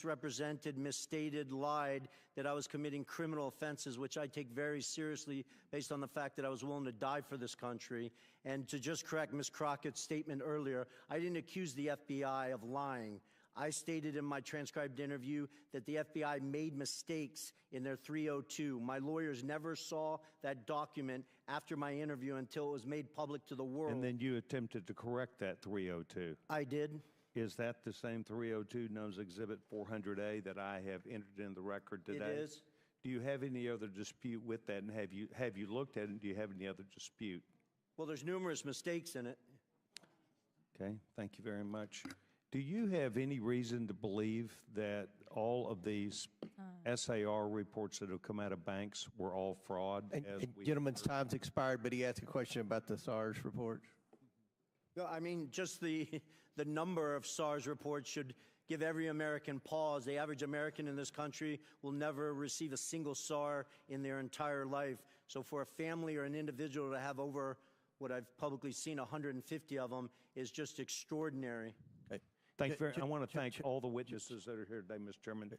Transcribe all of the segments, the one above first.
misrepresented, misstated, lied that I was committing criminal offenses, which I take very seriously based on the fact that I was willing to die for this country. And to just correct Ms. Crockett's statement earlier, I didn't accuse the FBI of lying. I stated in my transcribed interview that the FBI made mistakes in their 302. My lawyers never saw that document after my interview until it was made public to the world. And then you attempted to correct that 302. I did. Is that the same 302 known as Exhibit 400A that I have entered in the record today? It is. Do you have any other dispute with that? And have you looked at it? And do you have any other dispute? Well, there's numerous mistakes in it. Okay, thank you very much. Do you have any reason to believe that all of these SAR reports that have come out of banks were all fraud? Gentleman's time's expired, but he asked a question about the SARS report. No, I mean, just the number of SARS reports should give every American pause. The average American in this country will never receive a single SAR in their entire life. So for a family or an individual to have over what I've publicly seen, 150 of them, is just extraordinary. Okay. Thank you very, I want to thank all the witnesses that are here today, Mr. Chairman.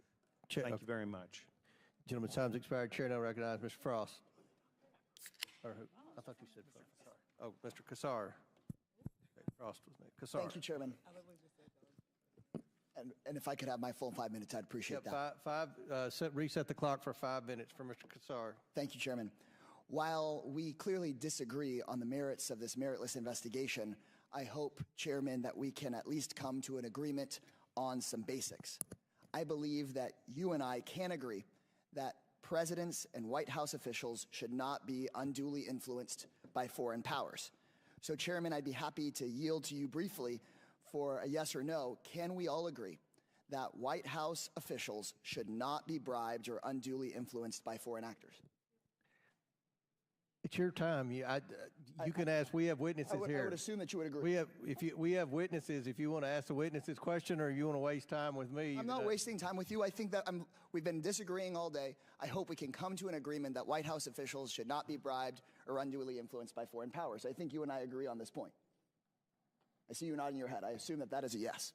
Thank you very much. Gentleman's time's expired. Chair now recognizes Mr. Frost. Or who? I thought you said Frost. Oh, Mr. Kassar. Frost was next. Kassar. Thank you, Chairman. And if I could have my full 5 minutes, I'd appreciate that. Reset the clock for 5 minutes for Mr. Kassar. Thank you, Chairman. While we clearly disagree on the merits of this meritless investigation, I hope, Chairman, that we can at least come to an agreement on some basics. I believe that you and I can agree that presidents and White House officials should not be unduly influenced by foreign powers. So, Chairman, I'd be happy to yield to you briefly for a yes or no. Can we all agree that White House officials should not be bribed or unduly influenced by foreign actors? It's your time. You can ask. We have witnesses here. I would assume that you would agree. We have witnesses. If you want to ask the witnesses question, or you want to waste time with me, I'm not wasting time with you. I think that we've been disagreeing all day. I hope we can come to an agreement that White House officials should not be bribed or unduly influenced by foreign powers. I think you and I agree on this point. I see you nodding your head. I assume that that is a yes.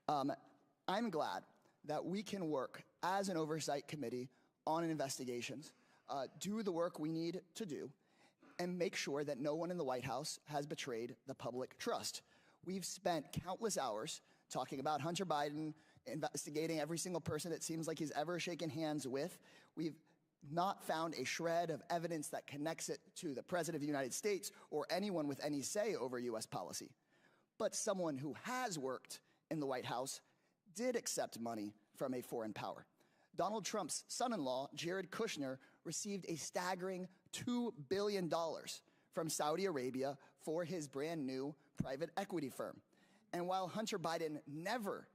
I'm glad that we can work as an oversight committee on investigations, do the work we need to do, and make sure that no one in the White House has betrayed the public trust. We've spent countless hours talking about Hunter Biden, investigating every single person it seems like he's ever shaken hands with. We've not found a shred of evidence that connects it to the President of the United States or anyone with any say over U.S. policy. But someone who has worked in the White House did accept money from a foreign power. Donald Trump's son-in-law, Jared Kushner, received a staggering $2 billion from Saudi Arabia for his brand new private equity firm. And while Hunter Biden never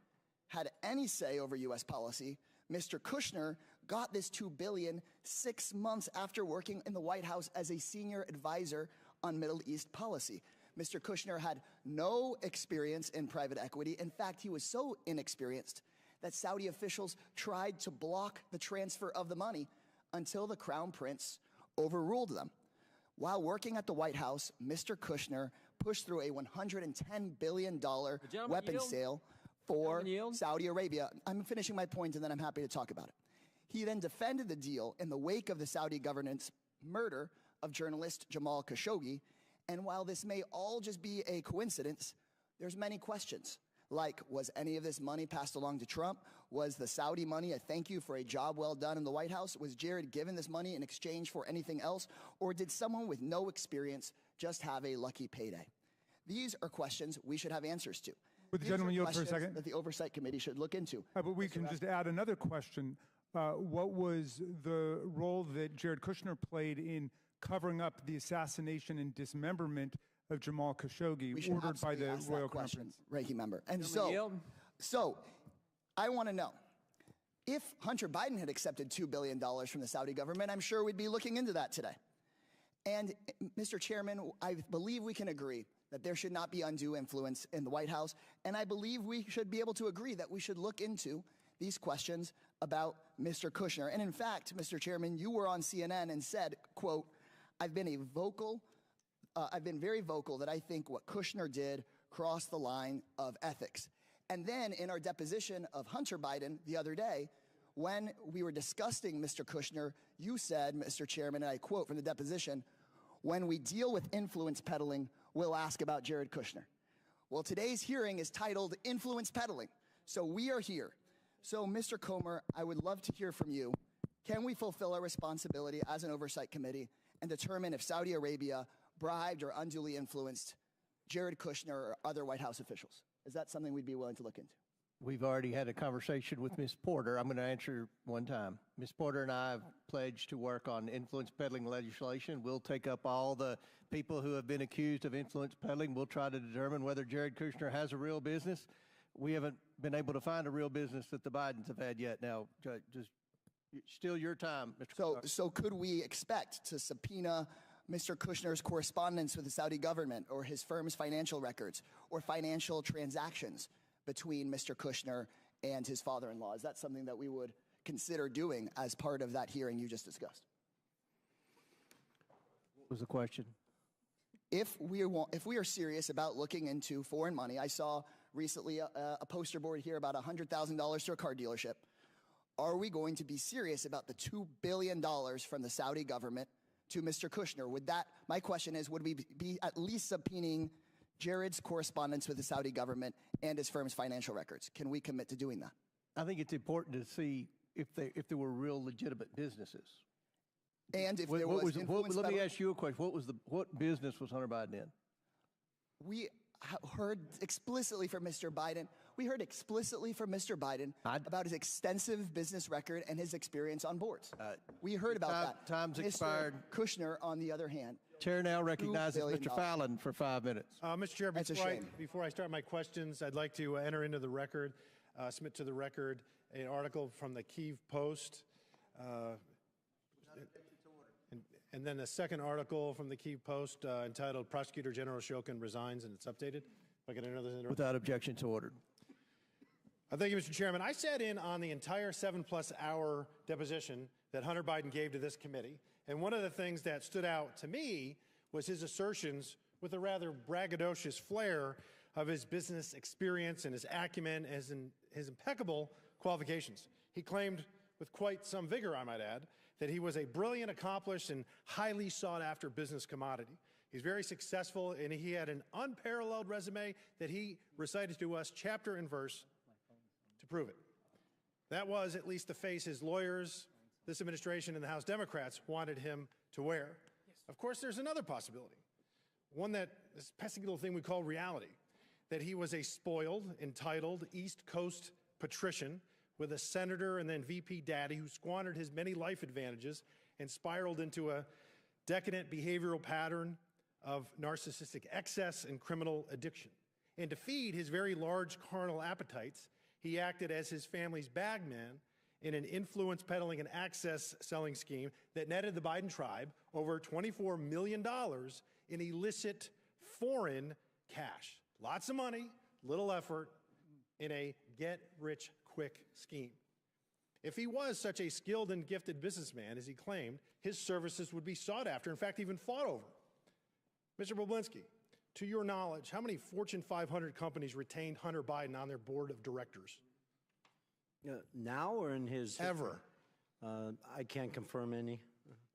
had any say over U.S. policy, Mr. Kushner got this $2 billion 6 months after working in the White House as a senior advisor on Middle East policy. Mr. Kushner had no experience in private equity. In fact, he was so inexperienced that Saudi officials tried to block the transfer of the money until the Crown Prince overruled them. While working at the White House, Mr. Kushner pushed through a $110 billion weapons sale for Saudi Arabia. I'm finishing my point and then I'm happy to talk about it. He then defended the deal in the wake of the Saudi government's murder of journalist Jamal Khashoggi. And while this may all just be a coincidence, there's many questions. Like, was any of this money passed along to Trump? Was the Saudi money a thank you for a job well done in the White House? Was Jared given this money in exchange for anything else? Or did someone with no experience just have a lucky payday? These are questions we should have answers to. Would the gentleman yield for a second? That the Oversight Committee should look into. But we can just add another question. What was the role that Jared Kushner played in covering up the assassination and dismemberment of Jamal Khashoggi, ordered by the Royal Conference? Ranking member. And so I want to know, if Hunter Biden had accepted $2 billion from the Saudi government, I'm sure we'd be looking into that today. And Mr. Chairman, I believe we can agree that there should not be undue influence in the White House. And I believe we should be able to agree that we should look into these questions about Mr. Kushner. And in fact, Mr. Chairman, you were on CNN and said, quote, I've been very vocal that I think what Kushner did crossed the line of ethics. And then in our deposition of Hunter Biden the other day, when we were discussing Mr. Kushner, you said, Mr. Chairman, and I quote from the deposition, "When we deal with influence peddling, we'll ask about Jared Kushner." Well, today's hearing is titled Influence Peddling, so we are here. So, Mr. Comer, I would love to hear from you. Can we fulfill our responsibility as an oversight committee and determine if Saudi Arabia bribed or unduly influenced Jared Kushner or other White House officials? Is that something we'd be willing to look into? We've already had a conversation with Ms. Porter. I'm going to answer one time. Ms. Porter and I have pledged to work on influence peddling legislation. We'll take up all the people who have been accused of influence peddling. We'll try to determine whether Jared Kushner has a real business. We haven't been able to find a real business that the Bidens have had yet. Now, just still your time, Mr. So could we expect to subpoena Mr. Kushner's correspondence with the Saudi government or his firm's financial records or financial transactions between Mr. Kushner and his father-in-law? Is that something that we would consider doing as part of that hearing you just discussed? What was the question? If we are serious about looking into foreign money, I saw recently a poster board here about $100,000 to a car dealership. Are we going to be serious about the $2 billion from the Saudi government to Mr. Kushner? My question is, would we be at least subpoenaing Jared's correspondence with the Saudi government and his firm's financial records? Can we commit to doing that? I think it's important to see if there were real legitimate businesses. And if there was influence let me peddling? ask you a question. What business was Hunter Biden in? We heard explicitly from Mr. Biden. We heard explicitly from Mr. Biden about his extensive business record and his experience on boards. We heard about that. Time's Mr. expired. Kushner, on the other hand. Chair now recognizes $2 billion. Mr. Fallon for 5 minutes. Mr. Chair, That's a shame. before I start my questions, I'd like to enter into the record, submit to the record an article from the Kyiv Post, and then a second article from the Kyiv Post entitled "Prosecutor General Shokin Resigns," and it's updated. If I get another interrupt. Without objection to order. Thank you, Mr. Chairman. I sat in on the entire 7+ hour deposition that Hunter Biden gave to this committee, and one of the things that stood out to me was his assertions with a rather braggadocious flair of his business experience and his acumen and his impeccable qualifications. He claimed with quite some vigor, I might add, that he was a brilliant, accomplished, and highly sought-after business commodity. He's very successful, and he had an unparalleled resume that he recited to us chapter and verse to prove it. That was at least the face his lawyers, this administration, and the House Democrats wanted him to wear. Of course, there's another possibility, one that this pesky little thing we call reality, that he was a spoiled, entitled East Coast patrician with a senator and then VP daddy who squandered his many life advantages and spiraled into a decadent behavioral pattern of narcissistic excess and criminal addiction. And to feed his very large carnal appetites, he acted as his family's bagman in an influence peddling and access selling scheme that netted the Biden tribe over $24 million in illicit foreign cash. Lots of money, little effort, in a get-rich-quick scheme. If he was such a skilled and gifted businessman as he claimed, his services would be sought after, in fact, even fought over. Mr. Boblinski, to your knowledge, how many Fortune 500 companies retained Hunter Biden on their board of directors? Now or in his Ever? I can't confirm any.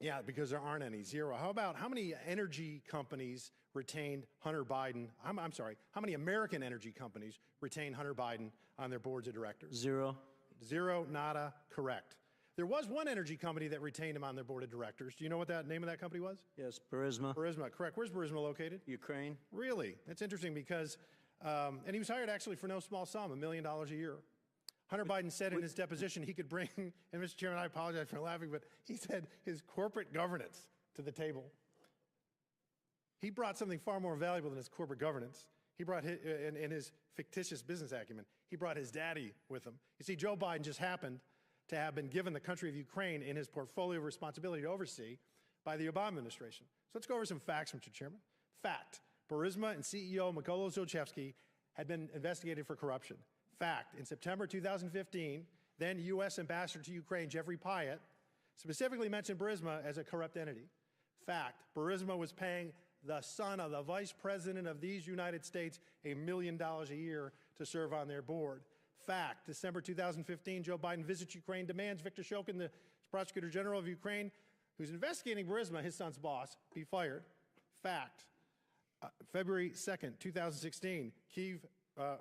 Yeah, because there aren't any. Zero. How many energy companies retained Hunter Biden? I'm sorry, how many American energy companies retained Hunter Biden on their boards of directors? Zero. Zero, nada, correct. There was one energy company that retained him on their board of directors. Do you know what that name of that company was? Yes, Burisma. Burisma, correct. Where's Burisma located? Ukraine. Really? That's interesting because, and he was hired actually for no small sum, $1 million a year. Hunter Biden said in his deposition he could bring, and Mr. Chairman, I apologize for laughing, but he said his corporate governance to the table. He brought something far more valuable than his corporate governance. He brought his, and his fictitious business acumen. He brought his daddy with him. You see, Joe Biden just happened to have been given the country of Ukraine in his portfolio of responsibility to oversee by the Obama administration. So let's go over some facts, Mr. Chairman. Fact, Burisma and CEO Mykola Zlochevsky had been investigated for corruption. Fact, in September 2015, then U.S. Ambassador to Ukraine Jeffrey Pyatt specifically mentioned Burisma as a corrupt entity. Fact, Burisma was paying the son of the Vice President of these United States $1 million a year to serve on their board. Fact, December 2015, Joe Biden visits Ukraine, demands Viktor Shokin, the Prosecutor General of Ukraine, who's investigating Burisma, his son's boss, be fired. Fact, February 2nd, 2016, Kyiv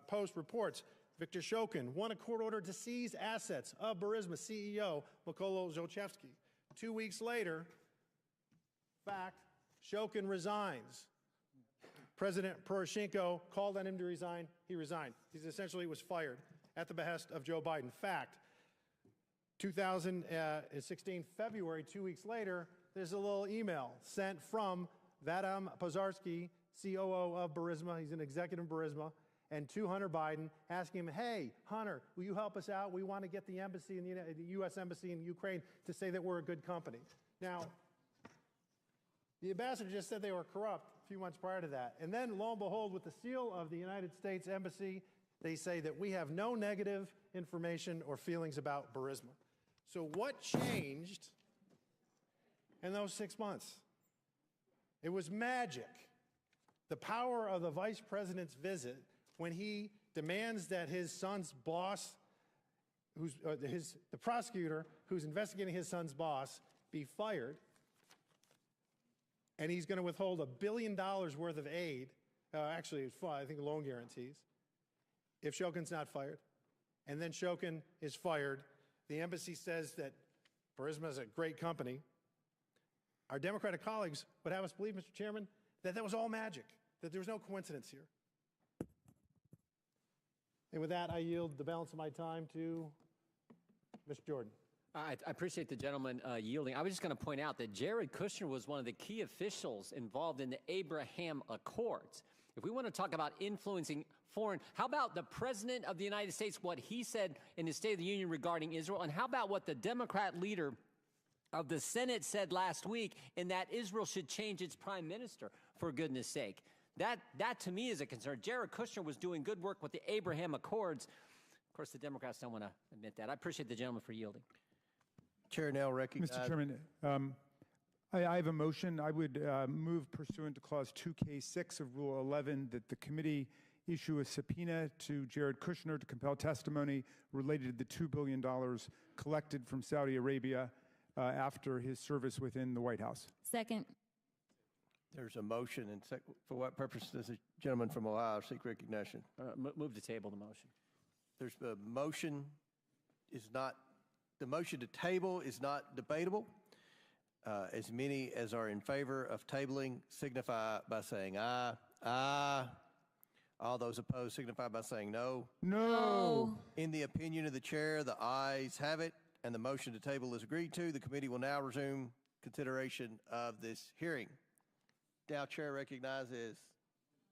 Post reports Viktor Shokin won a court order to seize assets of Burisma CEO Mykola Zlochevsky. 2 weeks later, fact, Shokin resigns. President Poroshenko called on him to resign. He resigned. He essentially was fired at the behest of Joe Biden. Fact, 2016, February, 2 weeks later, there's a little email sent from Vadim Pozarsky, COO of Burisma. He's an executive of Burisma. And to Hunter Biden, asking him, hey, Hunter, will you help us out? We want to get the embassy, the U.S. Embassy in Ukraine to say that we're a good company. Now, the ambassador just said they were corrupt a few months prior to that. And then, lo and behold, with the seal of the United States Embassy, they say that we have no negative information or feelings about Burisma. So what changed in those 6 months? It was magic. The power of the vice president's visit when he demands that his son's boss, the prosecutor who's investigating his son's boss, be fired, and he's going to withhold $1 billion worth of aid, actually, I think loan guarantees, if Shokin's not fired. And then Shokin is fired. The embassy says that Burisma is a great company. Our Democratic colleagues would have us believe, Mr. Chairman, that that was all magic, that there was no coincidence here. And with that, I yield the balance of my time to Mr. Jordan. I appreciate the gentleman yielding. I was just going to point out that Jared Kushner was one of the key officials involved in the Abraham Accords. If we want to talk about influencing foreign, how about the President of the United States, what he said in his State of the Union regarding Israel, and how about what the Democrat leader of the Senate said last week in that Israel should change its prime minister, for goodness sake. That to me is a concern. Jared Kushner was doing good work with the Abraham Accords. Of course, the Democrats don't want to admit that. I appreciate the gentleman for yielding. Chair now recognizes. Mr. Chairman, I have a motion. I would move pursuant to Clause 2K6 of Rule 11 that the committee issue a subpoena to Jared Kushner to compel testimony related to the $2 billion collected from Saudi Arabia after his service within the White House. Second. There's a motion, and for what purpose does the gentleman from Ohio seek recognition? Move to table the motion. There's a motion the motion to table is not debatable. As many as are in favor of tabling signify by saying aye. Aye. All those opposed signify by saying no. No. In the opinion of the chair, the ayes have it, and the motion to table is agreed to. The committee will now resume consideration of this hearing. Now, chair recognizes,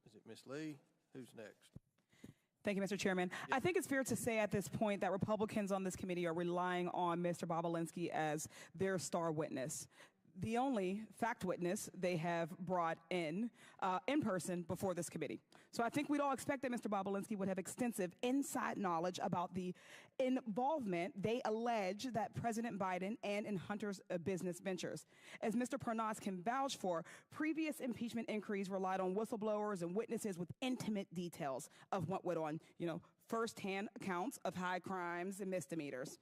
is it Ms. Lee? Who's next? Thank you, Mr. Chairman. I think it's fair to say at this point that Republicans on this committee are relying on Mr. Bobulinski as their star witness. The only fact witness they have brought in person before this committee. So I think we'd all expect that Mr. Bobulinski would have extensive inside knowledge about the involvement they allege that President Biden and in Hunter's business ventures. As Mr. Pernas can vouch for, previous impeachment inquiries relied on whistleblowers and witnesses with intimate details of what went on, firsthand accounts of high crimes and misdemeanors.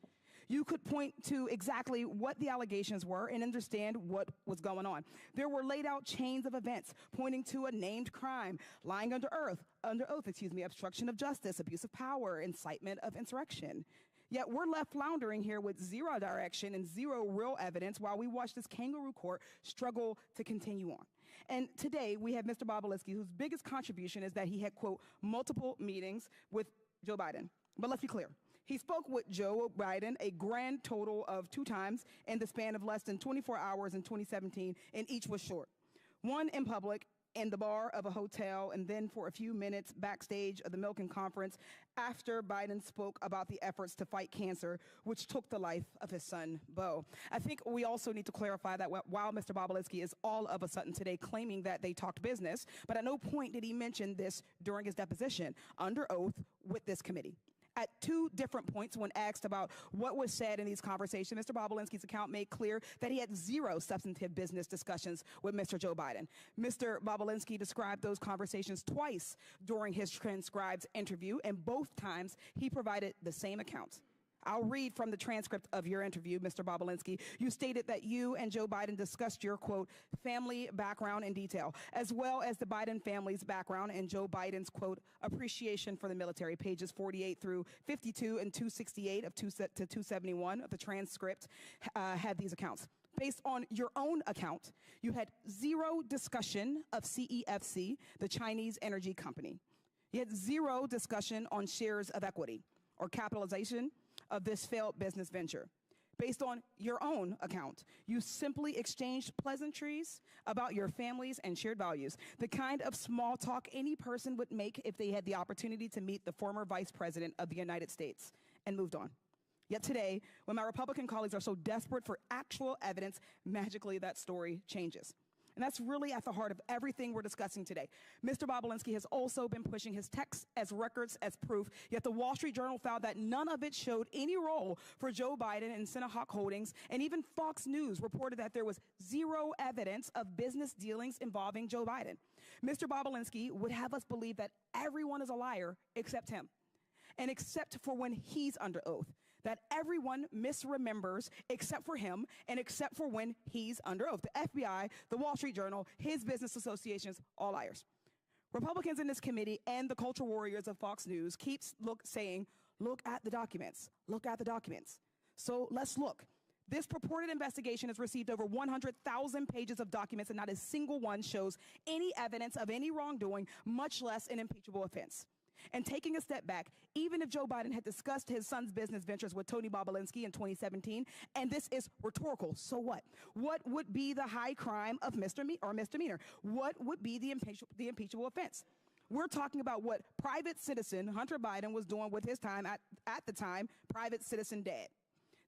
You could point to exactly what the allegations were and understand what was going on. There were laid out chains of events pointing to a named crime, lying under oath, obstruction of justice, abuse of power, incitement of insurrection. Yet we're left floundering here with zero direction and zero real evidence while we watch this kangaroo court struggle to continue on. And today we have Mr. Bobulinski, whose biggest contribution is that he had, quote, multiple meetings with Joe Biden. But let's be clear. He spoke with Joe Biden a grand total of 2 times in the span of less than 24 hours in 2017, and each was short. One in public, in the bar of a hotel, and then for a few minutes backstage of the Milken Conference after Biden spoke about the efforts to fight cancer, which took the life of his son, Beau. I think we also need to clarify that while Mr. Bobulinski is all of a sudden today claiming that they talked business, but at no point did he mention this during his deposition under oath with this committee. At 2 different points when asked about what was said in these conversations, Mr. Bobulinski's account made clear that he had 0 substantive business discussions with Mr. Joe Biden. Mr. Bobulinski described those conversations twice during his transcribed interview, and both times he provided the same account. I'll read from the transcript of your interview, Mr. Bobulinski. You stated that you and Joe Biden discussed your, quote, family background in detail, as well as the Biden family's background and Joe Biden's, quote, appreciation for the military. Pages 48 through 52 and 268 to 271 of the transcript had these accounts. Based on your own account, you had 0 discussion of CEFC, the Chinese energy company. You had 0 discussion on shares of equity or capitalization of this failed business venture. Based on your own account, you simply exchanged pleasantries about your families and shared values, the kind of small talk any person would make if they had the opportunity to meet the former Vice President of the United States, and moved on. Yet today, when my Republican colleagues are so desperate for actual evidence, magically that story changes. And that's really at the heart of everything we're discussing today. Mr. Bobulinski has also been pushing his texts as records as proof, yet the Wall Street Journal found that none of it showed any role for Joe Biden and Sinahawk Holdings, and even Fox News reported that there was 0 evidence of business dealings involving Joe Biden. Mr. Bobulinski would have us believe that everyone is a liar except him, and except for when he's under oath. That everyone misremembers except for him and except for when he's under oath. The FBI, the Wall Street Journal, his business associations, all liars. Republicans in this committee and the culture warriors of Fox News keeps saying, look at the documents, look at the documents. So let's look. This purported investigation has received over 100,000 pages of documents, and not a single one shows any evidence of any wrongdoing, much less an impeachable offense. And taking a step back, even if Joe Biden had discussed his son's business ventures with Tony Bobulinski in 2017, and this is rhetorical, so what? What would be the high crime of misdemeanor? What would be the impeachable offense? We're talking about what private citizen Hunter Biden was doing with his time at the time, private citizen dad.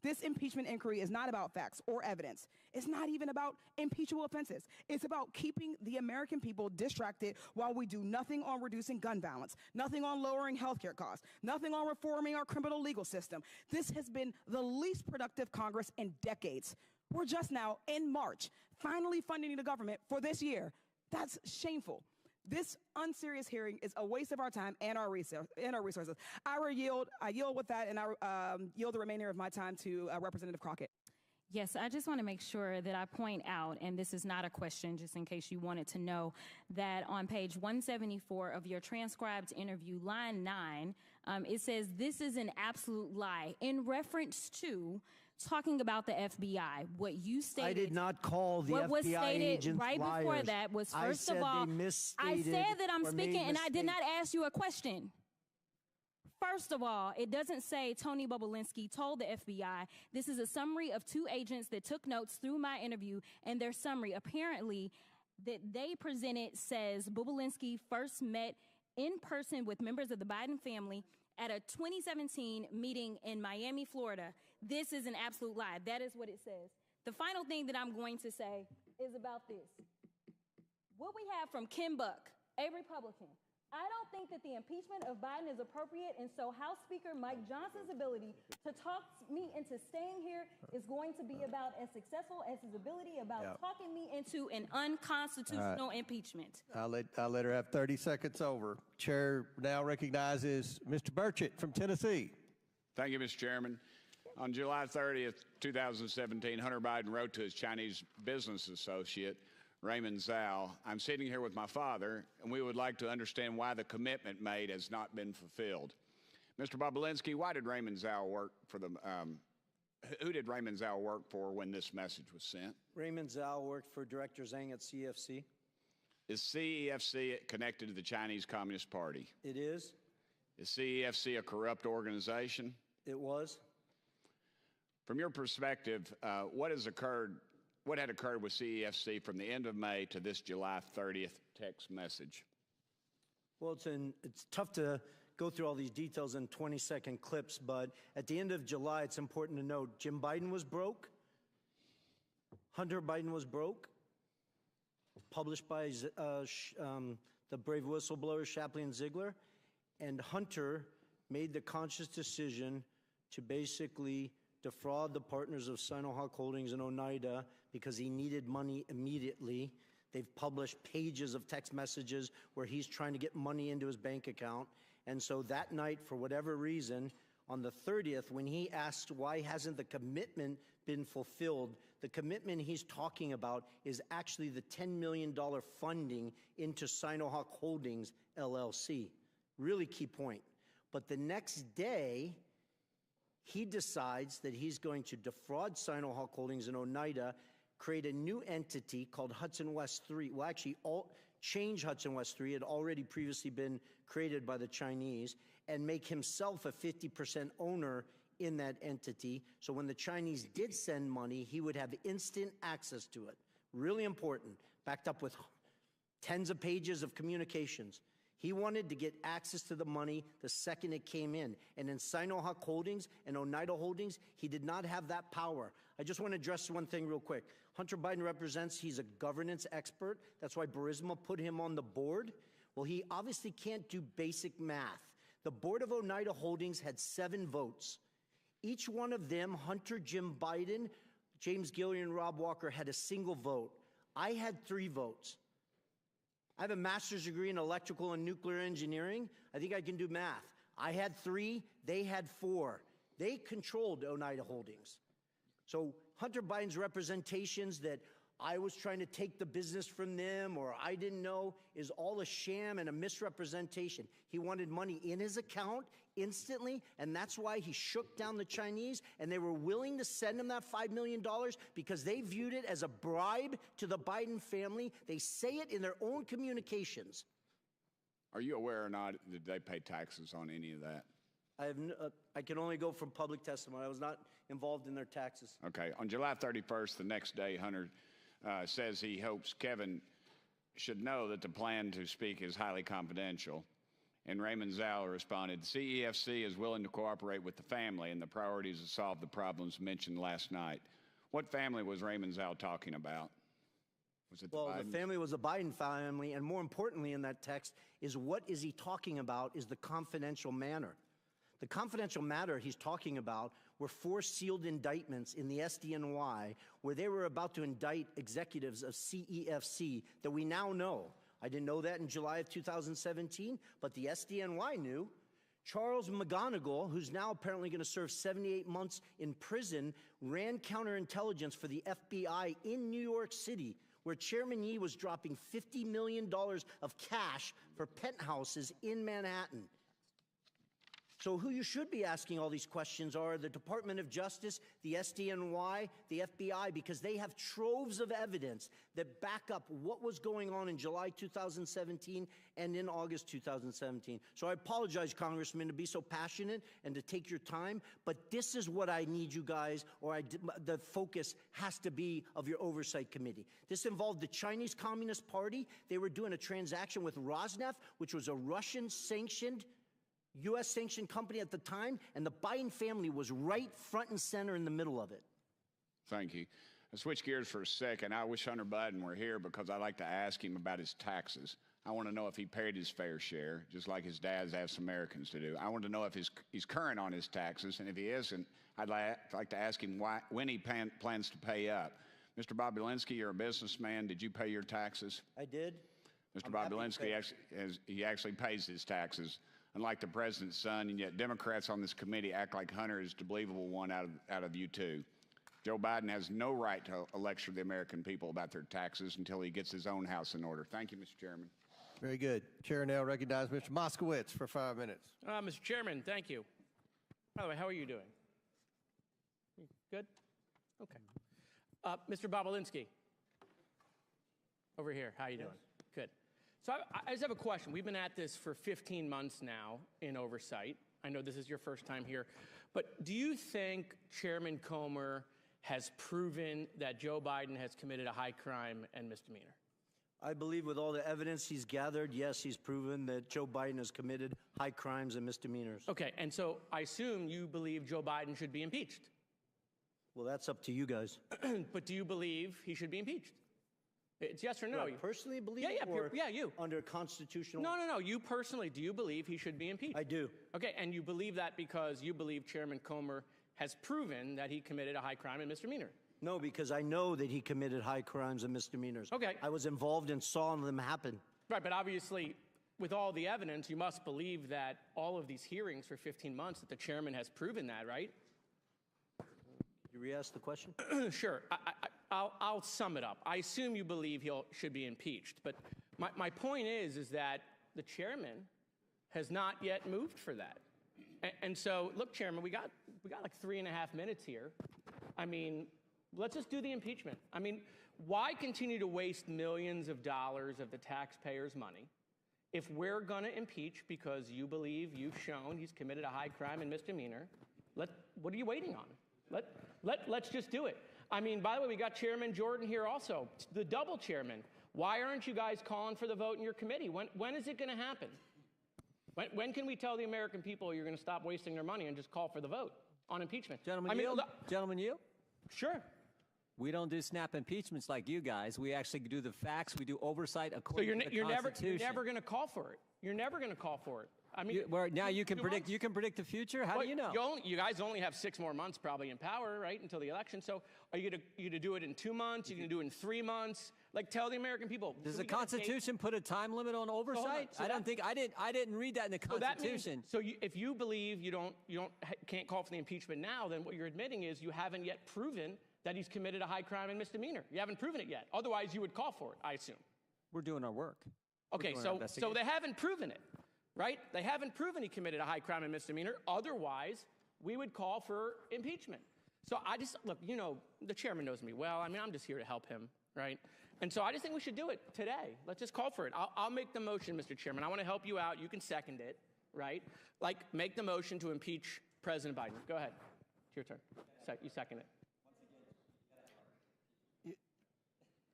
This impeachment inquiry is not about facts or evidence. It's not even about impeachable offenses. It's about keeping the American people distracted while we do nothing on reducing gun violence, nothing on lowering healthcare costs, nothing on reforming our criminal legal system. This has been the least productive Congress in decades. We're just now, in March, finally funding the government for this year. That's shameful. This unserious hearing is a waste of our time and our resources. I yield with that, and I yield the remainder of my time to Representative Crockett. Yes, I just want to make sure that I point out, and this is not a question, just in case you wanted to know, that on page 174 of your transcribed interview, line 9, it says, "This is an absolute lie," in reference to talking about the FBI. What you stated, I did not call the what was FBI stated agents right liars. before that was, first of all, they misstated I said that I'm or speaking, made and I did mistakes. not ask you a question. First of all, it doesn't say Tony Bobulinski told the FBI. This is a summary of 2 agents that took notes through my interview, and their summary apparently that they presented says Bobulinski first met in person with members of the Biden family at a 2017 meeting in Miami, Florida. This is an absolute lie. That is what it says. The final thing that I'm going to say is about this. What we have from Ken Buck, a Republican, I don't think that the impeachment of Biden is appropriate, and so House Speaker Mike Johnson's ability to talk me into staying here is going to be about as successful as his ability about talking me into an unconstitutional impeachment. I'll let her have 30 seconds over. Chair now recognizes Mr. Burchett from Tennessee. Thank you, Mr. Chairman. On July 30th, 2017, Hunter Biden wrote to his Chinese business associate, Raymond Zhao, "I'm sitting here with my father, and we would like to understand why the commitment made has not been fulfilled." Mr. Bobulinski, why did Raymond Zhao work for the, who did Raymond Zhao work for when this message was sent? Raymond Zhao worked for Director Zhang at CFC. Is CEFC connected to the Chinese Communist Party? It is. Is CEFC a corrupt organization? It was. From your perspective, what had occurred with CEFC from the end of May to this July 30th text message? Well, it's tough to go through all these details in 20-second clips, but at the end of July, it's important to note Jim Biden was broke, Hunter Biden was broke, published by the brave whistleblower Shapley and Ziegler, and Hunter made the conscious decision to basically defraud the partners of Sinohawk Holdings and Oneida because he needed money immediately. They've published pages of text messages where he's trying to get money into his bank account. And so that night, for whatever reason, on the 30th, when he asked why hasn't the commitment been fulfilled, the commitment he's talking about is actually the $10 million funding into Sinohawk Holdings, LLC. Really key point. But the next day, he decides that he's going to defraud Sinohawk Holdings and Oneida, create a new entity called Hudson West 3. Well, actually, change Hudson West 3. It had already previously been created by the Chinese, and make himself a 50% owner in that entity. So when the Chinese did send money, he would have instant access to it. Really important, backed up with tens of pages of communications. He wanted to get access to the money the second it came in. And in Sinohawk Holdings and Oneida Holdings, he did not have that power. I just want to address one thing real quick. Hunter Biden represents, he's a governance expert. That's why Burisma put him on the board. Well, he obviously can't do basic math. The board of Oneida Holdings had 7 votes. Each one of them, Hunter, Jim Biden, James Gillian, and Rob Walker, had a single vote. I had 3 votes. I have a master's degree in electrical and nuclear engineering. I think I can do math. I had 3, they had 4. They controlled Oneida Holdings. So Hunter Biden's representations that I was trying to take the business from them or I didn't know is all a sham and a misrepresentation. He wanted money in his account instantly, and that's why he shook down the Chinese, and they were willing to send him that $5 million because they viewed it as a bribe to the Biden family. They say it in their own communications. Are you aware or not that they pay taxes on any of that? I can only go from public testimony. I was not involved in their taxes. Okay. On July 31st, the next day, Hunter says he hopes Kevin should know that the plan to speak is highly confidential. And Raymond Zhao responded, CEFC is willing to cooperate with the family and the priorities to solve the problems mentioned last night. What family was Raymond Zhao talking about? Was it the family was the Biden family, and more importantly in that text is what is he talking about is the confidential matter. The confidential matter he's talking about were 4 sealed indictments in the SDNY where they were about to indict executives of CEFC that we now know. I didn't know that in July of 2017, but the SDNY knew. Charles McGonigal, who's now apparently going to serve 78 months in prison, ran counterintelligence for the FBI in New York City, where Chairman Yi was dropping $50 million of cash for penthouses in Manhattan. So who you should be asking all these questions are the Department of Justice, the SDNY, the FBI, because they have troves of evidence that back up what was going on in July 2017 and in August 2017. So I apologize, Congressman, to be so passionate and to take your time, but this is what I need you guys, or the focus has to be of your oversight committee. This involved the Chinese Communist Party. They were doing a transaction with Rosneft, which was a Russian-sanctioned U.S.-sanctioned company at the time, and the Biden family was right front and center in the middle of it. Thank you. I'll switch gears for a second. I wish Hunter Biden were here because I'd like to ask him about his taxes. I want to know if he paid his fair share, just like his dad's asked Americans to do. I want to know if he's current on his taxes, and if he isn't, I'd like to ask him when he plans to pay up. Mr. Bobulinski, you're a businessman. Did you pay your taxes? I did. Mr. Bobulinski actually pays his taxes, unlike the president's son, and yet Democrats on this committee act like Hunter is the believable one out of you two. Joe Biden has no right to lecture the American people about their taxes until he gets his own house in order. Thank you, Mr. Chairman. Very good. Chair now recognizes Mr. Moskowitz for 5 minutes. Mr. Chairman, thank you. By the way, how are you doing? Good? Okay. Mr. Bobulinski, over here, how are you doing? Good. So I just have a question. We've been at this for 15 months now in oversight. I know this is your first time here. But do you think Chairman Comer has proven that Joe Biden has committed a high crime and misdemeanor? I believe with all the evidence he's gathered, yes, he's proven that Joe Biden has committed high crimes and misdemeanors. Okay, and so I assume you believe Joe Biden should be impeached. Well, that's up to you guys. But do you believe he should be impeached? It's yes or no. Do I personally believe Yeah, it, yeah, or yeah, you. under constitutional? No. You personally, do you believe he should be impeached? I do. Okay, and you believe that because you believe Chairman Comer has proven that he committed a high crime and misdemeanor? No, because I know that he committed high crimes and misdemeanors. Okay. I was involved and saw them happen. Right, but obviously, with all the evidence, you must believe that all of these hearings for 15 months, that the chairman has proven that, right? You re-ask the question? Sure. I'll sum it up. I assume you believe he should be impeached, but my point is that the chairman has not yet moved for that. And so, look, Chairman, we got like 3.5 minutes here. I mean, let's just do the impeachment. I mean, why continue to waste millions of dollars of the taxpayers' money if we're going to impeach because you believe you've shown he's committed a high crime and misdemeanor? What are you waiting on? Let's just do it. I mean, by the way, we got Chairman Jordan here also, the double chairman. Why aren't you guys calling for the vote in your committee? When is it going to happen? When can we tell the American people you're going to stop wasting their money and just call for the vote on impeachment? Gentlemen, Gentlemen, you? Sure. We don't do snap impeachments like you guys. We actually do the facts. We do oversight according to the Constitution. You're never going to call for it. You're never going to call for it. I mean, now you can predict. You can predict the future. How do you know? You guys only have 6 more months probably in power, right, until the election. So, are you going to do it in 2 months? Are you going to do it in 3 months? Like, tell the American people. Does the Constitution put a time limit on oversight? So I didn't read that in the Constitution. If you believe you can't call for the impeachment now, then what you're admitting is you haven't yet proven that he's committed a high crime and misdemeanor. You haven't proven it yet. Otherwise, you would call for it, I assume. We're doing our work. Okay, so they haven't proven it, right? They haven't proven he committed a high crime and misdemeanor. Otherwise, we would call for impeachment. So look, the chairman knows me well. I mean, I'm just here to help him, right? And so I just think we should do it today. Let's just call for it. I'll make the motion, Mr. Chairman. I want to help you out. You can second it, right? Like, make the motion to impeach President Biden. Go ahead. It's your turn. You second it.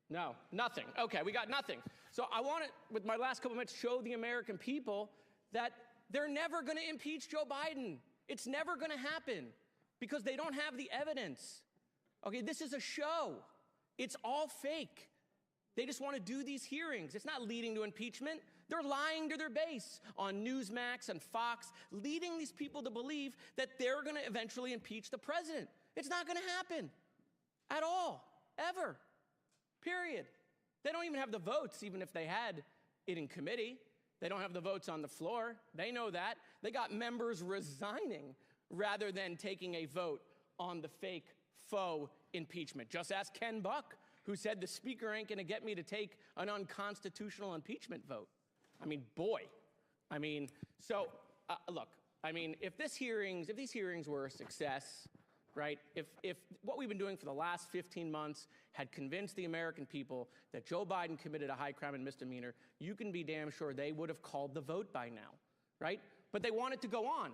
No, nothing. Okay, we got nothing. So I want to, with my last couple minutes, show the American people that they're never going to impeach Joe Biden. It's never going to happen because they don't have the evidence. Okay, this is a show. It's all fake. They just want to do these hearings. It's not leading to impeachment. They're lying to their base on Newsmax and Fox, leading these people to believe that they're going to eventually impeach the president. It's not going to happen at all, ever. Period. They don't even have the votes, even if they had it in committee. They don't have the votes on the floor. They know that. They got members resigning rather than taking a vote on the fake faux impeachment. Just ask Ken Buck, who said the speaker ain't going to get me to take an unconstitutional impeachment vote. I mean, boy. I mean, so look, I mean, if these hearings were a success, right? If what we've been doing for the last 15 months had convinced the American people that Joe Biden committed a high crime and misdemeanor, you can be damn sure they would have called the vote by now, right? But they want it to go on.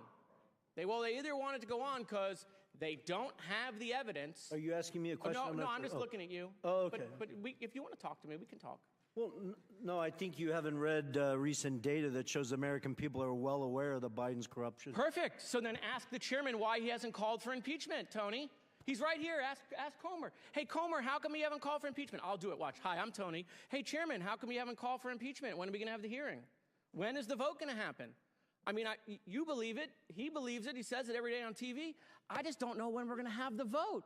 They either want it to go on because they don't have the evidence. Are you asking me a question? No, I'm just looking at you. Oh, okay. But if you want to talk to me, we can talk. Well, no, I think you haven't read recent data that shows American people are well aware of the Biden's corruption. Perfect. So then ask the chairman why he hasn't called for impeachment, Tony. He's right here. Ask Comer. Hey, Comer, how come you haven't called for impeachment? I'll do it. Watch. Hi, I'm Tony. Hey, chairman, how come you haven't called for impeachment? When are we going to have the hearing? When is the vote going to happen? I mean, you believe it. He believes it. He says it every day on TV. I just don't know when we're going to have the vote.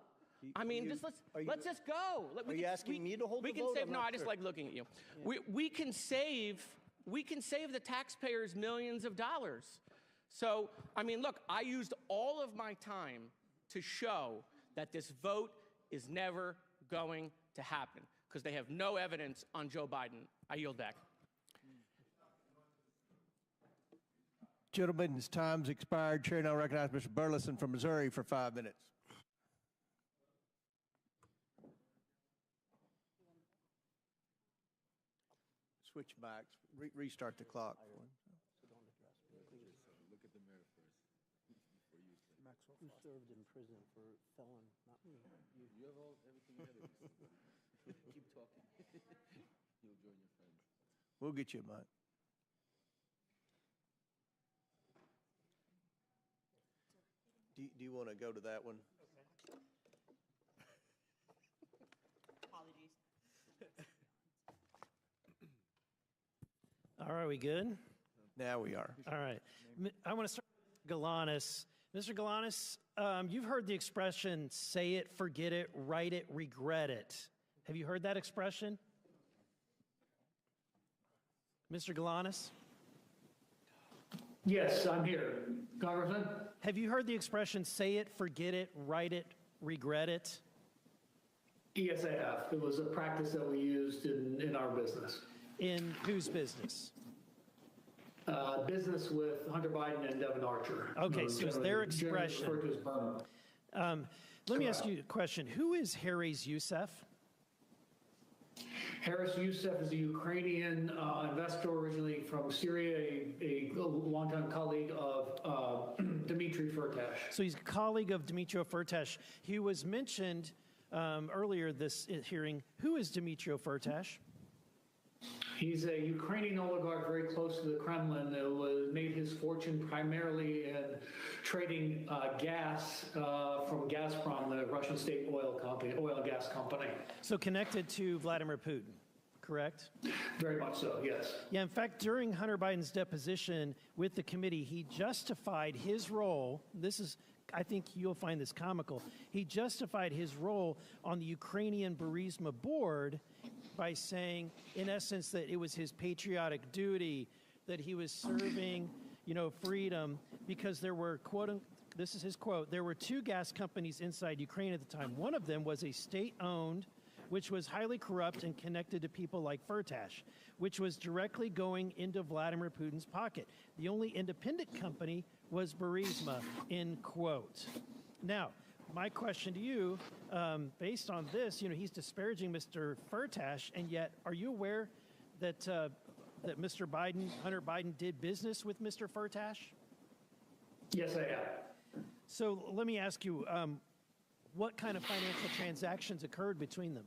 I mean, let's just go. Are you asking me to hold the vote? We can save. No, I just like looking at you. Yeah. We can save the taxpayers millions of dollars. So, I mean, look, I used all of my time to show that this vote is never going to happen because they have no evidence on Joe Biden. I yield back. Gentlemen's time's expired. Chair now recognizes Mr. Burleson from Missouri for 5 minutes. Switch mics. Restart the clock. Look at the mayor first. Who served in prison for felon? Not me. You have everything together. Keep talking. You'll join your friends. We'll get you a mic. Do you want to go to that one? Apologies. Are we good? Now we are. All right. I want to start with Galanis. Mr. Galanis, you've heard the expression, say it, forget it, write it, regret it. Have you heard that expression? Mr. Galanis? Yes, I'm here. Congressman? Have you heard the expression, say it, forget it, write it, regret it? Yes, I have. It was a practice that we used in our business. In whose business? Business with Hunter Biden and Devin Archer. Okay, so it's their expression. Let me ask you a question. Who is Harris Youssef? Harris Youssef is a Ukrainian investor originally from Syria, a longtime colleague of Dmitry Firtash. So he's a colleague of Dmitry Firtash. He was mentioned earlier this hearing. Who is Dmitry Firtash? He's a Ukrainian oligarch very close to the Kremlin who made his fortune primarily in trading gas from Gazprom, the Russian state oil and gas company. So connected to Vladimir Putin, correct? Very much so, yes. Yeah, in fact, during Hunter Biden's deposition with the committee, he justified his role. This is, I think you'll find this comical. He justified his role on the Ukrainian Burisma board by saying, in essence, that it was his patriotic duty, that he was serving, freedom, because there were, this is his quote, there were two gas companies inside Ukraine at the time. One of them was a state-owned, which was highly corrupt and connected to people like Firtash, which was directly going into Vladimir Putin's pocket. The only independent company was Burisma, end quote. Now, my question to you, based on this, he's disparaging Mr. Firtash, and yet, are you aware that that Mr. Biden, Hunter Biden, did business with Mr. Firtash? Yes, I have. So let me ask you, what kind of financial transactions occurred between them?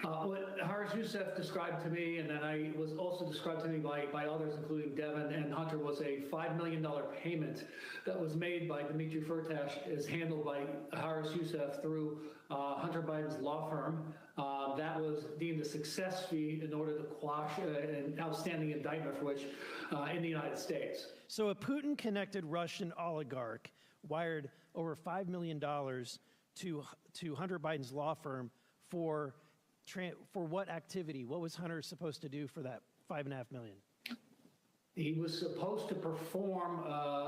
What Harris Youssef described to me, and then I was also described to me by others, including Devin and Hunter, was a $5 million payment that was made by Dmitry Firtash, is handled by Harris Youssef through Hunter Biden's law firm. That was deemed a success fee in order to quash an outstanding indictment for which in the United States. So a Putin-connected Russian oligarch wired over $5 million to Hunter Biden's law firm for what activity? What was Hunter supposed to do for that $5.5 million? He was supposed to perform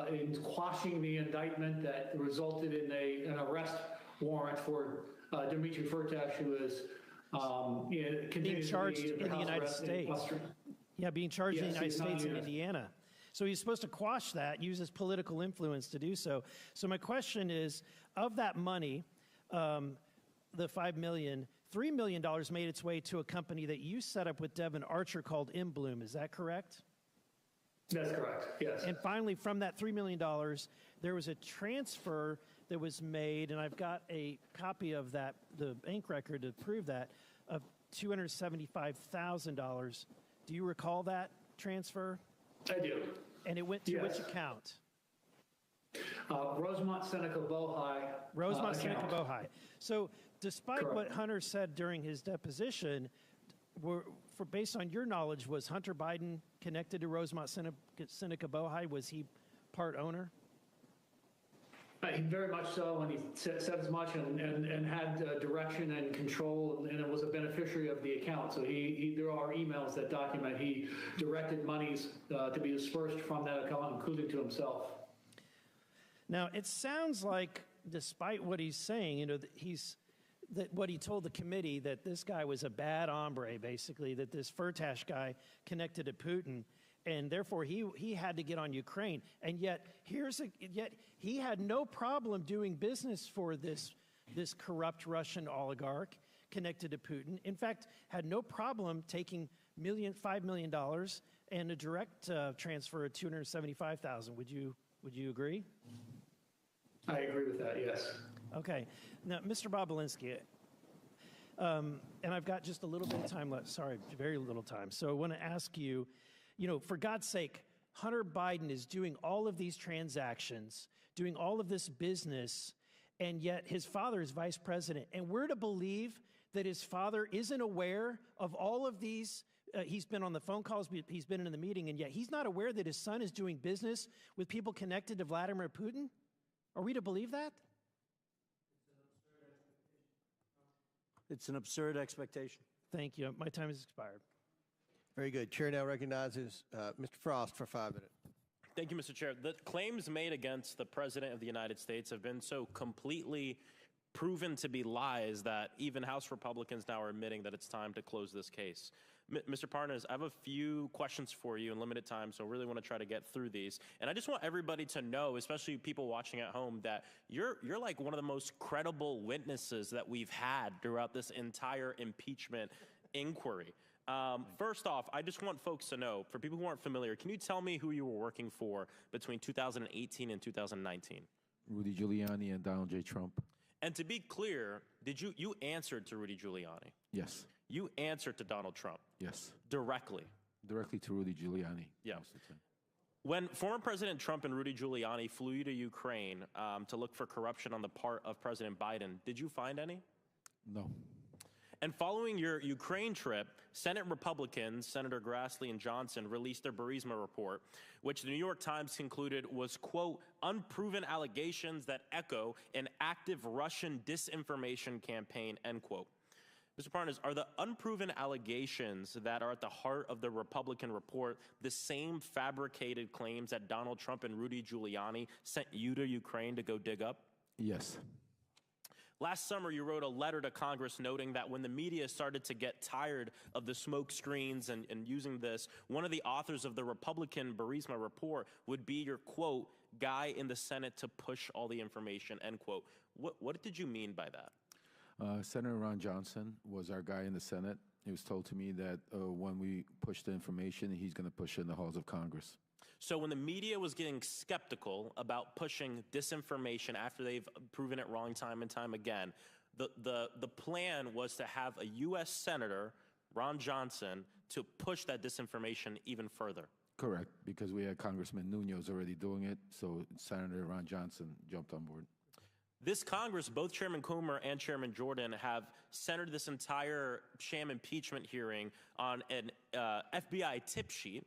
in quashing the indictment that resulted in an arrest warrant for Dmitry Firtash, who is being charged in the United States. Yeah, being charged in the United States in Indiana. So he's supposed to quash that, use his political influence to do so. So my question is, of that money, the $5 million, $3 million made its way to a company that you set up with Devin Archer called Bloom. Is that correct? That's correct, yes. And finally, from that $3 million, there was a transfer that was made, and I've got a copy of that, the bank record to prove that, of $275,000. Do you recall that transfer? I do. And it went to which account? Rosemont Seneca Bohai. Rosemont Seneca Bohai. So despite what Hunter said during his deposition, based on your knowledge, was Hunter Biden connected to Rosemont Seneca Bohai? Was he part owner? Very much so, and he said as much and had direction and control, and it was a beneficiary of the account. So there are emails that document he directed monies to be dispersed from that account, including to himself. Now, it sounds like, despite what he's saying, that what he told the committee, that this guy was a bad hombre, basically, that this Firtash guy connected to Putin, and therefore he had to get on Ukraine. And yet he had no problem doing business for this corrupt Russian oligarch connected to Putin. In fact, had no problem taking $5 million and a direct transfer of $275,000. Would you agree? I agree with that, yes. Okay. Now, Mr. Bobolinsky, and I've got just a little bit of time left. Sorry, very little time. So I want to ask you, for God's sake, Hunter Biden is doing all of these transactions, doing all of this business, and yet his father is vice president. And we're to believe that his father isn't aware of all of these He's been on the phone calls, he's been in the meeting, and yet he's not aware that his son is doing business with people connected to Vladimir Putin? Are we to believe that? It's an absurd expectation. Thank you. My time has expired. Very good. Chair now recognizes Mr. Frost for 5 minutes. Thank you, Mr. Chair. The claims made against the President of the United States have been so completely proven to be lies that even House Republicans now are admitting that it's time to close this case. Mr. Parnas, I have a few questions for you in limited time, so I really want to try to get through these. And I just want everybody to know, especially people watching at home, that you're like one of the most credible witnesses that we've had throughout this entire impeachment inquiry. First off, I just want folks to know, for people who aren't familiar, can you tell me who you were working for between 2018 and 2019? Rudy Giuliani and Donald J. Trump. And to be clear, you answered to Rudy Giuliani? Yes. You answered to Donald Trump? Yes. Directly? Directly to Rudy Giuliani. Yeah. When former President Trump and Rudy Giuliani flew you to Ukraine to look for corruption on the part of President Biden, did you find any? No. And following your Ukraine trip, Senate Republicans, Senator Grassley and Johnson, released their Burisma report, which the New York Times concluded was, quote, unproven allegations that echo an active Russian disinformation campaign, end quote. Mr. Parnas, are the unproven allegations that are at the heart of the Republican report the same fabricated claims that Donald Trump and Rudy Giuliani sent you to Ukraine to go dig up? Yes. Last summer, you wrote a letter to Congress noting that when the media started to get tired of the smoke screens and using this, one of the authors of the Republican Burisma report would be your, quote, guy in the Senate to push all the information, end quote. What did you mean by that? Senator Ron Johnson was our guy in the Senate. It was told to me that when we push the information, he's going to push it in the halls of Congress. So when the media was getting skeptical about pushing disinformation after they've proven it wrong time and time again, the plan was to have a U.S. Senator, Ron Johnson, to push that disinformation even further. Correct, because we had Congressman Nunes already doing it, so Senator Ron Johnson jumped on board. This Congress, both Chairman Comer and Chairman Jordan, have centered this entire sham impeachment hearing on an FBI tip sheet.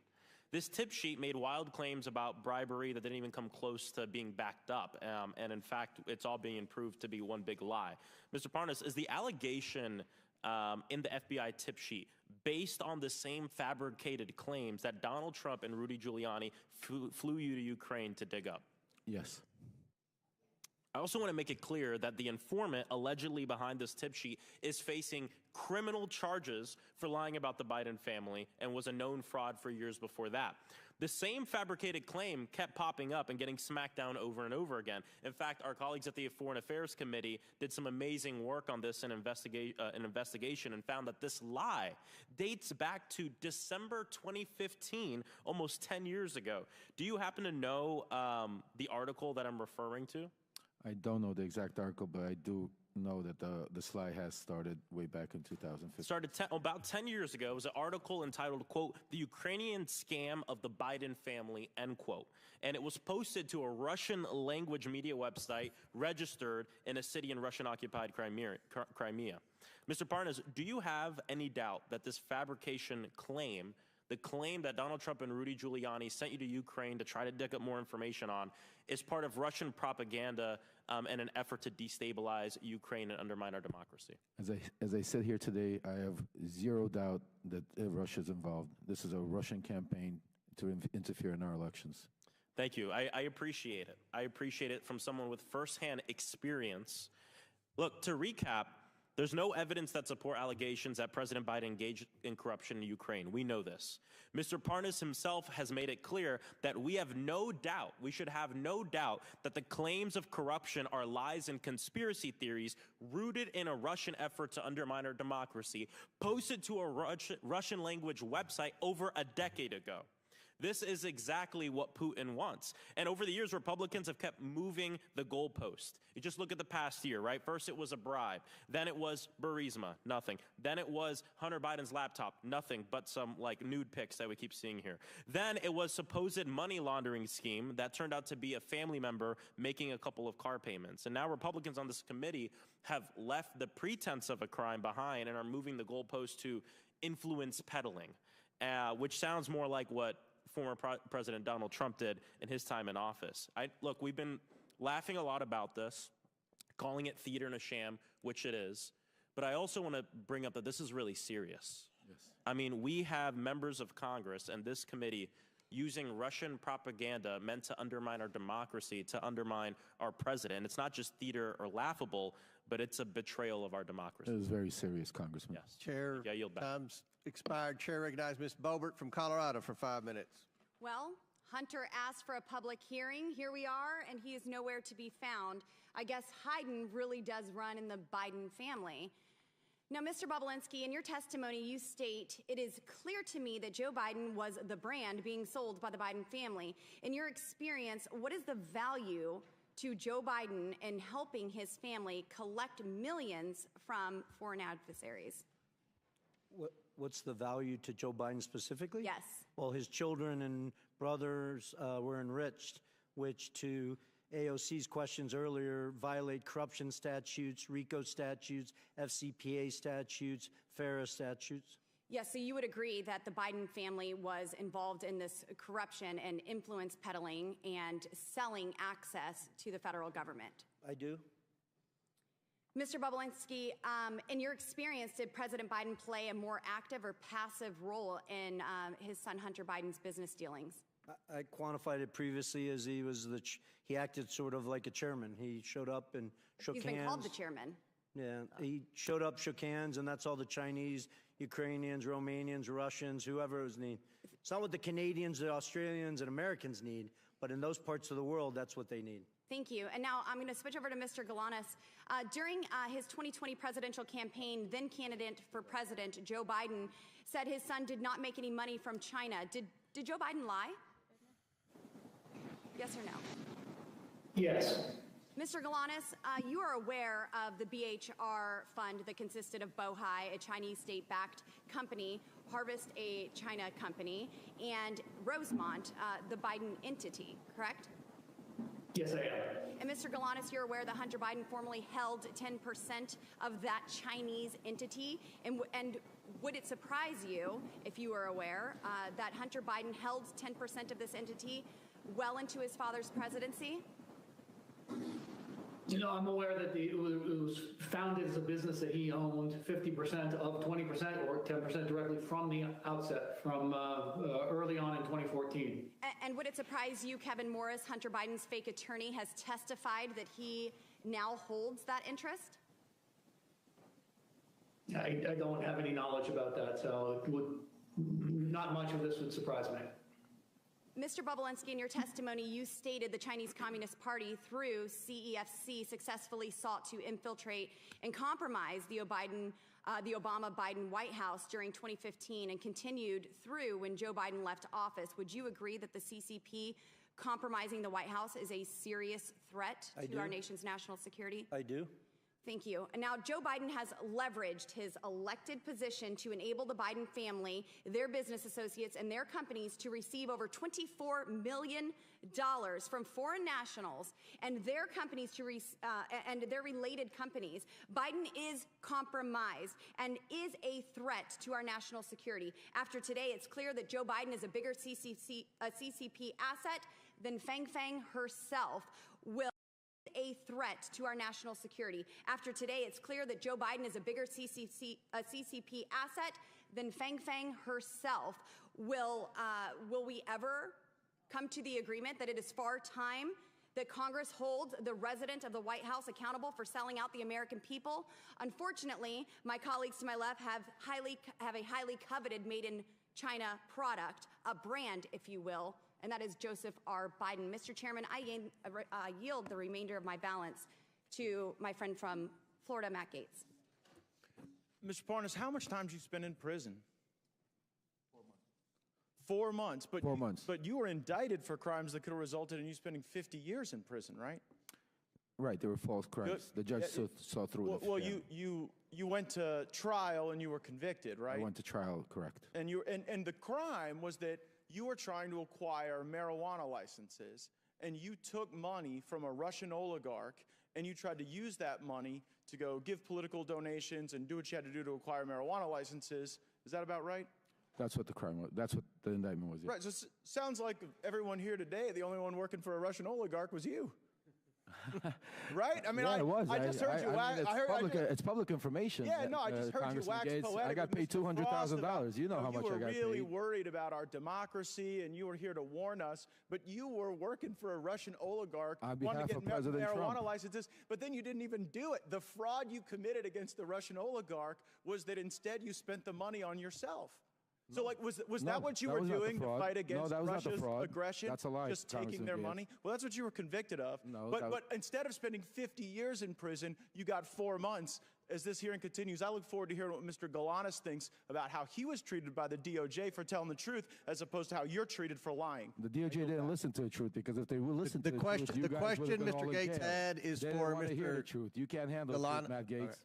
This tip sheet made wild claims about bribery that didn't even come close to being backed up. And in fact, it's all being proved to be one big lie. Mr. Parnas, is the allegation in the FBI tip sheet based on the same fabricated claims that Donald Trump and Rudy Giuliani flew you to Ukraine to dig up? Yes. I also want to make it clear that the informant allegedly behind this tip sheet is facing criminal charges for lying about the Biden family and was a known fraud for years before that. The same fabricated claim kept popping up and getting smacked down over and over again. In fact, our colleagues at the Foreign Affairs Committee did some amazing work on this in investigation and found that this lie dates back to December 2015, almost 10 years ago. Do you happen to know the article that I'm referring to? I don't know the exact article, but I do know that the slide has started way back in 2015. Started about 10 years ago. It was an article entitled, quote, The Ukrainian Scam of the Biden Family, end quote. And it was posted to a Russian language media website registered in a city in Russian-occupied Crimea. Mr. Parnas, do you have any doubt that this fabrication claim, the claim that Donald Trump and Rudy Giuliani sent you to Ukraine to try to dig up more information on, is part of Russian propaganda and an effort to destabilize Ukraine and undermine our democracy? As I said here today, I have zero doubt that Russia's involved. This is a Russian campaign to interfere in our elections. Thank you. I appreciate it. I appreciate it from someone with firsthand experience. Look, to recap, there's no evidence that support allegations that President Biden engaged in corruption in Ukraine. We know this. Mr. Parnas himself has made it clear that we have no doubt, we should have no doubt, that the claims of corruption are lies and conspiracy theories rooted in a Russian effort to undermine our democracy, posted to a Russian language website over a decade ago. This is exactly what Putin wants. And over the years, Republicans have kept moving the goalpost. You just look at the past year, right? First, it was a bribe. Then it was Burisma, nothing. Then it was Hunter Biden's laptop, nothing but some like nude pics that we keep seeing here. Then it was supposed money laundering scheme that turned out to be a family member making a couple of car payments. And now Republicans on this committee have left the pretense of a crime behind and are moving the goalpost to influence peddling. which sounds more like what former President Donald Trump did in his time in office. Look, we've been laughing a lot about this, calling it theater and a sham, which it is. But I also want to bring up that this is really serious. Yes. I mean, we have members of Congress and this committee using Russian propaganda meant to undermine our democracy, to undermine our president. It's not just theater or laughable, but it's a betrayal of our democracy. It is very serious, Congressman. Yes. Chair, I yield back. time's expired. Chair recognizes Ms. Boebert from Colorado for 5 minutes. Well, Hunter asked for a public hearing. Here we are, and he is nowhere to be found. I guess Hayden really does run in the Biden family. Now, Mr. Bobulinski, in your testimony, you state, "It is clear to me that Joe Biden was the brand being sold by the Biden family." In your experience, what is the value to Joe Biden in helping his family collect millions from foreign adversaries? What's the value to Joe Biden specifically? Yes. Well, his children and brothers were enriched, which to AOC's questions earlier violate corruption statutes, RICO statutes, FCPA statutes, FARA statutes. Yes, so you would agree that the Biden family was involved in this corruption and influence peddling and selling access to the federal government? I do. Mr. Bobulinski, in your experience, did President Biden play a more active or passive role in his son Hunter Biden's business dealings? I quantified it previously as he acted sort of like a chairman. He showed up and shook hands. He's been called the chairman. Yeah, he showed up, shook hands, and that's all the Chinese, Ukrainians, Romanians, Russians, whoever is need. It's not what the Canadians, the Australians, and Americans need, but in those parts of the world, that's what they need. Thank you. And now I'm going to switch over to Mr. Galanis. During his 2020 presidential campaign, then candidate for president Joe Biden said his son did not make any money from China. Did Joe Biden lie? Yes or no? Yes. Mr. Galanis, you are aware of the BHR fund that consisted of Bohai, a Chinese state-backed company, Harvest, a China company, and Rosemont, the Biden entity, correct? Yes, I am. And Mr. Galanis, you're aware that Hunter Biden formerly held 10% of that Chinese entity, and would it surprise you, if you were aware, that Hunter Biden held 10% of this entity well into his father's presidency? You know, I'm aware that it was founded as a business that he owned 50% of 20% or 10% directly from the outset, from early on in 2014. And would it surprise you, Kevin Morris, Hunter Biden's fake attorney, has testified that he now holds that interest? I don't have any knowledge about that, so not much of this would surprise me. Mr. Bobulinski, in your testimony, you stated the Chinese Communist Party, through CEFC, successfully sought to infiltrate and compromise the Obama-Biden White House during 2015 and continued through when Joe Biden left office. Would you agree that the CCP compromising the White House is a serious threat to our nation's national security? I do. Thank you. And now Joe Biden has leveraged his elected position to enable the Biden family, their business associates, and their companies to receive over $24 million from foreign nationals and their companies and their related companies. Biden is compromised and is a threat to our national security. After today, it's clear that Joe Biden is a bigger CCP asset than Fang Fang herself will. A threat to our national security. After today, it's clear that Joe Biden is a bigger CCP asset than Fang Fang herself. Will we ever come to the agreement that it is far time that Congress holds the resident of the White House accountable for selling out the American people? Unfortunately, my colleagues to my left have a highly coveted made in China product, a brand, if you will, and that is Joseph R. Biden. Mr. Chairman, I yield the remainder of my balance to my friend from Florida, Matt Gaetz. Mr. Parnas, how much time did you spend in prison? 4 months. 4 months. But you were indicted for crimes that could have resulted in you spending 50 years in prison, right? Right, they were false crimes. The judge saw through it. Well, you went to trial and you were convicted, right? I went to trial, correct. And the crime was that you were trying to acquire marijuana licenses, and you took money from a Russian oligarch, and you tried to use that money to go give political donations and do what you had to do to acquire marijuana licenses. Is that about right? That's what the crime was. That's what the indictment was. Yeah. Right. So it sounds like everyone here today, the only one working for a Russian oligarch was you. Right? I mean, yeah, it was. I just heard you. I mean, it's public information. Yeah, no, I just heard you wax poetic. I got paid $200,000. You know how much I got paid. You were really worried about our democracy, and you were here to warn us. But you were working for a Russian oligarch, wanting to get marijuana licenses. But then you didn't even do it. The fraud you committed against the Russian oligarch was that instead you spent the money on yourself. So, like, was that what you were doing to fight against Russia's aggression? That's a lie. Just taking their money? Well, that's what you were convicted of. No, but instead of spending 50 years in prison, you got 4 months. As this hearing continues, I look forward to hearing what Mr. Galanis thinks about how he was treated by the DOJ for telling the truth, as opposed to how you're treated for lying. The DOJ didn't listen to the truth, because if they would listen to the question, truth, the question Mr. Gates had is for Mr. Hear the truth. You can't handle the truth, Matt Gates.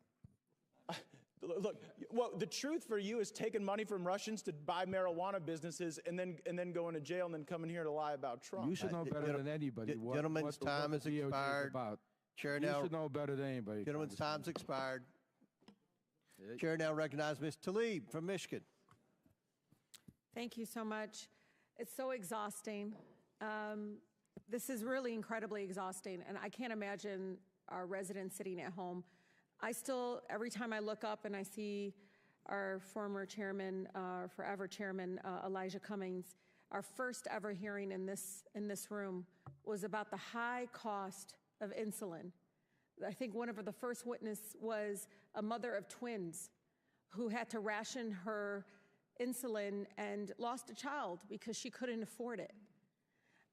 Look, well, the truth for you is taking money from Russians to buy marijuana businesses and then go into jail and then coming here to lie about Trump. You should know better than anybody. Gentlemen's time has expired. Chair You now. should know better than anybody. Gentlemen's time's expired. Chair now recognizes Ms. Tlaib from Michigan. Thank you so much. It's so exhausting. This is really incredibly exhausting, and I can't imagine our residents sitting at home. I still, every time I look up and I see our former chairman, forever chairman, Elijah Cummings, our first ever hearing in this room was about the high cost of insulin. I think one of the first witnesses was a mother of twins who had to ration her insulin and lost a child because she couldn't afford it.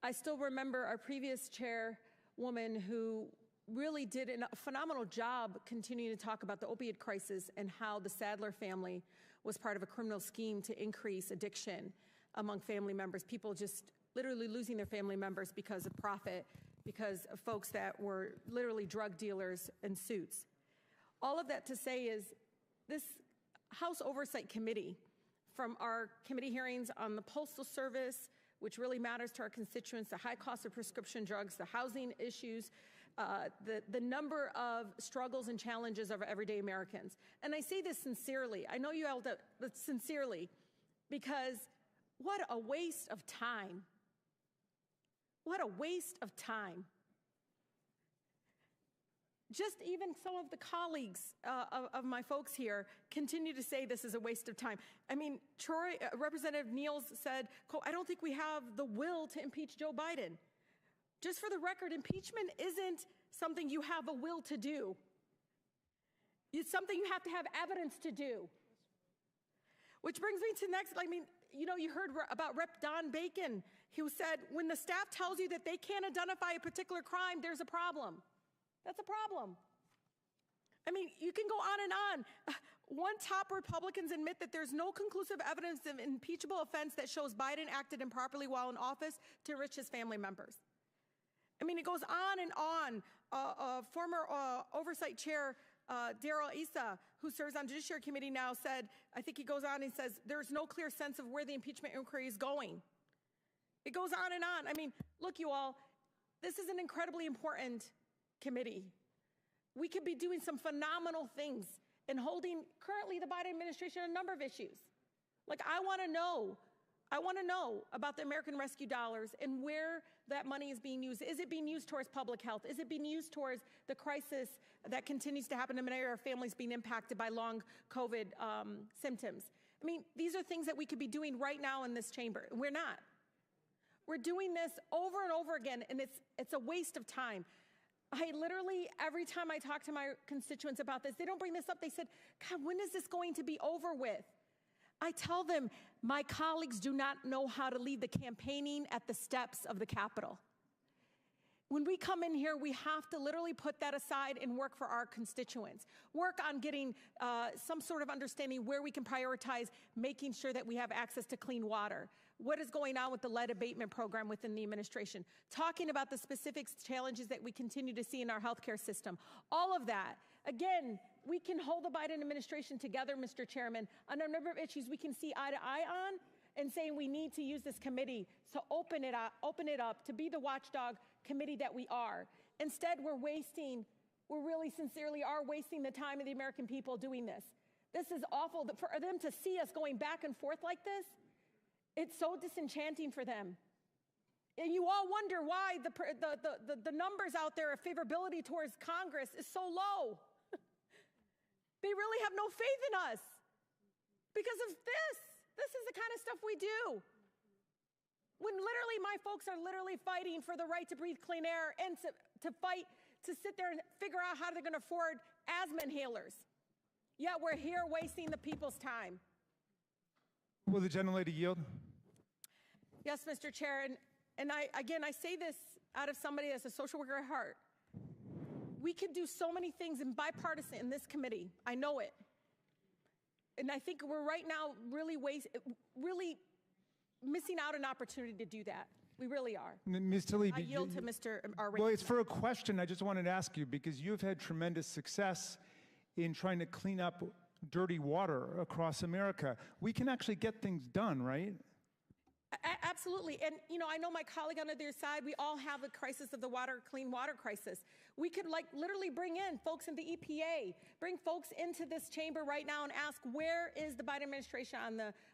I still remember our previous chairwoman who really did a phenomenal job continuing to talk about the opiate crisis and how the Sadler family was part of a criminal scheme to increase addiction among family members, people just literally losing their family members because of profit, because of folks that were literally drug dealers in suits. All of that to say is this House Oversight Committee, from our committee hearings on the Postal Service, which really matters to our constituents, the high cost of prescription drugs, the housing issues, the number of struggles and challenges of everyday Americans. And I say this sincerely. I know you yelled at, but sincerely, because what a waste of time. What a waste of time. Just even some of the colleagues of my folks here continue to say this is a waste of time. I mean, Representative Niels said, quote, I don't think we have the will to impeach Joe Biden. Just for the record, impeachment isn't something you have a will to do. It's something you have to have evidence to do. Which brings me to next, I mean, you know, you heard about Rep. Don Bacon, who said, when the staff tells you that they can't identify a particular crime, there's a problem. That's a problem. I mean, you can go on and on. One top Republicans admit that there's no conclusive evidence of impeachable offense that shows Biden acted improperly while in office to enrich his family members. I mean, it goes on and on. Former Oversight Chair Darrell Issa, who serves on Judiciary Committee now, said, I think he goes on and says, there's no clear sense of where the impeachment inquiry is going. It goes on and on. I mean, look, you all, this is an incredibly important committee. We could be doing some phenomenal things and holding currently the Biden administration a number of issues. Like, I want to know about the American Rescue dollars and where that money is being used. Is it being used towards public health? Is it being used towards the crisis that continues to happen in many of our families being impacted by long COVID symptoms? I mean, these are things that we could be doing right now in this chamber. We're not. We're doing this over and over again, and it's a waste of time. I literally, every time I talk to my constituents about this, they don't bring this up. They said, God, when is this going to be over with? I tell them, my colleagues do not know how to lead the campaigning at the steps of the Capitol. When we come in here, we have to literally put that aside and work for our constituents. Work on getting some sort of understanding where we can prioritize making sure that we have access to clean water. What is going on with the lead abatement program within the administration? Talking about the specific challenges that we continue to see in our healthcare system. All of that. Again, we can hold the Biden administration together, Mr. Chairman, on a number of issues we can see eye to eye on, and saying we need to use this committee to open it up, to be the watchdog committee that we are. Instead, we really sincerely are wasting the time of the American people doing this. This is awful. For them to see us going back and forth like this, it's so disenchanting for them. And you all wonder why the numbers out there of favorability towards Congress is so low. They really have no faith in us because of this. This is the kind of stuff we do. When literally my folks are literally fighting for the right to breathe clean air and to fight to sit there and figure out how they're going to afford asthma inhalers. Yet we're here wasting the people's time. Will the gentlelady yield? Yes, Mr. Chair, and I say this out of somebody that's a social worker at heart. We could do so many things in bipartisan in this committee. I know it. And I think we're right now really missing out an opportunity to do that. We really are. Ms. Tlaib, I yield to Mr. Well, it's for a question I just wanted to ask you, because you've had tremendous success in trying to clean up dirty water across America. We can actually get things done, right? Absolutely. And, you know, I know my colleague on the other side, we all have a crisis of the clean water crisis. We could literally bring in folks in the EPA, bring folks into this chamber right now and ask, where is the Biden administration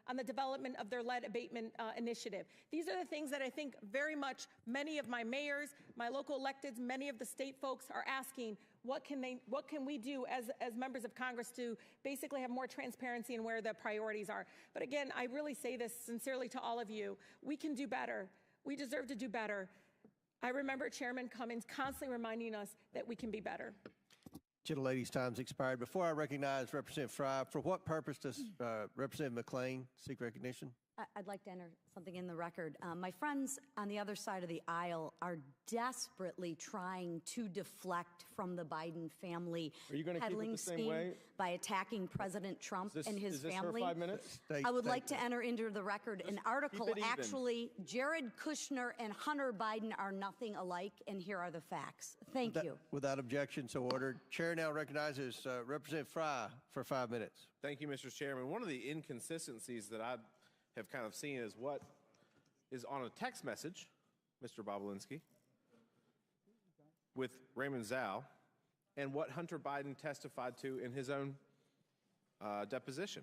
on the development of their lead abatement initiative? These are the things that I think very much many of my mayors, my local electeds, many of the state folks are asking, what can we do as members of Congress to basically have more transparency in where the priorities are? But again, I really say this sincerely to all of you. We can do better. We deserve to do better. I remember Chairman Cummings constantly reminding us that we can be better. Gentlelady's time's expired. Before I recognize Representative Fry, for what purpose does Representative McClain seek recognition? I'd like to enter something in the record. My friends on the other side of the aisle are desperately trying to deflect from the Biden family peddling scheme by attacking President Trump and his family. For 5 minutes? I would like to enter into the record an article. Actually, Jared Kushner and Hunter Biden are nothing alike, and here are the facts. Thank you. Without objection, so ordered. Chair now recognizes Representative Fry for 5 minutes. Thank you, Mr. Chairman. One of the inconsistencies that I have kind of seen is what is on a text message, Mr. Bobulinski, with Raymond Zhao, and what Hunter Biden testified to in his own deposition.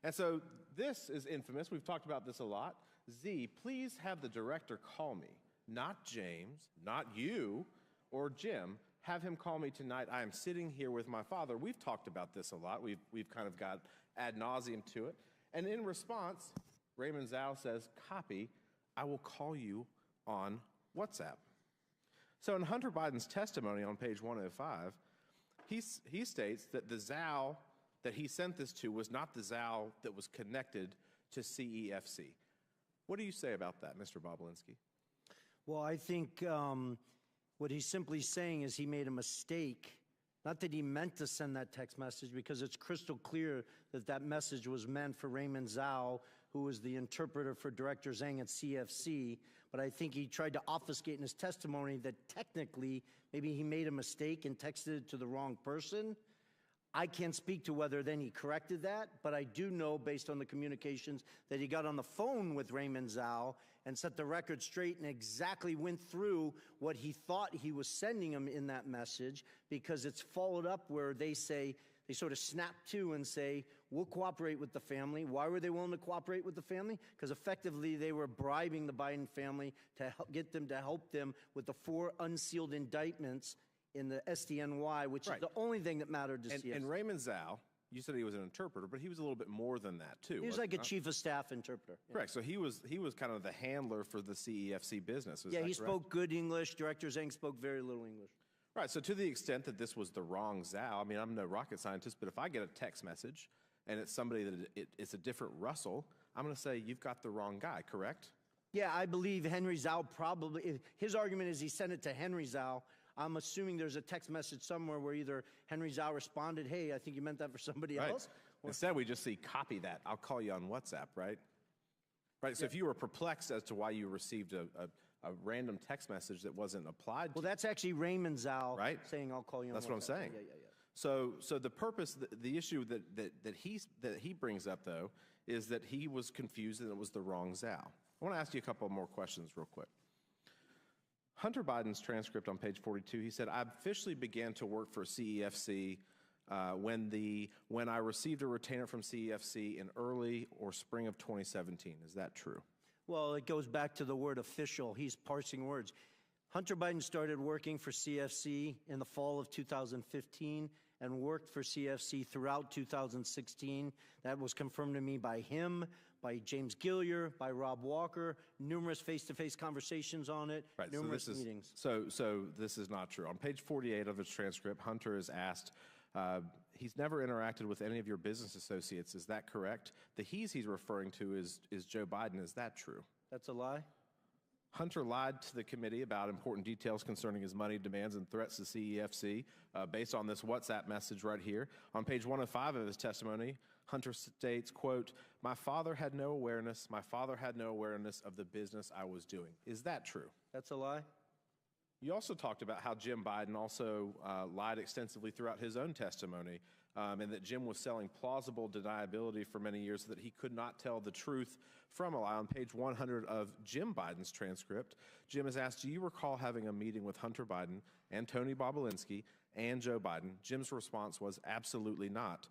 And so this is infamous. We've talked about this a lot. Z, please have the director call me, not James, not you or Jim. Have him call me tonight. I am sitting here with my father. We've talked about this a lot. We've kind of got ad nauseum to it. And in response, Raymond Zhao says, copy, I will call you on WhatsApp. So in Hunter Biden's testimony on page 105, he states that the Zhao that he sent this to was not the Zhao that was connected to CEFC. What do you say about that, Mr. Bobulinski? Well, I think what he's simply saying is he made a mistake. Not that he meant to send that text message, because it's crystal clear that that message was meant for Raymond Zhao, who was the interpreter for Director Zhang at CFC. But I think he tried to obfuscate in his testimony that technically maybe he made a mistake and texted it to the wrong person. I can't speak to whether then he corrected that, but I do know, based on the communications, that he got on the phone with Raymond Zhao and set the record straight and exactly went through what he thought he was sending him in that message, because it's followed up where they say, they sort of snap to and say, we'll cooperate with the family. Why were they willing to cooperate with the family? Because effectively they were bribing the Biden family to get them to help them with the 4 unsealed indictments in the SDNY, which is the only thing that mattered to CFC. And Raymond Zhao, you said he was an interpreter, but he was a little bit more than that too. He was like a chief of staff interpreter. Correct. So he was kind of the handler for the CEFC business. Yeah, he spoke good English. Director Zhang spoke very little English. Right. So to the extent that this was the wrong Zhao, I mean, I'm no rocket scientist, but if I get a text message and it's somebody that it's a different Russell, I'm going to say you've got the wrong guy. Correct? Yeah, I believe Henry Zhao probably. His argument is he sent it to Henry Zhao. I'm assuming there's a text message somewhere where either Henry Zhao responded, hey, I think you meant that for somebody else. Instead, we just see copy that. I'll call you on WhatsApp, right? Right. So if you were perplexed as to why you received a random text message that wasn't applied to, that's actually Raymond Zhao saying, I'll call you on WhatsApp. That's what I'm saying. So the purpose, the issue that he brings up, though, is that he was confused and it was the wrong Zhao. I want to ask you a couple more questions real quick. Hunter Biden's transcript on page 42, he said, I officially began to work for CEFC when I received a retainer from CEFC in early or spring of 2017. Is that true? Well, it goes back to the word official. He's parsing words. Hunter Biden started working for CFC in the fall of 2015 and worked for CFC throughout 2016. That was confirmed to me by him, by James Gilliar, by Rob Walker, numerous face-to-face conversations on it, right, numerous so meetings. So this is not true. On page 48 of his transcript, Hunter is asked, he's never interacted with any of your business associates. Is that correct? The he's referring to is Joe Biden. Is that true? That's a lie. Hunter lied to the committee about important details concerning his money demands and threats to CEFC based on this WhatsApp message right here. On page 105 of his testimony, Hunter states, quote, my father had no awareness of the business I was doing. Is that true? That's a lie. You also talked about how Jim Biden also lied extensively throughout his own testimony, and that Jim was selling plausible deniability for many years so that he could not tell the truth from a lie. On page 100 of Jim Biden's transcript, Jim is asked, do you recall having a meeting with Hunter Biden and Tony Bobulinski and Joe Biden? Jim's response was absolutely not.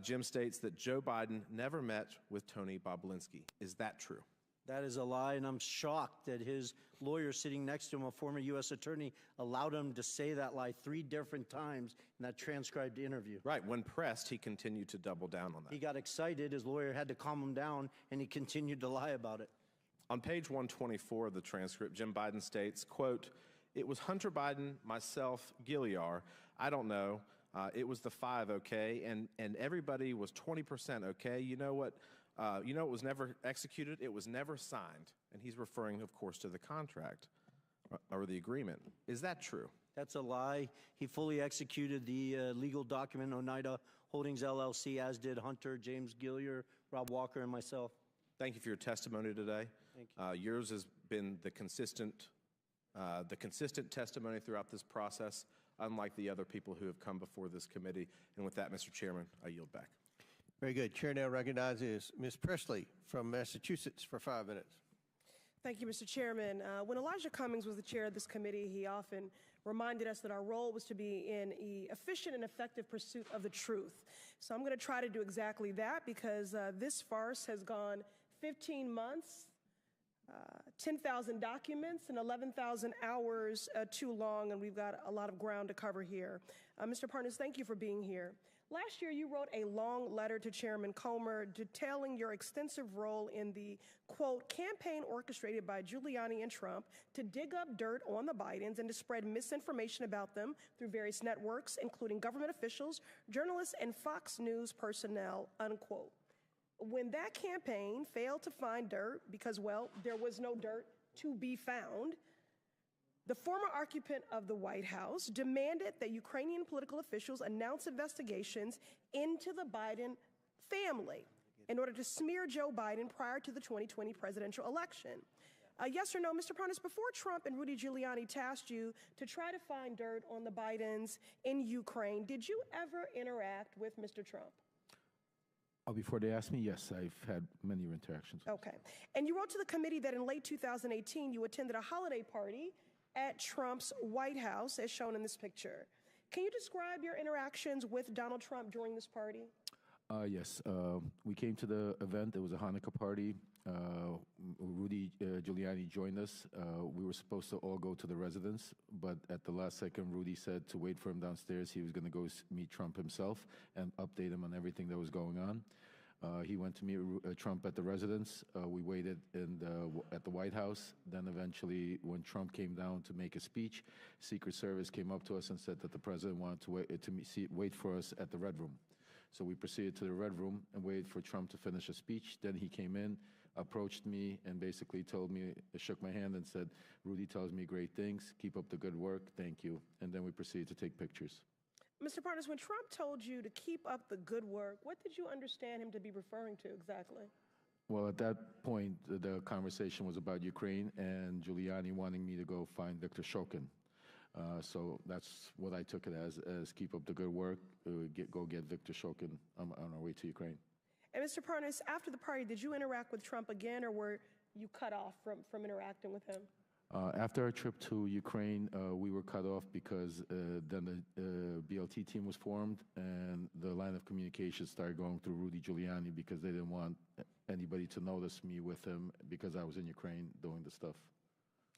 Jim states that Joe Biden never met with Tony Bobulinski. Is that true? That is a lie, and I'm shocked that his lawyer sitting next to him, a former U.S. attorney, allowed him to say that lie 3 different times in that transcribed interview. Right. When pressed, he continued to double down on that. He got excited. His lawyer had to calm him down, and he continued to lie about it. On page 124 of the transcript, Jim Biden states, quote, it was Hunter Biden, myself, Gilliar. I don't know. It was the 5, okay? And everybody was 20% okay. You know what? It was never executed. It was never signed. And he's referring, of course, to the contract or the agreement. Is that true? That's a lie. He fully executed the legal document, Oneida Holdings LLC, as did Hunter, James Gilliar, Rob Walker, and myself. Thank you for your testimony today. Thank you. Yours has been the consistent testimony throughout this process, unlike the other people who have come before this committee. And with that, Mr. Chairman, I yield back. Very good. Chair now recognizes Ms. Presley from Massachusetts for 5 minutes. Thank you, Mr. Chairman. When Elijah Cummings was the chair of this committee, he often reminded us that our role was to be in an efficient and effective pursuit of the truth. So I'm going to try to do exactly that because this farce has gone 15 months, 10,000 documents, and 11,000 hours too long, and we've got a lot of ground to cover here. Mr. Parnas, thank you for being here. Last year, you wrote a long letter to Chairman Comer detailing your extensive role in the, quote, campaign orchestrated by Giuliani and Trump to dig up dirt on the Bidens and to spread misinformation about them through various networks, including government officials, journalists, and Fox News personnel, unquote. When that campaign failed to find dirt because, well, there was no dirt to be found, the former occupant of the White House demanded that Ukrainian political officials announce investigations into the Biden family in order to smear Joe Biden prior to the 2020 presidential election. Yes or no, Mr. Parnas, before Trump and Rudy Giuliani tasked you to try to find dirt on the Bidens in Ukraine, did you ever interact with Mr. Trump? Before they asked me, yes, I've had many interactions. Okay. And you wrote to the committee that in late 2018, you attended a holiday party at Trump's White House, as shown in this picture. Can you describe your interactions with Donald Trump during this party? Yes. We came to the event. It was a Hanukkah party. Rudy Giuliani joined us. We were supposed to all go to the residence, but at the last second, Rudy said to wait for him downstairs. He was going to go meet Trump himself and update him on everything that was going on. He went to meet Trump at the residence. We waited at the White House. Then eventually, when Trump came down to make a speech, Secret Service came up to us and said that the president wanted to wait for us at the Red Room. So we proceeded to the Red Room and waited for Trump to finish a speech. Then he came in, approached me, and basically shook my hand and said, Rudy tells me great things. Keep up the good work. Thank you. And then we proceeded to take pictures. Mr. Parnas, when Trump told you to keep up the good work, what did you understand him to be referring to exactly? Well, at that point, the conversation was about Ukraine and Giuliani wanting me to go find Viktor Shokin. So that's what I took it as keep up the good work, go get Viktor Shokin on our way to Ukraine. And Mr. Parnas, after the party, did you interact with Trump again, or were you cut off from interacting with him? After our trip to Ukraine, we were cut off because then the BLT team was formed, and the line of communication started going through Rudy Giuliani because they didn't want anybody to notice me with him because I was in Ukraine doing the stuff.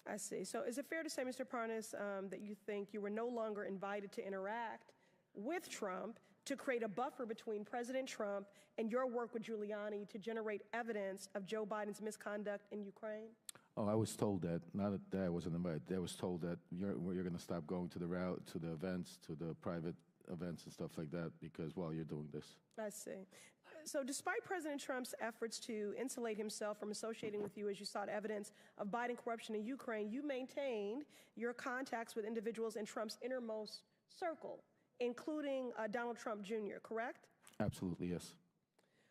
I see. So is it fair to say, Mr. Parnas, that you think you were no longer invited to interact with Trump to create a buffer between President Trump and your work with Giuliani to generate evidence of Joe Biden's misconduct in Ukraine? Oh, I was told that. Not that I wasn't invited. I was told that you're going to stop going to the events, to the private events and stuff like that because while you're doing this. I see. So despite President Trump's efforts to insulate himself from associating with you as you sought evidence of Biden corruption in Ukraine, you maintained your contacts with individuals in Trump's innermost circle, including Donald Trump Jr., correct? Absolutely, yes.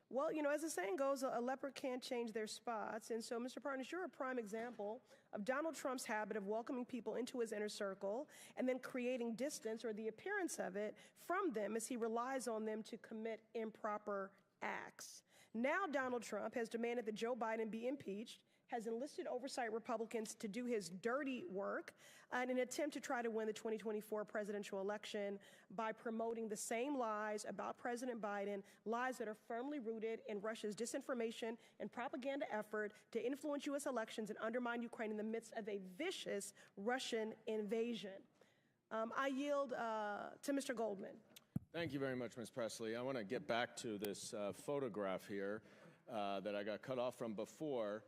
Well, you know, as the saying goes, a leopard can't change their spots. And so, Mr. Parnas, you're a prime example of Donald Trump's habit of welcoming people into his inner circle and then creating distance or the appearance of it from them as he relies on them to commit improper acts. Now, Donald Trump has demanded that Joe Biden be impeached, has enlisted oversight Republicans to do his dirty work in an attempt to try to win the 2024 presidential election by promoting the same lies about President Biden, lies that are firmly rooted in Russia's disinformation and propaganda effort to influence U.S. elections and undermine Ukraine in the midst of a vicious Russian invasion. I yield to Mr. Goldman. Thank you very much, Ms. Presley. I want to get back to this photograph here that I got cut off from before.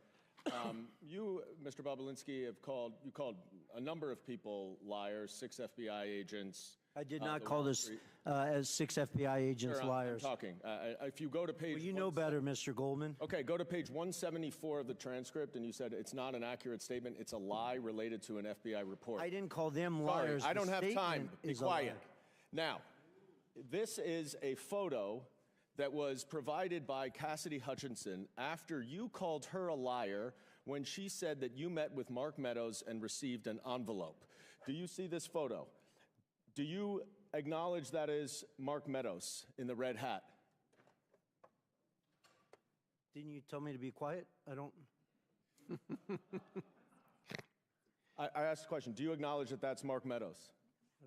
You, Mr. Bobulinski, called a number of people liars, 6 FBI agents. I did not call this as 6 FBI agents liars. I'm talking. If you go to page... Well, you know better, Mr. Goldman. Okay, go to page 174 of the transcript, and you said it's not an accurate statement. It's a lie related to an FBI report. I didn't call them liars. Sorry, I don't have time. Be quiet. Lie. Now, this is a photo that was provided by Cassidy Hutchinson after you called her a liar when she said that you met with Mark Meadows and received an envelope. Do you see this photo? Do you acknowledge that is Mark Meadows in the red hat? Didn't you tell me to be quiet? I don't... I asked the question, do you acknowledge that that's Mark Meadows? I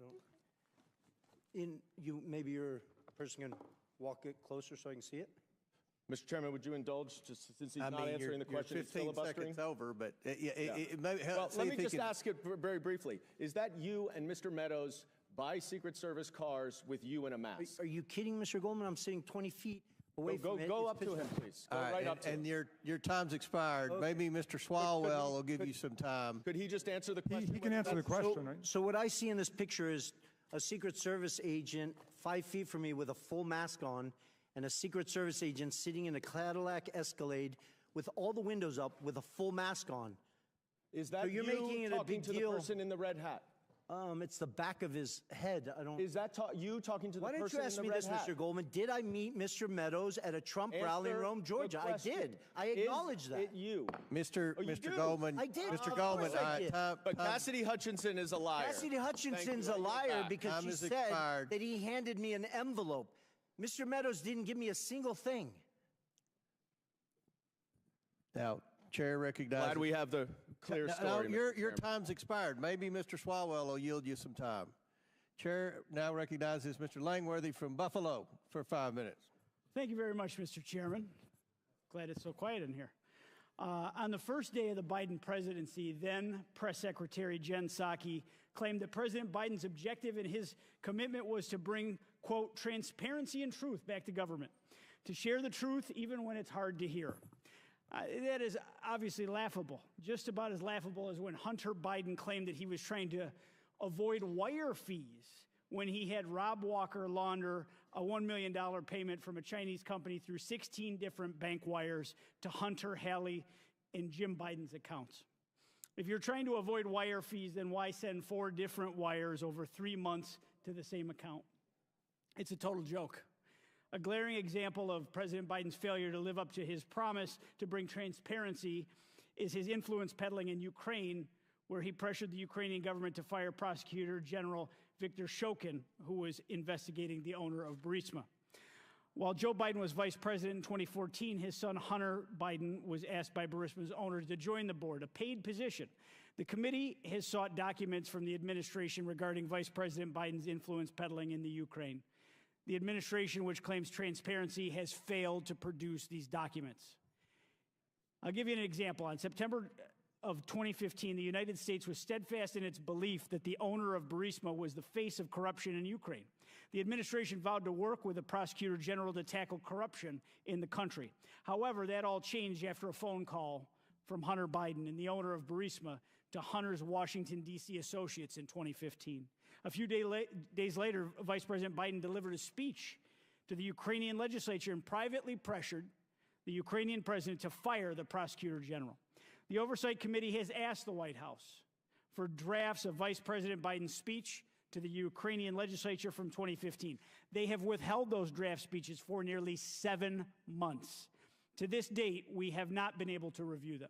don't... Maybe you're a person can walk it closer so I can see it? Mr. Chairman, would you indulge, just since he's not answering the question, you're 15 seconds over, but it may help. Well, let me just ask it very briefly. Is that you and Mr. Meadows buy Secret Service cars with you in a mask? Are you kidding, Mr. Goldman? I'm sitting 20 feet away from it. Go up to him, please. Go right up to him. And your time's expired. Okay. Maybe Mr. Swalwell will give you some time. Could he just answer the question? He can answer the question, right? So what I see in this picture is a Secret Service agent 5 feet from me with a full mask on, and a Secret Service agent sitting in a Cadillac Escalade with all the windows up with a full mask on. Is that so you're making it a big to deal. The person in the red hat? It's the back of his head. I don't. Is that you talking to the person in the red hat? Why don't you ask me this, Mr. Goldman? Did I meet Mr. Meadows at a Trump rally in Rome, Georgia? I did. I acknowledge that. Is it you? Mr. Goldman. I did. Mr. Goldman. But Cassidy Hutchinson is a liar. Cassidy Hutchinson's a liar because she said that he handed me an envelope. Mr. Meadows didn't give me a single thing. Now, Chair recognizes... Glad we have the clear story. Your time's expired. Maybe Mr. Swalwell will yield you some time. Chair now recognizes Mr. Langworthy from Buffalo for 5 minutes. Thank you very much, Mr. Chairman. Glad it's so quiet in here. On the first day of the Biden presidency, then Press Secretary Jen Psaki claimed that President Biden's objective and his commitment was to bring, quote, transparency and truth back to government, to share the truth even when it's hard to hear. That is obviously laughable, just about as laughable as when Hunter Biden claimed that he was trying to avoid wire fees when he had Rob Walker launder a $1 million payment from a Chinese company through 16 different bank wires to Hunter, Hallie, and Jim Biden's accounts. If you're trying to avoid wire fees, then why send 4 different wires over 3 months to the same account? It's a total joke. A glaring example of President Biden's failure to live up to his promise to bring transparency is his influence peddling in Ukraine, where he pressured the Ukrainian government to fire Prosecutor General Viktor Shokin, who was investigating the owner of Burisma. While Joe Biden was vice president in 2014, his son Hunter Biden was asked by Burisma's owners to join the board, a paid position The committee has sought documents from the administration regarding Vice President Biden's influence peddling in the Ukraine. The administration, which claims transparency, has failed to produce these documents. I'll give you an example. On September of 2015, the United States was steadfast in its belief that the owner of Burisma was the face of corruption in Ukraine. The administration vowed to work with the prosecutor general to tackle corruption in the country. However, that all changed after a phone call from Hunter Biden and the owner of Burisma to Hunter's Washington, D.C. associates in 2015. A few days later, Vice President Biden delivered a speech to the Ukrainian legislature and privately pressured the Ukrainian president to fire the prosecutor general. The Oversight Committee has asked the White House for drafts of Vice President Biden's speech to the Ukrainian legislature from 2015. They have withheld those draft speeches for nearly 7 months. To this date, we have not been able to review them.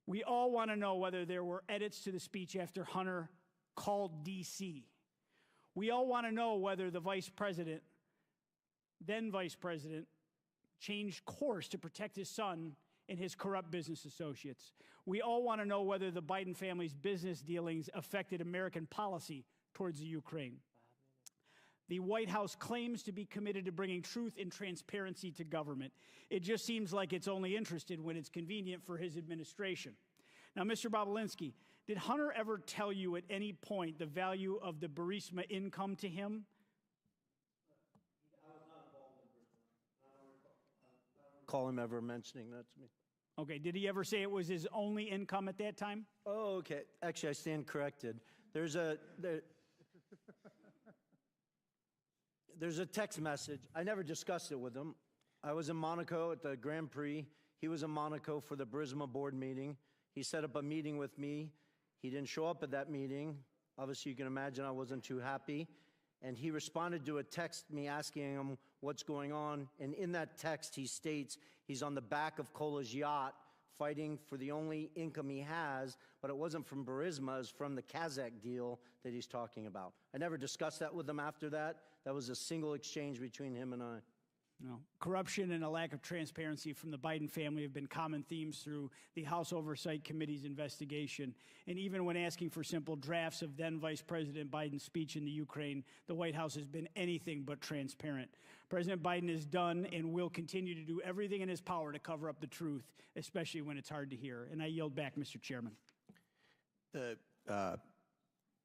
We all want to know whether there were edits to the speech after Hunter called D.C. We all want to know whether the then Vice President, changed course to protect his son and his corrupt business associates. We all want to know whether the Biden family's business dealings affected American policy towards the Ukraine. The White House claims to be committed to bringing truth and transparency to government. It just seems like it's only interested when it's convenient for his administration. Now, Mr. Bobulinski, did Hunter ever tell you at any point the value of the Burisma income to him? I was not involved in Burisma. I don't recall him ever mentioning that to me. Okay, did he ever say it was his only income at that time? Oh, okay. Actually, I stand corrected. There's a text message. I never discussed it with him. I was in Monaco at the Grand Prix. He was in Monaco for the Burisma board meeting. He set up a meeting with me. He didn't show up at that meeting. Obviously, you can imagine I wasn't too happy. And he responded to a text me asking him what's going on. And in that text, he states he's on the back of Kola's yacht fighting for the only income he has, but it wasn't from Burisma, it was from the Kazakh deal that he's talking about. I never discussed that with him after that. That was a single exchange between him and I. No. Corruption and a lack of transparency from the Biden family have been common themes through the House Oversight Committee's investigation. And even when asking for simple drafts of then Vice President Biden's speech in the Ukraine, the White House has been anything but transparent. President Biden has done and will continue to do everything in his power to cover up the truth, especially when it's hard to hear. And I yield back, Mr. Chairman. The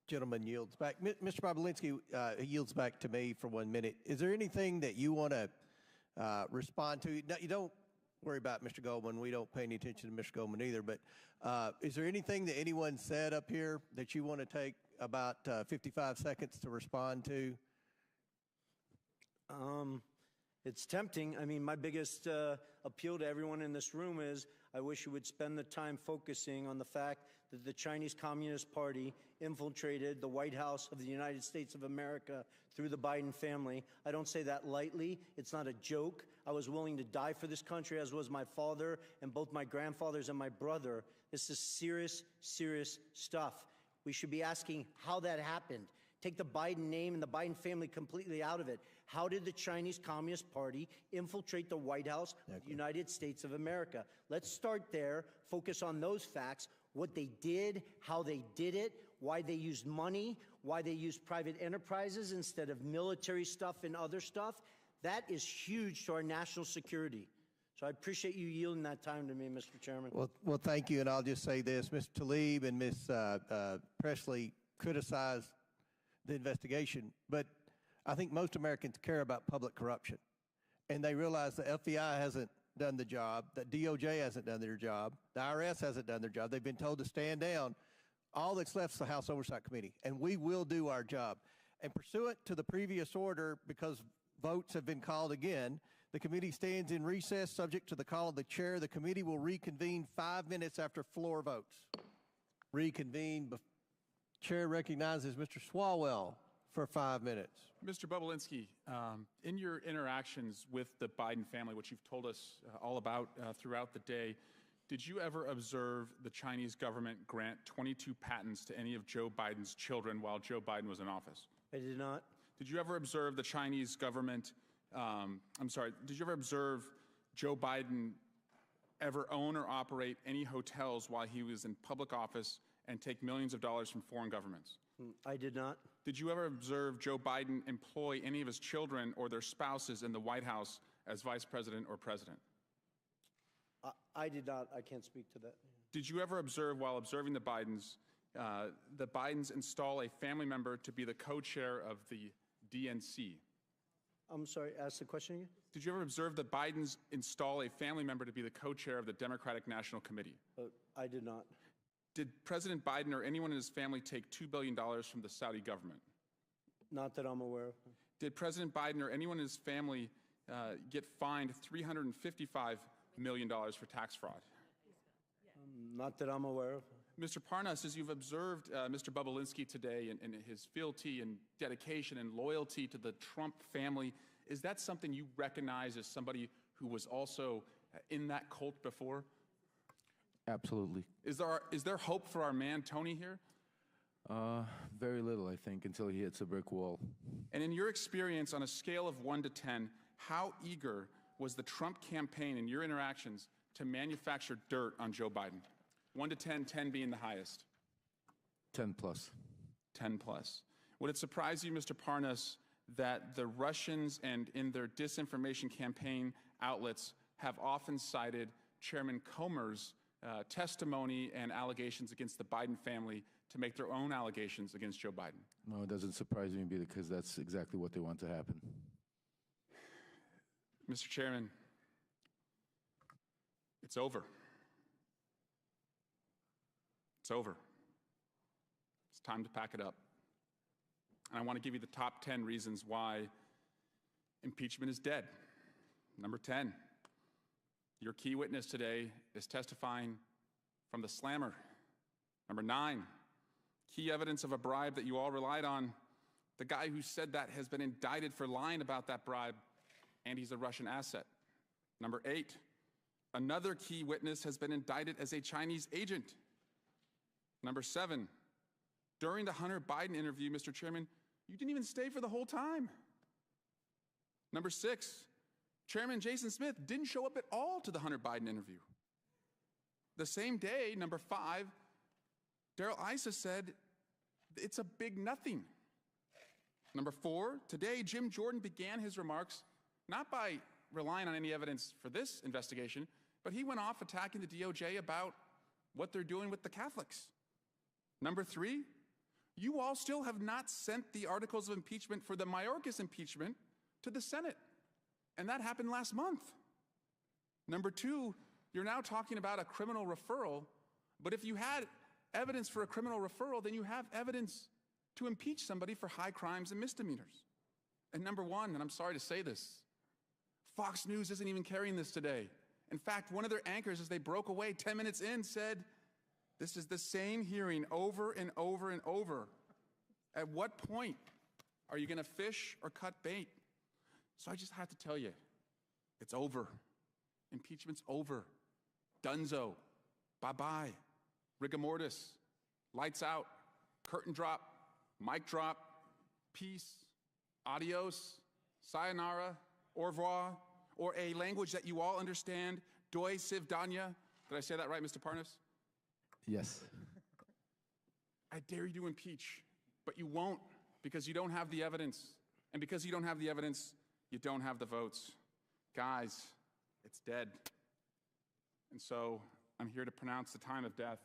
gentleman yields back. Mr. Bobulinski yields back to me for 1 minute. Is there anything that you want to respond to? No, you don't worry about Mr. Goldman. We don't pay any attention to Mr. Goldman either. But is there anything that anyone said up here that you want to take about 55 seconds to respond to? It's tempting. I mean, my biggest appeal to everyone in this room is I wish you would spend the time focusing on the fact that the Chinese Communist Party infiltrated the White House of the United States of America through the Biden family. I don't say that lightly. It's not a joke. I was willing to die for this country, as was my father and both my grandfathers and my brother. This is serious, serious stuff. We should be asking how that happened. Take the Biden name and the Biden family completely out of it. How did the Chinese Communist Party infiltrate the White House of the United States of America? Let's start there, focus on those facts, what they did, how they did it, why they used money, why they used private enterprises instead of military stuff and other stuff. That is huge to our national security. So I appreciate you yielding that time to me, Mr. Chairman. Well, thank you, and I'll just say this. Mr. Tlaib and Ms. Presley criticized the investigation, but I think most Americans care about public corruption, and they realize the FBI hasn't done the job, that DOJ hasn't done their job, the IRS hasn't done their job. They've been told to stand down. All that's left is the House Oversight Committee, and we will do our job. And pursuant to the previous order, because votes have been called again, the committee stands in recess subject to the call of the chair. The committee will reconvene 5 minutes after floor votes. Reconvene. Chair recognizes Mr. Swalwell for 5 minutes. Mr. Bobulinski, in your interactions with the Biden family, which you've told us all about throughout the day, did you ever observe the Chinese government grant 22 patents to any of Joe Biden's children while Joe Biden was in office? I did not. Did you ever observe the Chinese government, did you ever observe Joe Biden ever own or operate any hotels while he was in public office and take millions of dollars from foreign governments? I did not. Did you ever observe Joe Biden employ any of his children or their spouses in the White House as vice president or president? I did not. I can't speak to that. Did you ever observe, while observing the Bidens install a family member to be the co-chair of the DNC? I'm sorry, ask the question again? Did you ever observe the Bidens install a family member to be the co-chair of the Democratic National Committee? I did not. Did President Biden or anyone in his family take $2 billion from the Saudi government? Not that I'm aware of. Did President Biden or anyone in his family get fined $355 million for tax fraud? Not that I'm aware of. Mr. Parnas, as you've observed Mr. Bobulinski today and his fealty and dedication and loyalty to the Trump family, is that something you recognize as somebody who was also in that cult before? Absolutely. Is there hope for our man Tony here? Very little, I think, until he hits a brick wall. And in your experience, on a scale of 1 to 10, how eager was the Trump campaign in your interactions to manufacture dirt on Joe Biden? 1 to 10, 10 being the highest. 10 plus. 10 plus. Would it surprise you, Mr. Parnas, that the Russians and in their disinformation campaign outlets have often cited Chairman Comer's testimony and allegations against the Biden family to make their own allegations against Joe Biden? No, it doesn't surprise me because that's exactly what they want to happen. Mr. Chairman, it's over. It's over. It's time to pack it up. And I want to give you the top 10 reasons why impeachment is dead. Number 10, your key witness today is testifying from the slammer. Number 9, key evidence of a bribe that you all relied on. The guy who said that has been indicted for lying about that bribe, and he's a Russian asset. Number 8, another key witness has been indicted as a Chinese agent. Number 7, during the Hunter Biden interview, Mr. Chairman, you didn't even stay for the whole time. Number 6, Chairman Jason Smith didn't show up at all to the Hunter Biden interview. The same day, number 5, Darrell Issa said it's a big nothing. Number 4, today Jim Jordan began his remarks not by relying on any evidence for this investigation, but he went off attacking the DOJ about what they're doing with the Catholics. Number 3, you all still have not sent the articles of impeachment for the Mayorkas impeachment to the Senate, and that happened last month. Number 2, you're now talking about a criminal referral, but if you had evidence for a criminal referral, then you have evidence to impeach somebody for high crimes and misdemeanors. And number 1, and I'm sorry to say this, Fox News isn't even carrying this today. In fact, one of their anchors, as they broke away 10 minutes in, said, this is the same hearing over and over and over. At what point are you going to fish or cut bait? So I just have to tell you, it's over. Impeachment's over. Dunzo. Bye-bye. Rigor mortis. Lights out. Curtain drop. Mic drop. Peace. Adios. Sayonara. Au revoir. Or a language that you all understand. Doi sivdanya. Did I say that right, Mr. Parnas? Yes. I dare you to impeach, but you won't because you don't have the evidence. And because you don't have the evidence, you don't have the votes. Guys, it's dead. And so I'm here to pronounce the time of death.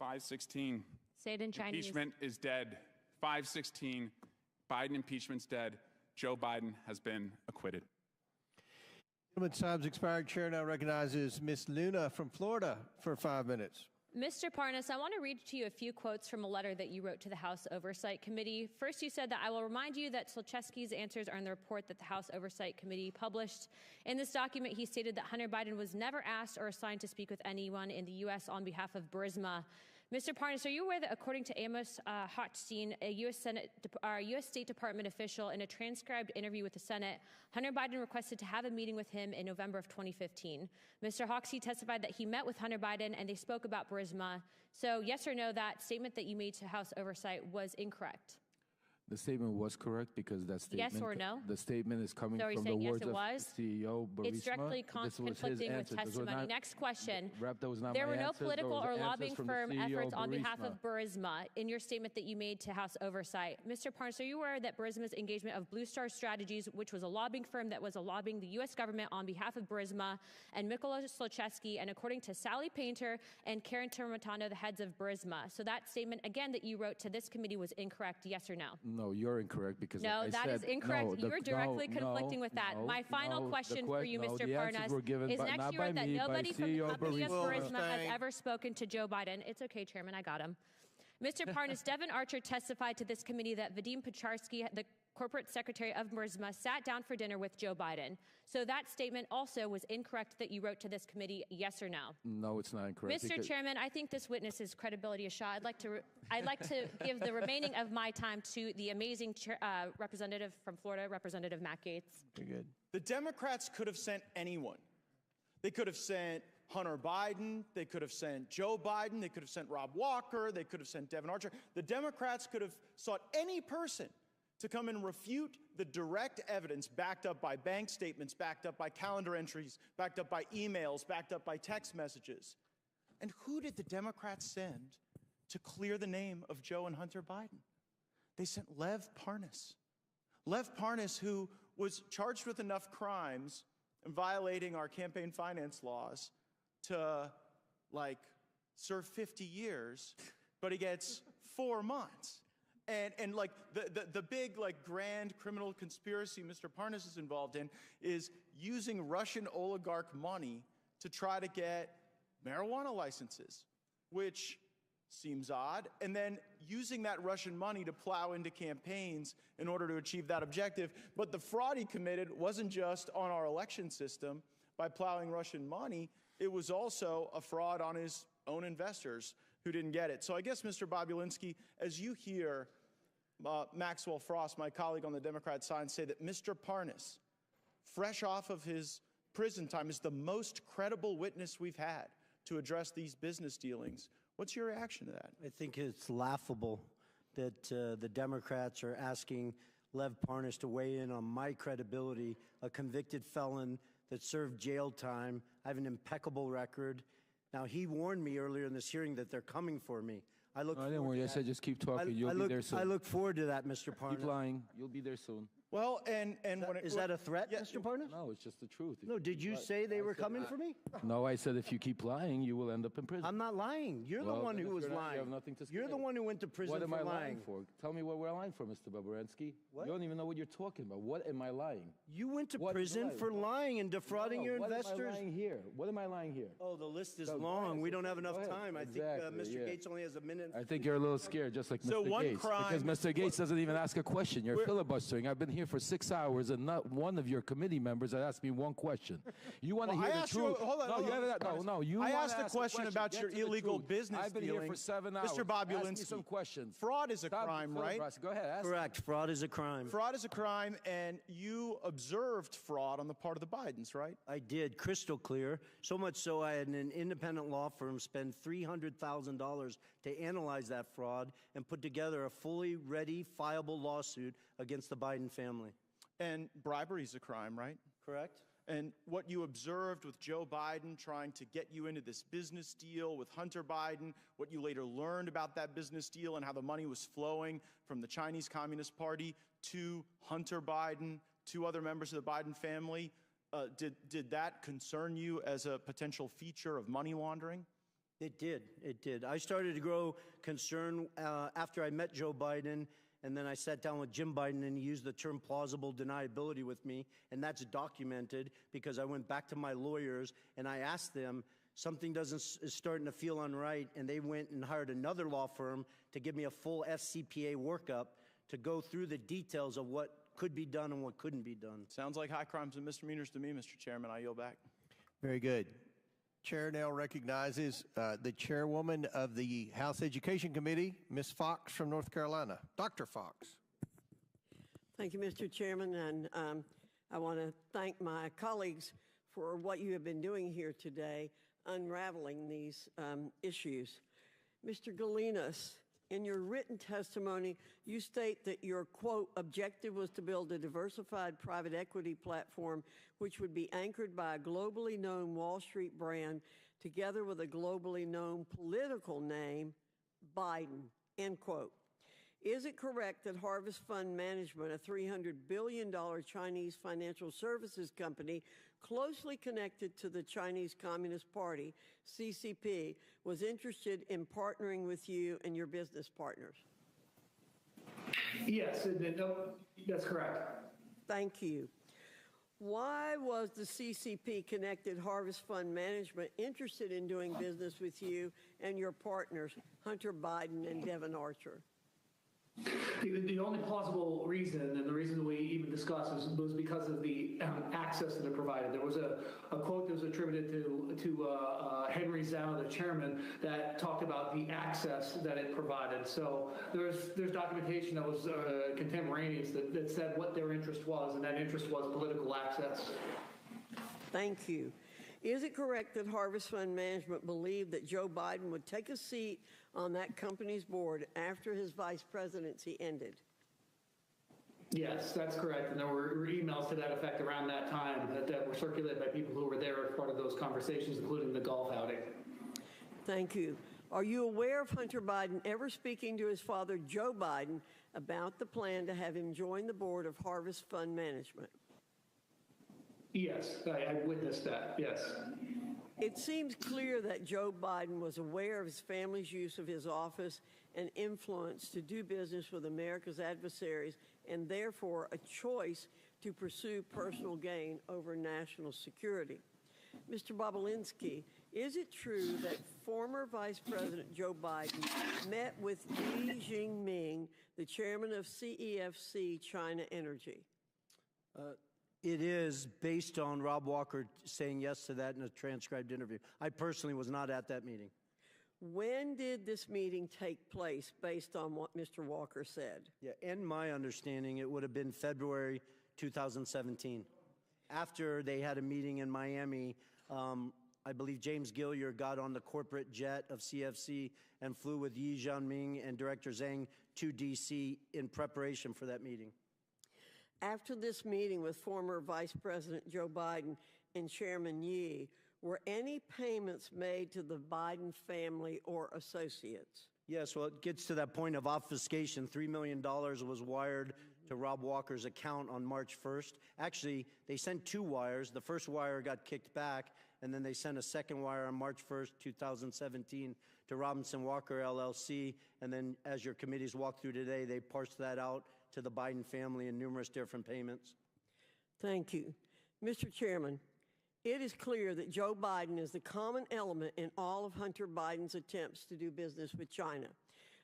$5:16. Say it in Chinese. Impeachment is dead. 5:16. Biden impeachment's dead. Joe Biden has been acquitted. Gentleman's time's expired. Chair now recognizes Ms. Luna from Florida for 5 minutes. Mr. Parnas, I want to read to you a few quotes from a letter that you wrote to the House Oversight Committee. First, you said that I will remind you that Zlochevsky's answers are in the report that the House Oversight Committee published. In this document, he stated that Hunter Biden was never asked or assigned to speak with anyone in the U.S. on behalf of Burisma. Mr. Parnas, are you aware that according to Amos Hochstein, a U.S. State Department official, in a transcribed interview with the Senate, Hunter Biden requested to have a meeting with him in November of 2015. Mr. Hochstein testified that he met with Hunter Biden and they spoke about Burisma. So yes or no, that statement that you made to House Oversight was incorrect? The statement was correct because that statement. Yes or no? The statement is coming So are you from the saying yes, words it of was? CEO Burisma. It's directly This was his conflicting with answer. Those were testimony. not- Next question. That was not There my were no answers. political Those or answers lobbying from the firm CEO efforts on behalf Burisma. of Burisma in your statement that you made to House Oversight. Mr. Parnas, are you aware that Burisma's engagement of Blue Star Strategies, which was a lobbying firm that was lobbying the U.S. government on behalf of Burisma, and Mykola Zlochevsky, and according to Sally Painter and Karen Termitano, the heads of Burisma? So that statement, again, that you wrote to this committee was incorrect, yes or no? No, you're incorrect because No, I that said, is incorrect. No, You're directly conflicting with that. No, My final question for you, Mr. the answers Parnas, were given is by, next not year by that me, nobody by from the CEO company of Burisma. Burisma has ever spoken to Joe Biden. It's okay, Chairman, I got him. Mr. Parnas, Devin Archer testified to this committee that Vadim Pecharsky, the corporate secretary of Burisma, sat down for dinner with Joe Biden. So that statement also was incorrect that you wrote to this committee, yes or no? No, it's not incorrect. Mr. Chairman, I think this witness's credibility is shot. I'd like to give the remaining of my time to the amazing representative from Florida, Representative Matt Gaetz. Very good. The Democrats could have sent anyone. They could have sent Hunter Biden. They could have sent Joe Biden. They could have sent Rob Walker. They could have sent Devin Archer. The Democrats could have sought any person to come and refute the direct evidence backed up by bank statements, backed up by calendar entries, backed up by emails, backed up by text messages. And who did the Democrats send to clear the name of Joe and Hunter Biden? They sent Lev Parnas. Lev Parnas, who was charged with enough crimes and violating our campaign finance laws to, serve 50 years, but he gets 4 months. And the big, grand criminal conspiracy Mr. Parnas is involved in is using Russian oligarch money to try to get marijuana licenses, which seems odd, and then using that Russian money to plow into campaigns in order to achieve that objective. But the fraud he committed wasn't just on our election system by plowing Russian money, it was also a fraud on his own investors who didn't get it. So I guess, Mr. Bobulinski, as you hear Maxwell Frost, my colleague on the Democrat side, say that Mr. Parnas, fresh off of his prison time, is the most credible witness we've had to address these business dealings. What's your reaction to that? I think it's laughable that the Democrats are asking Lev Parnas to weigh in on my credibility, a convicted felon that served jail time. I have an impeccable record. Now, he warned me earlier in this hearing that they're coming for me. I didn't worry. I said just keep talking. You'll be there soon. I look forward to that, Mr. Parnas. Keep lying. You'll be there soon. Well, is that a threat, Mr. Parnas? No, it's just the truth. No, did you say they were coming for me? No, I said if you keep lying, you will end up in prison. I'm not lying. You're the one who was lying. You have nothing to say. You're the one who went to prison for lying. What am I lying for? Tell me what we're lying for, Mr. Bobulinski. What? You don't even know what you're talking about. What am I lying? You went to prison for lying and defrauding your investors. What am I lying here? What am I lying here? Oh, the list is long. We don't have enough time. I think Mr. Gates only has a minute. I think you're a little scared, just like Mr. Gates. Because Mr. Gates doesn't even ask a question. You're filibustering. I've been here for 6 hours, and not one of your committee members has asked me one question. You want to hear the truth? I asked a question about your illegal business I've been here for 7 hours. Mr. Bobulinski, ask me some questions. Fraud is a crime, right? Go ahead. Ask Correct. Fraud is a crime. Fraud is a crime, and you observed fraud on the part of the Bidens, right? I did, crystal clear. So much so I had an independent law firm spend $300,000 to analyze that fraud and put together a fully ready, fileable lawsuit against the Biden family. And bribery is a crime, right? Correct. And what you observed with Joe Biden trying to get you into this business deal with Hunter Biden, what you later learned about that business deal and how the money was flowing from the Chinese Communist Party to Hunter Biden, to other members of the Biden family, did that concern you as a potential feature of money laundering? It did. It did. I started to grow concern after I met Joe Biden. And then I sat down with Jim Biden, and he used the term plausible deniability with me. And that's documented because I went back to my lawyers, and I asked them, something is starting to feel unright. And they went and hired another law firm to give me a full FCPA workup to go through the details of what could be done and what couldn't be done. Sounds like high crimes and misdemeanors to me, Mr. Chairman. I yield back. Very good. Chair now recognizes the chairwoman of the House Education Committee, Ms. Fox from North Carolina. Dr. Fox. Thank you, Mr. Chairman, and I want to thank my colleagues for what you have been doing here today, unraveling these issues. Mr. Galinas, In your written testimony, you state that your, quote, objective was to build a diversified private equity platform which would be anchored by a globally known Wall Street brand together with a globally known political name, Biden, end quote. Is it correct that Harvest Fund Management, a $300 billion Chinese financial services company closely connected to the Chinese Communist Party, CCP, was interested in partnering with you and your business partners? Yes, that's correct. Thank you. Why was the CCP-connected Harvest Fund Management interested in doing business with you and your partners, Hunter Biden and Devon Archer? The only plausible reason, and the reason we even discussed, was because of the access that it provided. There was a quote that was attributed to Henry Zhao, the chairman, that talked about the access that it provided. So there's documentation that was contemporaneous that said what their interest was, and that interest was political access. Thank you. Is it correct that Harvest Fund Management believed that Joe Biden would take a seat on that company's board after his vice presidency ended? Yes, that's correct. And there were emails to that effect around that time that were circulated by people who were there as part of those conversations, including the golf outing. Thank you. Are you aware of Hunter Biden ever speaking to his father, Joe Biden, about the plan to have him join the board of Harvest Fund Management? Yes, I witnessed that, yes. It seems clear that Joe Biden was aware of his family's use of his office and influence to do business with America's adversaries, and therefore a choice to pursue personal gain over national security. Mr. Bobulinski, is it true that former Vice President Joe Biden met with Xi Jinping, the chairman of CEFC China Energy? It is based on Rob Walker saying yes to that in a transcribed interview. I personally was not at that meeting. When did this meeting take place based on what Mr. Walker said? Yeah, in my understanding, it would have been February 2017. After they had a meeting in Miami, I believe James Gillier got on the corporate jet of CFC and flew with Yi Jianming and Director Zhang to D.C. in preparation for that meeting. After this meeting with former Vice President Joe Biden and Chairman Yi, were any payments made to the Biden family or associates? Yes, well, it gets to that point of obfuscation. $3 million was wired to Rob Walker's account on March 1st. Actually, they sent two wires. The first wire got kicked back, and then they sent a second wire on March 1st, 2017 to Robinson Walker, LLC. And then as your committees walked through today, they parsed that out to the Biden family in numerous different payments. Thank you. Mr. Chairman, it is clear that Joe Biden is the common element in all of Hunter Biden's attempts to do business with China.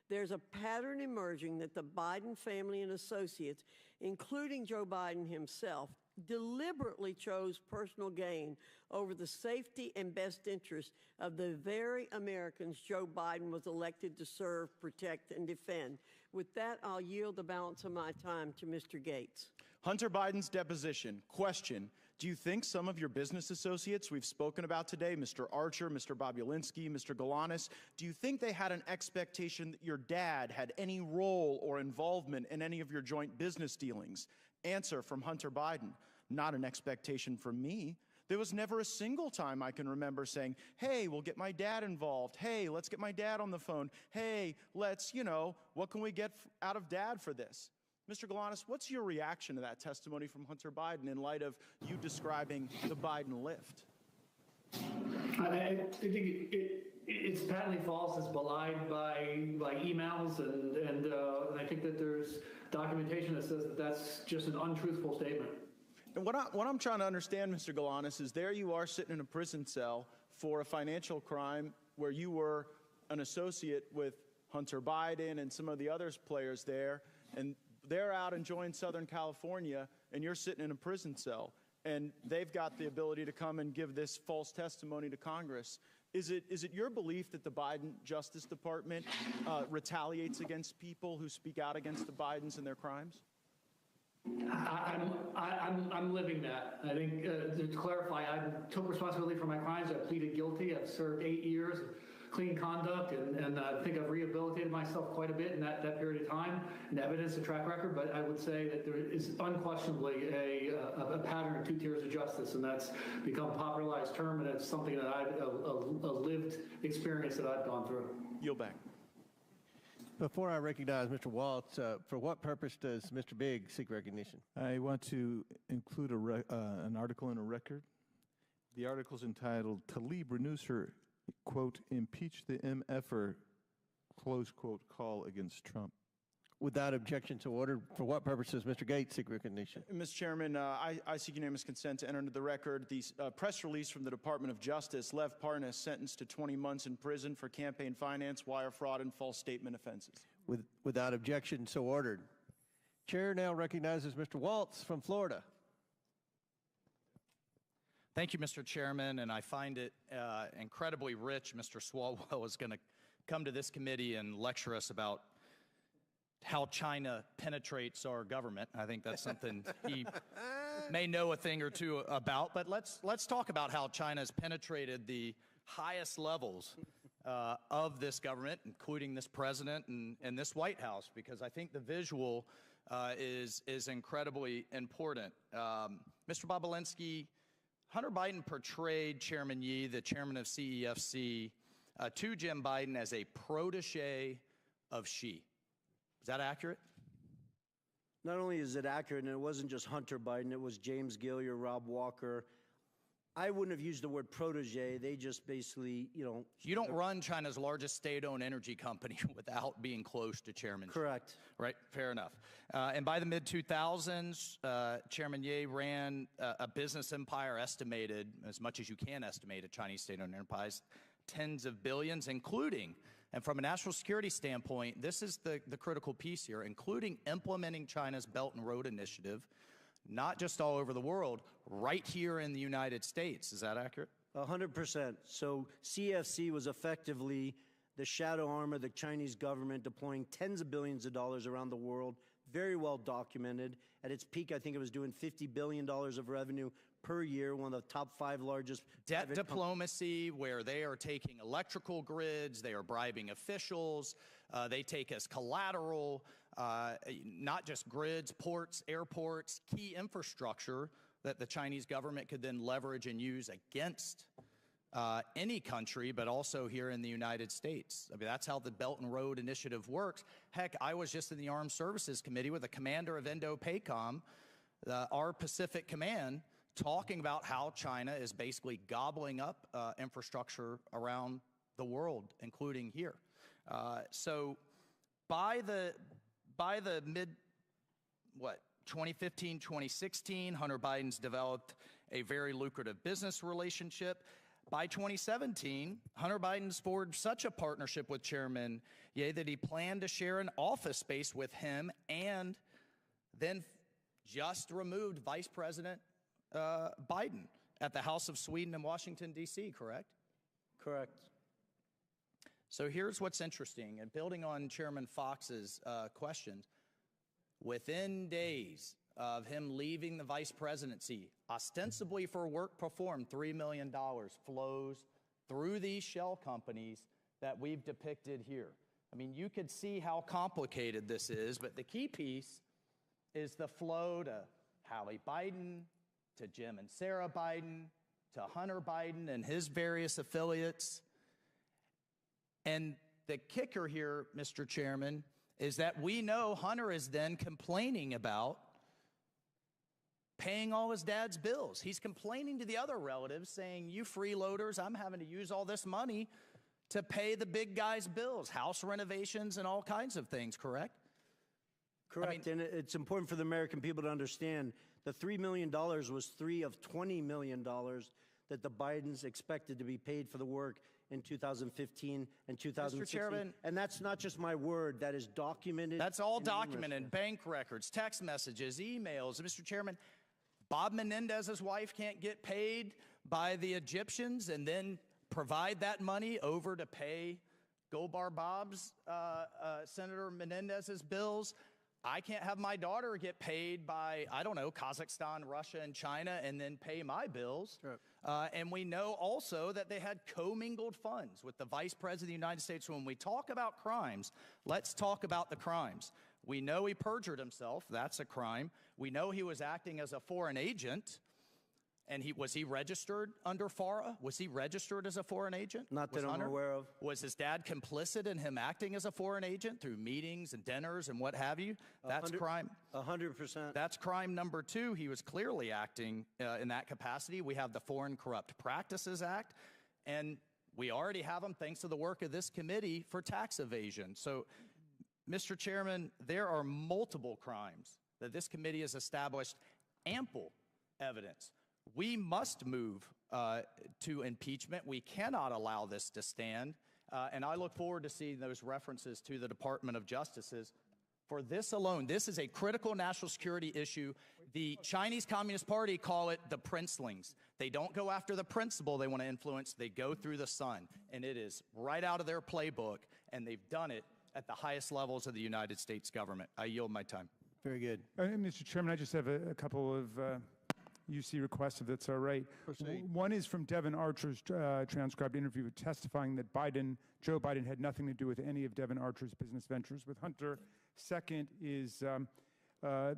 There's a pattern emerging that the Biden family and associates, including Joe Biden himself, deliberately chose personal gain over the safety and best interest of the very Americans Joe Biden was elected to serve, protect, and defend. With that, I'll yield the balance of my time to Mr. Gates. Hunter Biden's deposition. Question. Do you think some of your business associates we've spoken about today, Mr. Archer, Mr. Bobulinski, Mr. Galanis, do you think they had an expectation that your dad had any role or involvement in any of your joint business dealings? Answer from Hunter Biden. Not an expectation from me. There was never a single time I can remember saying, hey, we'll get my dad involved. Hey, let's get my dad on the phone. Hey, let's, what can we get out of dad for this? Mr. Galanis, what's your reaction to that testimony from Hunter Biden in light of you describing the Biden lift? I think it's patently false. It's belied by emails, and I think that there's documentation that says that that's just an untruthful statement. And what I'm trying to understand, Mr. Galanis, is there you are sitting in a prison cell for a financial crime where you were an associate with Hunter Biden and some of the other players there, and they're out enjoying Southern California, and you're sitting in a prison cell, and they've got the ability to come and give this false testimony to Congress. Is it your belief that the Biden Justice Department retaliates against people who speak out against the Bidens and their crimes? I'm living that. I think to clarify, I took responsibility for my crimes. I pleaded guilty. I've served 8 years, clean conduct, and I think I've rehabilitated myself quite a bit in that period of time, and evidence, a track record. But I would say that there is unquestionably a pattern of two tiers of justice, and that's become a popularized term, and it's something that I've a lived experience that I've gone through. Yield back. Before I recognize Mr. Waltz, for what purpose does Mr. Bigg seek recognition? I want to include an article in a record. The article is entitled, Tlaib renews her, quote, impeach the MFer, close quote, call against Trump. Without objection to order, for what purpose does Mr. Gates seek recognition? Mr. Chairman, I seek unanimous consent to enter into the record the press release from the Department of Justice. Lev Parnas sentenced to 20 months in prison for campaign finance, wire fraud, and false statement offenses. Without objection, so ordered. Chair now recognizes Mr. Waltz from Florida. Thank you, Mr. Chairman, and I find it incredibly rich. Mr. Swalwell is going to come to this committee and lecture us about how China penetrates our government. I think that's something he may know a thing or two about, but let's talk about how China has penetrated the highest levels of this government, including this president and this White House, because I think the visual is incredibly important. Mr. Bobulinski, Hunter Biden portrayed Chairman Yi, the chairman of CEFC, to Jim Biden as a protege of Xi. Is that accurate? Not only is it accurate, and it wasn't just Hunter Biden, it was James Gilliar, Rob Walker. I wouldn't have used the word protege. They just basically, You don't run China's largest state-owned energy company without being close to Chairman Xi. Correct. Right, fair enough. And by the mid-2000s, Chairman Ye ran a business empire estimated, as much as you can estimate a Chinese state-owned enterprise, tens of billions, including, and from a national security standpoint, this is the critical piece here, including implementing China's Belt and Road Initiative, not just all over the world, right here in the United States. Is that accurate? 100%. So CFC was effectively the shadow arm of the Chinese government deploying tens of billions of dollars around the world, very well documented. At its peak, I think it was doing $50 billion of revenue per year, one of the top 5 largest. Debt diplomacy, where they are taking electrical grids, they are bribing officials, they take as collateral, not just grids, ports, airports, key infrastructure that the Chinese government could then leverage and use against any country, but also here in the United States. I mean, that's how the Belt and Road Initiative works. Heck, I was just in the Armed Services Committee with the commander of Indo-PACOM, our Pacific Command, talking about how China is basically gobbling up infrastructure around the world, including here. So by the mid, 2015, 2016, Hunter Biden's developed a very lucrative business relationship. By 2017, Hunter Biden's forged such a partnership with Chairman Ye that he planned to share an office space with him, and then just removed Vice President Biden at the House of Sweden in Washington, D.C., correct? Correct. So here's what's interesting, and building on Chairman Fox's questions, within days of him leaving the vice presidency, ostensibly for work performed, $3 million flows through these shell companies that we've depicted here. I mean, you could see how complicated this is, but the key piece is the flow to Hallie Biden, to Jim and Sarah Biden, to Hunter Biden and his various affiliates. And the kicker here, Mr. Chairman, is that we know Hunter is then complaining about paying all his dad's bills. He's complaining to the other relatives saying, you freeloaders, I'm having to use all this money to pay the big guy's bills, house renovations and all kinds of things, correct? Correct, and it's important for the American people to understand the $3 million was 3 of $20 million that the Bidens expected to be paid for the work in 2015 and 2016. Mr. Chairman, and that's not just my word, that is documented. That's all documented, bank records, text messages, emails. Mr. Chairman, Bob Menendez's wife can't get paid by the Egyptians and then provide that money over to pay Goldbar Bob's, Senator Menendez's bills. I can't have my daughter get paid by, I don't know, Kazakhstan, Russia, and China and then pay my bills. Sure. And we know also that they had commingled funds with the Vice President of the United States. When we talk about crimes, let's talk about the crimes. We know he perjured himself. That's a crime. We know he was acting as a foreign agent. And was he registered under FARA? Was he registered as a foreign agent? Not that I'm aware of. Was his dad complicit in him acting as a foreign agent through meetings and dinners and what have you? That's crime. 100%. That's crime number 2. He was clearly acting in that capacity. We have the Foreign Corrupt Practices Act, and we already have them thanks to the work of this committee for tax evasion. So, Mr. Chairman, there are multiple crimes that this committee has established ample evidence. We must move to impeachment. We cannot allow this to stand. And I look forward to seeing those references to the Department of Justice's. For this alone, this is a critical national security issue. The Chinese Communist Party call it the princelings. They don't go after the principle they want to influence. They go through the sun. And it is right out of their playbook. And they've done it at the highest levels of the United States government. I yield my time. Very good. Mr. Chairman, I just have a couple of UC requests, if that's all right. Proceed. One is from Devin Archer's transcribed interview testifying that Joe Biden had nothing to do with any of Devin Archer's business ventures with Hunter. Second is the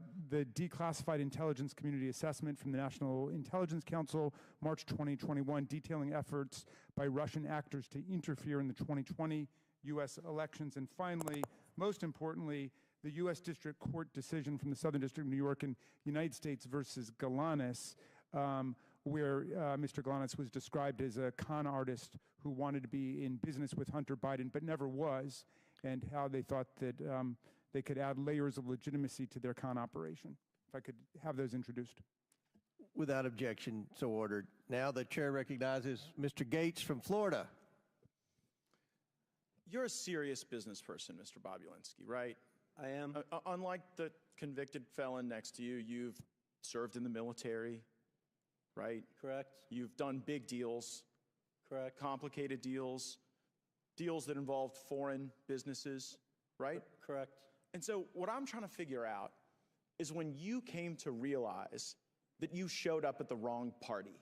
declassified intelligence community assessment from the National Intelligence Council, March 2021, detailing efforts by Russian actors to interfere in the 2020 U.S. elections. And finally, most importantly, the U.S. District Court decision from the Southern District of New York in United States versus Galanis, where Mr. Galanis was described as a con artist who wanted to be in business with Hunter Biden but never was, and how they thought that they could add layers of legitimacy to their con operation. If I could have those introduced. Without objection, so ordered. Now the chair recognizes Mr. Gates from Florida. You're a serious business person, Mr. Bobulinski, right? I am. Unlike the convicted felon next to you, you've served in the military, right? Correct. You've done big deals. Correct. Complicated deals, deals that involved foreign businesses, right? Correct. And so what I'm trying to figure out is when you came to realize that you showed up at the wrong party.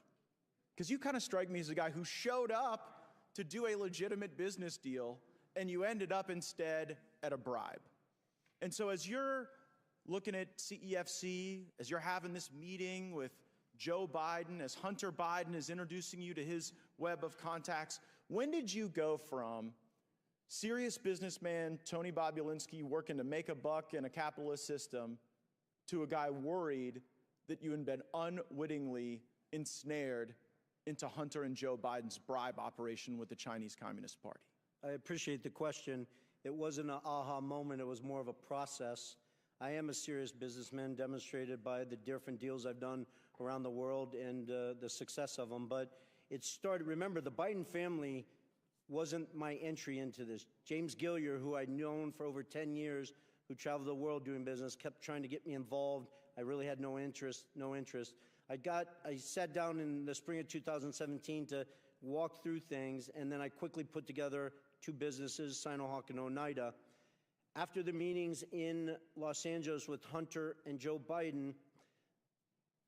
Because you kind of strike me as a guy who showed up to do a legitimate business deal, and you ended up instead at a bribe. And so as you're looking at CEFC, as you're having this meeting with Joe Biden, as Hunter Biden is introducing you to his web of contacts, when did you go from serious businessman Tony Bobulinski working to make a buck in a capitalist system to a guy worried that you had been unwittingly ensnared into Hunter and Joe Biden's bribe operation with the Chinese Communist Party? I appreciate the question. It wasn't an aha moment. It was more of a process. I am a serious businessman, demonstrated by the different deals I've done around the world and the success of them. But it started, remember, the Biden family wasn't my entry into this. James Gillier, who I'd known for over 10 years, who traveled the world doing business, kept trying to get me involved. I really had no interest. I sat down in the spring of 2017 to walk through things, and then I quickly put together two businesses, Sinohawk and Oneida. After the meetings in Los Angeles with Hunter and Joe Biden,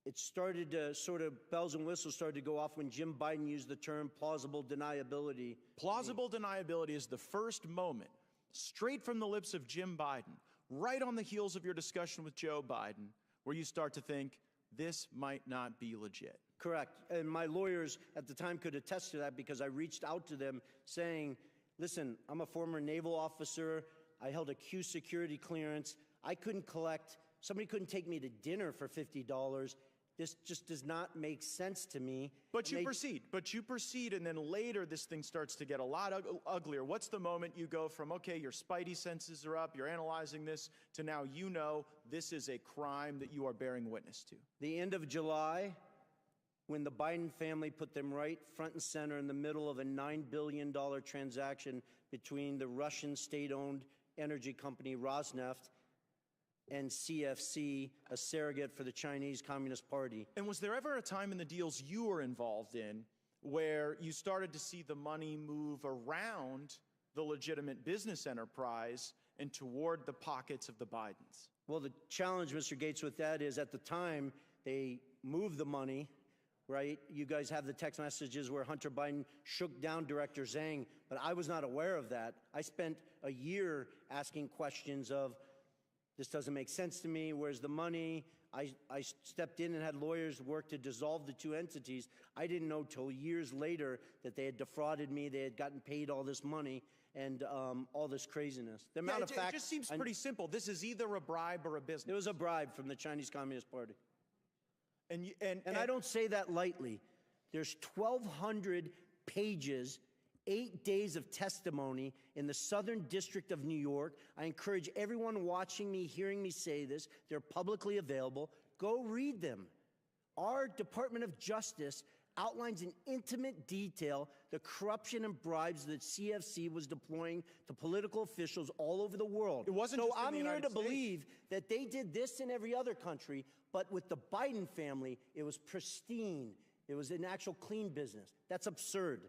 it started to sort of, bells and whistles started to go off when Jim Biden used the term plausible deniability. Plausible deniability is the first moment, straight from the lips of Jim Biden, right on the heels of your discussion with Joe Biden, where you start to think, this might not be legit. Correct. And my lawyers at the time could attest to that because I reached out to them saying, listen, I'm a former naval officer. I held a Q security clearance. I couldn't collect. Somebody couldn't take me to dinner for $50. This just does not make sense to me. But you proceed, and then later this thing starts to get a lot uglier. What's the moment you go from, okay, your spidey senses are up, you're analyzing this, to now you know this is a crime that you are bearing witness to? The end of July, when the Biden family put them right front and center in the middle of a $9 billion transaction between the Russian state-owned energy company Rosneft and CFC, a surrogate for the Chinese Communist Party. And was there ever a time in the deals you were involved in where you started to see the money move around the legitimate business enterprise and toward the pockets of the Bidens? Well, the challenge, Mr. Gates, with that is at the time they moved the money right? You guys have the text messages where Hunter Biden shook down Director Zhang, but I was not aware of that. I spent a year asking questions of, this doesn't make sense to me, where's the money? I stepped in and had lawyers work to dissolve the two entities. I didn't know till years later that they had defrauded me, they had gotten paid all this money, and all this craziness. The amount of facts, it just seems pretty simple. This is either a bribe or a business. It was a bribe from the Chinese Communist Party. And I don't say that lightly. There's 1,200 pages, 8 days of testimony in the Southern District of New York. I encourage everyone watching me, hearing me say this, they're publicly available. Go read them. Our Department of Justice outlines in intimate detail the corruption and bribes that CFC was deploying to political officials all over the world. It wasn't so just in I'm the here United to believe that they did this in every other country, but with the Biden family, it was pristine. It was an actual clean business. That's absurd.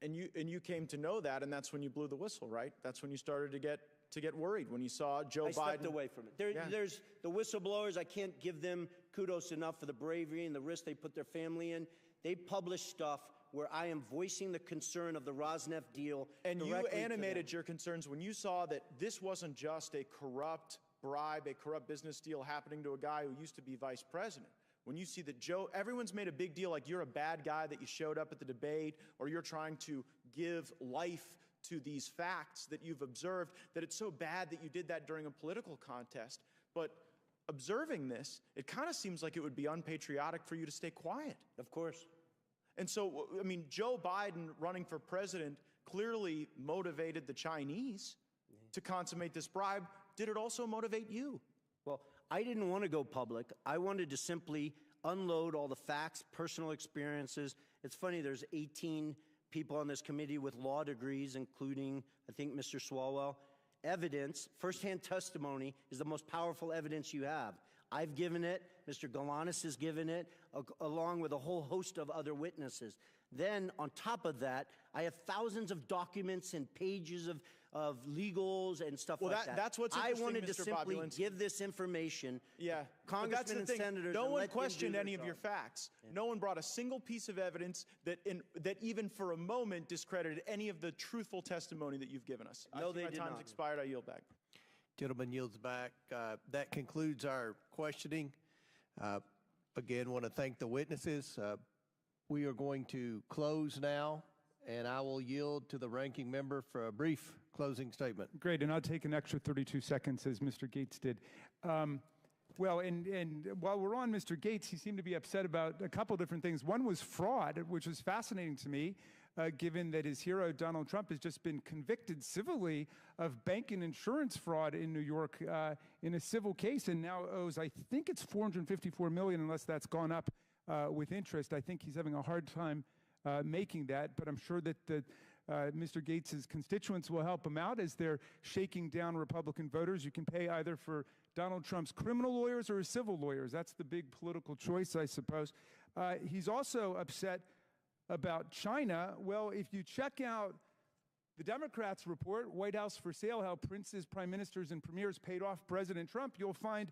And you came to know that, and that's when you blew the whistle, right? That's when you started to get worried, when you saw Joe Biden. I stepped away from it. There's the whistleblowers. I can't give them kudos enough for the bravery and the risk they put their family in. They publish stuff where I am voicing the concern of the Rosneft deal. And you animated your concerns when you saw that this wasn't just a corrupt bribe, a corrupt business deal happening to a guy who used to be vice president. When you see that everyone's made a big deal like you're a bad guy, that you showed up at the debate, or you're trying to give life to these facts that you've observed, that it's so bad that you did that during a political contest. But observing this, it kind of seems like it would be unpatriotic for you to stay quiet. Of course. And so, I mean, Joe Biden running for president clearly motivated the Chinese to consummate this bribe. Did it also motivate you? Well, I didn't want to go public. I wanted to simply unload all the facts, personal experiences. It's funny, there's 18 people on this committee with law degrees, including, I think, Mr. Swalwell. Evidence, firsthand testimony, is the most powerful evidence you have. I've given it, Mr. Galanis has given it, along with a whole host of other witnesses. Then, on top of that, I have thousands of documents and pages of legals and stuff like that. That's what's I interesting, wanted to Mr. simply Bobulinski. give this information. Yeah, Congressmen and senators. No and one let them questioned do their any of your job. facts. No one brought a single piece of evidence that even for a moment discredited any of the truthful testimony that you've given us. No, I see they my did time's not. expired. I yield back. Gentleman yields back. That concludes our questioning. Again, want to thank the witnesses. We are going to close now, and I will yield to the ranking member for a brief closing statement. Great, and I'll take an extra 32 seconds as Mr. Gates did. Well, and while we're on Mr. Gates, he seemed to be upset about a couple different things. One was fraud, which was fascinating to me, given that his hero, Donald Trump, has just been convicted civilly of bank and insurance fraud in New York in a civil case, and now owes, I think it's $454 million, unless that's gone up with interest. I think he's having a hard time making that, but I'm sure that Mr. Gates' constituents will help him out as they're shaking down Republican voters. You can pay either for Donald Trump's criminal lawyers or his civil lawyers. That's the big political choice, I suppose. He's also upset about China. Well, if you check out the Democrats' report, White House for Sale, how princes, prime ministers, and premiers paid off President Trump, you'll find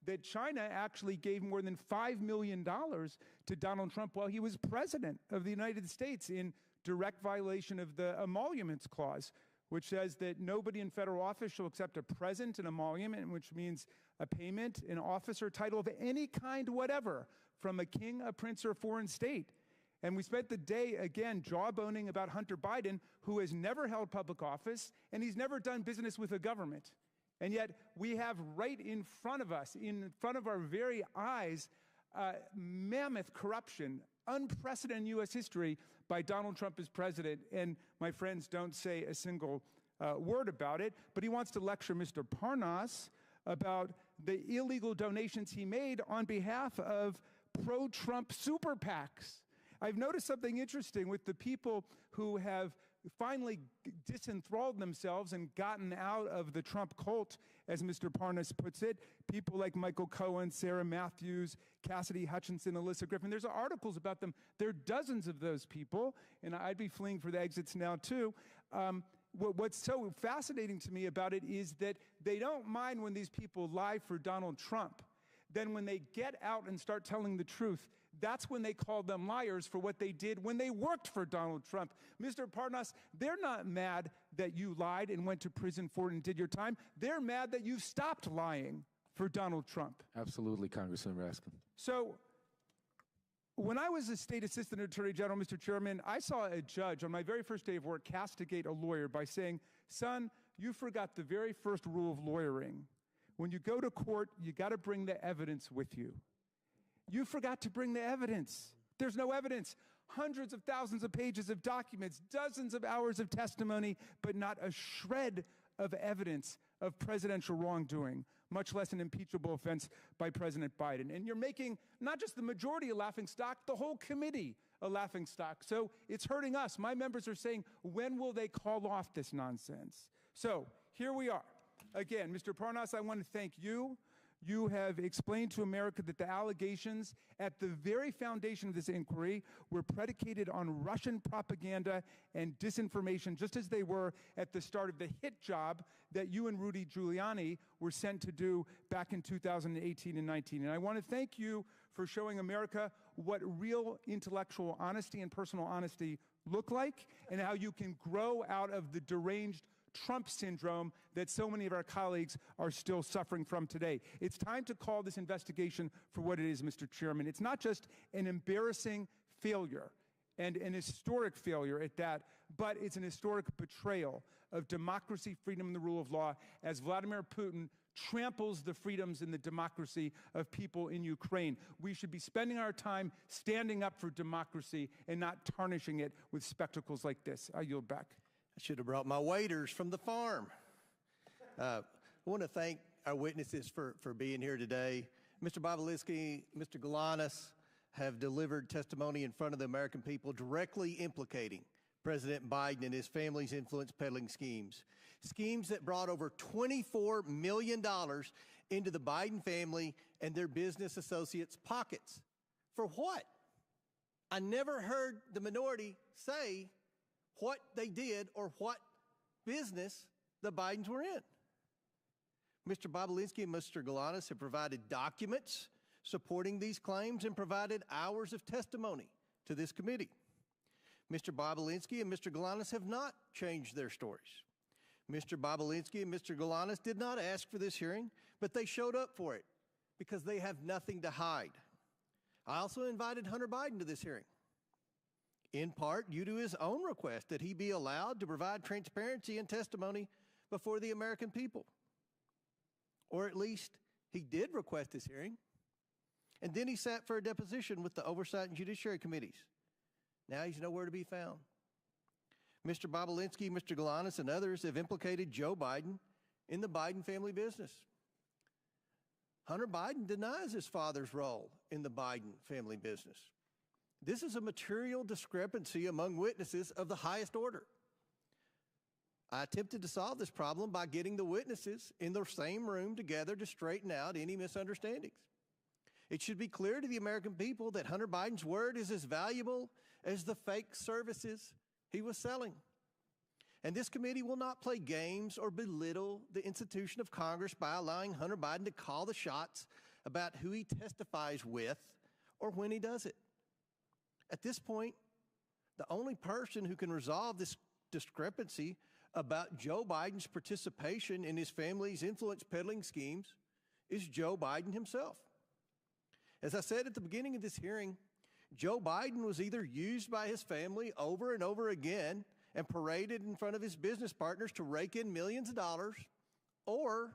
that China actually gave more than $5 million to Donald Trump while he was president of the United States in direct violation of the Emoluments Clause, which says that nobody in federal office shall accept a present, an emolument, which means a payment, an office, or title of any kind whatever from a king, a prince, or a foreign state. And we spent the day, again, jawboning about Hunter Biden, who has never held public office, and he's never done business with the government. And yet we have right in front of us, in front of our very eyes, mammoth corruption, unprecedented U.S. history by Donald Trump as president. And my friends don't say a single word about it, but he wants to lecture Mr. Parnas about the illegal donations he made on behalf of pro-Trump super PACs. I've noticed something interesting with the people who have finally disenthralled themselves and gotten out of the Trump cult, as Mr. Parnas puts it. People like Michael Cohen, Sarah Matthews, Cassidy Hutchinson, Alyssa Griffin. There's articles about them. There are dozens of those people, and I'd be fleeing for the exits now, too. What's so fascinating to me about it is that they don't mind when these people lie for Donald Trump. then when they get out and start telling the truth, that's when they call them liars for what they did when they worked for Donald Trump. Mr. Parnas, they're not mad that you lied and went to prison for it and did your time. They're mad that you stopped lying for Donald Trump. Absolutely, Congressman Raskin. So when I was a state assistant attorney general, Mr. Chairman, I saw a judge on my very first day of work castigate a lawyer by saying, son, you forgot the very first rule of lawyering. When you go to court, you got to bring the evidence with you. You forgot to bring the evidence. There's no evidence. Hundreds of thousands of pages of documents, dozens of hours of testimony, but not a shred of evidence of presidential wrongdoing, much less an impeachable offense by President Biden. And you're making not just the majority a laughingstock, the whole committee a laughingstock. So it's hurting us. My members are saying, when will they call off this nonsense? So here we are. Again, Mr. Parnas, I want to thank you. You have explained to America that the allegations at the very foundation of this inquiry were predicated on Russian propaganda and disinformation, just as they were at the start of the hit job that you and Rudy Giuliani were sent to do back in 2018 and 19. And I want to thank you for showing America what real intellectual honesty and personal honesty look like, and how you can grow out of the deranged Trump syndrome that so many of our colleagues are still suffering from today. It's time to call this investigation for what it is, Mr. Chairman. It's not just an embarrassing failure and an historic failure at that, but it's an historic betrayal of democracy, freedom, and the rule of law as Vladimir Putin tramples the freedoms and the democracy of people in Ukraine. We should be spending our time standing up for democracy and not tarnishing it with spectacles like this. I yield back. I should have brought my waiters from the farm. I want to thank our witnesses for being here today. Mr. Bobulinski, Mr. Galanis have delivered testimony in front of the American people directly implicating President Biden and his family's influence peddling schemes. Schemes that brought over $24 million into the Biden family and their business associates' pockets. For what? I never heard the minority say what they did or what business the Bidens were in. Mr. Bobulinski and Mr. Galanis have provided documents supporting these claims and provided hours of testimony to this committee. Mr. Bobulinski and Mr. Galanis have not changed their stories. Mr. Bobulinski and Mr. Galanis did not ask for this hearing, but they showed up for it because they have nothing to hide. I also invited Hunter Biden to this hearing, in part due to his own request that he be allowed to provide transparency and testimony before the American people. Or at least he did request this hearing, and then he sat for a deposition with the Oversight and Judiciary Committees. Now he's nowhere to be found. Mr. Bobulinski, Mr. Galanis, and others have implicated Joe Biden in the Biden family business. Hunter Biden denies his father's role in the Biden family business. This is a material discrepancy among witnesses of the highest order. I attempted to solve this problem by getting the witnesses in the same room together to straighten out any misunderstandings. It should be clear to the American people that Hunter Biden's word is as valuable as the fake services he was selling. And this committee will not play games or belittle the institution of Congress by allowing Hunter Biden to call the shots about who he testifies with or when he does it. At this point, the only person who can resolve this discrepancy about Joe Biden's participation in his family's influence peddling schemes is Joe Biden himself. As I said at the beginning of this hearing, Joe Biden was either used by his family over and over again and paraded in front of his business partners to rake in millions of dollars, or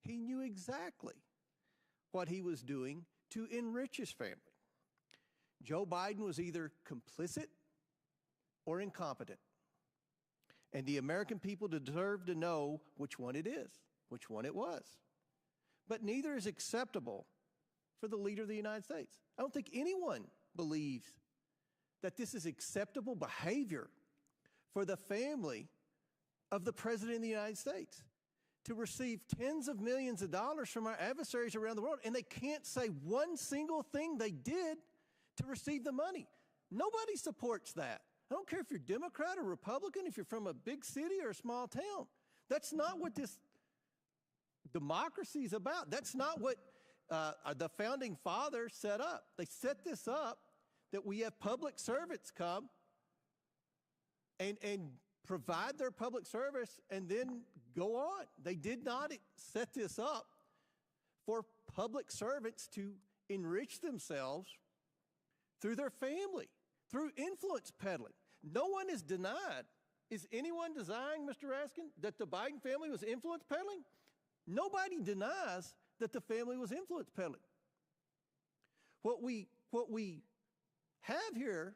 he knew exactly what he was doing to enrich his family. Joe Biden was either complicit or incompetent. And the American people deserve to know which one it is, which one it was. But neither is acceptable for the leader of the United States. I don't think anyone believes that this is acceptable behavior for the family of the President of the United States to receive tens of millions of dollars from our adversaries around the world, and they can't say one single thing they did to receive the money. Nobody supports that. I don't care if you're Democrat or Republican, if you're from a big city or a small town. That's not what this democracy is about. That's not what the founding fathers set up. They set this up that we have public servants come and provide their public service and then go on. They did not set this up for public servants to enrich themselves through their family, through influence peddling. No one is denied. Is anyone denying, Mr. Raskin, that the Biden family was influence peddling? Nobody denies that the family was influence peddling. What we have here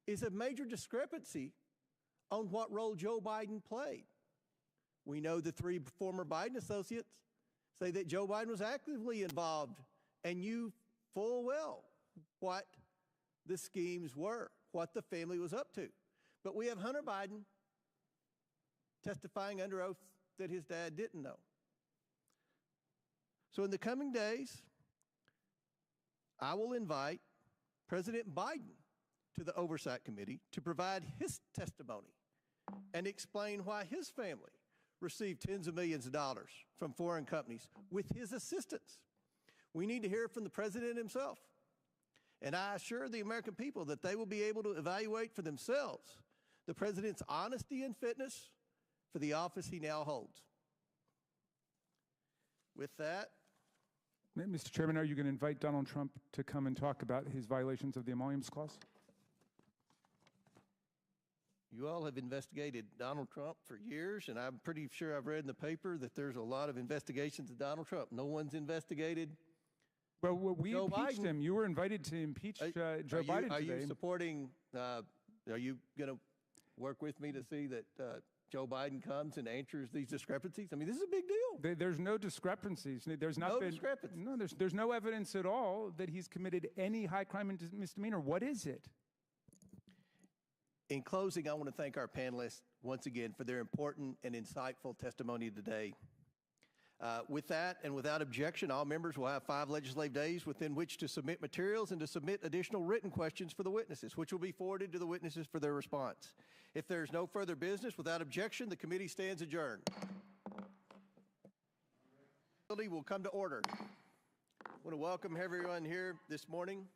is a major discrepancy on what role Joe Biden played. We know the three former Biden associates say that Joe Biden was actively involved and knew full well what the schemes were, what the family was up to. But we have Hunter Biden testifying under oath that his dad didn't know. So in the coming days, I will invite President Biden to the Oversight Committee to provide his testimony and explain why his family received tens of millions of dollars from foreign companies with his assistance. We need to hear from the president himself. And I assure the American people that they will be able to evaluate for themselves the president's honesty and fitness for the office he now holds. With that, Mr. Chairman, are you going to invite Donald Trump to come and talk about his violations of the Emoluments Clause? you all have investigated Donald Trump for years, and I'm pretty sure I've read in the paper that there's a lot of investigations of Donald Trump. No one's investigated. Well, we Joe impeached Biden. him. You were invited to impeach Joe Biden today. Are you supporting, are you going to work with me to see that Joe Biden comes and answers these discrepancies? I mean, this is a big deal. There's no discrepancies. There's not No been discrepancies. No, there's no evidence at all that he's committed any high crime and misdemeanor. What is it? In closing, I want to thank our panelists once again for their important and insightful testimony today. With that and without objection, all members will have 5 legislative days within which to submit materials and to submit additional written questions for the witnesses, which will be forwarded to the witnesses for their response. If there is no further business, without objection, the committee stands adjourned. The meeting will come to order. I want to welcome everyone here this morning.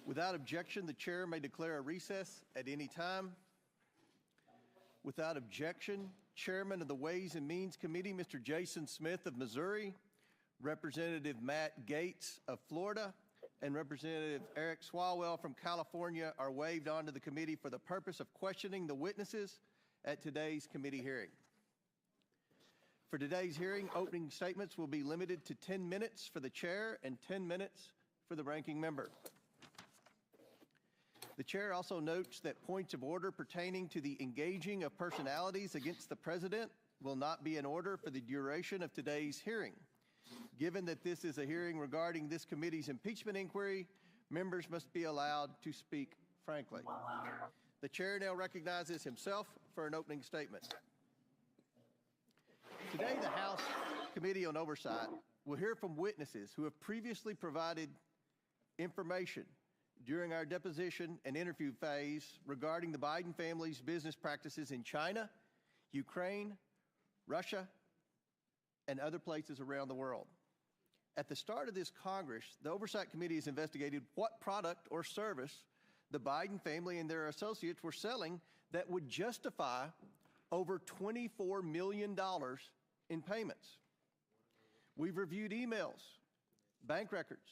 Without objection, the chair may declare a recess at any time. Without objection, Chairman of the Ways and Means Committee, Mr. Jason Smith of Missouri, Representative Matt Gaetz of Florida, and Representative Eric Swalwell from California are waived onto the committee for the purpose of questioning the witnesses at today's committee hearing. For today's hearing, opening statements will be limited to 10 minutes for the chair and 10 minutes for the ranking member. The chair also notes that points of order pertaining to the engaging of personalities against the president will not be in order for the duration of today's hearing. Given that this is a hearing regarding this committee's impeachment inquiry, members must be allowed to speak frankly. The chair now recognizes himself for an opening statement. Today, the House Committee on Oversight will hear from witnesses who have previously provided information during our deposition and interview phase regarding the Biden family's business practices in China, Ukraine, Russia, and other places around the world. At the start of this Congress, the Oversight Committee has investigated what product or service the Biden family and their associates were selling that would justify over $24 million in payments. We've reviewed emails, bank records,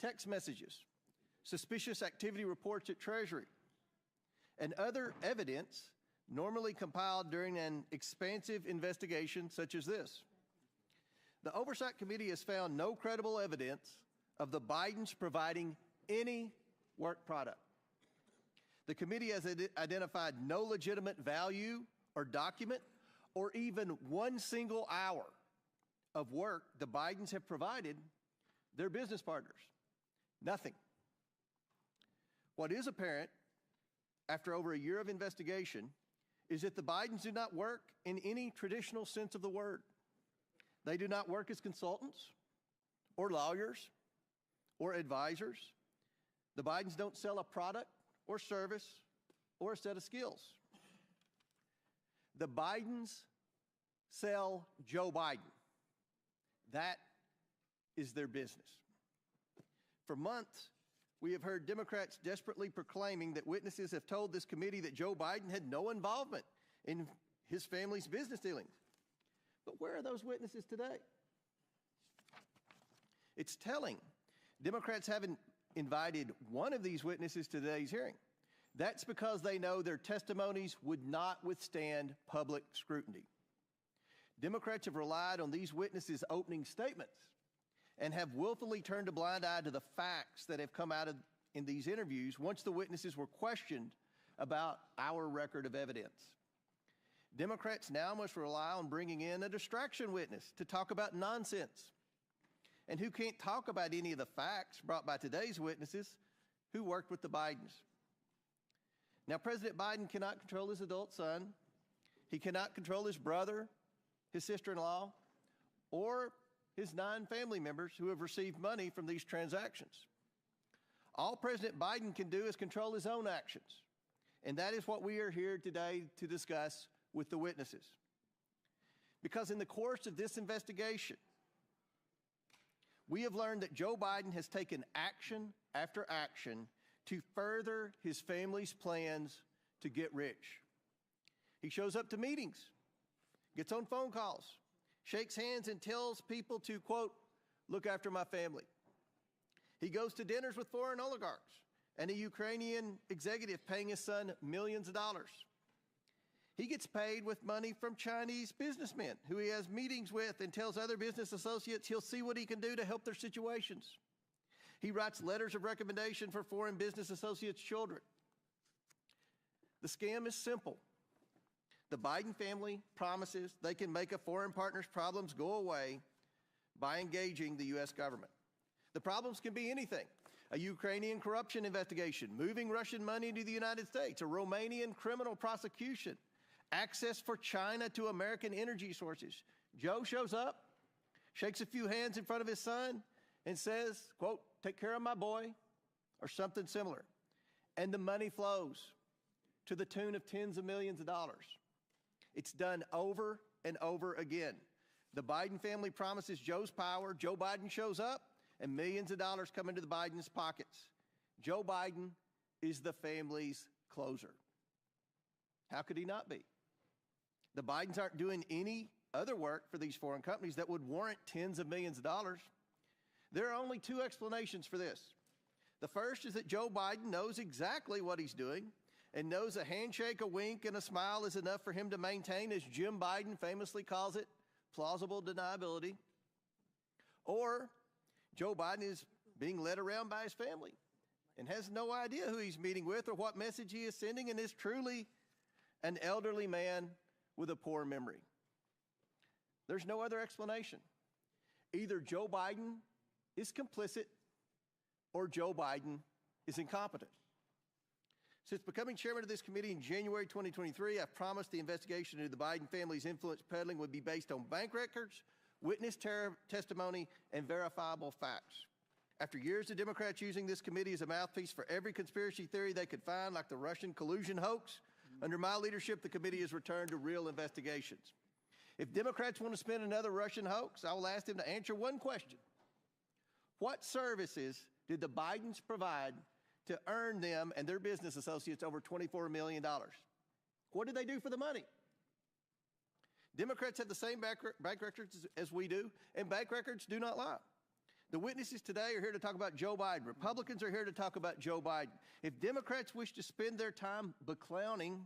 text messages, suspicious activity reports at Treasury, and other evidence normally compiled during an expansive investigation such as this. The Oversight Committee has found no credible evidence of the Bidens providing any work product. The committee has identified no legitimate value or document or even one single hour of work the Bidens have provided their business partners. Nothing. What is apparent after over a year of investigation is that the Bidens do not work in any traditional sense of the word. They do not work as consultants or lawyers or advisors. The Bidens don't sell a product or service or a set of skills. The Bidens sell Joe Biden. That is their business. For months, we have heard Democrats desperately proclaiming that witnesses have told this committee that Joe Biden had no involvement in his family's business dealings. But where are those witnesses today? It's telling. Democrats haven't invited one of these witnesses to today's hearing. That's because they know their testimonies would not withstand public scrutiny. Democrats have relied on these witnesses' opening statements and have willfully turned a blind eye to the facts that have come out in these interviews once the witnesses were questioned about our record of evidence. Democrats now must rely on bringing in a distraction witness to talk about nonsense, and who can't talk about any of the facts brought by today's witnesses who worked with the Bidens. Now, President Biden cannot control his adult son. He cannot control his brother, his sister-in-law, or his 9 family members who have received money from these transactions. All President Biden can do is control his own actions, and that is what we are here today to discuss with the witnesses. Because in the course of this investigation, we have learned that Joe Biden has taken action after action to further his family's plans to get rich. He shows up to meetings, gets on phone calls, shakes hands and tells people to, quote, look after my family. He goes to dinners with foreign oligarchs and a Ukrainian executive paying his son millions of dollars. He gets paid with money from Chinese businessmen who he has meetings with and tells other business associates he'll see what he can do to help their situations. He writes letters of recommendation for foreign business associates' children. The scam is simple. The Biden family promises they can make a foreign partner's problems go away by engaging the U.S. government. The problems can be anything: a Ukrainian corruption investigation, moving Russian money into the United States, a Romanian criminal prosecution, access for China to American energy sources. Joe shows up, shakes a few hands in front of his son, and says, quote, take care of my boy, or something similar. And the money flows to the tune of tens of millions of dollars. It's done over and over again. The Biden family promises Joe's power. Joe Biden shows up, and millions of dollars come into the Biden's pockets. Joe Biden is the family's closer. How could he not be? The Bidens aren't doing any other work for these foreign companies that would warrant tens of millions of dollars. There are only 2 explanations for this. The first is that Joe Biden knows exactly what he's doing and knows a handshake, a wink, and a smile is enough for him to maintain, as Jim Biden famously calls it, plausible deniability. Or Joe Biden is being led around by his family and has no idea who he's meeting with or what message he is sending, and is truly an elderly man with a poor memory. There's no other explanation. Either Joe Biden is complicit or Joe Biden is incompetent. Since becoming chairman of this committee in January 2023, I've promised the investigation into the Biden family's influence peddling would be based on bank records, witness testimony, and verifiable facts. After years of Democrats using this committee as a mouthpiece for every conspiracy theory they could find, like the Russian collusion hoax, under my leadership, the committee has returned to real investigations. If Democrats want to spin another Russian hoax, I will ask them to answer one question. What services did the Bidens provide to earn them and their business associates over $24 million? What did they do for the money? Democrats have the same bank records as we do, and bank records do not lie. The witnesses today are here to talk about Joe Biden. Republicans are here to talk about Joe Biden. If Democrats wish to spend their time beclowning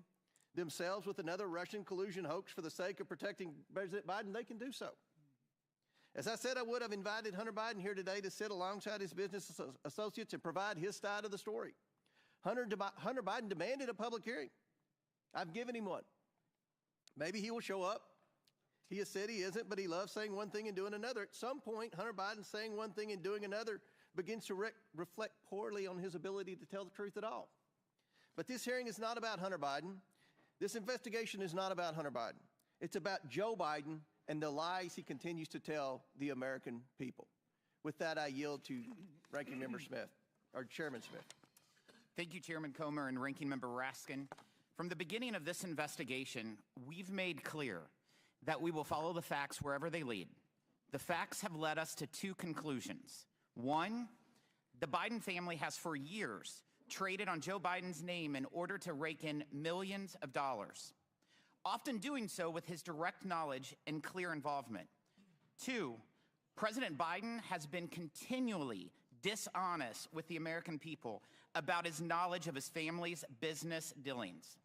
themselves with another Russian collusion hoax for the sake of protecting President Biden, they can do so. As I said I would, I've invited Hunter Biden here today to sit alongside his business associates and provide his side of the story. Hunter Biden demanded a public hearing. I've given him one. Maybe he will show up. He has said he isn't, but he loves saying one thing and doing another. At some point, Hunter Biden saying one thing and doing another begins to reflect poorly on his ability to tell the truth at all. But this hearing is not about Hunter Biden. This investigation is not about Hunter Biden. It's about Joe Biden and the lies he continues to tell the American people. With that, I yield to Ranking Member Smith, or Chairman Smith. Thank you, Chairman Comer and Ranking Member Raskin. From the beginning of this investigation, we've made clear that we will follow the facts wherever they lead, The facts have led us to two conclusions. One, the Biden family has for years traded on Joe Biden's name in order to rake in millions of dollars, often doing so with his direct knowledge and clear involvement. Two, President Biden has been continually dishonest with the American people about his knowledge of his family's business dealings.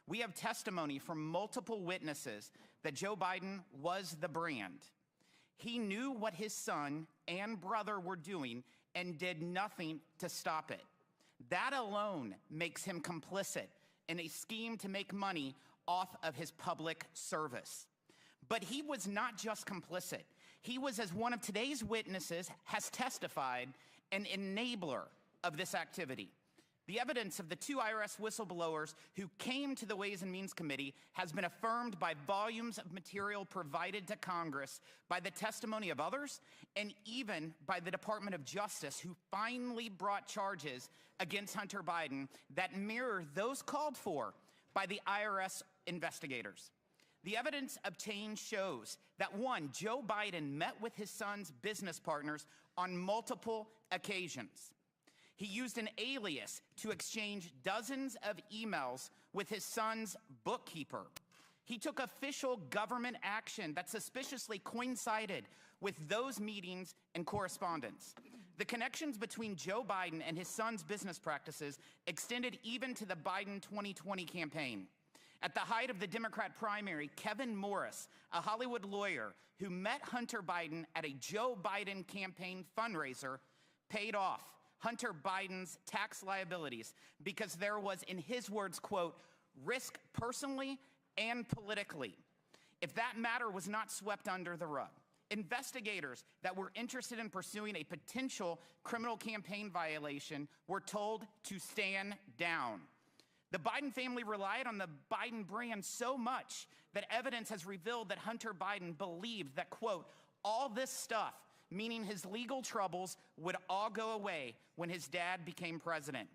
We have testimony from multiple witnesses that Joe Biden was the brand. He knew what his son and brother were doing and did nothing to stop it. That alone makes him complicit in a scheme to make money off of his public service. But he was not just complicit. He was, as one of today's witnesses has testified, an enabler of this activity. The evidence of the two IRS whistleblowers who came to the Ways and Means Committee has been affirmed by volumes of material provided to Congress, by the testimony of others, and even by the Department of Justice, who finally brought charges against Hunter Biden that mirror those called for by the IRS investigators. The evidence obtained shows that, one, Joe Biden met with his son's business partners on multiple occasions. He used an alias to exchange dozens of emails with his son's bookkeeper. He took official government action that suspiciously coincided with those meetings and correspondence. The connections between Joe Biden and his son's business practices extended even to the Biden 2020 campaign. At the height of the Democrat primary, Kevin Morris, a Hollywood lawyer who met Hunter Biden at a Joe Biden campaign fundraiser, paid off Hunter Biden's tax liabilities because there was, in his words, quote, risk personally and politically. If that matter was not swept under the rug, investigators that were interested in pursuing a potential criminal campaign violation were told to stand down. The Biden family relied on the Biden brand so much that evidence has revealed that Hunter Biden believed that, quote, all this stuff, meaning his legal troubles, would all go away when his dad became president.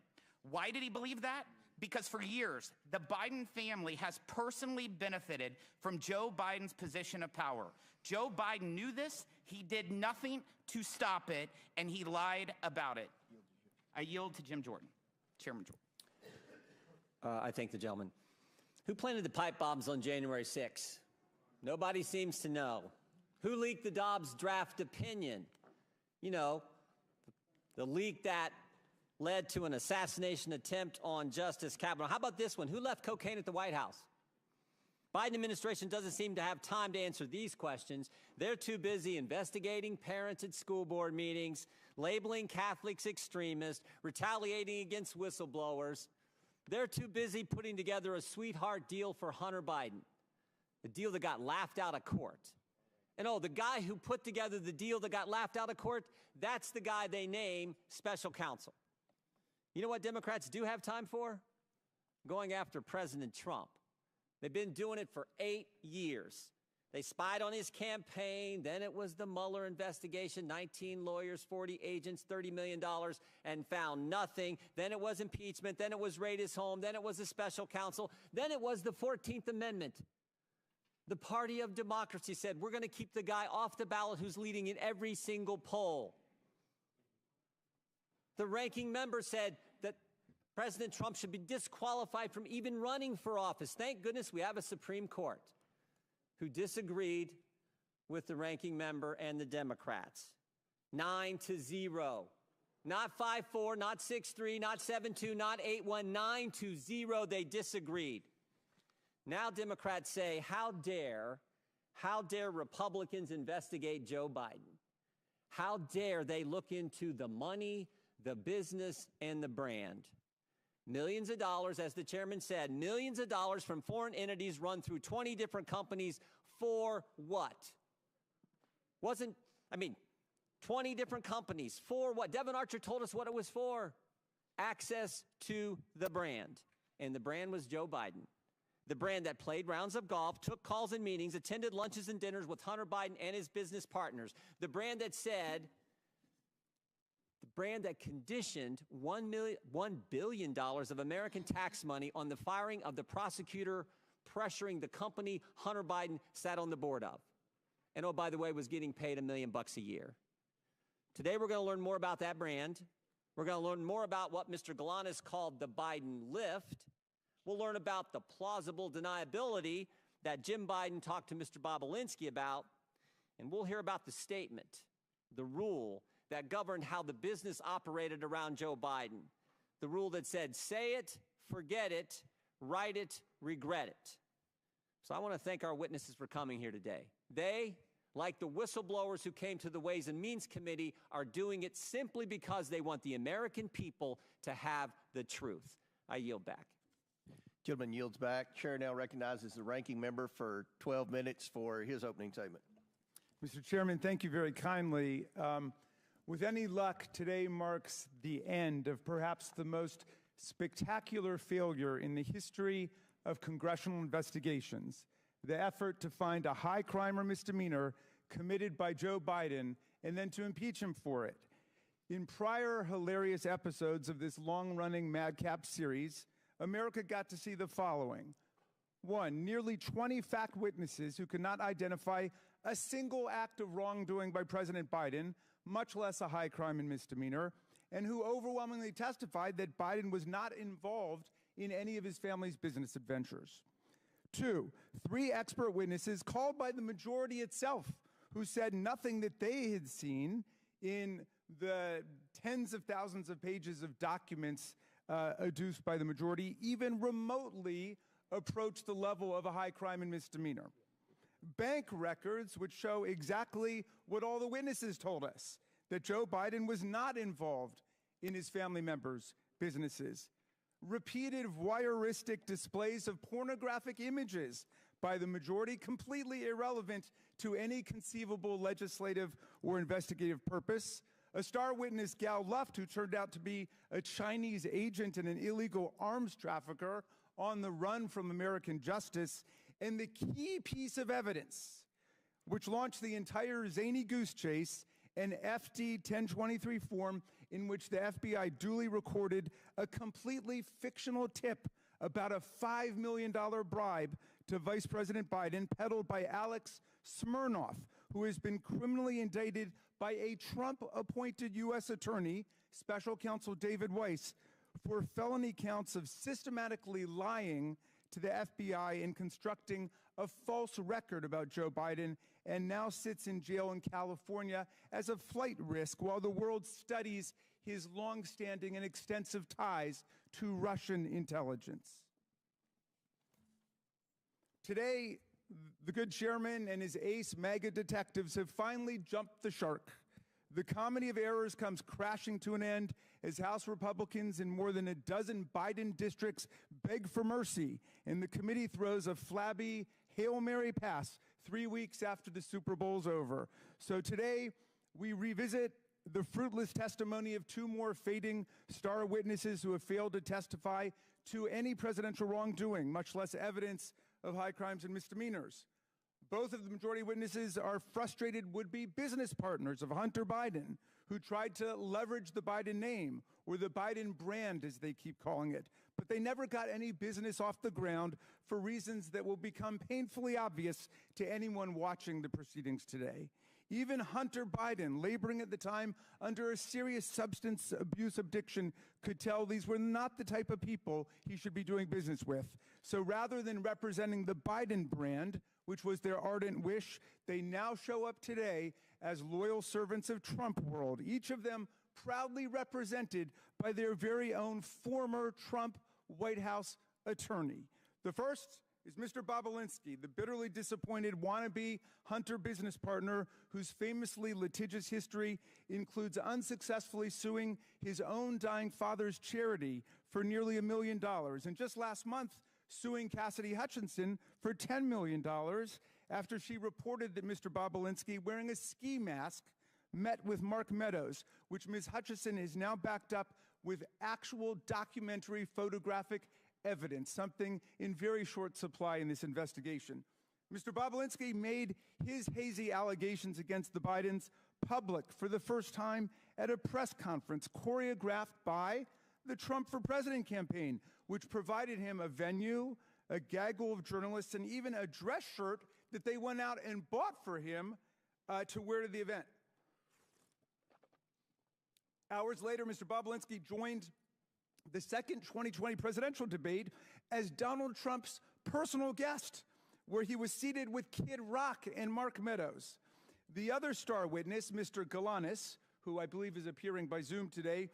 Why did he believe that? Because for years, the Biden family has personally benefited from Joe Biden's position of power. Joe Biden knew this, he did nothing to stop it, and he lied about it. I yield to Jim Jordan, Chairman Jordan. I thank the gentleman. Who planted the pipe bombs on January 6? Nobody seems to know. Who leaked the Dobbs draft opinion? You know, the leak that led to an assassination attempt on Justice Kavanaugh. How about this one? Who left cocaine at the White House? Biden administration doesn't seem to have time to answer these questions. They're too busy investigating parents at school board meetings, labeling Catholics extremists, retaliating against whistleblowers. They're too busy putting together a sweetheart deal for Hunter Biden, a deal that got laughed out of court. And oh, the guy who put together the deal that got laughed out of court, that's the guy they name special counsel. You know what Democrats do have time for? Going after President Trump. They've been doing it for 8 years. They spied on his campaign, then it was the Mueller investigation, 19 lawyers, 40 agents, $30 million, and found nothing. Then it was impeachment, then it was raid his home, then it was a special counsel, then it was the 14th Amendment. The party of democracy said, we're going to keep the guy off the ballot who's leading in every single poll. The ranking member said that President Trump should be disqualified from even running for office. Thank goodness we have a Supreme Court who disagreed with the ranking member and the Democrats. 9-0. Not 5-4, not 6-3, not 7-2, not 8-1, 9-0. They disagreed. Now Democrats say, how dare Republicans investigate Joe Biden? How dare they look into the money, the business, and the brand? Millions of dollars, as the chairman said, millions of dollars from foreign entities run through 20 different companies for what? 20 different companies for what? Devin Archer told us what it was for. Access to the brand. And the brand was Joe Biden. The brand that played rounds of golf, took calls and meetings, attended lunches and dinners with Hunter Biden and his business partners. The brand that said, the brand that conditioned $1 billion of American tax money on the firing of the prosecutor pressuring the company Hunter Biden sat on the board of. and oh, by the way, was getting paid $1 million a year. Today, we're going to learn more about that brand. We're going to learn more about what Mr. Galanis called the Biden lift. We'll learn about the plausible deniability that Jim Biden talked to Mr. Bobulinski about, and we'll hear about the statement, the rule that governed how the business operated around Joe Biden, the rule that said, say it, forget it, write it, regret it. So I want to thank our witnesses for coming here today. They, like the whistleblowers who came to the Ways and Means Committee, are doing it simply because they want the American people to have the truth. I yield back. Gentleman yields back. Chair now recognizes the ranking member for 12 minutes for his opening statement. Mr. Chairman, thank you very kindly. With any luck, today marks the end of perhaps the most spectacular failure in the history of congressional investigations, the effort to find a high crime or misdemeanor committed by Joe Biden and then to impeach him for it. In prior hilarious episodes of this long-running madcap series, America got to see the following. 1, nearly 20 fact witnesses who could not identify a single act of wrongdoing by President Biden, much less a high crime and misdemeanor, and who overwhelmingly testified that Biden was not involved in any of his family's business adventures. 2, 3 expert witnesses called by the majority itself who said nothing that they had seen in the tens of thousands of pages of documents adduced by the majority even remotely approached the level of a high crime and misdemeanor. Bank records would show exactly what all the witnesses told us, that Joe Biden was not involved in his family members' businesses. Repeated voyeuristic displays of pornographic images by the majority, completely irrelevant to any conceivable legislative or investigative purpose. A star witness, Gal Luft, who turned out to be a Chinese agent and an illegal arms trafficker on the run from American justice, and the key piece of evidence, which launched the entire zany goose chase, an FD 1023 form in which the FBI duly recorded a completely fictional tip about a $5 million bribe to Vice President Biden, peddled by Alex Smirnoff, who has been criminally indicted by a Trump-appointed U.S. attorney, Special Counsel David Weiss, for felony counts of systematically lying to the FBI and constructing a false record about Joe Biden, and now sits in jail in California as a flight risk while the world studies his long-standing and extensive ties to Russian intelligence. Today, the good chairman and his ace MAGA detectives have finally jumped the shark. The comedy of errors comes crashing to an end as House Republicans in more than a dozen Biden districts beg for mercy, and the committee throws a flabby Hail Mary pass 3 weeks after the Super Bowl's over. So today, we revisit the fruitless testimony of 2 more fading star witnesses who have failed to testify to any presidential wrongdoing, much less evidence of high crimes and misdemeanors. Both of the majority witnesses are frustrated would-be business partners of Hunter Biden, who tried to leverage the Biden name, or the Biden brand, as they keep calling it. But they never got any business off the ground for reasons that will become painfully obvious to anyone watching the proceedings today. Even Hunter Biden, laboring at the time under a serious substance abuse addiction, could tell these were not the type of people he should be doing business with. So rather than representing the Biden brand, which was their ardent wish, they now show up today as loyal servants of Trump world, each of them proudly represented by their very own former Trump White House attorney. The first is Mr. Bobulinski, the bitterly disappointed wannabe Hunter business partner whose famously litigious history includes unsuccessfully suing his own dying father's charity for nearly $1 million, and just last month suing Cassidy Hutchinson for $10 million after she reported that Mr. Bobulinski, wearing a ski mask, met with Mark Meadows, which Ms. Hutchinson has now backed up with actual documentary photographic evidence, something in very short supply in this investigation. Mr. Bobulinski made his hazy allegations against the Bidens public for the first time at a press conference choreographed by the Trump for President campaign, which provided him a venue, a gaggle of journalists, and even a dress shirt that they went out and bought for him to where to the event. Hours later, Mr. Bobulinski joined the second 2020 presidential debate as Donald Trump's personal guest, where he was seated with Kid Rock and Mark Meadows. The other star witness, Mr. Galanis, who I believe is appearing by Zoom today,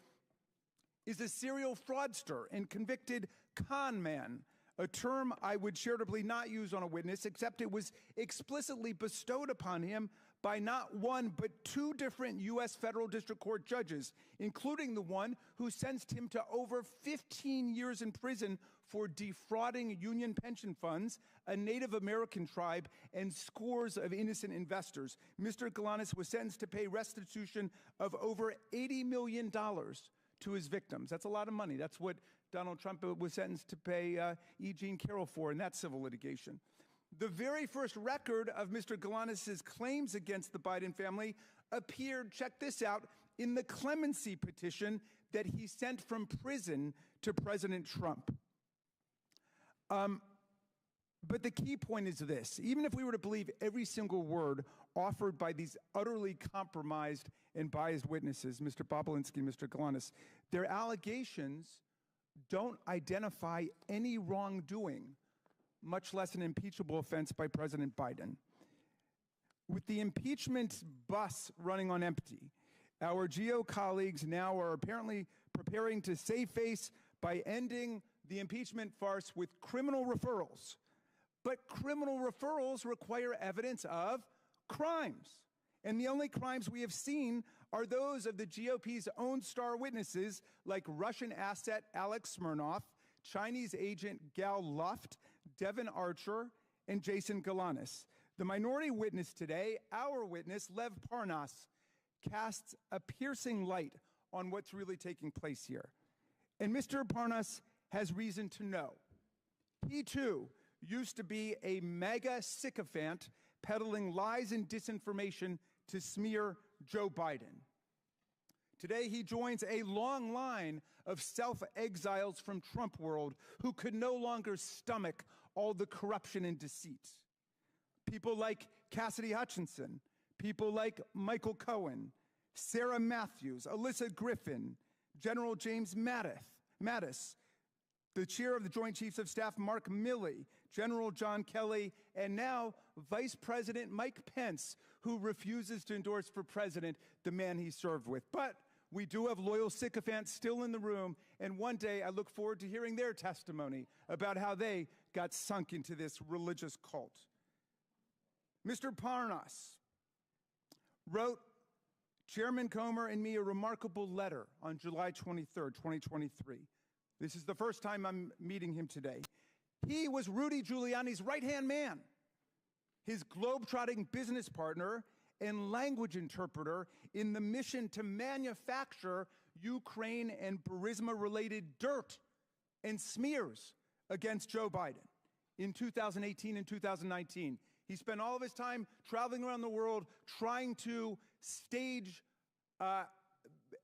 is a serial fraudster and convicted con man, a term I would charitably not use on a witness, except it was explicitly bestowed upon him by not one but two different U.S. federal district court judges, including the one who sentenced him to over 15 years in prison for defrauding union pension funds, a Native American tribe, and scores of innocent investors. Mr. Galanis was sentenced to pay restitution of over $80 million to his victims. That's a lot of money. That's what Donald Trump was sentenced to pay E. Jean Carroll for in that civil litigation. The very first record of Mr. Galanis' claims against the Biden family appeared, check this out, in the clemency petition that he sent from prison to President Trump. But the key point is this: even if we were to believe every single word offered by these utterly compromised and biased witnesses, Mr. Bobulinski and Mr. Galanis, their allegations don't identify any wrongdoing, much less an impeachable offense by President Biden. With the impeachment bus running on empty, our GO colleagues now are apparently preparing to save face by ending the impeachment farce with criminal referrals. But criminal referrals require evidence of crimes. And the only crimes we have seen are those of the GOP's own star witnesses, like Russian asset Alex Smirnov, Chinese agent Gal Luft, Devin Archer, and Jason Galanis. The minority witness today, our witness, Lev Parnas, casts a piercing light on what's really taking place here. And Mr. Parnas has reason to know. He, too, used to be a mega sycophant peddling lies and disinformation to smear Joe Biden. Today, he joins a long line of self-exiles from Trump world who could no longer stomach all the corruption and deceit. People like Cassidy Hutchinson, people like Michael Cohen, Sarah Matthews, Alyssa Griffin, General James Mattis, the chair of the Joint Chiefs of Staff, Mark Milley, General John Kelly, and now Vice President Mike Pence, who refuses to endorse for president the man he served with. But we do have loyal sycophants still in the room, and one day I look forward to hearing their testimony about how they got sunk into this religious cult. Mr. Parnas wrote Chairman Comer and me a remarkable letter on July 23rd, 2023. This is the first time I'm meeting him today. He was Rudy Giuliani's right-hand man, his globe-trotting business partner and language interpreter in the mission to manufacture Ukraine and Burisma-related dirt and smears against Joe Biden in 2018 and 2019. He spent all of his time traveling around the world trying to stage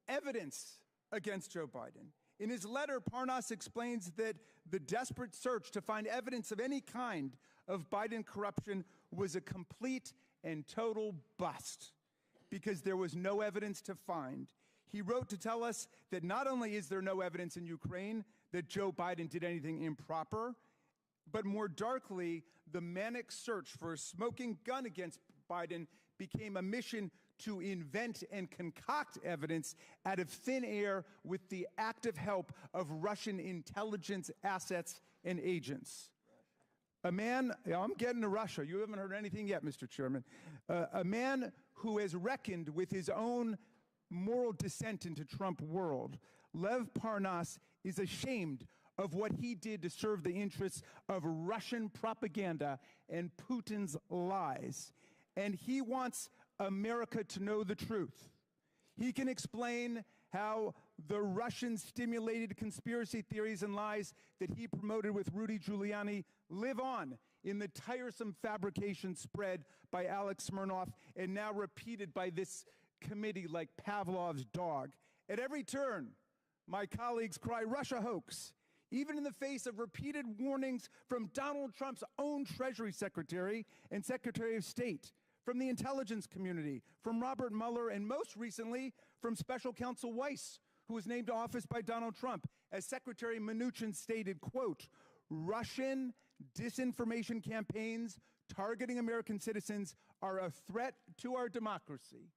evidence against Joe Biden. In his letter, Parnas explains that the desperate search to find evidence of any kind of Biden corruption was a complete and total bust because there was no evidence to find. He wrote to tell us that not only is there no evidence in Ukraine that Joe Biden did anything improper, but more darkly, the manic search for a smoking gun against Biden became a mission to invent and concoct evidence out of thin air with the active help of Russian intelligence assets and agents. A man, I'm getting to Russia. You haven't heard anything yet, Mr. Chairman. A man who has reckoned with his own moral descent into Trump world. Lev Parnas is ashamed of what he did to serve the interests of Russian propaganda and Putin's lies. And he wants America to know the truth. He can explain how the Russian-stimulated conspiracy theories and lies that he promoted with Rudy Giuliani live on in the tiresome fabrication spread by Alex Smirnov and now repeated by this committee like Pavlov's dog. At every turn, my colleagues cry Russia hoax, even in the face of repeated warnings from Donald Trump's own Treasury Secretary and Secretary of State from the intelligence community, from Robert Mueller, and most recently from Special Counsel Weiss, who was named to office by Donald Trump. As Secretary Mnuchin stated, quote, Russian disinformation campaigns targeting American citizens are a threat to our democracy.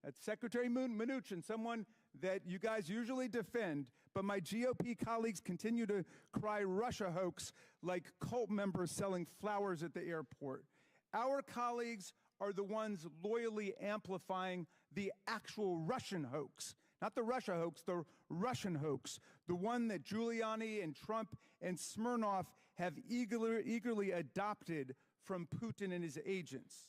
That's Secretary Mnuchin, someone that you guys usually defend, but my GOP colleagues continue to cry Russia hoax like cult members selling flowers at the airport. Our colleagues are the ones loyally amplifying the actual Russian hoax. Not the Russia hoax, the Russian hoax, the one that Giuliani and Trump and Smirnov have eagerly adopted from Putin and his agents.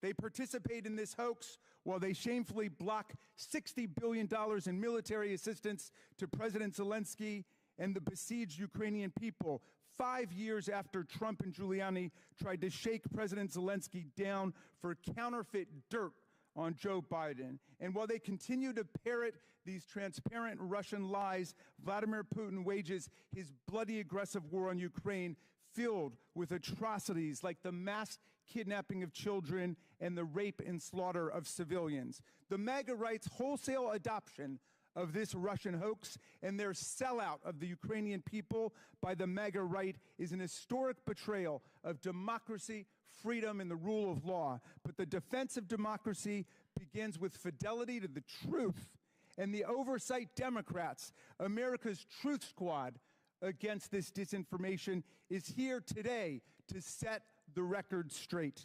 They participate in this hoax while they shamefully block $60 billion in military assistance to President Zelensky and the besieged Ukrainian people 5 years after Trump and Giuliani tried to shake President Zelensky down for counterfeit dirt on Joe Biden. And while they continue to parrot these transparent Russian lies, Vladimir Putin wages his bloody aggressive war on Ukraine filled with atrocities like the mass kidnapping of children and the rape and slaughter of civilians. The MAGA right's wholesale adoption of this Russian hoax and their sellout of the Ukrainian people by the MAGA right is an historic betrayal of democracy, freedom, and the rule of law. But the defense of democracy begins with fidelity to the truth, and the oversight Democrats, America's Truth Squad, against this disinformation is here today to set the record straight.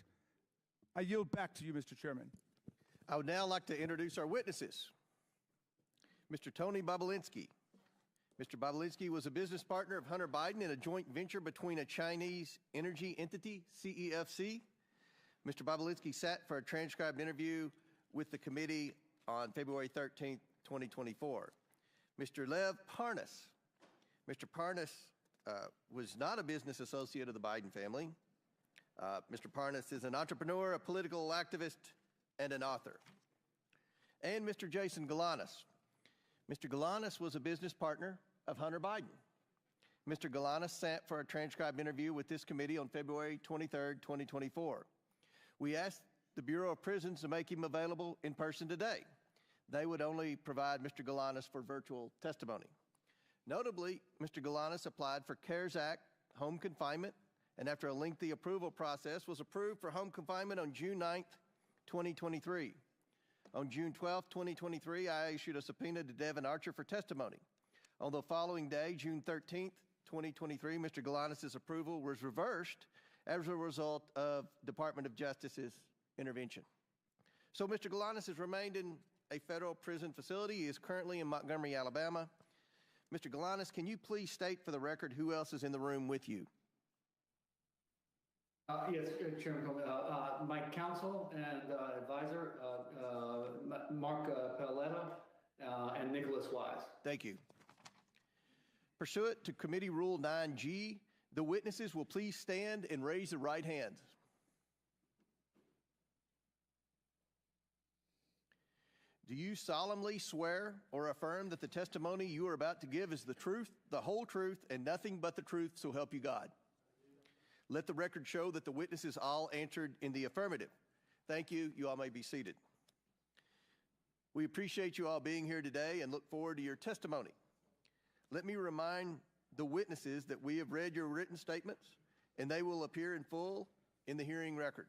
I yield back to you, Mr. Chairman. I would now like to introduce our witnesses. Mr. Tony Bobulinski. Mr. Bobulinski was a business partner of Hunter Biden in a joint venture between a Chinese energy entity, CEFC. Mr. Bobulinski sat for a transcribed interview with the committee on February 13th, 2024. Mr. Lev Parnas. Mr. Parnas was not a business associate of the Biden family. Mr. Parnas is an entrepreneur, a political activist, and an author. And Mr. Jason Galanis. Mr. Galanis was a business partner of Hunter Biden. Mr. Galanis sat for a transcribed interview with this committee on February 23rd, 2024. We asked the Bureau of Prisons to make him available in person today. They would only provide Mr. Galanis for virtual testimony. Notably, Mr. Galanis applied for CARES Act home confinement, and after a lengthy approval process, was approved for home confinement on June 9th, 2023. On June 12, 2023, I issued a subpoena to Devin Archer for testimony. On the following day, June 13, 2023, Mr. Galanis' approval was reversed as a result of Department of Justice's intervention. So Mr. Galanis has remained in a federal prison facility. He is currently in Montgomery, Alabama. Mr. Galanis, can you please state for the record who else is in the room with you? Yes, Chairman Comey. My counsel and advisor, Mark Paletta, and Nicholas Wise. Thank you. Pursuant to Committee Rule 9G, the witnesses will please stand and raise their right hand. Do you solemnly swear or affirm that the testimony you are about to give is the truth, the whole truth, and nothing but the truth, so help you God? Let the record show that the witnesses all answered in the affirmative. Thank you. You all may be seated. We appreciate you all being here today and look forward to your testimony. Let me remind the witnesses that we have read your written statements and they will appear in full in the hearing record.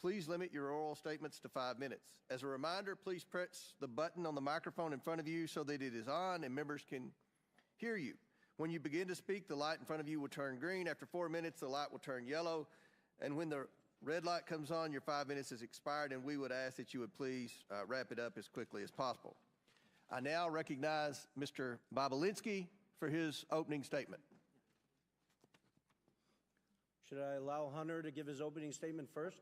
Please limit your oral statements to 5 minutes. As a reminder, please press the button on the microphone in front of you so that it is on and members can hear you. When you begin to speak, the light in front of you will turn green. After 4 minutes, the light will turn yellow. And when the red light comes on, your 5 minutes is expired, and we would ask that you would please wrap it up as quickly as possible. I now recognize Mr. Bobulinski for his opening statement. Should I allow Hunter to give his opening statement first?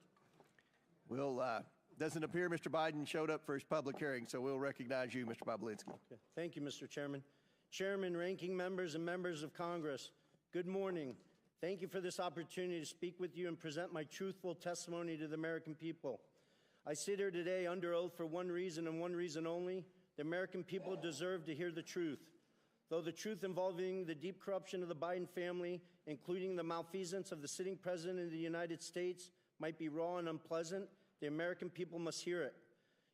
Doesn't appear Mr. Biden showed up for his public hearing, so we'll recognize you, Mr. Bobulinski. Okay. Thank you, Mr. Chairman. Chairman, ranking members, and members of Congress, good morning. Thank you for this opportunity to speak with you and present my truthful testimony to the American people. I sit here today under oath for one reason and one reason only. The American people deserve to hear the truth. Though the truth involving the deep corruption of the Biden family, including the malfeasance of the sitting president of the United States, might be raw and unpleasant, The American people must hear it.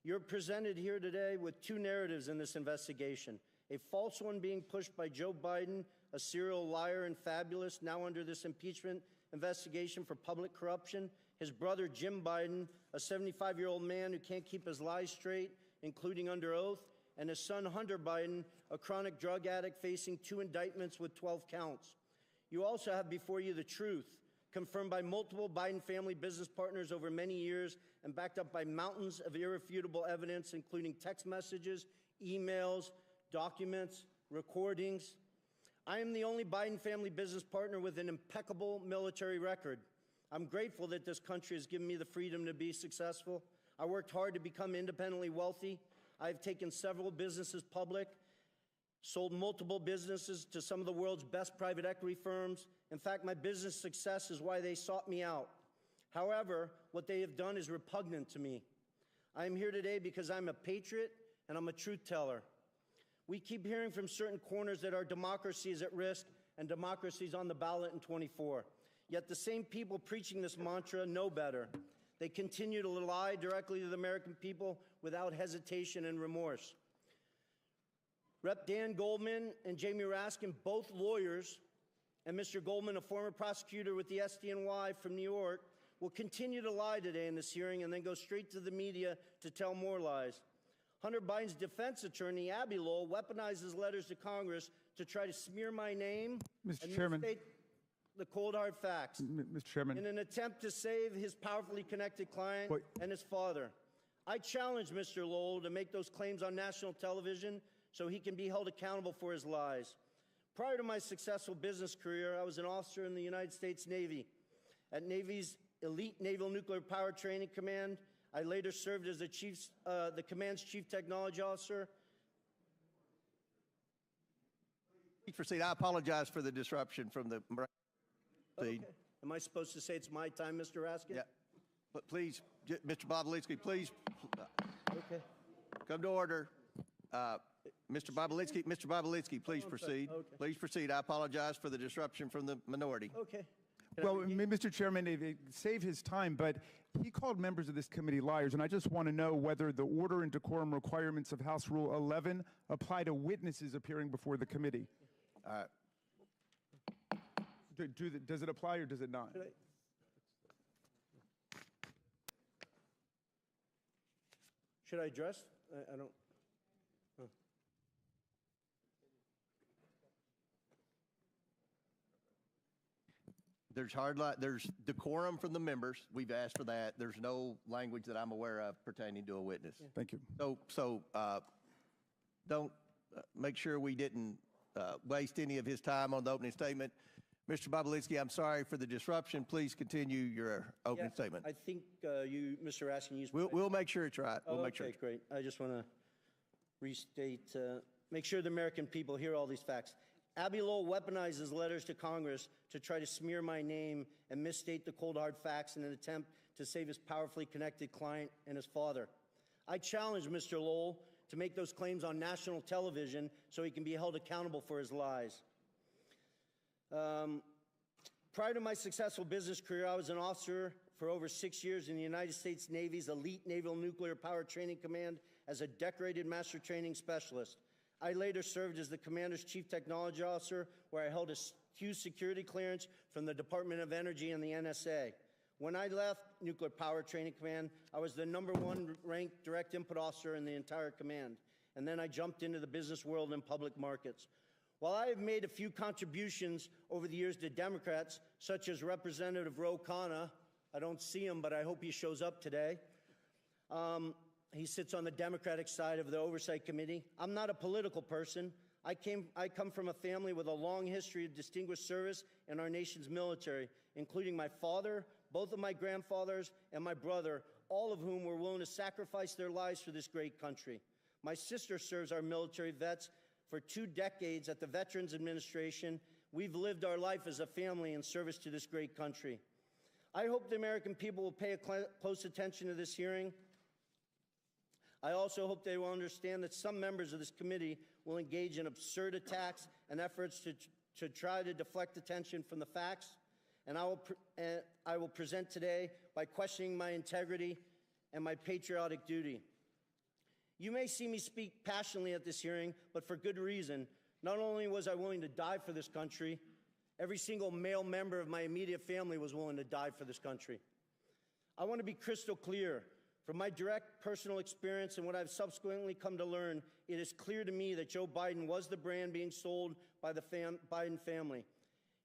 You're presented here today with two narratives in this investigation. A false one being pushed by Joe Biden, a serial liar and fabulous, now under this impeachment investigation for public corruption. His brother, Jim Biden, a 75-year-old man who can't keep his lies straight, including under oath. And his son, Hunter Biden, a chronic drug addict facing 2 indictments with 12 counts. You also have before you the truth, confirmed by multiple Biden family business partners over many years and backed up by mountains of irrefutable evidence, including text messages, emails, documents, recordings. I am the only Biden family business partner with an impeccable military record. I'm grateful that this country has given me the freedom to be successful. I worked hard to become independently wealthy. I've taken several businesses public, sold multiple businesses to some of the world's best private equity firms. In fact, my business success is why they sought me out. However, what they have done is repugnant to me. I am here today because I'm a patriot and I'm a truth teller. We keep hearing from certain corners that our democracy is at risk and democracy is on the ballot in 24. Yet the same people preaching this mantra know better. They continue to lie directly to the American people without hesitation and remorse. Rep. Dan Goldman and Jamie Raskin, both lawyers, and Mr. Goldman, a former prosecutor with the SDNY from New York, will continue to lie today in this hearing and then go straight to the media to tell more lies. Hunter Biden's defense attorney, Abby Lowell, weaponizes letters to Congress to try to smear my name Mr. Chairman. misstate the cold hard facts Mr. Chairman. in an attempt to save his powerfully connected client and his father. I challenge Mr. Lowell to make those claims on national television so he can be held accountable for his lies. Prior to my successful business career, I was an officer in the United States Navy. At Navy's elite Naval Nuclear Power Training Command, I later served as the command's chief technology officer. Please proceed. I apologize for the disruption from the... Okay. Am I supposed to say it's my time, Mr. Raskin? Yeah. But please, Mr. Bobulinski, please Okay. come to order. Mr. Bobulinski, please proceed. Okay. Please proceed. I apologize for the disruption from the minority. Okay. Well, Mr. Chairman, save his time, but he called members of this committee liars, and I just want to know whether the order and decorum requirements of House Rule 11 apply to witnesses appearing before the committee. Does it apply or does it not? Should I address? I don't. There's decorum from the members. We've asked for that. There's no language that I'm aware of pertaining to a witness. Yeah. Thank you. So don't make sure we didn't waste any of his time on the opening statement. Mr. Bobulinski, I'm sorry for the disruption. Please continue your opening statement. I think you, Mr. Raskin, used. We'll make sure it's right. We'll make sure. Okay, great. I just want to restate, make sure the American people hear all these facts. Abby Lowell weaponizes letters to Congress to try to smear my name and misstate the cold hard facts in an attempt to save his powerfully connected client and his father. I challenge Mr. Lowell to make those claims on national television so he can be held accountable for his lies. Prior to my successful business career, I was an officer for over 6 years in the United States Navy's elite Naval Nuclear Power Training Command as a decorated master training specialist. I later served as the commander's chief technology officer, where I held a Q security clearance from the Department of Energy and the NSA. When I left Nuclear Power Training Command, I was the #1 ranked direct input officer in the entire command. And then I jumped into the business world and public markets. While I have made a few contributions over the years to Democrats, such as Representative Ro Khanna, I don't see him, but I hope he shows up today. He sits on the Democratic side of the Oversight Committee. I'm not a political person. I come from a family with a long history of distinguished service in our nation's military, including my father, both of my grandfathers, and my brother, all of whom were willing to sacrifice their lives for this great country. My sister serves our military vets for 2 decades at the Veterans Administration. We've lived our life as a family in service to this great country. I hope the American people will pay close attention to this hearing. I also hope they will understand that some members of this committee will engage in absurd attacks and efforts to try to deflect attention from the facts. And I will present today by questioning my integrity and my patriotic duty. You may see me speak passionately at this hearing, but for good reason. Not only was I willing to die for this country, every single male member of my immediate family was willing to die for this country. I want to be crystal clear. From my direct personal experience and what I've subsequently come to learn, it is clear to me that Joe Biden was the brand being sold by the Biden family.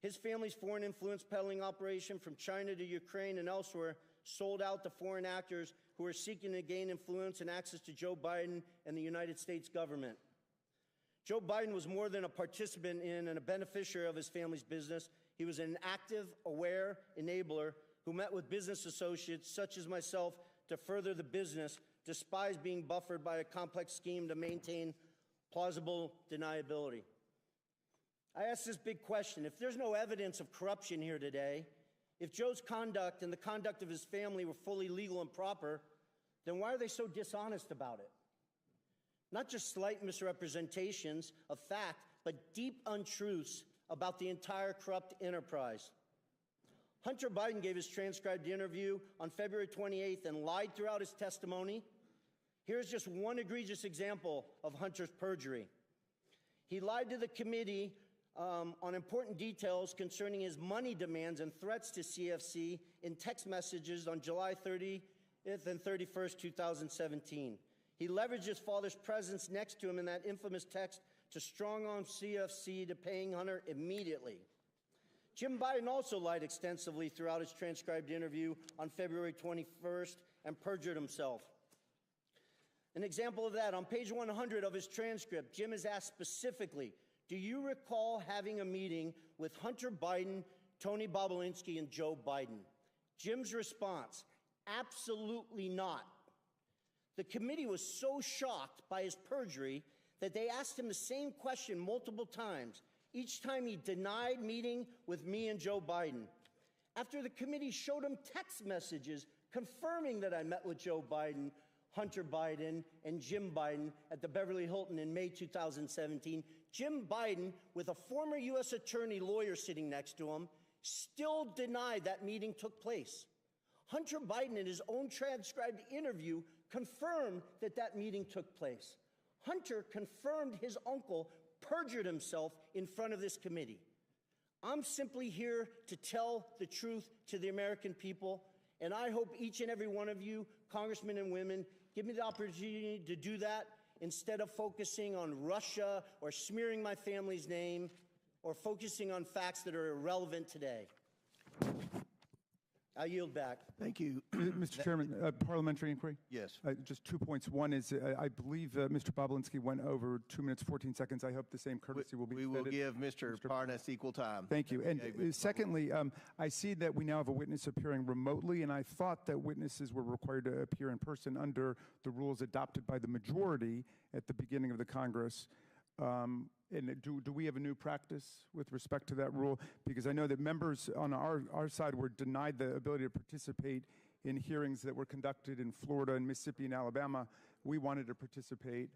His family's foreign influence peddling operation from China to Ukraine and elsewhere sold out to foreign actors who are seeking to gain influence and access to Joe Biden and the United States government. Joe Biden was more than a participant in and a beneficiary of his family's business. He was an active, aware enabler who met with business associates such as myself to further the business, despite being buffered by a complex scheme to maintain plausible deniability. I ask this big question. If there's no evidence of corruption here today, if Joe's conduct and the conduct of his family were fully legal and proper, then why are they so dishonest about it? Not just slight misrepresentations of fact, but deep untruths about the entire corrupt enterprise. Hunter Biden gave his transcribed interview on February 28th and lied throughout his testimony. Here's just one egregious example of Hunter's perjury. He lied to the committee on important details concerning his money demands and threats to CFC in text messages on July 30th and 31st, 2017. He leveraged his father's presence next to him in that infamous text to strong-arm CFC to paying Hunter immediately. Jim Biden also lied extensively throughout his transcribed interview on February 21st and perjured himself. An example of that, on page 100 of his transcript, Jim is asked specifically, do you recall having a meeting with Hunter Biden, Tony Bobulinski, and Joe Biden? Jim's response, absolutely not. The committee was so shocked by his perjury that they asked him the same question multiple times. Each time he denied meeting with me and Joe Biden. After the committee showed him text messages confirming that I met with Joe Biden, Hunter Biden, and Jim Biden at the Beverly Hilton in May 2017, Jim Biden, with a former U.S. attorney lawyer sitting next to him, still denied that meeting took place. Hunter Biden, in his own transcribed interview, confirmed that that meeting took place. Hunter confirmed his uncle perjured himself in front of this committee. I'm simply here to tell the truth to the American people, and I hope each and every one of you, congressmen and women, give me the opportunity to do that instead of focusing on Russia or smearing my family's name or focusing on facts that are irrelevant today. I yield back. Thank you. Mr. Chairman, parliamentary inquiry? Yes. Just 2 points. One is, I believe Mr. Bobulinski went over 2 minutes, 14 seconds. I hope the same courtesy will be extended. We will give Mr. Parnas equal time. Thank you. And secondly, I see that we now have a witness appearing remotely, and I thought that witnesses were required to appear in person under the rules adopted by the majority at the beginning of the Congress. And do we have a new practice with respect to that rule? Because I know that members on our side were denied the ability to participate in hearings that were conducted in Florida and Mississippi and Alabama. We wanted to participate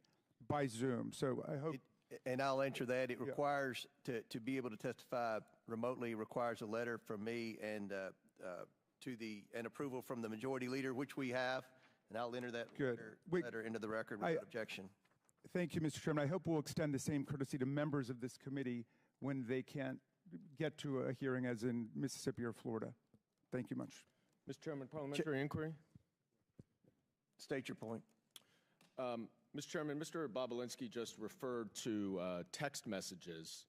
by Zoom. So I hope... And I'll answer that. It requires, to be able to testify remotely, requires a letter from me and an approval from the majority leader, which we have. And I'll enter that letter into the record without objection. Thank you, Mr. Chairman. I hope we'll extend the same courtesy to members of this committee when they can't get to a hearing as in Mississippi or Florida. Thank you much. Mr. Chairman, parliamentary inquiry. State your point. Mr. Chairman, Mr. Bobulinski just referred to text messages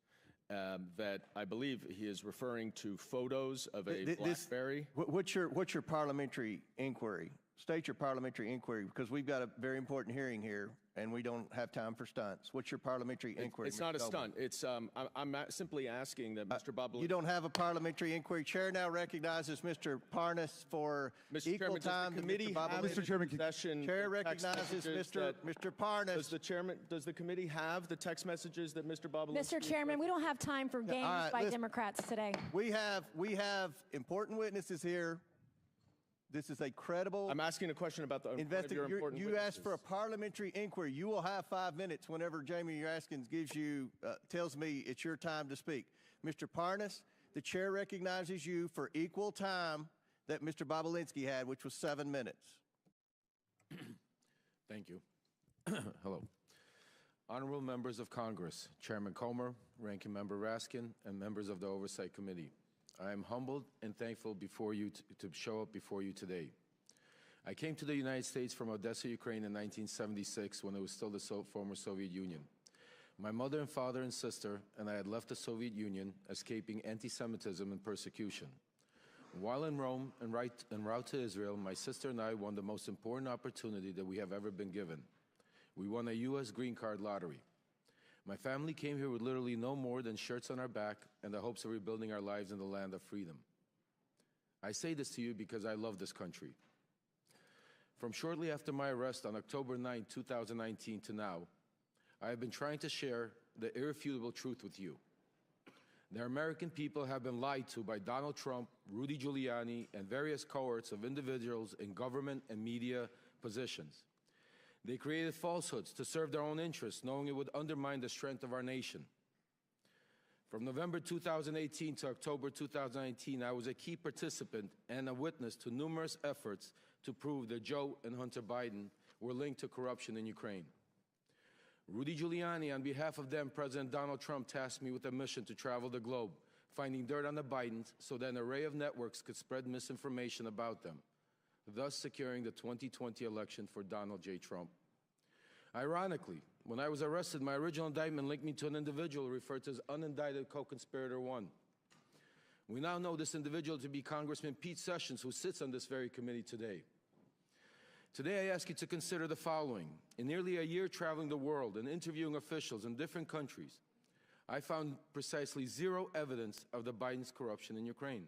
that I believe he is referring to photos of a BlackBerry. What's your parliamentary inquiry? State your parliamentary inquiry, because we've got a very important hearing here, and we don't have time for stunts. What's your parliamentary inquiry? It's not a stunt. It's I'm simply asking that Mr. Bobulinski. You don't have a parliamenary inquiry. Chair now recognizes Mr. Parnas for equal time. Mr. Chairman, Chair recognizes Mr. Parnas. Does the committee have the text messages that Mr. Bobulinski? Mr. Chairman, we don't have time for games by Democrats today. We have important witnesses here. This is a credible... I'm asking a question about the important You asked for a parliamentary inquiry. You will have 5 minutes whenever Jamie Raskins tells me it's your time to speak. Mr. Parnas, the chair recognizes you for equal time that Mr. Bobulinski had, which was 7 minutes. Thank you. Hello. Honorable members of Congress, Chairman Comer, Ranking Member Raskin, and members of the Oversight Committee. I am humbled and thankful before you to show up before you today. I came to the United States from Odessa, Ukraine in 1976 when it was still the former Soviet Union. My mother and father and sister and I had left the Soviet Union, escaping anti-Semitism and persecution. While in Rome en route to Israel, my sister and I won the most important opportunity that we have ever been given. We won a U.S. green card lottery. My family came here with literally no more than shirts on our back and the hopes of rebuilding our lives in the land of freedom. I say this to you because I love this country. From shortly after my arrest on October 9, 2019 to now, I have been trying to share the irrefutable truth with you. The American people have been lied to by Donald Trump, Rudy Giuliani, and various cohorts of individuals in government and media positions. They created falsehoods to serve their own interests, knowing it would undermine the strength of our nation. From November 2018 to October 2019, I was a key participant and a witness to numerous efforts to prove that Joe and Hunter Biden were linked to corruption in Ukraine. Rudy Giuliani, on behalf of then President Donald Trump, tasked me with a mission to travel the globe, finding dirt on the Bidens so that an array of networks could spread misinformation about them, thus securing the 2020 election for Donald J. Trump. Ironically, when I was arrested, my original indictment linked me to an individual referred to as unindicted co-conspirator 1. We now know this individual to be Congressman Pete Sessions, who sits on this very committee today. Today, I ask you to consider the following. In nearly a year traveling the world and interviewing officials in different countries, I found precisely zero evidence of the Biden's corruption in Ukraine.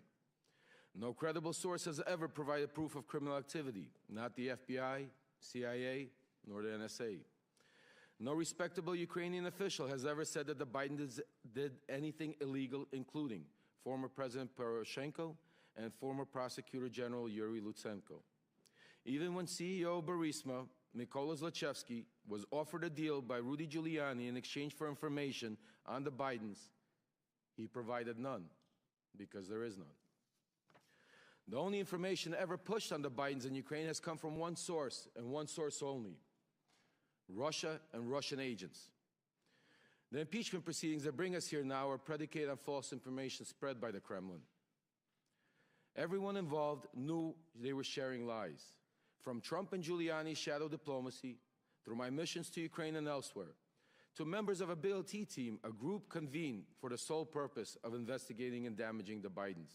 No credible source has ever provided proof of criminal activity, not the FBI, CIA, nor the NSA. No respectable Ukrainian official has ever said that the Bidens did anything illegal, including former President Poroshenko and former Prosecutor General Yuri Lutsenko. Even when CEO of Burisma, Mykola Zlochevsky, was offered a deal by Rudy Giuliani in exchange for information on the Bidens, he provided none, because there is none. The only information ever pushed on the Bidens in Ukraine has come from one source, and one source only: Russia and Russian agents. The impeachment proceedings that bring us here now are predicated on false information spread by the Kremlin. Everyone involved knew they were sharing lies. From Trump and Giuliani's shadow diplomacy, through my missions to Ukraine and elsewhere, to members of a BLT team, a group convened for the sole purpose of investigating and damaging the Bidens.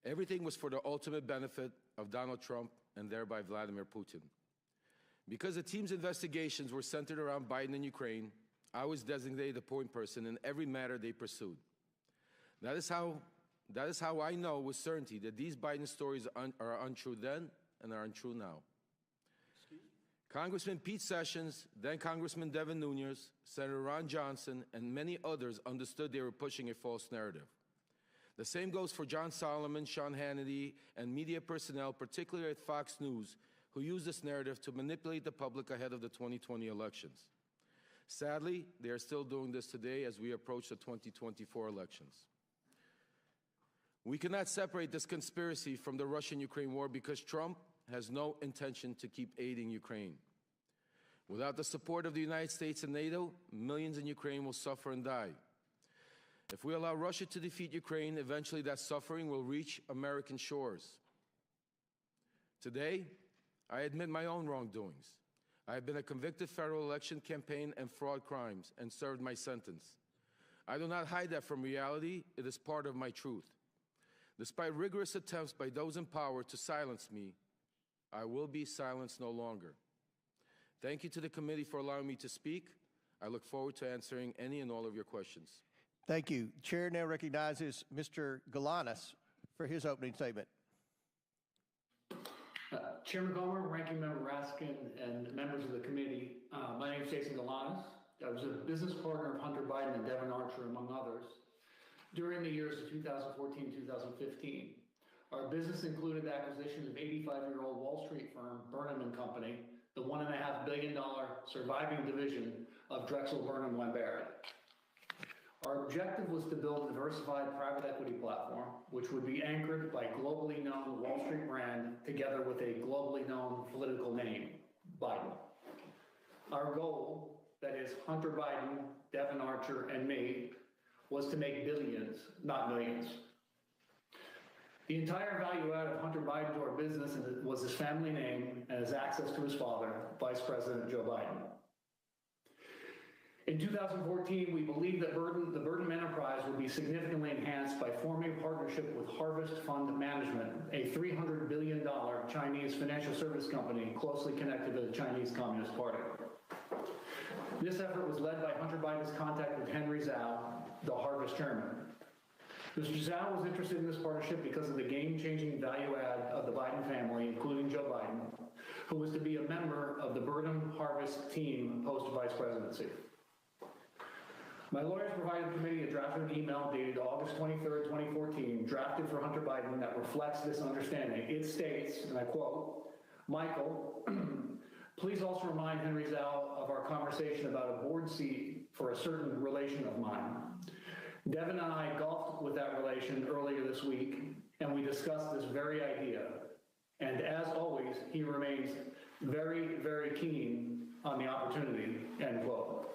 Everything was for the ultimate benefit of Donald Trump and thereby Vladimir Putin. Because the team's investigations were centered around Biden and Ukraine, I was designated the point person in every matter they pursued. That is how I know with certainty that these Biden stories are untrue then and are untrue now. Congressman Pete Sessions, then Congressman Devin Nunes, Senator Ron Johnson, and many others understood they were pushing a false narrative. The same goes for John Solomon, Sean Hannity, and media personnel, particularly at Fox News, who used this narrative to manipulate the public ahead of the 2020 elections. Sadly, they are still doing this today as we approach the 2024 elections. We cannot separate this conspiracy from the Russian-Ukraine war because Trump has no intention to keep aiding Ukraine. Without the support of the United States and NATO, millions in Ukraine will suffer and die. If we allow Russia to defeat Ukraine, eventually that suffering will reach American shores. Today, I admit my own wrongdoings. I have been a convicted federal election campaign and fraud crimes and served my sentence. I do not hide that from reality. It is part of my truth. Despite rigorous attempts by those in power to silence me, I will be silenced no longer. Thank you to the committee for allowing me to speak. I look forward to answering any and all of your questions. Thank you. Chair now recognizes Mr. Galanis for his opening statement. Chairman Comer, Ranking Member Raskin, and members of the committee, my name is Jason Galanis. I was a business partner of Hunter Biden and Devin Archer, among others, during the years of 2014-2015. Our business included the acquisition of 85-year-old Wall Street firm Burnham & Company, the $1.5 billion surviving division of Drexel Burnham Lambert. Our objective was to build a diversified private equity platform, which would be anchored by globally known Wall Street brand together with a globally known political name, Biden. Our goal, that is Hunter Biden, Devin Archer, and me, was to make billions, not millions. The entire value add of Hunter Biden to our business was his family name and his access to his father, Vice President Joe Biden. In 2014, we believed that the Burden enterprise would be significantly enhanced by forming a partnership with Harvest Fund Management, a $300 billion Chinese financial service company closely connected to the Chinese Communist Party. This effort was led by Hunter Biden's contact with Henry Zhao, the Harvest chairman. Mr. Zhao was interested in this partnership because of the game-changing value add of the Biden family, including Joe Biden, who was to be a member of the Burden Harvest team post-vice presidency. My lawyers provided the committee a drafted email dated August 23rd, 2014, drafted for Hunter Biden that reflects this understanding. It states, and I quote, Michael, please also remind Henry Zhao of our conversation about a board seat for a certain relation of mine. Devin and I golfed with that relation earlier this week, and we discussed this very idea. And as always, he remains very, very keen on the opportunity, end quote.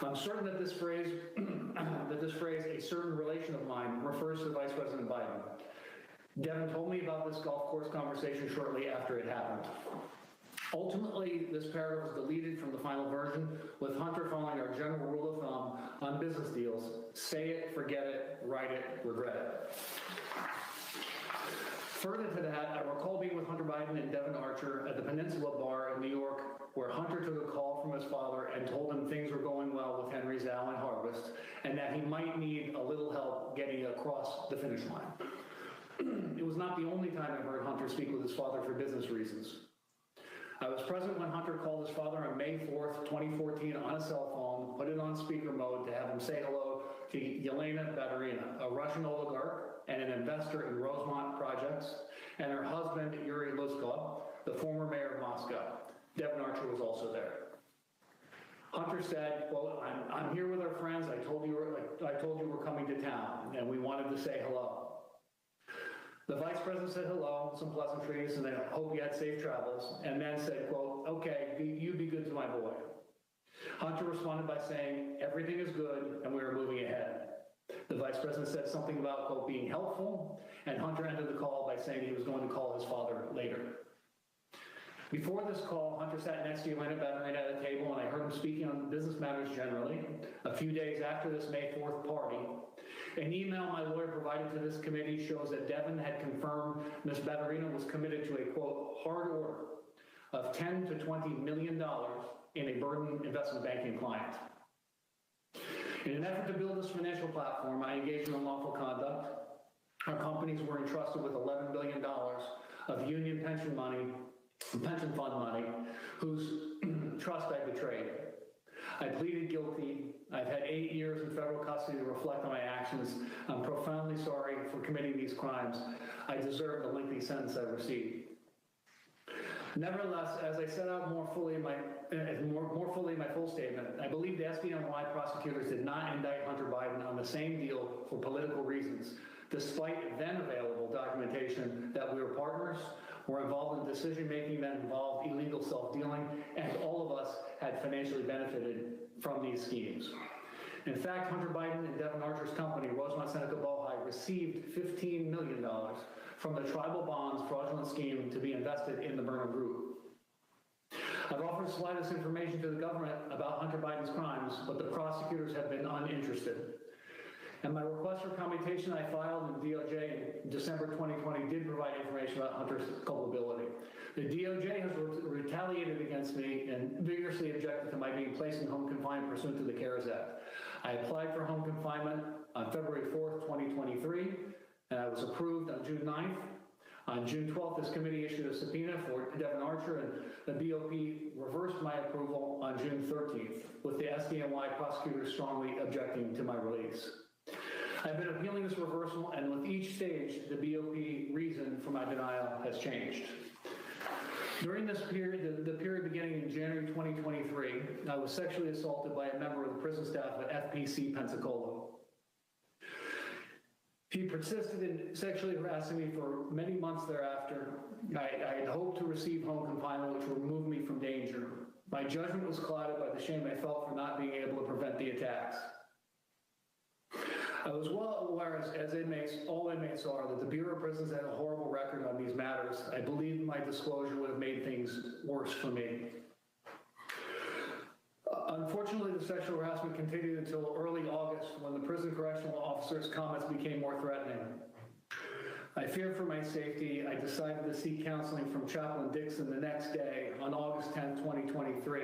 I'm certain that this phrase, a certain relation of mine, refers to Vice President Biden. Devin told me about this golf course conversation shortly after it happened. Ultimately, this paragraph was deleted from the final version, with Hunter following our general rule of thumb on business deals: say it, forget it, write it, regret it. Further to that, I recall being with Hunter Biden and Devin Archer at the Peninsula Bar in New York, where Hunter took a call from his father and told him things were going well with Henry Zhao and Harvest, and that he might need a little help getting across the finish line. It was not the only time I heard Hunter speak with his father for business reasons. I was present when Hunter called his father on May 4th, 2014 on a cell phone, put it on speaker mode to have him say hello to Yelena Baturina, a Russian oligarch and an investor in Rosemont projects, and her husband, Yuri Luzkov, the former mayor of Moscow. Devin Archer was also there. Hunter said, quote, I'm here with our friends. I told you we're coming to town, and we wanted to say hello. The vice president said hello, some pleasantries, and then hope you had safe travels, and then said, quote, okay, you be good to my boy. Hunter responded by saying, everything is good, and we are moving ahead. The vice president said something about, quote, being helpful, and Hunter ended the call by saying he was going to call his father later. Before this call, Hunter sat next to Yelena Baturina at a table, and I heard him speaking on business matters generally. A few days after this May 4th party, an email my lawyer provided to this committee shows that Devin had confirmed Ms. Baturina was committed to a, quote, hard order of $10 to $20 million in a Burden investment banking client. In an effort to build this financial platform, I engaged in unlawful conduct. Our companies were entrusted with $11 billion of union pension fund money, whose trust I betrayed. I pleaded guilty. I've had 8 years in federal custody to reflect on my actions. I'm profoundly sorry for committing these crimes. I deserve the lengthy sentence I received. Nevertheless, as I set out more fully in my full statement, I believe the SDNY prosecutors did not indict Hunter Biden on the same deal for political reasons, despite then available documentation that we were partners, were involved in decision-making that involved illegal self-dealing, and all of us had financially benefited from these schemes. In fact, Hunter Biden and Devin Archer's company, Rosemont Seneca Bohai, received $15 million from the tribal bonds fraudulent scheme to be invested in the Burnham Group. I've offered to supply this information to the government about Hunter Biden's crimes, but the prosecutors have been uninterested. And my request for commutation I filed in DOJ in December 2020 did provide information about Hunter's culpability. The DOJ has retaliated against me and vigorously objected to my being placed in home confinement pursuant to the CARES Act. I applied for home confinement on February 4th, 2023, and I was approved on June 9th. On June 12th, this committee issued a subpoena for Devin Archer, and the BOP reversed my approval on June 13th, with the SDNY prosecutors strongly objecting to my release. I've been appealing this reversal, and with each stage, the BOP reason for my denial has changed. During this period, the period beginning in January 2023, I was sexually assaulted by a member of the prison staff at FPC Pensacola. He persisted in sexually harassing me for many months thereafter. I had hoped to receive home confinement, which would remove me from danger. My judgment was clouded by the shame I felt for not being able to prevent the attacks. I was well aware, as inmates, all inmates are, that the Bureau of Prisons had a horrible record on these matters. I believe my disclosure would have made things worse for me. Unfortunately, the sexual harassment continued until early August, when the prison correctional officer's comments became more threatening. I feared for my safety. I decided to seek counseling from Chaplain Dixon the next day, on August 10, 2023.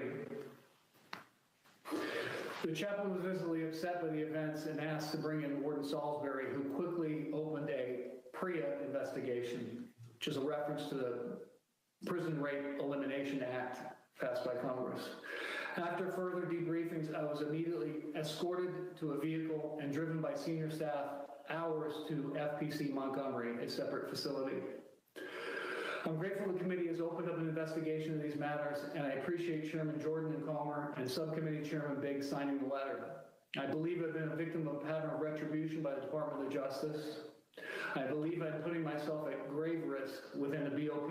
The chaplain was visibly upset by the events and asked to bring in Warden Salisbury, who quickly opened a PREA investigation, which is a reference to the Prison Rape Elimination Act passed by Congress. After further debriefings, I was immediately escorted to a vehicle and driven by senior staff hours to FPC Montgomery, a separate facility. I'm grateful the committee has opened up an investigation of these matters, and I appreciate Chairman Jordan and Comer and Subcommittee Chairman Biggs signing the letter. I believe I've been a victim of a pattern of retribution by the Department of Justice. I believe I'm putting myself at grave risk within the BOP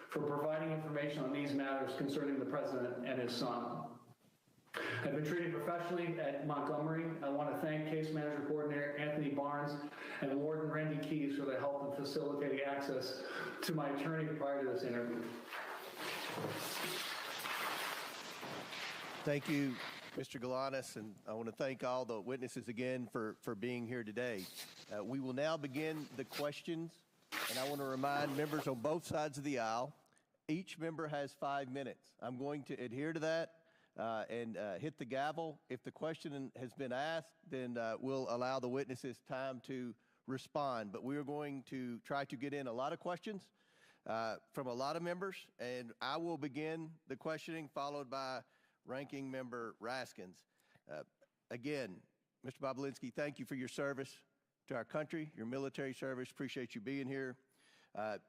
for providing information on these matters concerning the President and his son. I've been treated professionally at Montgomery. I want to thank Case Manager Coordinator Anthony Barnes and Warden Randy Keyes for their help in facilitating access to my attorney prior to this interview. Thank you, Mr. Galanis, and I want to thank all the witnesses again for being here today. We will now begin the questions, and I want to remind members on both sides of the aisle, each member has 5 minutes. I'm going to adhere to that and hit the gavel. If the question has been asked, then we'll allow the witnesses time to respond. But we are going to try to get in a lot of questions from a lot of members, and I will begin the questioning, followed by Ranking Member Raskins. Again, Mr. Bobulinski, thank you for your service to our country, your military service. Appreciate you being here.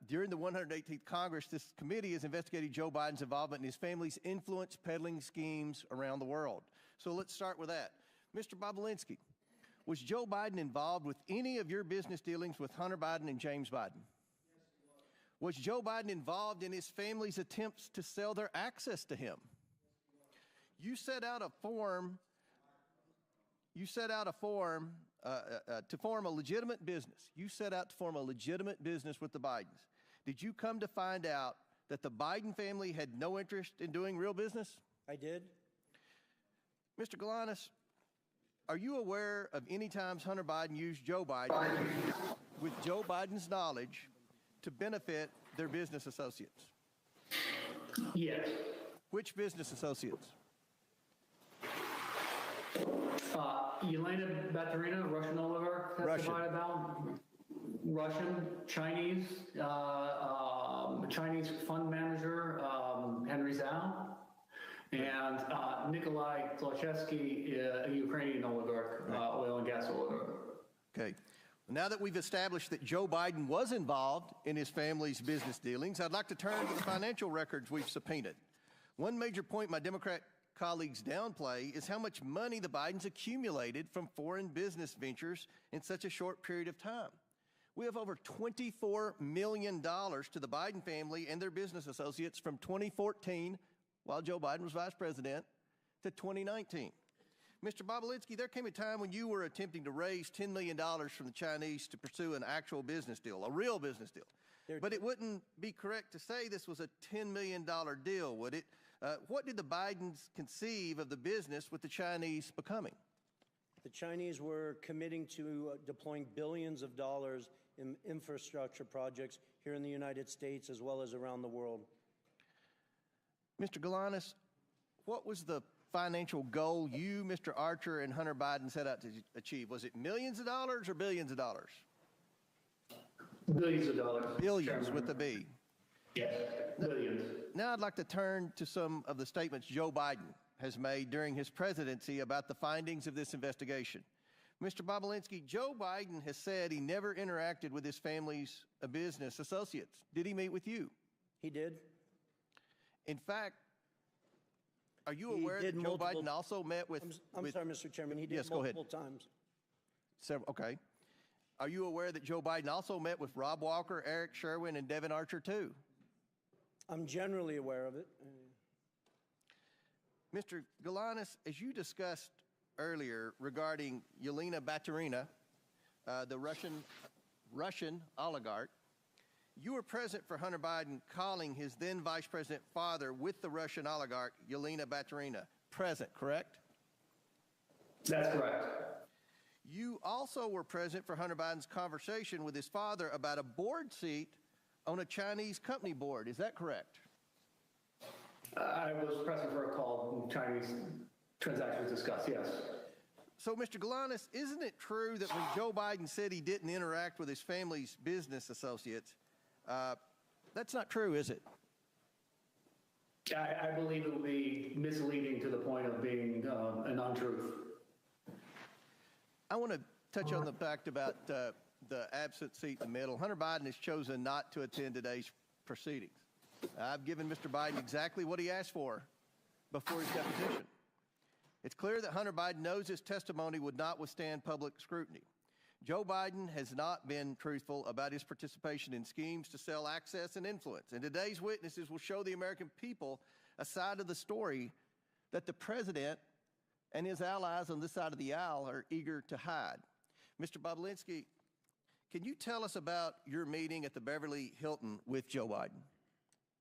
During the 118th Congress, this committee has investigated Joe Biden's involvement in his family's influence peddling schemes around the world. So let's start with that. Mr. Bobulinski, was Joe Biden involved with any of your business dealings with Hunter Biden and James Biden? Was Joe Biden involved in his family's attempts to sell their access to him? You set out a form. To form a legitimate business. You set out to form a legitimate business with the Bidens. Did you come to find out that the Biden family had no interest in doing real business? I did. Mr. Galanis, are you aware of any times Hunter Biden used Joe Biden with Joe Biden's knowledge to benefit their business associates? Yes. Which business associates? Elena Baturina, Russian oligarch, testified about Russian, Chinese, Chinese fund manager, Henry Zhao, and Nikolai Zlochevsky, a Ukrainian oligarch, oil and gas oligarch. Okay. Now that we've established that Joe Biden was involved in his family's business dealings, I'd like to turn to the financial records we've subpoenaed. One major point my Democrat colleagues downplay is how much money the Bidens accumulated from foreign business ventures in such a short period of time. We have over $24 million to the Biden family and their business associates from 2014, while Joe Biden was vice president, to 2019. Mr. Bobulinski, there came a time when you were attempting to raise $10 million from the Chinese to pursue an actual business deal, a real business deal. But it wouldn't be correct to say this was a $10 million deal, would it? What did the Bidens conceive of the business with the Chinese becoming? The Chinese were committing to deploying billions of dollars in infrastructure projects here in the United States as well as around the world. Mr. Galanis, what was the financial goal you, Mr. Archer, and Hunter Biden set out to achieve? Was it millions of dollars or billions of dollars? Billions of dollars. Billions with a B. Yes, billions. Now I'd like to turn to some of the statements Joe Biden has made during his presidency about the findings of this investigation. Mr. Bobulinski, Joe Biden has said he never interacted with his family's business associates. Did he meet with you? He did. In fact, are you aware that Joe Biden also met with... I'm sorry, Mr. Chairman. He did multiple times. Okay. Are you aware that Joe Biden also met with Rob Walker, Eric Sherwin, and Devin Archer, too? I'm generally aware of it. Mr. Galanis, as you discussed earlier regarding Yelena Baturina, the Russian oligarch, you were present for Hunter Biden calling his then Vice President father with the Russian oligarch, Yelena Baturina. Present, correct? That's correct. You also were present for Hunter Biden's conversation with his father about a board seat on a Chinese company board. Is that correct? I was present for a call when Chinese transactions discussed, yes. So, Mr. Galanis, isn't it true that when Joe Biden said he didn't interact with his family's business associates, that's not true, is it? I believe it would be misleading to the point of being an untruth. I want to touch on the fact about the absent seat in the middle. Hunter Biden has chosen not to attend today's proceedings. I've given Mr. Biden exactly what he asked for before his deposition. It's clear that Hunter Biden knows his testimony would not withstand public scrutiny. Joe Biden has not been truthful about his participation in schemes to sell access and influence. And today's witnesses will show the American people a side of the story that the president and his allies on this side of the aisle are eager to hide. Mr. Bobulinski, can you tell us about your meeting at the Beverly Hilton with Joe Biden?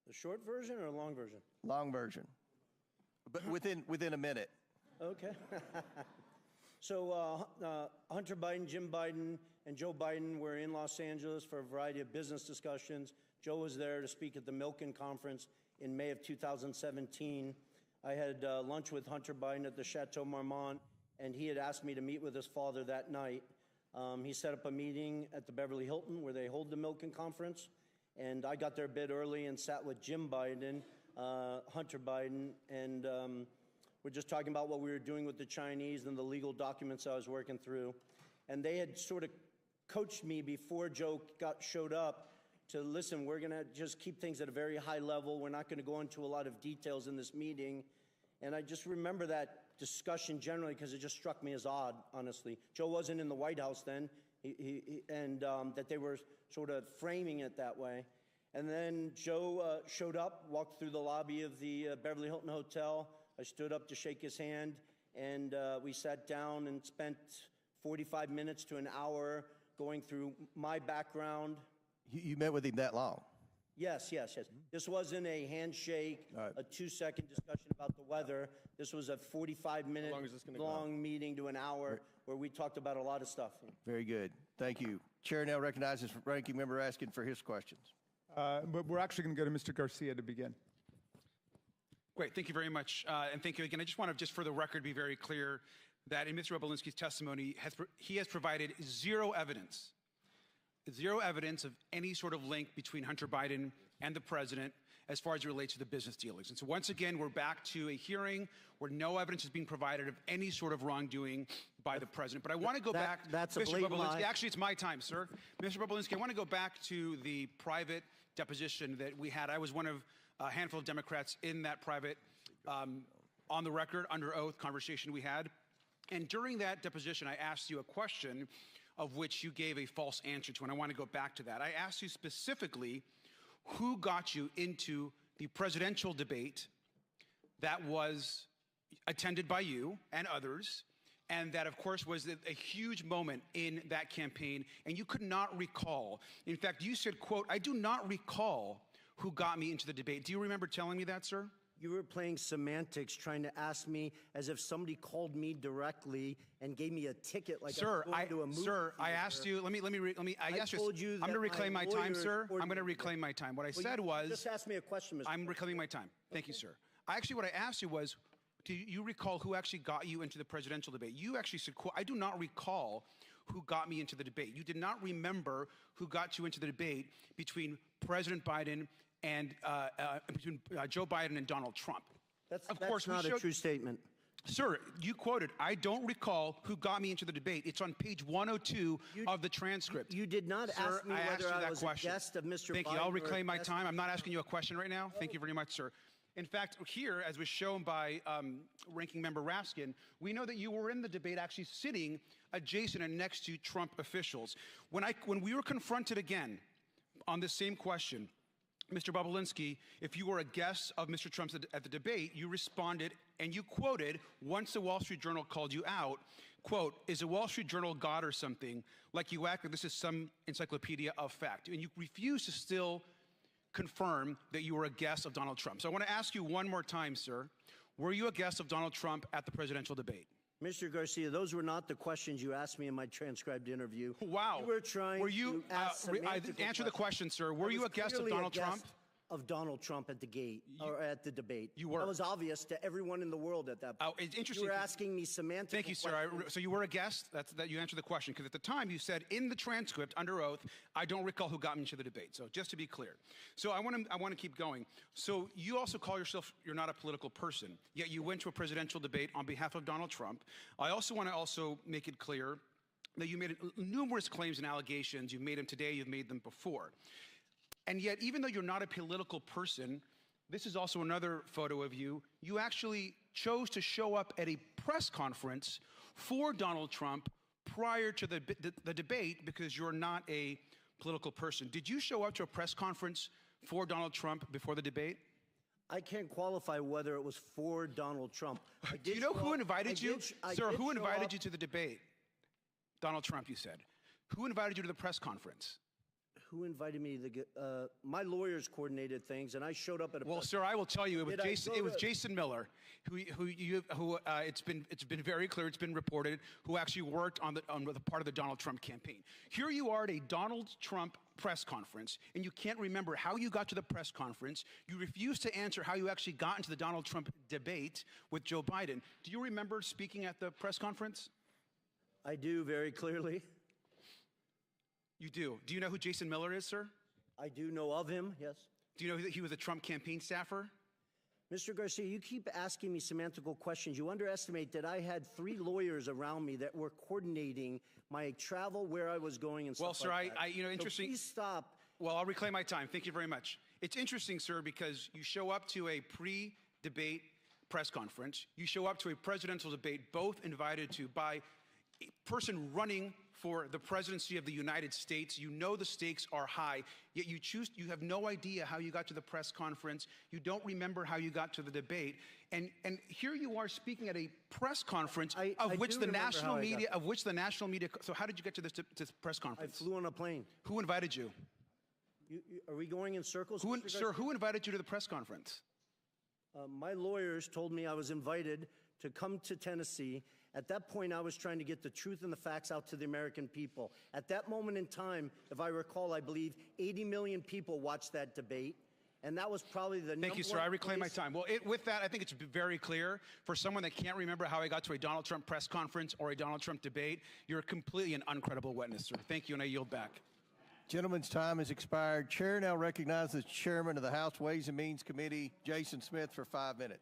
The short version or long version? Long version, but within a minute. Okay. So Hunter Biden, Jim Biden, and Joe Biden were in Los Angeles for a variety of business discussions. Joe was there to speak at the Milken Conference in May of 2017. I had lunch with Hunter Biden at the Chateau Marmont, and he had asked me to meet with his father that night. He set up a meeting at the Beverly Hilton where they hold the Milken Conference, and I got there a bit early and sat with Jim Biden, Hunter Biden, and we're just talking about what we were doing with the Chinese and the legal documents I was working through. And they had sort of coached me before Joe showed up to, listen, we're going to just keep things at a very high level. We're not going to go into a lot of details in this meeting. And I just remember that discussion generally because it just struck me as odd, honestly. Joe wasn't in the White House then, and that they were sort of framing it that way. And then Joe showed up, walked through the lobby of the Beverly Hilton Hotel. I stood up to shake his hand, and we sat down and spent 45 minutes to an hour going through my background. You met with him that long? Yes. This wasn't a handshake, a 2-second discussion about the weather. This was a 45-minute long meeting to an hour where we talked about a lot of stuff. Very good. Thank you. Chair now recognizes ranking member asking for his questions. But we're actually going to go to Mr. Garcia to begin. Great. Thank you very much. And thank you again. I just want to, just for the record, be very clear that in Mr. Bobulinski's testimony, he has provided zero evidence of any sort of link between Hunter Biden and the president as far as it relates to the business dealings. And so once again, we're back to a hearing where no evidence is being provided of any sort of wrongdoing by the president. But I want to go back, that's Mr. a blatant lie. Actually, it's my time, sir. Mr. Bobulinski, I want to go back to the private deposition that we had. I was one of a handful of Democrats in that private, on the record, under oath conversation we had. And during that deposition, I asked you a question of which you gave a false answer to, and I want to go back to that. I asked you specifically who got you into the presidential debate that was attended by you and others, and that, of course, was a huge moment in that campaign, and you could not recall. In fact, you said, quote, "I do not recall who got me into the debate." Do you remember telling me that, sir? You were playing semantics, trying to ask me as if somebody called me directly and gave me a ticket, like sir, I to a movie. Sir, I asked you. Let me. I asked you. I'm going to reclaim my time, sir. I'm going to reclaim my time. What I said was. Just ask me a question, Mr. I'm reclaiming my time. Thank you, sir. What I asked you was, do you recall who actually got you into the presidential debate? You actually said, quote, "I do not recall who got me into the debate." You did not remember who got you into the debate between President Biden and between Joe Biden and Donald Trump. That's not a true statement. Sir, you quoted, "I don't recall who got me into the debate." It's on page 102 of the transcript. You did not ask me whether I was a guest of Mr. Biden. Thank you. I'll reclaim my time. I'm not asking you a question right now. Thank you very much, sir. In fact, here, as was shown by Ranking Member Raskin, we know that you were in the debate actually sitting adjacent and next to Trump officials. When we were confronted again on this same question, Mr. Bobulinski, if you were a guest of Mr. Trump's at the debate, you responded and you quoted, once the Wall Street Journal called you out, quote, "Is the Wall Street Journal God or something? Like you act like this is some encyclopedia of fact." And you refuse to still confirm that you were a guest of Donald Trump. So I want to ask you one more time, sir. Were you a guest of Donald Trump at the presidential debate? Mr. Garcia, those were not the questions you asked me in my transcribed interview. Wow. You were trying to ask answer the question, sir. Were you a guest of Donald Trump? Of Donald Trump at the gate, or at the debate. You were. That was obvious to everyone in the world at that point. Oh, it's interesting. You were asking me semantic Thank you, sir. So you were a guest? That you answered the question. Because at the time you said in the transcript, under oath, I don't recall who got me into the debate. So just to be clear. So I want to keep going. So you also call yourself, you're not a political person, yet you went to a presidential debate on behalf of Donald Trump. I also want to make it clear that you made numerous claims and allegations. You've made them today, you've made them before. And yet, even though you're not a political person, this is also another photo of you. You actually chose to show up at a press conference for Donald Trump prior to the debate because you're not a political person. Did you show up to a press conference for Donald Trump before the debate? I can't qualify whether it was for Donald Trump. Do you know who invited you? Sir, who invited you to the debate? Donald Trump, you said. Who invited you to the press conference? Who invited me to my lawyers coordinated things, and I showed up at a. Well, sir, I will tell you, it was Jason Miller, who it's been very clear, it's been reported, who actually worked on the part of the Donald Trump campaign. Here you are at a Donald Trump press conference, and you can't remember how you got to the press conference. You refuse to answer how you actually got into the Donald Trump debate with Joe Biden. Do you remember speaking at the press conference? I do very clearly. You do. Do you know who Jason Miller is, sir? I do know of him, yes. Do you know that he was a Trump campaign staffer? Mr. Garcia, you keep asking me semantical questions. You underestimate that I had 3 lawyers around me that were coordinating my travel, where I was going, and stuff like that. Well, sir, interesting. So please stop. Well, I'll reclaim my time. Thank you very much. It's interesting, sir, because you show up to a pre-debate press conference. You show up to a presidential debate, both invited to by a person running for the presidency of the United States. You know the stakes are high, yet you have no idea how you got to the press conference. You don't remember how you got to the debate. And here you are speaking at a press conference of which the national media, so how did you get to this press conference? I flew on a plane. Who invited you? Are we going in circles? Sir, who invited you to the press conference? My lawyers told me I was invited to come to Tennessee. At that point, I was trying to get the truth and the facts out to the American people. At that moment in time, if I recall, I believe 80 million people watched that debate. And that was probably the Thank you, sir. I reclaim my time. Well, with that, I think it's very clear for someone that can't remember how I got to a Donald Trump press conference or a Donald Trump debate, you're completely an uncredible witness, sir. Thank you, and I yield back. Gentleman's time has expired. Chair now recognizes Chairman of the House Ways and Means Committee, Jason Smith, for 5 minutes.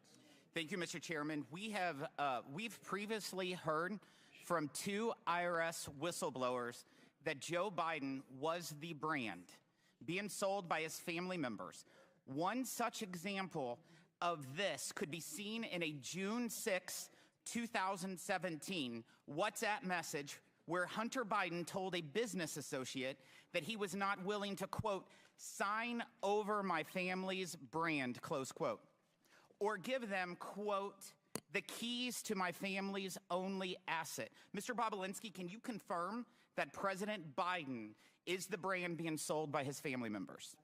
Thank you, Mr. Chairman. We've previously heard from 2 IRS whistleblowers that Joe Biden was the brand being sold by his family members. One such example of this could be seen in a June 6, 2017 WhatsApp message where Hunter Biden told a business associate that he was not willing to, quote, sign over my family's brand, close quote, or give them, quote, the keys to my family's only asset. Mr. Bobulinski, can you confirm that President Biden is the brand being sold by his family members?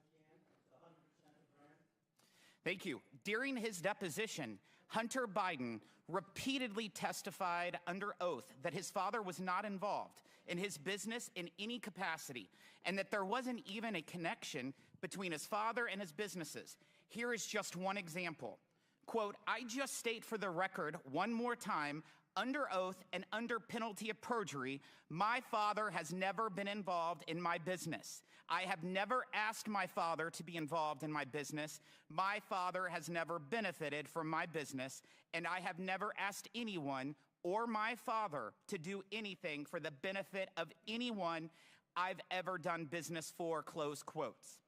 Thank you. During his deposition, Hunter Biden repeatedly testified under oath that his father was not involved in his business in any capacity, and that there wasn't even a connection between his father and his businesses. Here is just one example. Quote, I just state for the record one more time, under oath and under penalty of perjury, my father has never been involved in my business. I have never asked my father to be involved in my business. My father has never benefited from my business, and I have never asked anyone or my father to do anything for the benefit of anyone I've ever done business for, close quotes.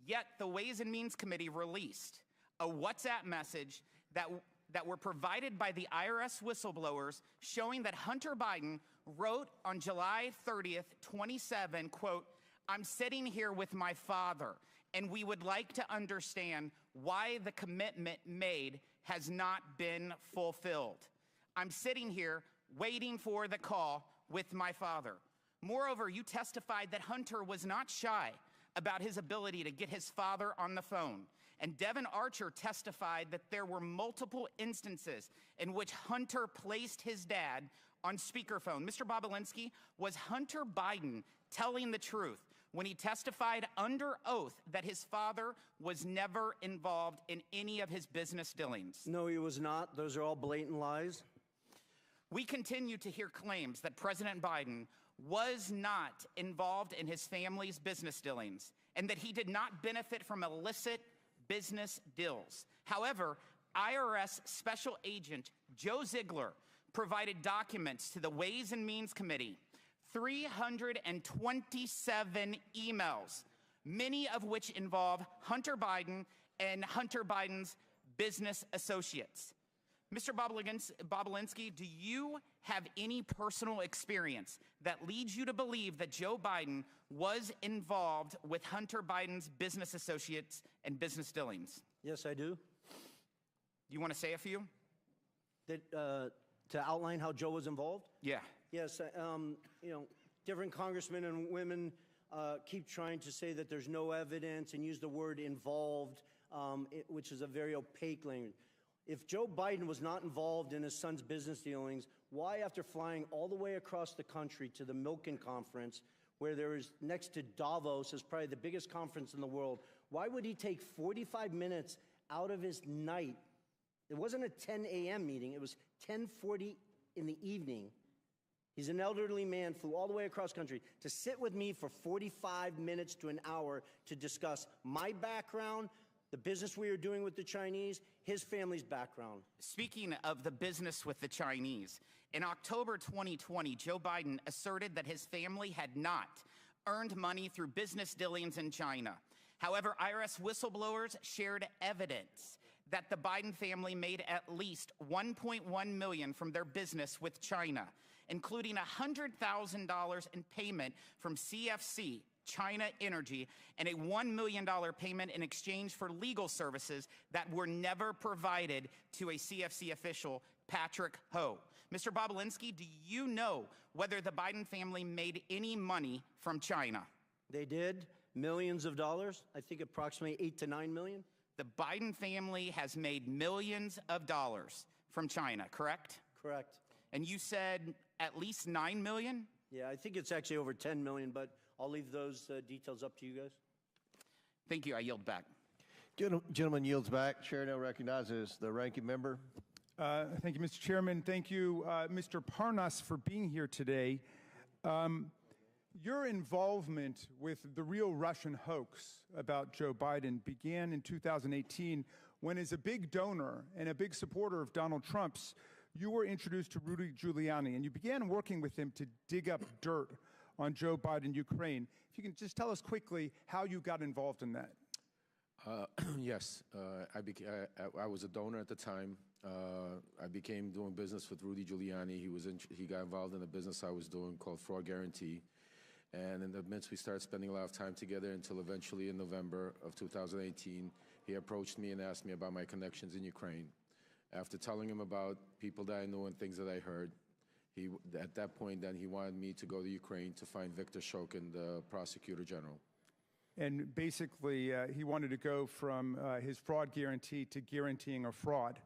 Yet the Ways and Means Committee released a WhatsApp message that were provided by the IRS whistleblowers showing that Hunter Biden wrote on July 30th, 27, quote, "I'm sitting here with my father, and we would like to understand why the commitment made has not been fulfilled. I'm sitting here waiting for the call with my father." Moreover, you testified that Hunter was not shy about his ability to get his father on the phone. And Devin Archer testified that there were multiple instances in which Hunter placed his dad on speakerphone. Mr. Bobulinski, was Hunter Biden telling the truth when he testified under oath that his father was never involved in any of his business dealings? No, he was not. Those are all blatant lies. We continue to hear claims that President Biden was not involved in his family's business dealings and that he did not benefit from illicit business deals. However, IRS Special Agent Joe Ziegler provided documents to the Ways and Means Committee, 327 emails, many of which involve Hunter Biden and Hunter Biden's business associates. Mr. Bobulinski, do you have any personal experience that leads you to believe that Joe Biden was involved with Hunter Biden's business associates and business dealings? Yes, I do. You want to say a few? To outline how Joe was involved? Yeah. Yes, you know, different congressmen and women keep trying to say that there's no evidence and use the word involved, which is a very opaque language. If Joe Biden was not involved in his son's business dealings, why, after flying all the way across the country to the Milken Conference, where there is next to Davos, is probably the biggest conference in the world, why would he take 45 minutes out of his night? It wasn't a 10 a.m. meeting. It was 10:40 in the evening. He's an elderly man, flew all the way across country to sit with me for 45 minutes to an hour to discuss my background, the business we are doing with the Chinese, his family's background. Speaking of the business with the Chinese, in October 2020, Joe Biden asserted that his family had not earned money through business dealings in China. However, IRS whistleblowers shared evidence that the Biden family made at least $1.1 million from their business with China, including $100,000 in payment from CFC, China Energy, and a $1 million payment in exchange for legal services that were never provided to a CFC official, Patrick Ho. Mr. Bobulinski, do you know whether the Biden family made any money from China? They did, millions of dollars, I think approximately 8 to 9 million. The Biden family has made millions of dollars from China, correct? Correct. And you said at least 9 million? Yeah, I think it's actually over 10 million, but I'll leave those details up to you guys. Thank you. I yield back. Gentleman yields back. Chair now recognizes the ranking member. Thank you, Mr. Chairman. Thank you, Mr. Parnas, for being here today. Your involvement with the real Russian hoax about Joe Biden began in 2018 when, as a big donor and a big supporter of Donald Trump's, you were introduced to Rudy Giuliani, and you began working with him to dig up dirt on Joe Biden, Ukraine. If you can just tell us quickly how you got involved in that. Yes, I was a donor at the time. I became doing business with Rudy Giuliani. He got involved in a business I was doing called Fraud Guarantee. And in the midst, we started spending a lot of time together until eventually in November of 2018, he approached me and asked me about my connections in Ukraine. After telling him about people that I knew and things that I heard, at that point, then he wanted me to go to Ukraine to find Viktor Shokin, the prosecutor general. And basically, he wanted to go from his fraud guarantee to guaranteeing a fraud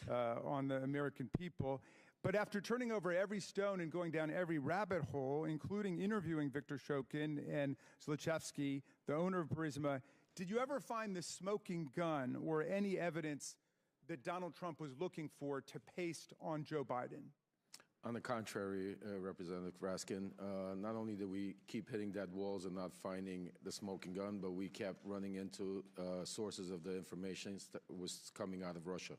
on the American people. But after turning over every stone and going down every rabbit hole, including interviewing Viktor Shokin and Zlochevsky, the owner of Burisma, did you ever find the smoking gun or any evidence that Donald Trump was looking for to paste on Joe Biden? On the contrary, Representative Raskin, not only did we keep hitting dead walls and not finding the smoking gun, but we kept running into sources of the information that was coming out of Russia.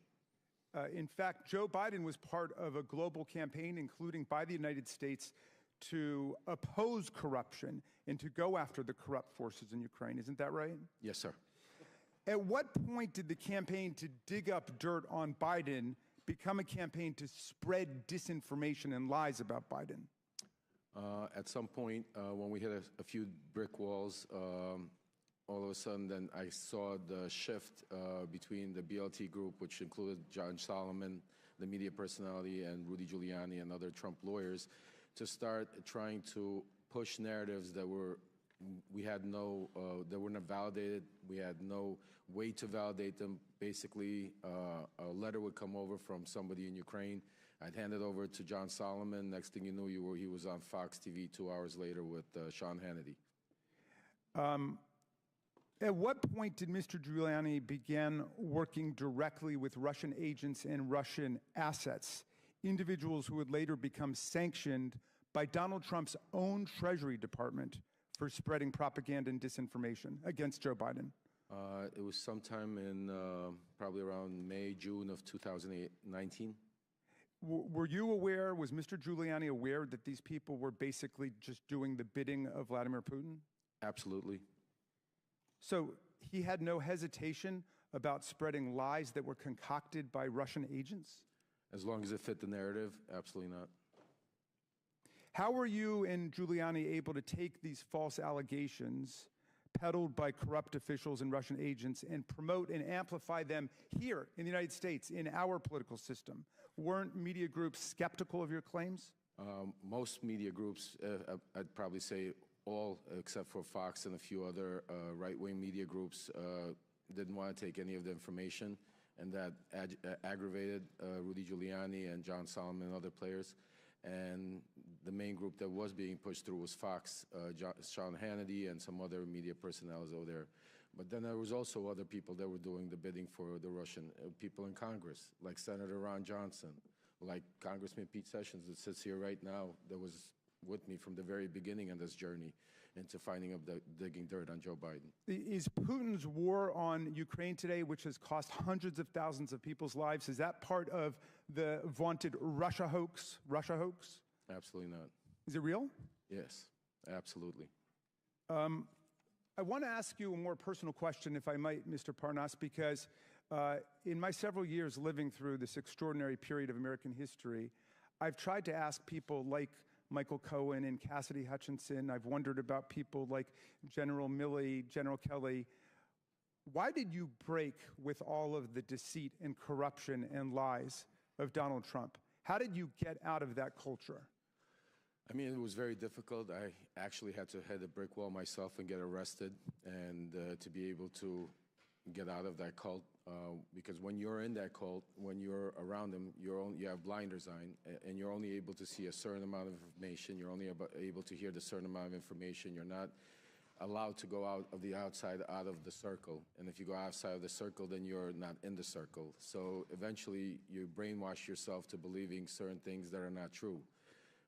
In fact, Joe Biden was part of a global campaign, including by the United States, to oppose corruption and to go after the corrupt forces in Ukraine. Isn't that right? Yes, sir. At what point did the campaign to dig up dirt on Biden become a campaign to spread disinformation and lies about Biden? At some point, when we hit a few brick walls, all of a sudden, then I saw the shift between the BLT group, which included John Solomon, the media personality, and Rudy Giuliani and other Trump lawyers, to start trying to push narratives that we had no, that were not validated. We had no way to validate them. Basically, a letter would come over from somebody in Ukraine. I'd hand it over to John Solomon. Next thing you knew, he was on Fox TV 2 hours later with Sean Hannity. At what point did Mr. Giuliani begin working directly with Russian agents and Russian assets, individuals who would later become sanctioned by Donald Trump's own Treasury Department for spreading propaganda and disinformation against Joe Biden? It was sometime in probably around May, June of 2019. Were you aware, was Mr. Giuliani aware that these people were basically just doing the bidding of Vladimir Putin? Absolutely. So he had no hesitation about spreading lies that were concocted by Russian agents? As long as it fit the narrative, absolutely not. How were you and Giuliani able to take these false allegations peddled by corrupt officials and Russian agents and promote and amplify them here in the United States, in our political system? Weren't media groups skeptical of your claims? Most media groups, I'd probably say all except for Fox and a few other right-wing media groups, didn't want to take any of the information, and that aggravated Rudy Giuliani and John Solomon and other players. And the main group that was being pushed through was Fox, Sean Hannity, and some other media personnel over there. But then there was also other people that were doing the bidding for the Russian people in Congress, like Senator Ron Johnson, like Congressman Pete Sessions that sits here right now, that was with me from the very beginning on this journey into finding up digging dirt on Joe Biden. Is Putin's war on Ukraine today, which has cost hundreds of thousands of people's lives, is that part of the vaunted Russia hoax? Russia hoax? Absolutely not. Is it real? Yes, absolutely. I want to ask you a more personal question, if I might, Mr. Parnas, because in my several years living through this extraordinary period of American history, I've tried to ask people like Michael Cohen and Cassidy Hutchinson. I've wondered about people like General Milley, General Kelly. Why did you break with all of the deceit and corruption and lies of Donald Trump? How did you get out of that culture? I mean, it was very difficult. I actually had to hit a brick wall myself and get arrested, and to be able to get out of that cult, because when you're in that cult, when you're around them, you have blinders on, and you're only able to see a certain amount of information. You're only able to hear the certain amount of information. You're not allowed to go out of the outside, out of the circle. And if you go outside of the circle, then you're not in the circle. So eventually, you brainwash yourself to believing certain things that are not true.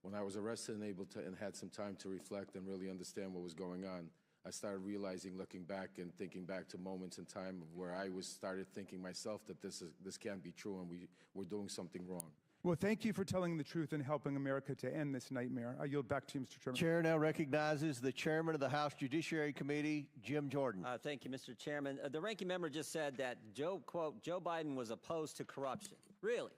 When I was arrested and had some time to reflect and really understand what was going on, I started realizing, looking back and thinking back to moments in time of where I started thinking myself that this can't be true and we're doing something wrong. Well, thank you for telling the truth and helping America to end this nightmare. I yield back to you, Mr. Chairman. Chair now recognizes the chairman of the House Judiciary Committee, Jim Jordan. Thank you, Mr. Chairman. The ranking member just said that quote, Joe Biden was opposed to corruption. Really?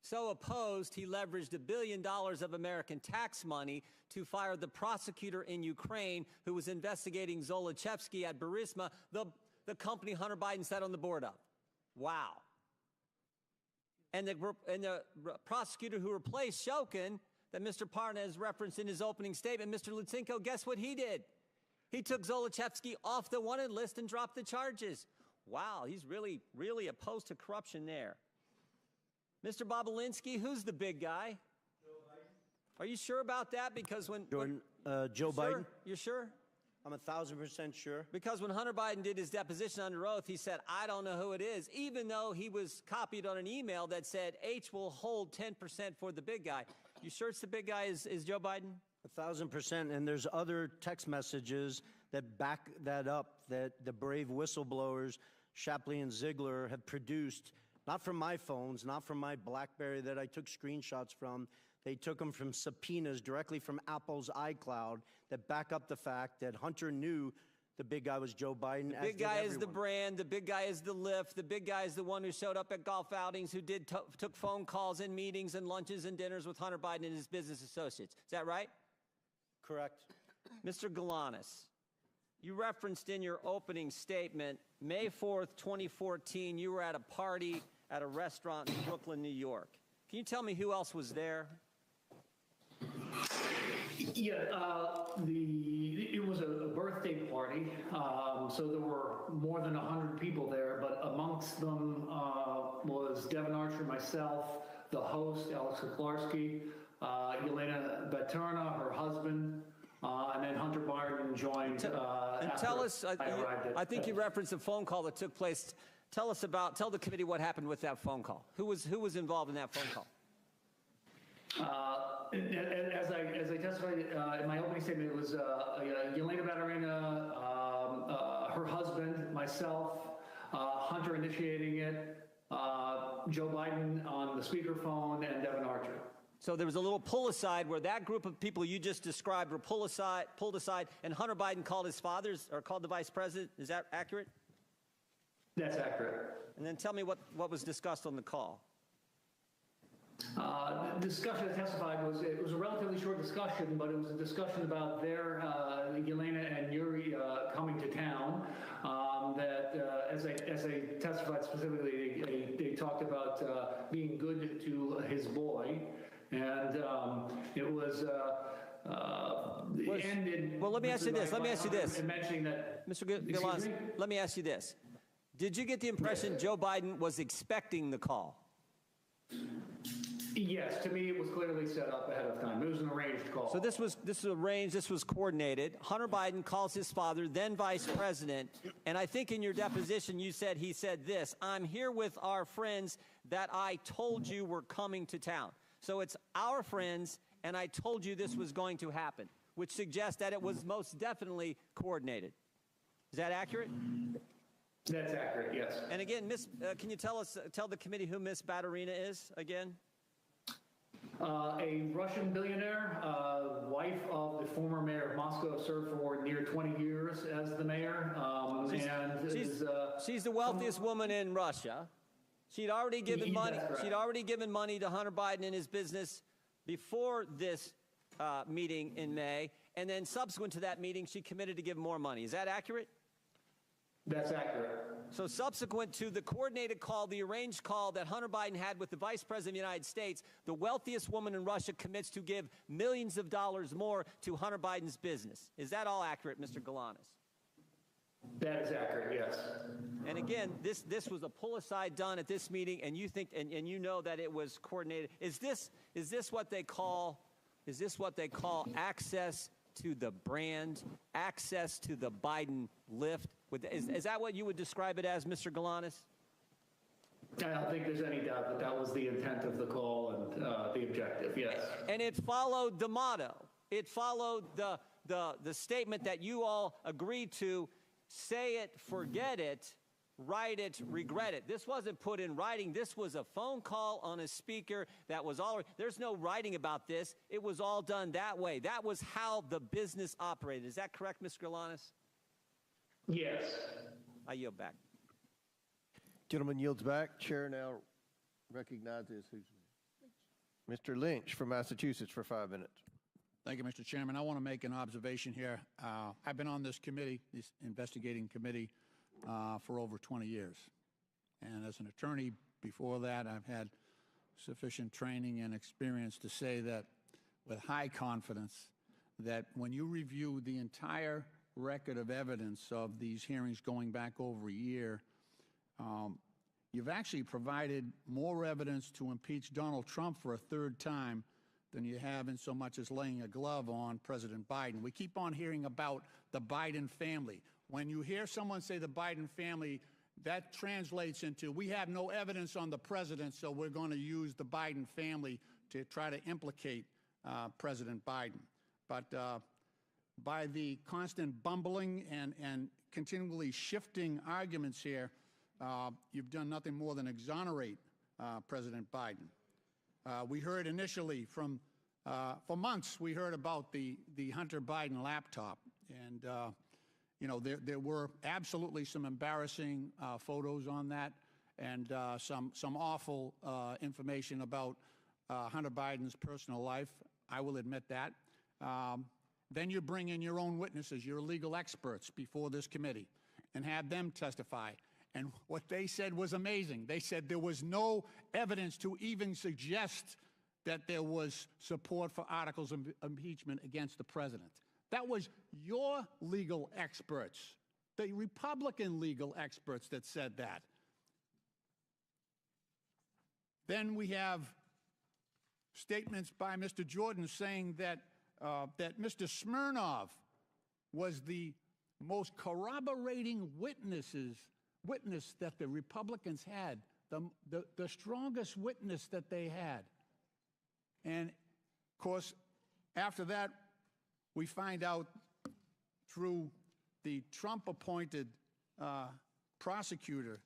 So opposed, he leveraged $1 billion of American tax money to fire the prosecutor in Ukraine who was investigating Zolochevsky at Burisma, the company Hunter Biden sat on the board of. Wow. And the prosecutor who replaced Shokin, that Mr. Parnas referenced in his opening statement, Mr. Lutsenko, guess what he did? He took Zolochevsky off the wanted list and dropped the charges. Wow, he's really, really opposed to corruption there. Mr. Bobolinsky, who's the big guy? Joe Biden. Are you sure about that? Because when Joe Biden. You're sure? I'm 1,000% sure. Because when Hunter Biden did his deposition under oath, he said, I don't know who it is, even though he was copied on an email that said H will hold 10% for the big guy. You sure it's the big guy is Joe Biden? 1,000%. And there's other text messages that back that up, that the brave whistleblowers, Shapley and Ziegler, have produced. Not from my phones, not from my BlackBerry that I took screenshots from. They took them from subpoenas directly from Apple's iCloud that back up the fact that Hunter knew The big guy was Joe Biden. The big guy is the brand. The big guy is the lift. The big guy is the one who showed up at golf outings, who took phone calls and meetings and lunches and dinners with Hunter Biden and his business associates. Is that right? Correct. Mr. Galanis, you referenced in your opening statement, May 4th, 2014, you were at a party at a restaurant in Brooklyn, New York. Can you tell me who else was there? Yeah, it was a birthday party, so there were more than 100 people there, but amongst them was Devin Archer, myself, the host, Alex Kuklarski, Yelena Baturna, her husband, and then Hunter Biden joined. And tell us, I think you referenced a phone call that took place. Tell the committee what happened with that phone call. Who was involved in that phone call? As I testified in my opening statement, it was Yelena Baturna, her husband, myself, Hunter initiating it, Joe Biden on the speakerphone, and Devin Archer. So there was a little pull aside where that group of people you just described were pulled aside, and Hunter Biden called his fathers or called the vice president. Is that accurate? That's accurate. And then tell me what was discussed on the call. The discussion I testified was a relatively short discussion, but it was a discussion about their Yelena and Yuri coming to town. As I testified specifically, they talked about being good to his boy, and it was. Well, let me ask you this. Mentioning that, Mr. Galanis, let me ask you this. Did you get the impression Joe Biden was expecting the call? Yes, to me it was clearly set up ahead of time. It was an arranged call. So this was arranged, this was coordinated. Hunter Biden calls his father, then vice president, and I think in your deposition he said this, "I'm here with our friends that I told you were coming to town." So it's our friends, and I told you this was going to happen, which suggests that it was most definitely coordinated. Is that accurate? That's accurate, yes. And again, can you tell the committee who Miss Baturina is again? A Russian billionaire, wife of the former mayor of Moscow, served for near 20 years as the mayor. She's the wealthiest woman in Russia. She'd already given money. She'd already given money to Hunter Biden and his business before this meeting in May, and then subsequent to that meeting, she committed to give more money. Is that accurate? That's accurate. So subsequent to the coordinated call, the arranged call that Hunter Biden had with the Vice President of the United States, the wealthiest woman in Russia commits to give millions of dollars more to Hunter Biden's business. Is that all accurate, Mr. Galanis? That is accurate, yes. And again, this was a pull-aside done at this meeting, and you think and you know that it was coordinated. Is this what they call access to the brand, access to the Biden lift? Is that what you would describe it as, Mr. Galanis? I don't think there's any doubt that was the intent of the call and the objective, yes. And it followed the motto. It followed the statement that you all agreed to: say it, forget it, write it, regret it. This wasn't put in writing. This was a phone call on a speaker that was all. There's no writing about this. It was all done that way. That was how the business operated. Is that correct, Mr. Galanis? Yes. I yield back. Gentleman yields back. Chair now recognizes Mr. Lynch from Massachusetts for 5 minutes. Thank you, Mr. Chairman. I want to make an observation here. I've been on this committee, this investigating committee, for over 20 years. And as an attorney before that, I've had sufficient training and experience to say that with high confidence that when you review the entire record of evidence of these hearings going back over a year, you've actually provided more evidence to impeach Donald Trump for a third time than you have in so much as laying a glove on President Biden. We keep on hearing about the Biden family. When you hear someone say the Biden family, that translates into we have no evidence on the president, so we're going to use the Biden family to try to implicate President Biden. But by the constant bumbling and continually shifting arguments here, you've done nothing more than exonerate President Biden. We heard initially for months, we heard about the Hunter Biden laptop. And you know, there were absolutely some embarrassing photos on that, and some awful information about Hunter Biden's personal life. I will admit that. Then you bring in your own witnesses, your legal experts, before this committee and have them testify. And what they said was amazing. They said there was no evidence to even suggest that there was support for articles of impeachment against the president. That was your legal experts, the Republican legal experts that said that. Then we have statements by Mr. Jordan saying that Mr. Smirnov was the most corroborating witness that the Republicans had, the strongest witness that they had. And, of course, after that, we find out through the Trump-appointed prosecutor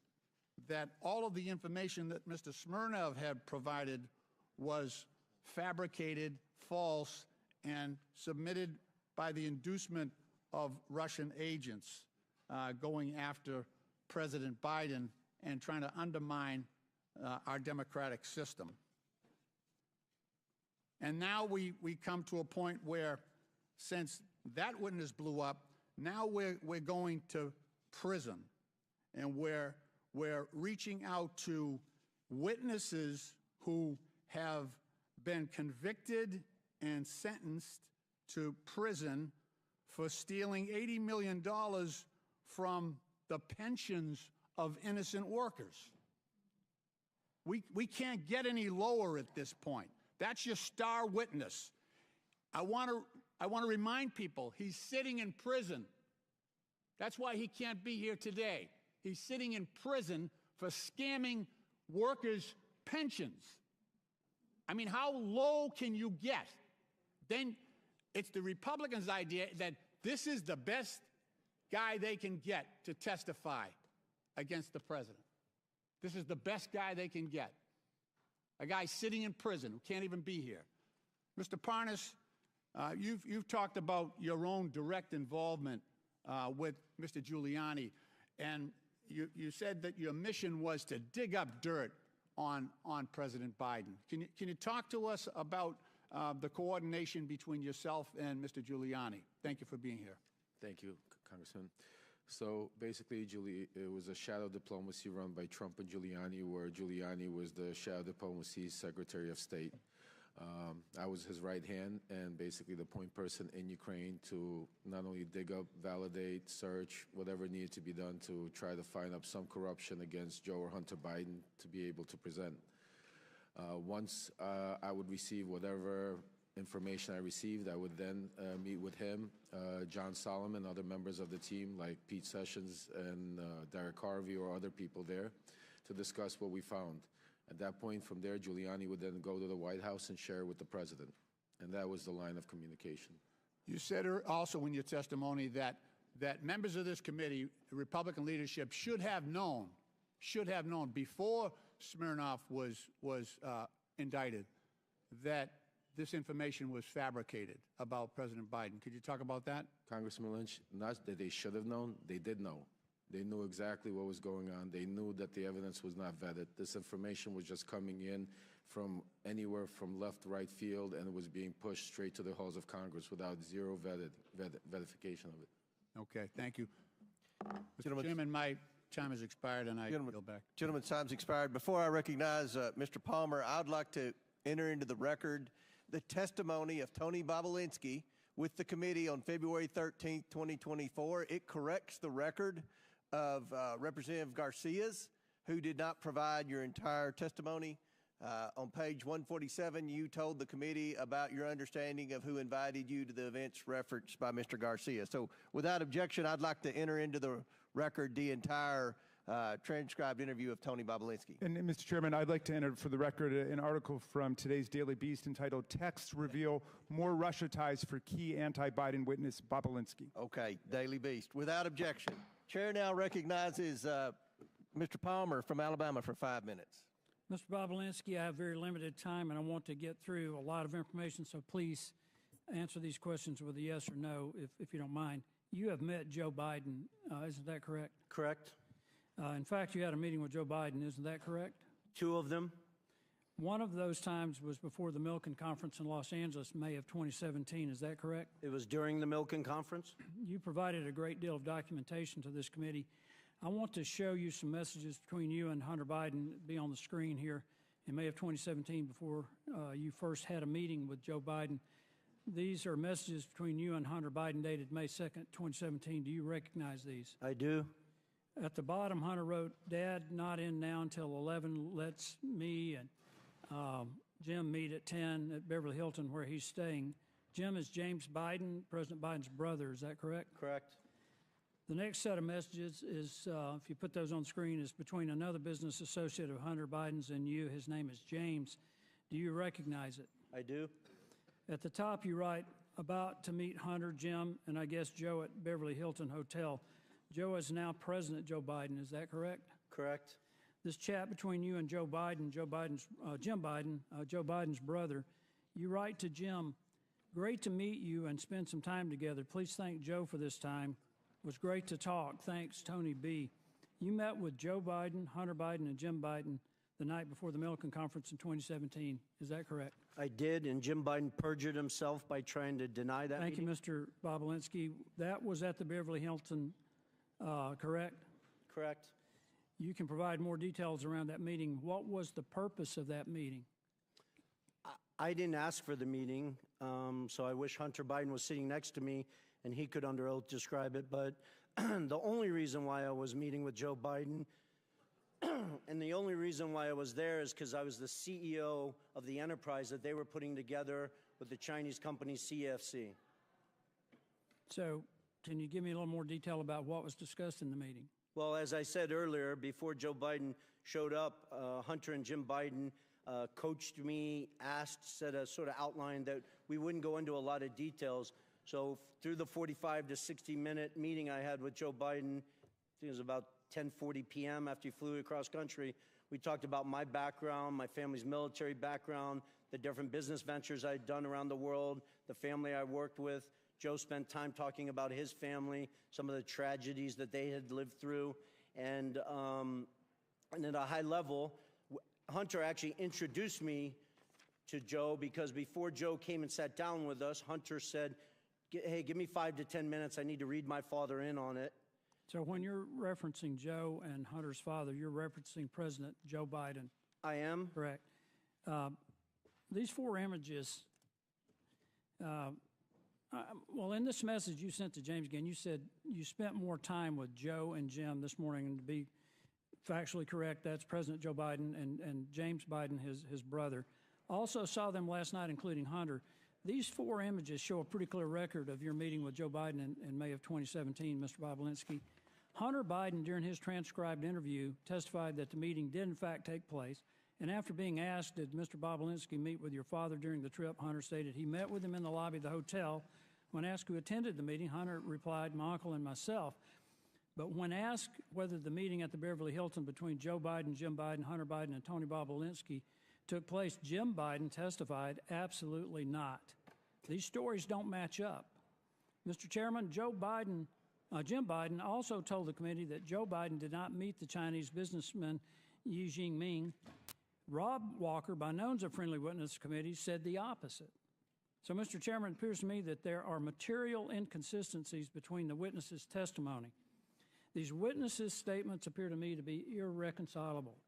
that all of the information that Mr. Smirnov had provided was fabricated, false, and submitted by the inducement of Russian agents going after President Biden and trying to undermine our democratic system. And now we come to a point where, since that witness blew up, now we're going to prison, and we're reaching out to witnesses who have been convicted and sentenced to prison for stealing $80 million from the pensions of innocent workers. We can't get any lower at this point. That's your star witness. I want to remind people, he's sitting in prison. That's why he can't be here today. He's sitting in prison for scamming workers' pensions. I mean, how low can you get? Then it's the Republicans' idea that this is the best guy they can get to testify against the president. This is the best guy they can get. A guy sitting in prison who can't even be here. Mr. Parnas, you've talked about your own direct involvement with Mr. Giuliani, and you said that your mission was to dig up dirt on President Biden. Can you talk to us about the coordination between yourself and Mr. Giuliani? Thank you for being here. Thank you, Congressman. So basically, it was a shadow diplomacy run by Trump and Giuliani, where Giuliani was the shadow diplomacy Secretary of State. I was his right hand and basically the point person in Ukraine to not only dig up, validate, search, whatever needed to be done to try to find up some corruption against Joe or Hunter Biden to be able to present. Once I would receive whatever information I received, I would then meet with him, John Solomon, other members of the team like Pete Sessions and Derek Harvey or other people there to discuss what we found. At that point, from there, Giuliani would then go to the White House and share with the president. And that was the line of communication. You said also in your testimony that members of this committee, the Republican leadership, should have known before Smirnov was indicted that this information was fabricated about President Biden. Could you talk about that? Congressman Lynch, not that they should have known, they did know. They knew exactly what was going on. They knew that the evidence was not vetted. This information was just coming in from anywhere from left, right field, and it was being pushed straight to the halls of Congress without zero verification of it. Okay, thank you. Mr. Chairman, my time has expired, and I yield back. Gentleman's time's expired. Before I recognize Mr. Palmer, I'd like to enter into the record the testimony of Tony Bobulinski with the committee on February 13th, 2024. It corrects the record of Representative Garcia's, who did not provide your entire testimony. On page 147, you told the committee about your understanding of who invited you to the events referenced by Mr. Garcia. So without objection, I'd like to enter into the record the entire transcribed interview of Tony Bobulinski. And Mr. Chairman, I'd like to enter for the record an article from today's Daily Beast entitled "Texts Reveal More Russia Ties for Key Anti-Biden Witness Bobulinski." Okay, Daily Beast. Without objection. Chair now recognizes Mr. Palmer from Alabama for 5 minutes. Mr. Bobulinski, I have very limited time, and I want to get through a lot of information, so please answer these questions with a yes or no, if you don't mind. you have met Joe Biden. Isn't that correct? Correct. In fact, you had a meeting with Joe Biden. Isn't that correct? 2 of them. One of those times was before the Milken Conference in Los Angeles, May of 2017. Is that correct? It was during the Milken Conference. You provided a great deal of documentation to this committee. I want to show you some messages between you and Hunter Biden, be on the screen here, in May of 2017 before you first had a meeting with Joe Biden. These are messages between you and Hunter Biden dated May 2nd, 2017. Do you recognize these? I do. At the bottom, Hunter wrote, "Dad, not in now until 11. Let's me and Jim meet at 10 at Beverly Hilton where he's staying." Jim is James Biden, President Biden's brother. Is that correct? Correct. The next set of messages is, if you put those on screen, is between another business associate of Hunter Biden's and you. His name is James. Do you recognize it? I do. At the top, you write, "About to meet Hunter, Jim, and I guess Joe at Beverly Hilton Hotel." Joe is now President Joe Biden. Is that correct? Correct. This chat between you and Joe Biden, Jim Biden, Joe Biden's brother, you write to Jim, "Great to meet you and spend some time together. Please thank Joe for this time. It was great to talk. Thanks, Tony B." You met with Joe Biden, Hunter Biden, and Jim Biden the night before the Milken Conference in 2017. Is that correct? I did, and Jim Biden perjured himself by trying to deny that Thank meeting. you, Mr. Bobolinsky. That was at the Beverly Hilton, correct? Correct. You can provide more details around that meeting. What was the purpose of that meeting? I didn't ask for the meeting, so I wish Hunter Biden was sitting next to me and he could under oath describe it. But the only reason why I was meeting with Joe Biden and the only reason why I was there is because I was the CEO of the enterprise that they were putting together with the Chinese company CFC. So can you give me a little more detail about what was discussed in the meeting? Well, as I said earlier, before Joe Biden showed up, Hunter and Jim Biden coached me, said a sort of outline that we wouldn't go into a lot of details. So through the 45 to 60-minute meeting I had with Joe Biden, I think it was about 10:40 p.m. after he flew across country, we talked about my background, my family's military background, the different business ventures I'd done around the world, the family I worked with. Joe spent time talking about his family, some of the tragedies that they had lived through. And at a high level, Hunter actually introduced me to Joe because before Joe came and sat down with us, Hunter said, "Hey, give me 5 to 10 minutes. I need to read my father in on it." So when you're referencing Joe and Hunter's father, you're referencing President Joe Biden. I am. Correct. These 4 images, well, in this message you sent to James again, you said you spent more time with Joe and Jim this morning. And to be factually correct, that's President Joe Biden and James Biden, his brother. Also saw them last night, including Hunter. These 4 images show a pretty clear record of your meeting with Joe Biden in May of 2017, Mr. Bobolinsky. Hunter Biden, during his transcribed interview, testified that the meeting did in fact take place. And after being asked, did Mr. Bobolinsky meet with your father during the trip, Hunter stated he met with him in the lobby of the hotel. When asked who attended the meeting, Hunter replied, "My uncle and myself." But when asked whether the meeting at the Beverly Hilton between Joe Biden, Jim Biden, Hunter Biden, and Tony Bobolinsky took place, Jim Biden testified, "Absolutely not." These stories don't match up. Mr. Chairman, Jim Biden also told the committee that Joe Biden did not meet the Chinese businessman Xi Jinping. Rob Walker, by known as a friendly witness committee, said the opposite. So, Mr. Chairman, it appears to me that there are material inconsistencies between the witnesses' testimony. These witnesses' statements appear to me to be irreconcilable.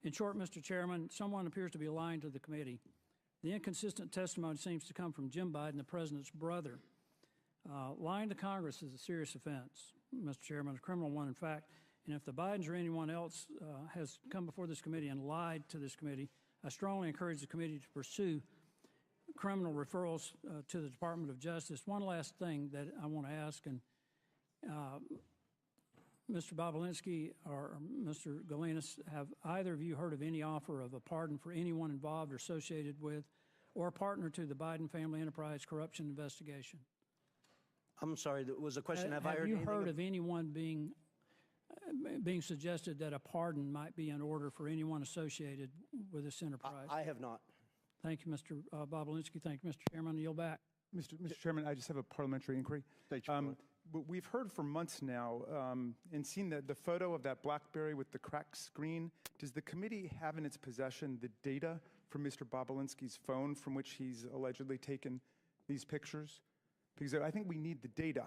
In short, Mr. Chairman, someone appears to be lying to the committee. The inconsistent testimony seems to come from Jim Biden, the president's brother. Lying to Congress is a serious offense, Mr. Chairman, a criminal one, in fact. And if the Bidens or anyone else has come before this committee and lied to this committee, I strongly encourage the committee to pursue criminal referrals to the Department of Justice. One last thing that I want to ask, and Mr. Bobolinsky or Mr. Galinas, have either of you heard of any offer of a pardon for anyone involved or associated with or a partner to the Biden family enterprise corruption investigation? I'm sorry, there was a question. Have I Have heard you anything heard of anyone being suggested that a pardon might be in order for anyone associated with this enterprise? I have not. Thank you, Mr. Bobolinsky. Thank you, Mr. Chairman. I yield back. Mr. Chairman, I just have a parliamentary inquiry. We've heard for months now and seen the photo of that BlackBerry with the cracked screen. Does the committee have in its possession the data from Mr. Bobulinski's phone from which he's allegedly taken these pictures? Because I think we need the data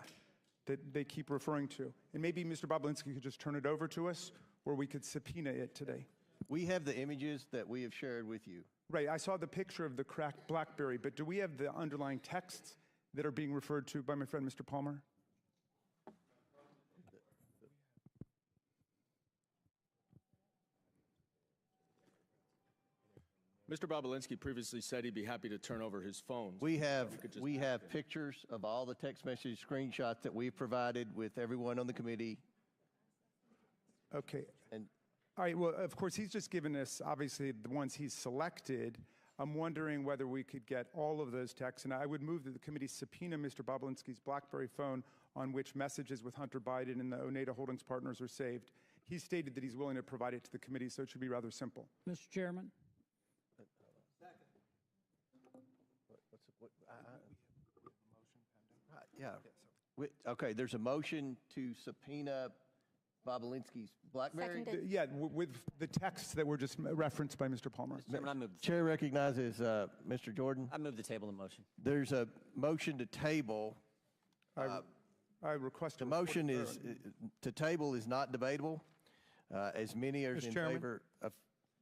that they keep referring to. And maybe Mr. Bobulinski could just turn it over to us, or we could subpoena it today. We have the images that we have shared with you. Right, I saw the picture of the cracked BlackBerry, but do we have the underlying texts that are being referred to by my friend Mr. Palmer? Mr. Bobulinski previously said he'd be happy to turn over his phone. We have pictures of all the text message screenshots that we've provided with everyone on the committee. Okay. All right, well, of course, he's just given us, obviously, the ones he's selected. I'm wondering whether we could get all of those texts, and I would move that the committee subpoena Mr. Bobulinski's BlackBerry phone on which messages with Hunter Biden and the Oneida Holdings partners are saved. He's stated that he's willing to provide it to the committee, so it should be rather simple. Mr. Chairman. Yeah. Okay, there's a motion to subpoena Bobulinski's BlackBerry. Yeah, with the texts that were just referenced by Mr. Palmer. Chair recognizes Mr. Jordan. I move the table the motion. There's a motion to table. I request the motion is to table is not debatable. As many are in favor of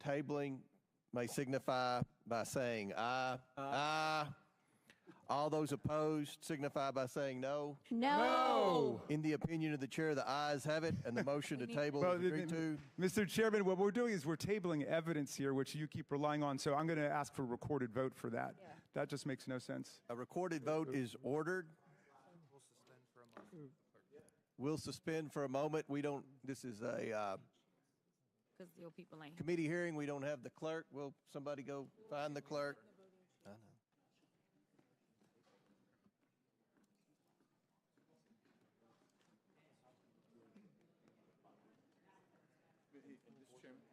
tabling may signify by saying aye. Aye. All those opposed signify by saying no. No. In the opinion of the chair, the ayes have it, and the motion to table is agreed to. Mr. Chairman, what we're doing is we're tabling evidence here, which you keep relying on, so I'm going to ask for a recorded vote for that. Yeah. That just makes no sense. A recorded vote is ordered. We'll suspend for a moment. We don't, this is a committee hearing. We don't have the clerk. Will somebody go find the clerk?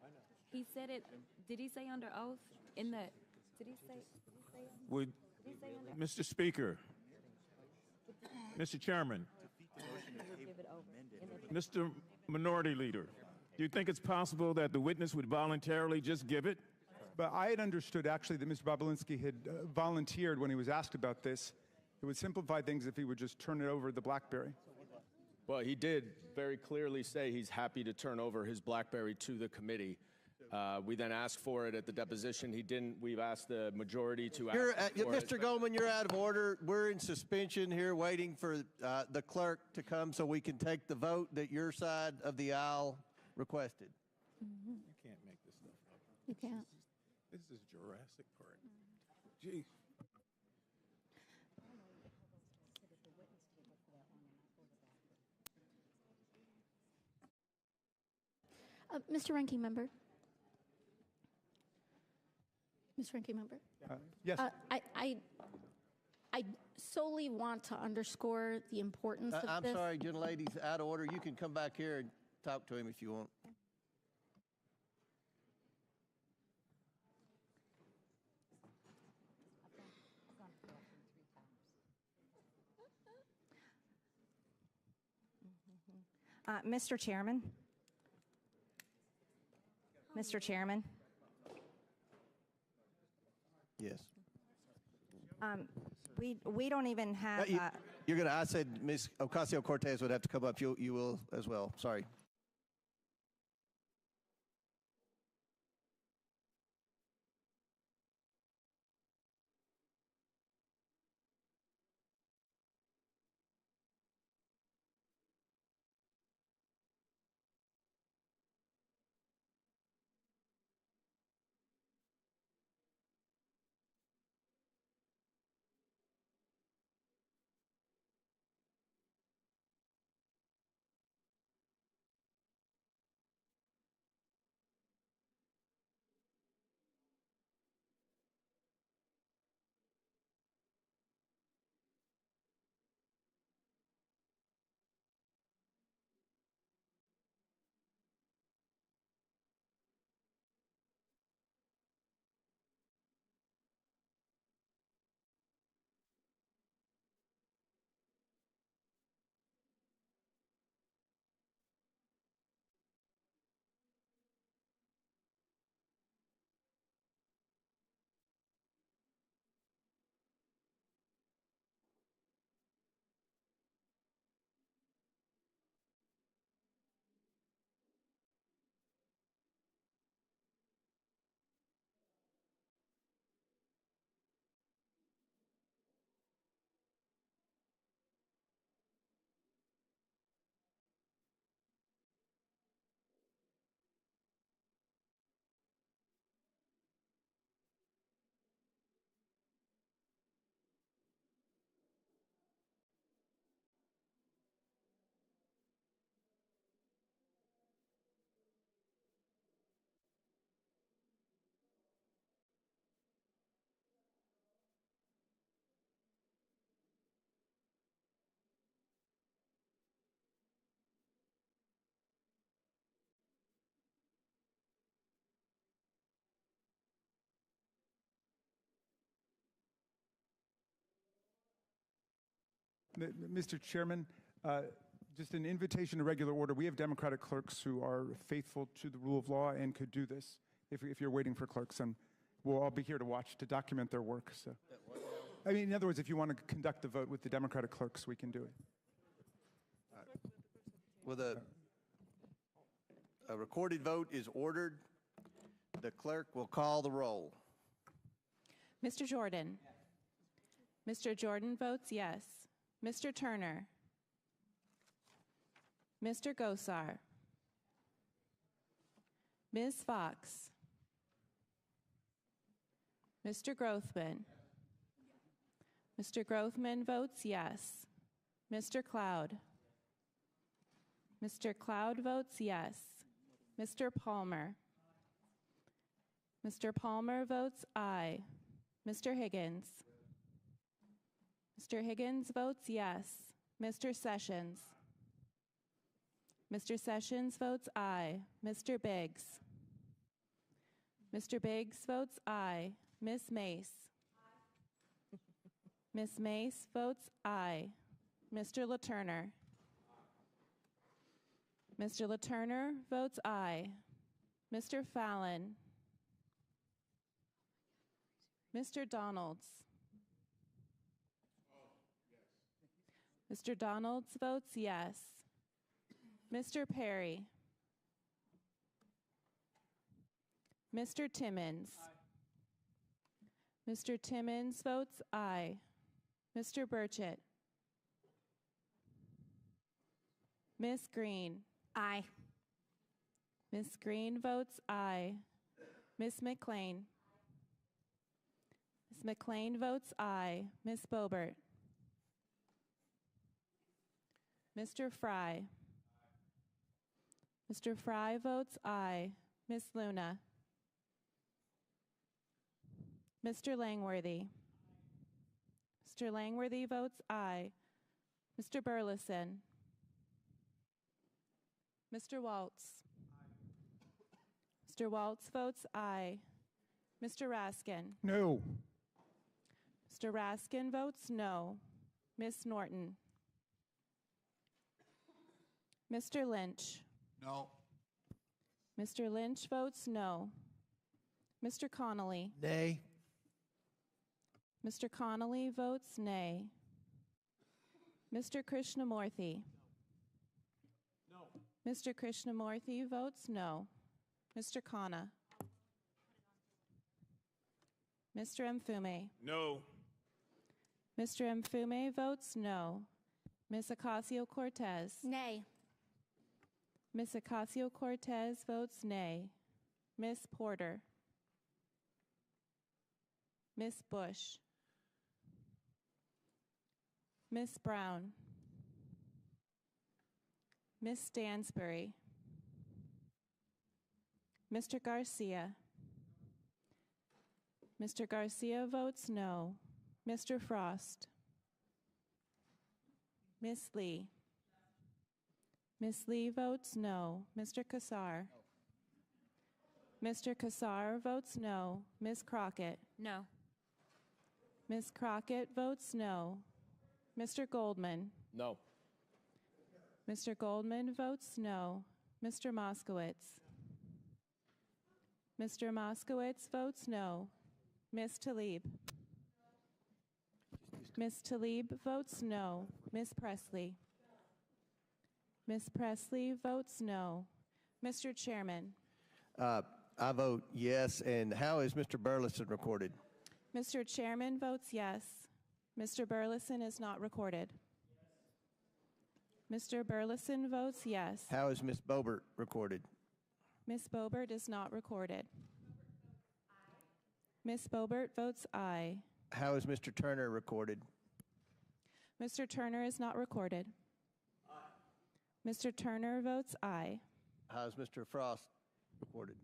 I know. He said it. Did he say under oath? In the. Did he say? Would, Mr. Speaker, Mr. Chairman, Mr. Minority Leader, do you think it's possible that the witness would voluntarily just give it? But I had understood actually that Mr. Bobulinski had volunteered when he was asked about this. It would simplify things if he would just turn it over the BlackBerry. Well, he did very clearly say he's happy to turn over his BlackBerry to the committee. We then asked for it at the deposition. He didn't. We've asked the majority to ask for Mr. it. Goldman, you're out of order. We're in suspension here waiting for the clerk to come so we can take the vote that your side of the aisle requested. You can't make this stuff up. You can't. This is Jurassic Park. Gee. Mr. Ranking Member. Mr. Ranking Member. Yes. I solely want to underscore the importance of I'm this. sorry, gentlelady's out of order. You can come back here and talk to him if you want. Mr. Chairman. Mr. Chairman. Yes. We don't even have. You're going to. I said Ms. Ocasio-Cortez would have to come up. You will as well. Sorry. Mr. Chairman, just an invitation to regular order. We have Democratic clerks who are faithful to the rule of law and could do this if you're waiting for clerks. And we'll all be here to watch, to document their work. So, I mean, in other words, if you want to conduct the vote with the Democratic clerks, we can do it. Well, a recorded vote is ordered. The clerk will call the roll. Mr. Jordan. Mr. Jordan votes yes. Mr. Turner. Mr. Gosar. Ms. Fox. Mr. Grothman. Mr. Grothman votes yes. Mr. Cloud. Mr. Cloud votes yes. Mr. Palmer. Mr. Palmer votes aye. Mr. Higgins. Mr. Higgins votes yes. Mr. Sessions. Mr. Sessions votes aye. Mr. Biggs. Mr. Biggs votes aye. Ms. Mace. Ms. Mace votes aye. Mr. LaTurner. Mr. LaTurner votes aye. Mr. Fallon. Mr. Donalds. Mr. Donalds votes yes. Mr. Perry. Mr. Timmons. Mr. Timmons votes aye. Mr. Burchett. Ms. Green. Aye. Ms. Green votes aye. Ms. McLean. Ms. McLean votes aye. Ms. Boebert. Mr. Fry. Mr. Fry votes aye. Ms. Luna. Mr. Langworthy. Mr. Langworthy votes aye. Mr. Burleson. Mr. Waltz. Mr. Waltz votes aye. Mr. Raskin. No. Mr. Raskin votes no. Ms. Norton. Mr. Lynch. No. Mr. Lynch votes no. Mr. Connolly. Nay. Mr. Connolly votes nay. Mr. Krishnamurthy. No. Mr. Krishnamurthy votes no. Mr. Khanna. Mr. Mfume. No. Mr. Mfume votes no. Ms. Ocasio-Cortez. Nay. Ms. Ocasio-Cortez votes nay. Ms. Porter. Ms. Bush. Ms. Brown. Ms. Stansbury. Mr. Garcia. Mr. Garcia votes no. Mr. Frost. Ms. Lee. Ms. Lee votes no. Mr. Kassar. Mr. Kassar votes no. Ms. Crockett. No. Ms. Crockett votes no. Mr. Goldman. No. Mr. Goldman votes no. Mr. Moskowitz. Mr. Moskowitz votes no. Ms. Tlaib. Ms. Tlaib votes no. Ms. Presley. Ms. Presley votes no. Mr. Chairman. I vote yes. And how is Mr. Burleson recorded? Mr. Chairman votes yes. Mr. Burleson is not recorded. Mr. Burleson votes yes. How is Ms. Boebert recorded? Ms. Boebert is not recorded. Ms. Boebert votes aye. How is Mr. Turner recorded? Mr. Turner is not recorded. Mr. Turner votes aye. How is Mr. Frost recorded?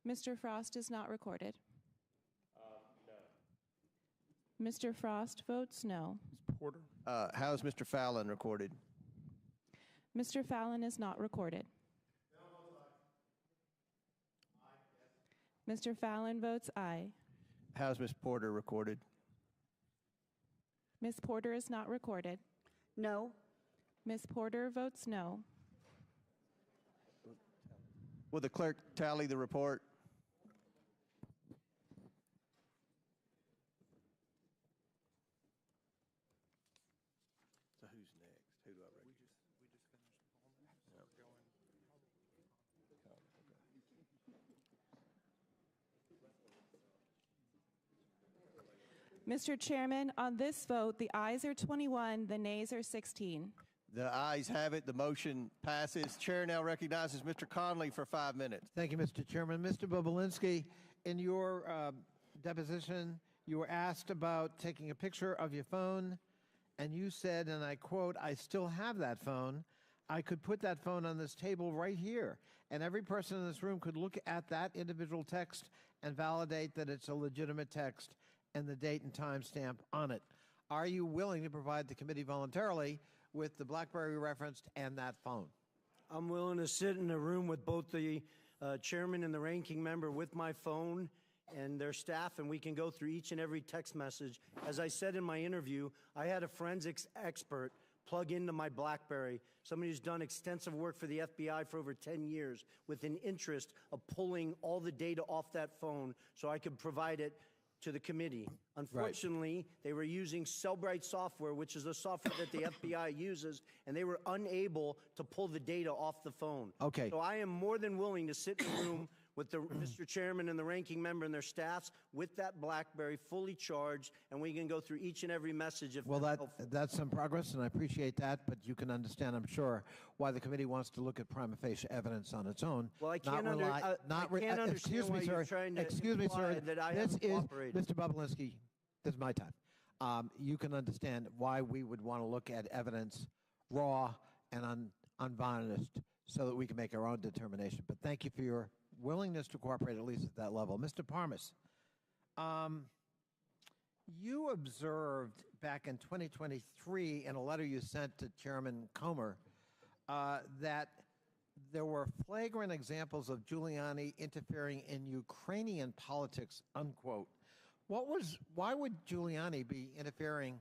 Mr. Frost is not recorded. Mr. Frost votes no. Porter. How is Mr. Fallon recorded? Mr. Fallon is not recorded. Mr. Fallon votes aye. How is Ms. Porter recorded? Ms. Porter is not recorded. No. Ms. Porter votes no. Will the clerk tally the report? So who's next? Who do I recognize? Mr. Chairman, on this vote, the ayes are 21, the nays are 16. The ayes have it. The motion passes. Chair now recognizes Mr. Conley for 5 minutes. Thank you, Mr. Chairman. Mr. Bobulinski, in your deposition, you were asked about taking a picture of your phone, and you said, and I quote, "I still have that phone. I could put that phone on this table right here, and every person in this room could look at that individual text and validate that it's a legitimate text and the date and time stamp on it." Are you willing to provide the committee voluntarily with the BlackBerry referenced and that phone? I'm willing to sit in a room with both the chairman and the ranking member with my phone and their staff, and we can go through each and every text message. As I said in my interview, I had a forensics expert plug into my BlackBerry, somebody who's done extensive work for the FBI for over 10 years with an interest of pulling all the data off that phone so I could provide it to the committee. Unfortunately, they were using Cellbrite software, which is a software that the FBI uses, and they were unable to pull the data off the phone. Okay. So I am more than willing to sit in a room with the Mr. Chairman and the ranking member and their staffs with that BlackBerry fully charged, and we can go through each and every message if Well, that's helpful. that's some progress, and I appreciate that, but you can understand, I'm sure, why the committee wants to look at prima facie evidence on its own. Well, I can't, Excuse understand why me, you're sir. trying to Excuse me, imply sir. that I This haven't is, cooperated. Mr. Bobulinski, this is my time. You can understand why we would want to look at evidence raw and unvarnished so that we can make our own determination. But thank you for your willingness to cooperate, at least at that level. Mr. Parmas, you observed back in 2023 in a letter you sent to Chairman Comer that there were flagrant examples of Giuliani interfering in Ukrainian politics, unquote. Why would Giuliani be interfering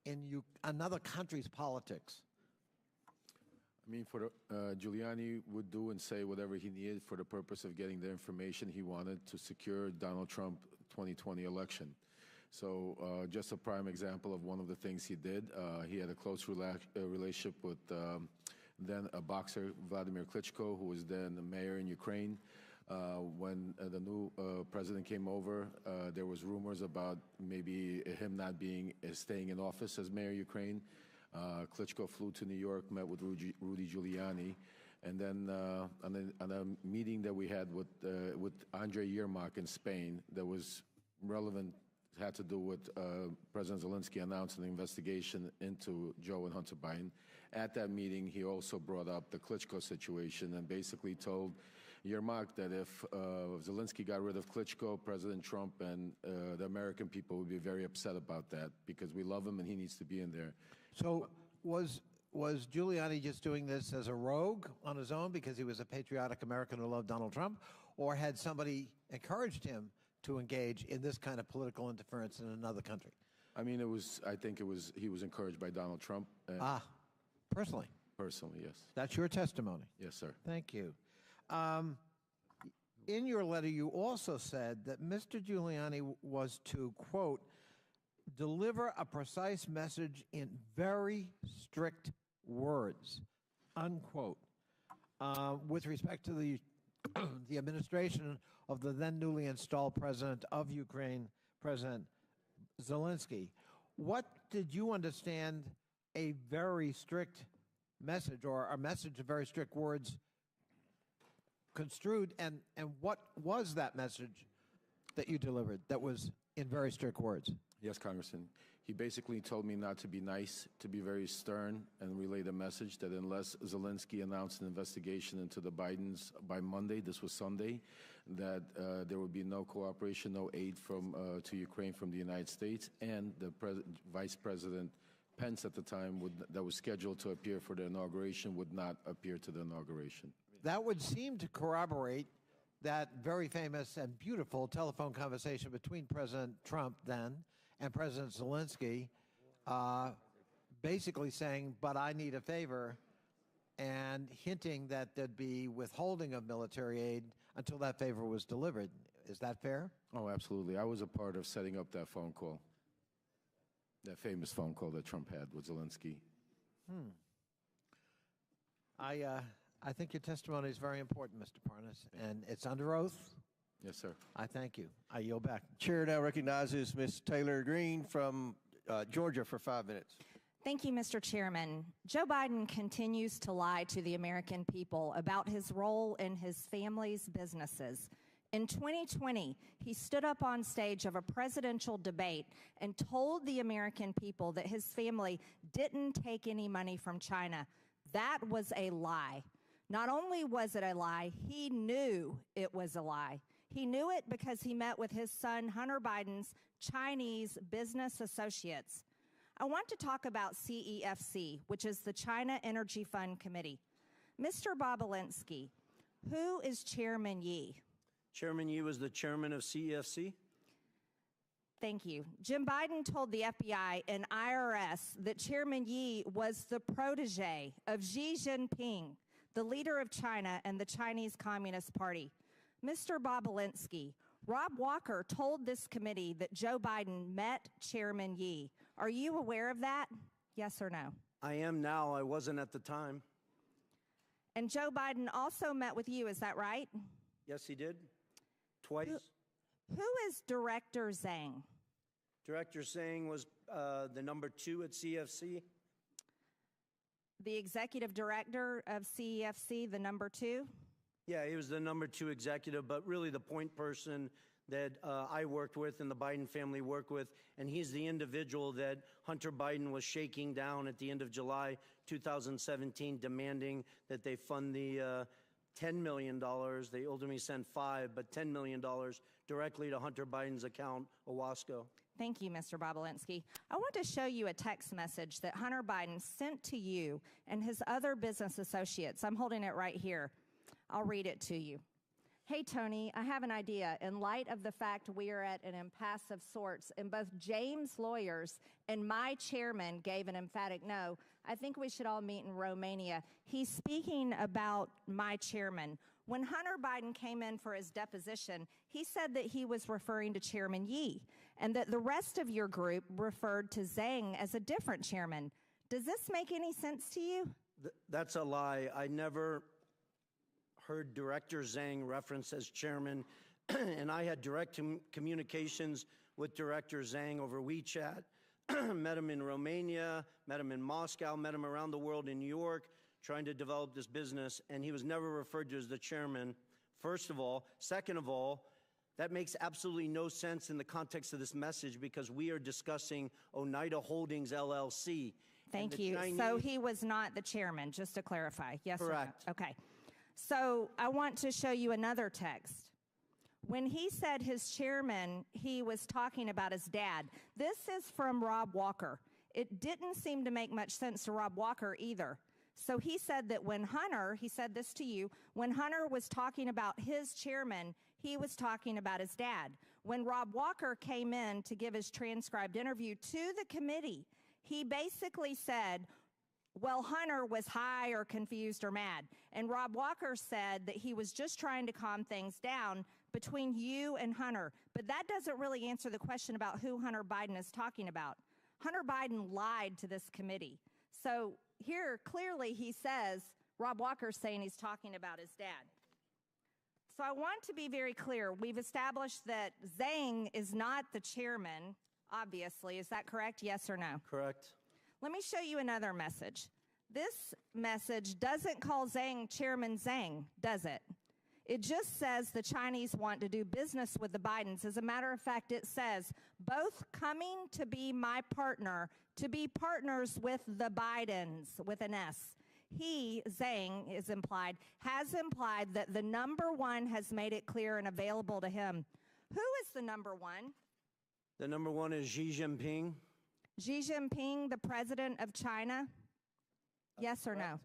in another country's politics? I mean, Giuliani would do and say whatever he needed for the purpose of getting the information he wanted to secure Donald Trump 2020 election. So just a prime example of one of the things he did, he had a close relationship with then a boxer, Vladimir Klitschko, who was then the mayor in Ukraine. When the new president came over, there was rumors about maybe him not staying in office as mayor of Ukraine. Klitschko flew to New York, met with Rudy Giuliani, and then on a meeting that we had with Andrei Yermak in Spain that was relevant, had to do with President Zelensky announcing an investigation into Joe and Hunter Biden. At that meeting, he also brought up the Klitschko situation and basically told Yermak that if Zelensky got rid of Klitschko, President Trump and the American people would be very upset about that because we love him and he needs to be in there. So was Giuliani just doing this as a rogue on his own because he was a patriotic American who loved Donald Trump, or had somebody encouraged him to engage in this kind of political interference in another country? I mean, I think he was encouraged by Donald Trump. Personally? Personally, yes. That's your testimony? Yes, sir. Thank you. In your letter, you also said that Mr. Giuliani was to, quote, deliver a precise message in very strict words, unquote, with respect to the administration of the then newly installed president of Ukraine, President Zelensky. What did you understand a very strict message, or a message of very strict words, construed, and what was that message that you delivered that was in very strict words? Yes, Congressman. He basically told me not to be nice, to be very stern, and relay the message that unless Zelensky announced an investigation into the Bidens by Monday, this was Sunday, that there would be no cooperation, no aid to Ukraine from the United States, and the Vice President Pence at the time that was scheduled to appear for the inauguration would not appear to the inauguration. That would seem to corroborate that very famous and beautiful telephone conversation between President Trump then and President Zelensky basically saying, but I need a favor, and hinting that there'd be withholding of military aid until that favor was delivered. Is that fair? Oh, absolutely. I was a part of setting up that phone call, that famous phone call that Trump had with Zelensky. I think your testimony is very important, Mr. Parnas, and it's under oath. Yes, sir. I thank you. I yield back. Chair now recognizes Ms. Taylor Greene from Georgia for 5 minutes. Thank you, Mr. Chairman. Joe Biden continues to lie to the American people about his role in his family's businesses. In 2020, he stood up on stage of a presidential debate and told the American people that his family didn't take any money from China. That was a lie. Not only was it a lie, he knew it was a lie. He knew it because he met with his son Hunter Biden's Chinese business associates. I want to talk about CEFC, which is the China Energy Fund Committee. Mr. Bobolinsky, who is Chairman Yi? Chairman Yi was the chairman of CEFC. Thank you. Jim Biden told the FBI and IRS that Chairman Yi was the protege of Xi Jinping, the leader of China and the Chinese Communist Party. Mr. Bobolinsky, Rob Walker told this committee that Joe Biden met Chairman Yi. Are you aware of that? Yes or no? I am now. I wasn't at the time. And Joe Biden also met with you, is that right? Yes, he did. Twice. Who is Director Zhang? Director Zhang was the number 2 at CFC. The executive director of CEFC, the number 2? Yeah, he was the number 2 executive, but really the point person that I worked with and the Biden family worked with, and he's the individual that Hunter Biden was shaking down at the end of July 2017, demanding that they fund the $10 million. They ultimately sent $5, but $10 million directly to Hunter Biden's account, Owasco. Thank you, Mr. Bobolinsky. I want to show you a text message that Hunter Biden sent to you and his other business associates. I'm holding it right here. I'll read it to you. Hey, Tony, I have an idea. In light of the fact we are at an impasse of sorts, and both James' lawyers and my chairman gave an emphatic no, I think we should all meet in Romania. He's speaking about my chairman. When Hunter Biden came in for his deposition, he said that he was referring to Chairman Yi, and that the rest of your group referred to Zhang as a different chairman. Does this make any sense to you? That's a lie. I never heard Director Zhang referenced as chairman, and I had direct communications with Director Zhang over WeChat, met him in Romania, met him in Moscow, met him around the world in New York, trying to develop this business, and he was never referred to as the chairman, first of all. Second of all, that makes absolutely no sense in the context of this message because we are discussing Oneida Holdings, LLC. Thank you. So he was not the chairman, just to clarify. Yes Correct. or no? Okay. So I want to show you another text. When he said his chairman, he was talking about his dad. This is from Rob Walker. It didn't seem to make much sense to Rob Walker either. So he said that when Hunter, he said this to you, when Hunter was talking about his chairman, he was talking about his dad. When Rob Walker came in to give his transcribed interview to the committee, he basically said, well, Hunter was high or confused or mad. And Rob Walker said that he was just trying to calm things down between you and Hunter. But that doesn't really answer the question about who Hunter Biden is talking about. Hunter Biden lied to this committee. So here, clearly, he says, Rob Walker's saying he's talking about his dad. So I want to be very clear. We've established that Zhang is not the chairman, obviously. Is that correct? Yes or no? Correct. Let me show you another message. This message doesn't call Zhang Chairman Zhang, does it? It just says the Chinese want to do business with the Bidens. As a matter of fact, it says, both coming to be my partner, to be partners with the Bidens, with an S. He, Zhang, is implied, has implied that the number 1 has made it clear and available to him. Who is the number 1? The number 1 is Xi Jinping. Xi Jinping, the president of China? Yes or no?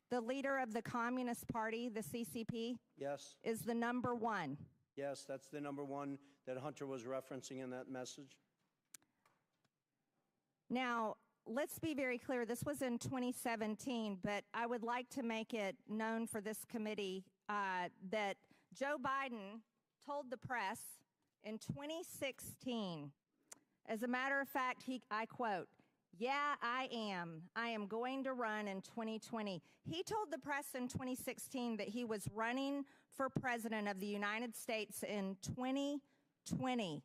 The leader of the Communist Party, the CCP? Yes. Is the number 1? Yes, that's the number 1 that Hunter was referencing in that message. Now, let's be very clear. This was in 2017, but I would like to make it known for this committee that Joe Biden told the press in 2016, as a matter of fact, I quote, "Yeah, I am going to run in 2020. He told the press in 2016 that he was running for president of the United States in 2020.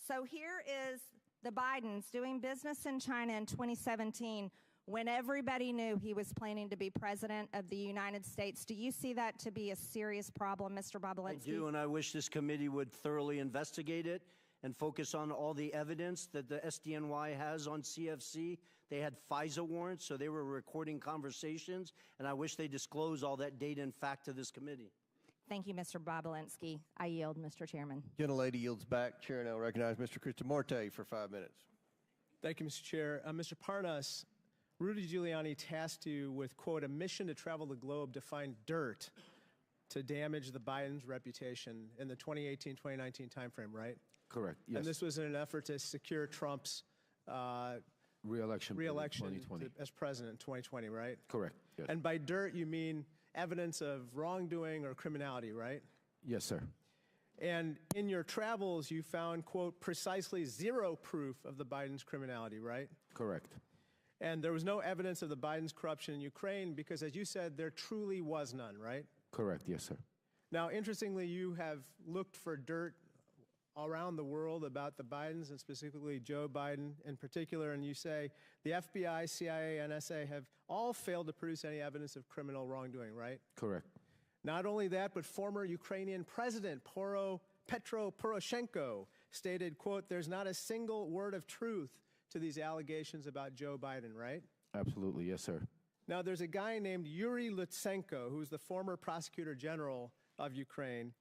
So here is the Bidens doing business in China in 2017 when everybody knew he was planning to be president of the United States. Do you see that to be a serious problem, Mr. Bobulinski? I do, and I wish this committee would thoroughly investigate it and focus on all the evidence that the SDNY has on CFC. They had FISA warrants, so they were recording conversations, and I wish they disclose all that data and fact to this committee. Thank you, Mr. Bobulinski. I yield, Mr. Chairman. Gentlelady yields back. Chair now recognize Mr. Kristamorte for 5 minutes. Thank you, Mr. Chair. Mr. Parnas, Rudy Giuliani tasked you with, quote, a mission to travel the globe to find dirt to damage the Biden's reputation in the 2018-2019 timeframe, right? Correct, yes. And this was in an effort to secure Trump's re-election as president in 2020, right? Correct, yes. And by dirt, you mean evidence of wrongdoing or criminality, right? Yes, sir. And in your travels, you found, quote, precisely zero proof of the Biden's criminality, right? Correct. And there was no evidence of the Biden's corruption in Ukraine because, as you said, there truly was none, right? Correct, yes, sir. Now, interestingly, you have looked for dirt around the world about the Bidens and specifically Joe Biden in particular, and you say the FBI, CIA, NSA have all failed to produce any evidence of criminal wrongdoing, right? Correct. Not only that, but former Ukrainian President Petro Poroshenko stated, quote, there's not a single word of truth to these allegations about Joe Biden, right? Absolutely, yes, sir. Now, there's a guy named Yuri Lutsenko, who's the former prosecutor general of Ukraine,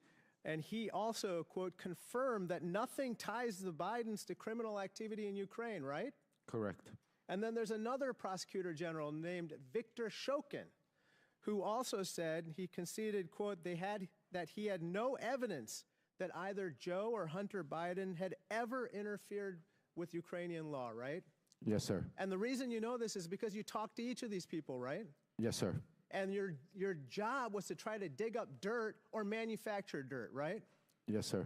and he also, quote, confirmed that nothing ties the Bidens to criminal activity in Ukraine, right? Correct. And then there's another prosecutor general named Viktor Shokin, who also said he conceded, quote, that he had no evidence that either Joe or Hunter Biden had ever interfered with Ukrainian law, right? Yes, sir. And the reason you know this is because you talked to each of these people, right? Yes, sir. And your job was to try to dig up dirt or manufacture dirt, right? Yes, sir.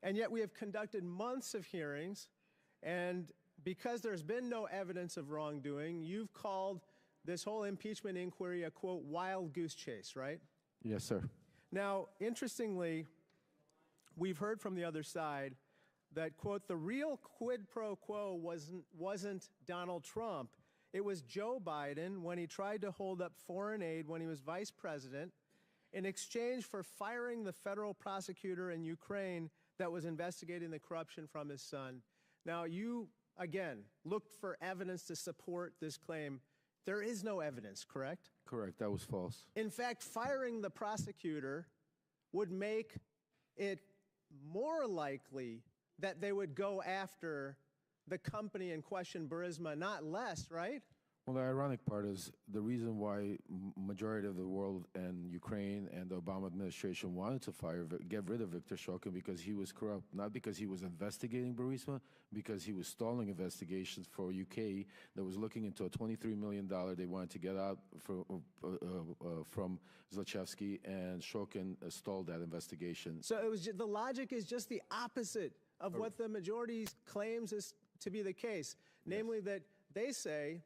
And yet we have conducted months of hearings, and because there's been no evidence of wrongdoing, you've called this whole impeachment inquiry a, quote, wild goose chase, right? Yes, sir. Now, interestingly, we've heard from the other side that, quote, the real quid pro quo wasn't Donald Trump. It was Joe Biden when he tried to hold up foreign aid when he was vice president in exchange for firing the federal prosecutor in Ukraine that was investigating the corruption from his son. Now, you, again, looked for evidence to support this claim. There is no evidence, correct? Correct. That was false. In fact, firing the prosecutor would make it more likely that they would go after the company in question, Burisma, not less, right? Well, the ironic part is the reason why majority of the world and Ukraine and the Obama administration wanted to get rid of Viktor Shokin because he was corrupt, not because he was investigating Burisma, because he was stalling investigations for UK that was looking into a $23 million they wanted to get out from Zlochevsky, and Shokin stalled that investigation. So it was the logic is just the opposite of what the majority claims is to be the case, namely that they say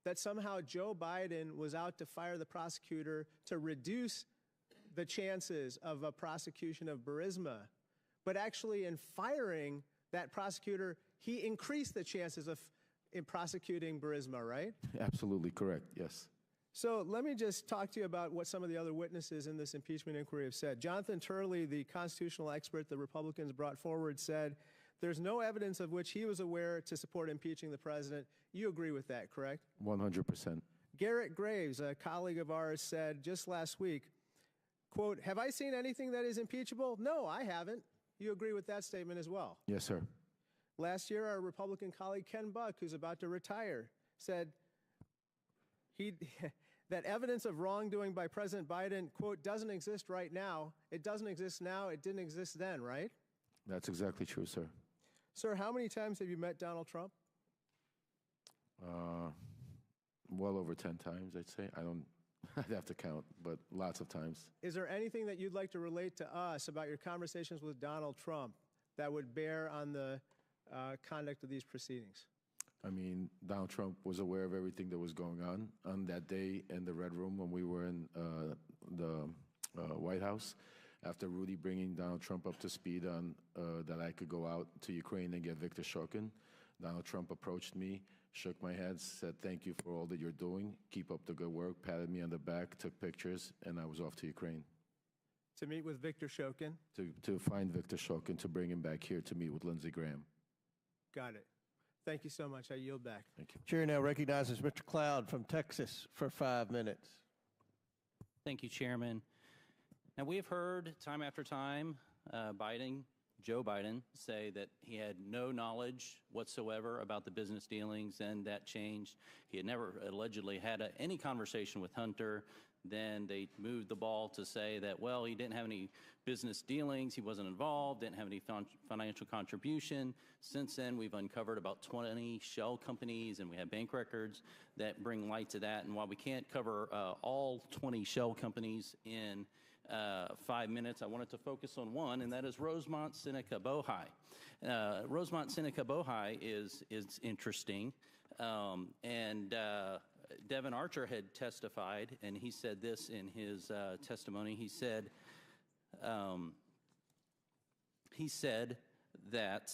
that somehow Joe Biden was out to fire the prosecutor to reduce the chances of a prosecution of Burisma. But actually in firing that prosecutor, he increased the chances of prosecuting Burisma, right? Absolutely correct, yes. So let me just talk to you about what some of the other witnesses in this impeachment inquiry have said. Jonathan Turley, the constitutional expert the Republicans brought forward, said there's no evidence of which he was aware to support impeaching the president. You agree with that, correct? 100%. Garrett Graves, a colleague of ours, said just last week, quote, have I seen anything that is impeachable? No, I haven't. You agree with that statement as well? Yes, sir. Last year, our Republican colleague Ken Buck, who's about to retire, said that evidence of wrongdoing by President Biden, quote, doesn't exist right now. It doesn't exist now. It didn't exist then, right? That's exactly true, sir. Sir, how many times have you met Donald Trump? Well over 10 times, I'd say. I'd have to count, but lots of times. Is there anything that you'd like to relate to us about your conversations with Donald Trump that would bear on the conduct of these proceedings? I mean, Donald Trump was aware of everything that was going on that day in the Red Room when we were in the White House. After Rudy bringing Donald Trump up to speed on that I could go out to Ukraine and get Viktor Shokin, Donald Trump approached me, shook my hand, said, "Thank you for all that you're doing. Keep up the good work," patted me on the back, took pictures, and I was off to Ukraine. To meet with Viktor Shokin? To find Viktor Shokin, to bring him back here to meet with Lindsey Graham. Got it. Thank you so much. I yield back. Thank you. Chair now recognizes Mr. Cloud from Texas for 5 minutes. Thank you, Chairman. Now, we have heard time after time Joe Biden, say that he had no knowledge whatsoever about the business dealings, and that changed. He had never allegedly had any conversation with Hunter. Then they moved the ball to say that, well, he didn't have any business dealings, he wasn't involved, didn't have any financial contribution. Since then, we've uncovered about 20 shell companies, and we have bank records that bring light to that. And while we can't cover all 20 shell companies in 5 minutes, I wanted to focus on one, and that is Rosemont Seneca Bohai. Rosemont Seneca Bohai is interesting, and Devin Archer had testified, and he said this in his testimony. He said that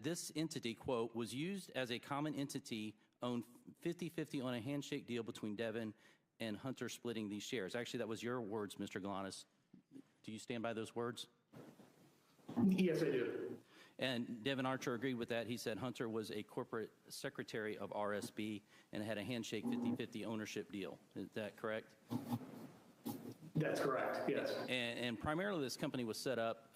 this entity, quote, was used as a common entity, owned 50-50 on a handshake deal between Devin and Hunter splitting these shares. Actually, that was your words, Mr. Galanis. Do you stand by those words? Yes, I do. And Devin Archer agreed with that. He said Hunter was a corporate secretary of RSB and had a handshake 50-50 ownership deal. Is that correct? That's correct, yes. And primarily this company was set up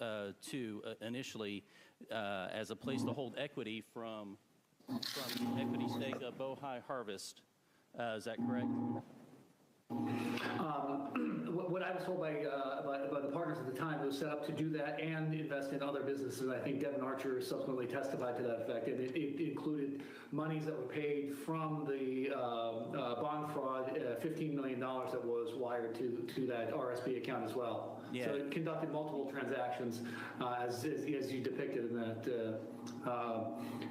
initially as a place to hold equity from the equity stake of Bohai Harvest. Is that correct? What I was told by the partners at the time, it was set up to do that and invest in other businesses. I think Devin Archer subsequently testified to that effect, and it included monies that were paid from the bond fraud, $15 million that was wired to that RSB account as well. Yeah. So it conducted multiple transactions as you depicted in that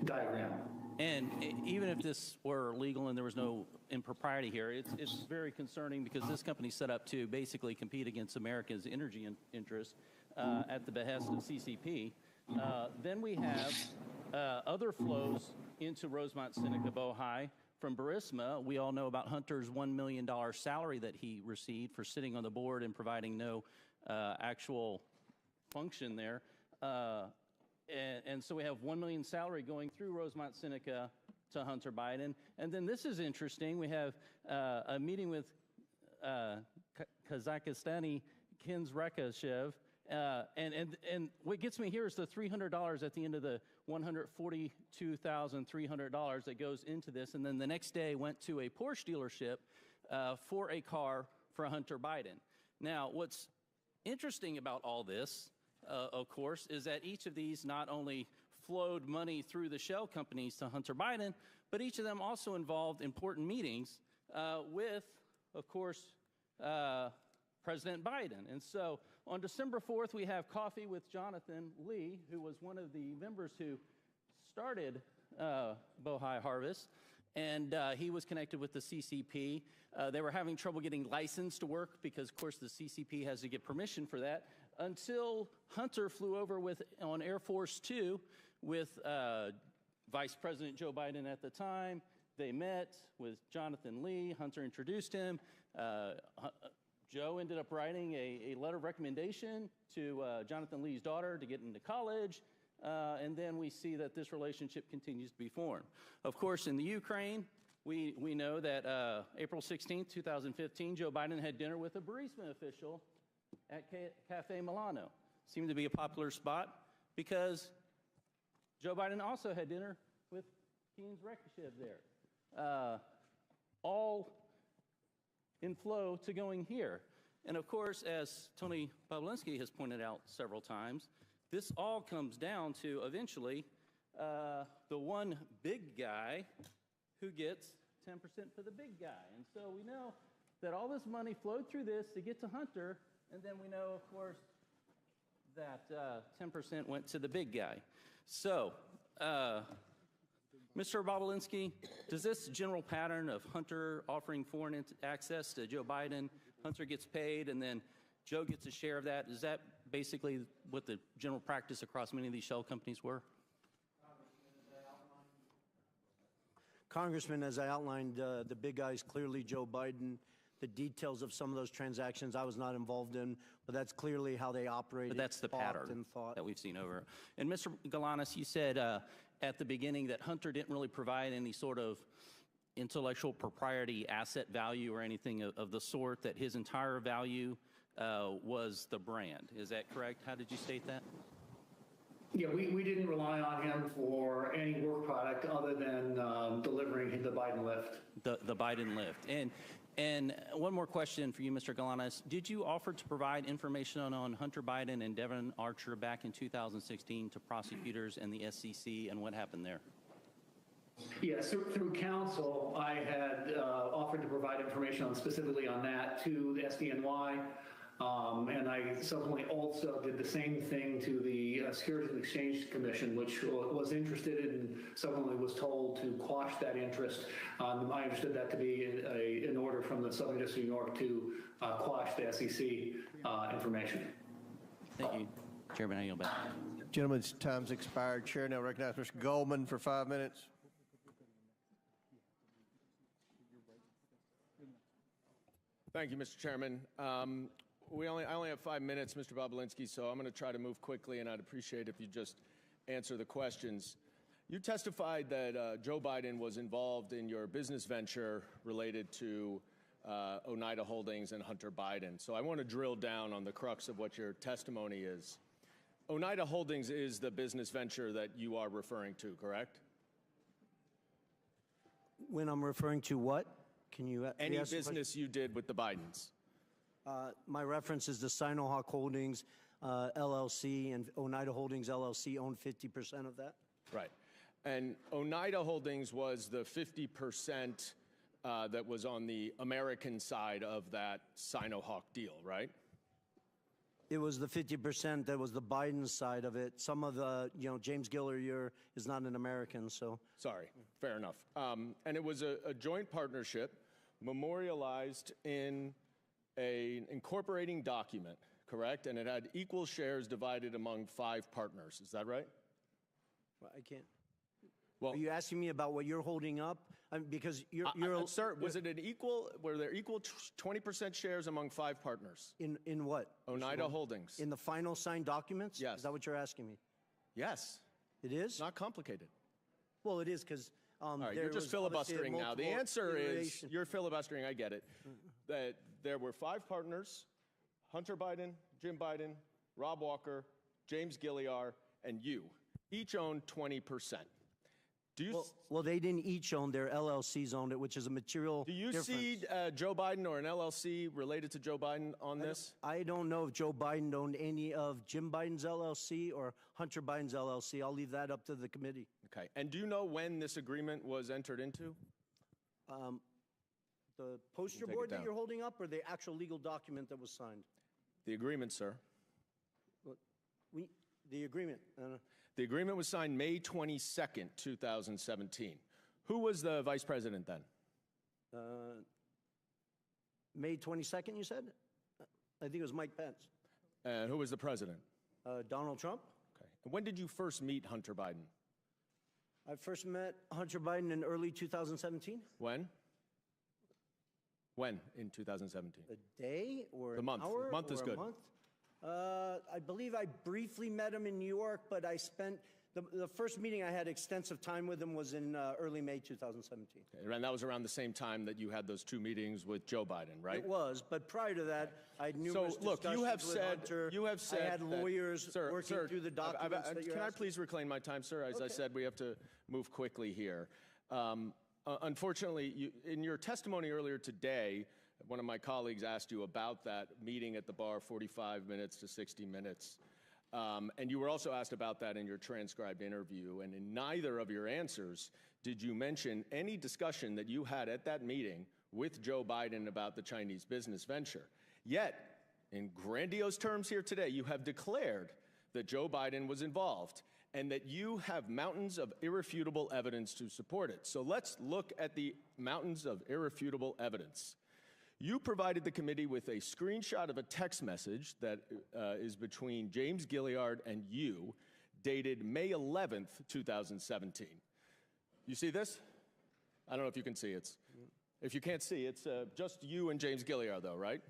diagram. And even if this were legal and there was no impropriety here, it's very concerning because this company's set up to basically compete against America's energy interests at the behest of CCP. Then we have other flows into Rosemont Seneca Bohai from Burisma. We all know about Hunter's $1 million salary that he received for sitting on the board and providing no actual function there. And so we have $1 million salary going through Rosemont Seneca to Hunter Biden. And then this is interesting. We have a meeting with Kazakhstani Kins Rekashev. And what gets me here is the $300 at the end of the $142,300 that goes into this. And then the next day went to a Porsche dealership for a car for Hunter Biden. Now, what's interesting about all this, of course, is that each of these not only flowed money through the shell companies to Hunter Biden, but each of them also involved important meetings with, of course, President Biden. And so on December 4th, we have coffee with Jonathan Lee, who was one of the members who started Bohai Harvest, and he was connected with the CCP. They were having trouble getting licensed to work because, of course, the CCP has to get permission for that, until Hunter flew over on Air Force Two with Vice President Joe Biden at the time. They met with Jonathan Lee. Hunter introduced him. Joe ended up writing a letter of recommendation to Jonathan Lee's daughter to get into college. And then we see that this relationship continues to be formed. Of course, in the Ukraine, we know that April 16th, 2015, Joe Biden had dinner with a Burisma official at Cafe Milano. Seemed to be a popular spot because Joe Biden also had dinner with Kins Rekashev there. All in flow to going here. And of course, as Tony Pawlinski has pointed out several times, this all comes down to eventually the one big guy who gets 10% for the big guy. And so we know that all this money flowed through this to get to Hunter, and then we know, of course, that 10% went to the big guy. So, Mr. Bobulinski, does this general pattern of Hunter offering foreign access to Joe Biden, Hunter gets paid, and then Joe gets a share of that, is that basically what the general practice across many of these shell companies were? Congressman, as I outlined, the big guys, clearly Joe Biden. The details of some of those transactions I was not involved in, but that's clearly how they operated. But that's the pattern that we've seen over. And Mr. Galanis, you said at the beginning that Hunter didn't really provide any sort of intellectual propriety asset value or anything of the sort, that his entire value was the brand. Is that correct? How did you state that? Yeah, we didn't rely on him for any work product other than delivering the Biden lift. The Biden lift. And one more question for you, Mr. Galanis. Did you offer to provide information on Hunter Biden and Devon Archer back in 2016 to prosecutors and the SEC, and what happened there? Yes, through counsel, I had offered to provide information specifically on that to the SDNY. And I subsequently also did the same thing to the Securities and Exchange Commission, which was interested in and subsequently was told to quash that interest. I understood that to be an order from the Southern District of New York to quash the SEC information. Thank you. Chairman, I yield back. Gentleman's time's expired. Chair now recognizes Mr. Goldman for 5 minutes. Thank you, Mr. Chairman. I only have 5 minutes, Mr. Bobulinski, so I'm going to try to move quickly, and I'd appreciate if you just answer the questions. You testified that Joe Biden was involved in your business venture related to Oneida Holdings and Hunter Biden. So I want to drill down on the crux of what your testimony is. Oneida Holdings is the business venture that you are referring to, correct? When I'm referring to what? Can you Any business you did with the Bidens? My reference is the Sino-Hawk Holdings LLC, and Oneida Holdings LLC owned 50% of that. Right. And Oneida Holdings was the 50% that was on the American side of that Sino-Hawk deal, right? It was the 50% that was the Biden side of it. Some of the, James Gilliar is not an American, so. Sorry, fair enough. And it was a joint partnership memorialized in an incorporating document, correct? And it had equal shares divided among 5 partners. Is that right? Well, I can't. Well, are you asking me about what you're holding up? Because sir, was it an equal? Were there equal 20% shares among 5 partners? In what? Oneida Holdings. In the final signed documents? Yes. Is that what you're asking me? Yes. It is? It's not complicated. Well, it is because. All right, you're just filibustering now. The answer is you're filibustering. I get it. That there were 5 partners: Hunter Biden, Jim Biden, Rob Walker, James Gilliar, and you. Each owned 20%. Do you? Well, they didn't each own. Their LLCs owned it, which is a material difference. Do you see Joe Biden or an LLC related to Joe Biden on this? I don't know if Joe Biden owned any of Jim Biden's LLC or Hunter Biden's LLC. I'll leave that up to the committee. Okay. And do you know when this agreement was entered into? The poster board that you're holding up, or the actual legal document that was signed? The agreement, sir. The agreement. The agreement was signed May 22nd, 2017. Who was the vice president then? May 22nd, you said? I think it was Mike Pence. And who was the president? Donald Trump. Okay. And when did you first meet Hunter Biden? I first met Hunter Biden in early 2017. When? When in 2017? A day or the month? An hour? The month is good. Month? I believe I briefly met him in New York, but I spent the first meeting I had extensive time with him was in early May 2017. Okay, and that was around the same time that you had those 2 meetings with Joe Biden, right? It was, but prior to that, I had numerous discussions you have with said, Hunter. You have said I had lawyers working through the documents that you're Can I asking? please reclaim my time, sir? As I said, we have to move quickly here. Unfortunately, in your testimony earlier today, one of my colleagues asked you about that meeting at the bar, 45 minutes to 60 minutes. And you were also asked about that in your transcribed interview, and in neither of your answers did you mention any discussion that you had at that meeting with Joe Biden about the Chinese business venture. Yet, in grandiose terms here today, you have declared that Joe Biden was involved and that you have mountains of irrefutable evidence to support it. So let's look at the mountains of irrefutable evidence. You provided the committee with a screenshot of a text message that is between James Gilliard and you, dated May 11th, 2017. You see this? I don't know if you can see it. If you can't see, it's just you and James Gilliard, though, right?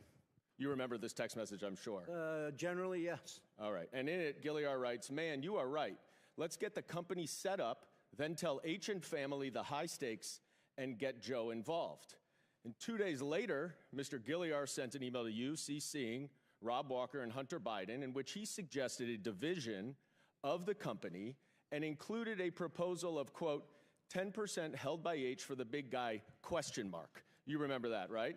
You remember this text message, I'm sure. Generally, yes. All right. And in it, Gilliard writes, "Man, you are right. Let's get the company set up, then tell H and family the high stakes and get Joe involved." And 2 days later, Mr. Gilliard sent an email to you, CCing Rob Walker and Hunter Biden, in which he suggested a division of the company and included a proposal of, quote, 10% held by H for the big guy, question mark. You remember that, right?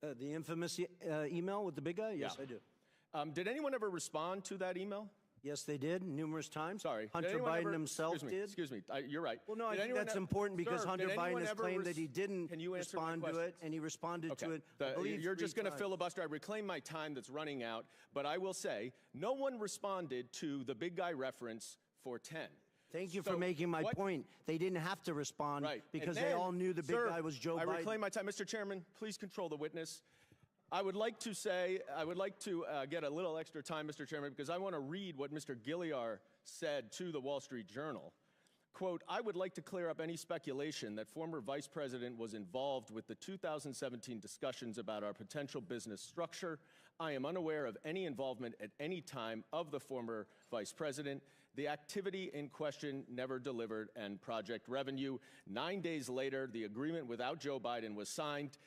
The infamous email with the big guy? Yes, Yeah. I do. Did anyone ever respond to that email? Yes, they did, numerous times. Sorry. Hunter Biden himself did. Excuse me. You're right. Well, no, I Did think anyone that's ever- important because Sir, Hunter did Biden anyone has ever claimed that he didn't Can you answer my respond to it, questions? and he responded to it, I The- believe, you're just going to 3 filibuster. I reclaim my time that's running out, but I will say no one responded to the big guy reference for 10. Thank you So for making my what- point. They didn't have to respond Right. because And they then, all knew the big sir, guy was Joe I Biden. reclaim my time. Mr. Chairman, please control the witness. I would like to get a little extra time, Mr. Chairman, because I want to read what Mr. Gilliard said to the Wall Street Journal. Quote, "I would like to clear up any speculation that former Vice President was involved with the 2017 discussions about our potential business structure. I am unaware of any involvement at any time of the former Vice President. The activity in question never delivered and project revenue. 9 days later, the agreement without Joe Biden was signed.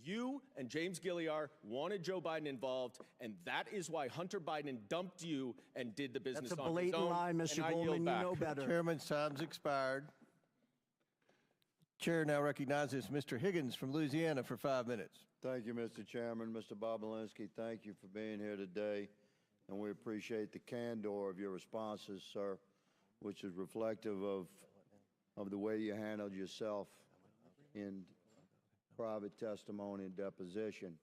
You and James Gilliard wanted Joe Biden involved, and that is why Hunter Biden dumped you and did the business That's a on his blatant own. lie, Mr. And I yield Goldman. You back. know better. Chairman's time's expired. Chair now recognizes Mr. Higgins from Louisiana for 5 minutes. Thank you, Mr. Chairman. Mr. Bobulinski, thank you for being here today, and we appreciate the candor of your responses, sir, which is reflective of the way you handled yourself in private testimony and deposition.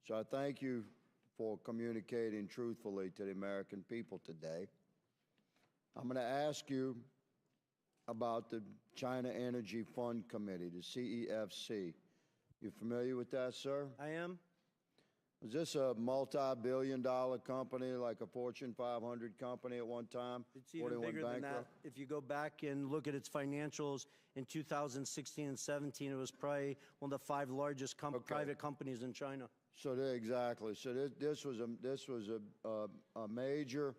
So I thank you for communicating truthfully to the American people today. I'm going to ask you about the China Energy Fund Committee, the CEFC. You familiar with that, sir? I am. Was this a multi-billion-dollar company, like a Fortune 500 company at one time? It's even bigger than that. If you go back and look at its financials in 2016 and 17, it was probably one of the 5 largest private companies in China. So exactly. So this was a major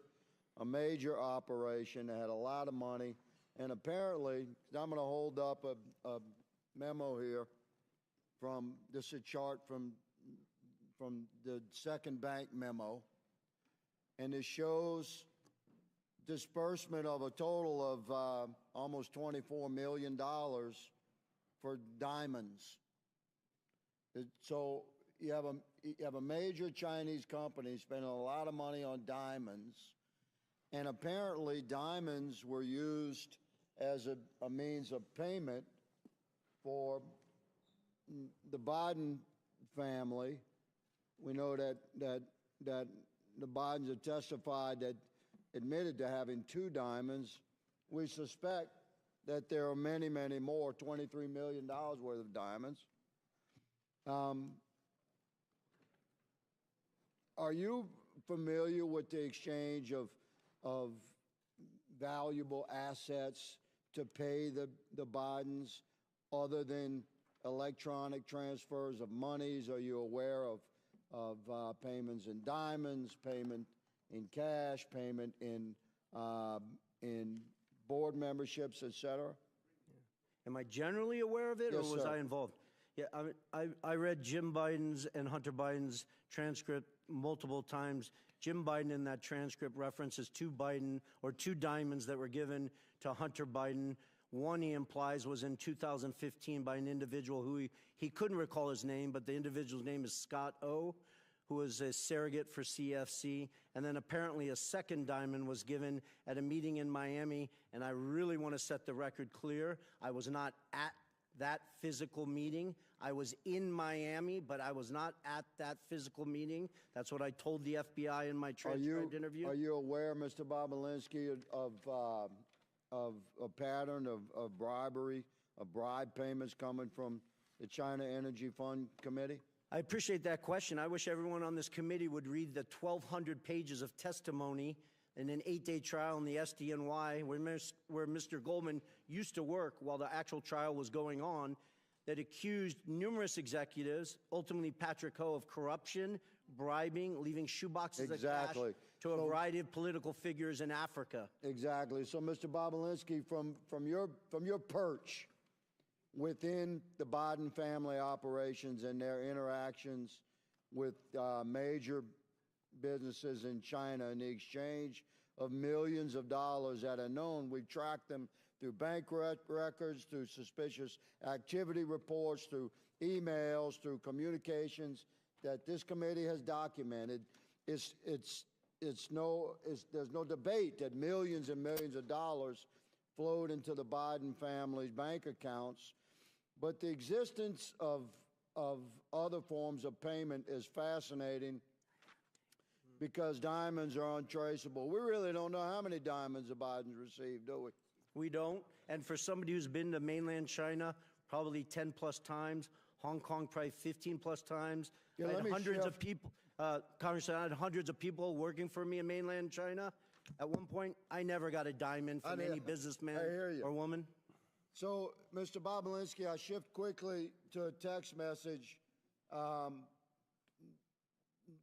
operation that had a lot of money, and apparently, I'm going to hold up a memo here from this is a chart from the second bank memo, and it shows disbursement of a total of almost $24 million for diamonds. So you have a major Chinese company spending a lot of money on diamonds, and apparently diamonds were used as a means of payment for the Biden family. We know that the Bidens have testified that admitted to having 2 diamonds. We suspect that there are many, many more, $23 million worth of diamonds. Are you familiar with the exchange of valuable assets to pay the Bidens other than electronic transfers of monies? Are you aware of payments in diamonds, payment in cash, payment in board memberships, et cetera? Am I generally aware of it, Yes, or was sir. I involved? Yeah, I read Jim Biden's and Hunter Biden's transcript multiple times. Jim Biden in that transcript references 2 diamonds that were given to Hunter Biden. One, he implies, was in 2015 by an individual who he couldn't recall his name, but the individual's name is Scott O. who was a surrogate for CFC. And then apparently a second diamond was given at a meeting in Miami. And I really want to set the record clear. I was not at that physical meeting. I was in Miami, but I was not at that physical meeting. That's what I told the FBI in my transcribed interview. Are you aware, Mr. Bobulinski, of a pattern of bribery, of bribe payments coming from the China Energy Fund Committee? I appreciate that question. I wish everyone on this committee would read the 1,200 pages of testimony in an 8-day trial in the SDNY where Mr. Goldman used to work while the actual trial was going on, that accused numerous executives, ultimately Patrick Ho, of corruption, bribing, leaving shoeboxes of cash to a variety of political figures in Africa. Exactly. So, Mr. Bobulinski, from your perch within the Biden family operations and their interactions with major businesses in China in the exchange of millions of dollars that are known, we've tracked them through bank records, through suspicious activity reports, through emails, through communications that this committee has documented. There's no debate that millions and millions of dollars flowed into the Biden family's bank accounts. But the existence of other forms of payment is fascinating because diamonds are untraceable. We really don't know how many diamonds the Bidens received, do we? We don't. And for somebody who's been to mainland China probably 10 plus times, Hong Kong probably 15 plus times, I had hundreds of people, Congressman, I had hundreds of people working for me in mainland China. At one point, I never got a diamond from any businessman or woman. So, Mr. Bobulinski, I shift quickly to a text message. Are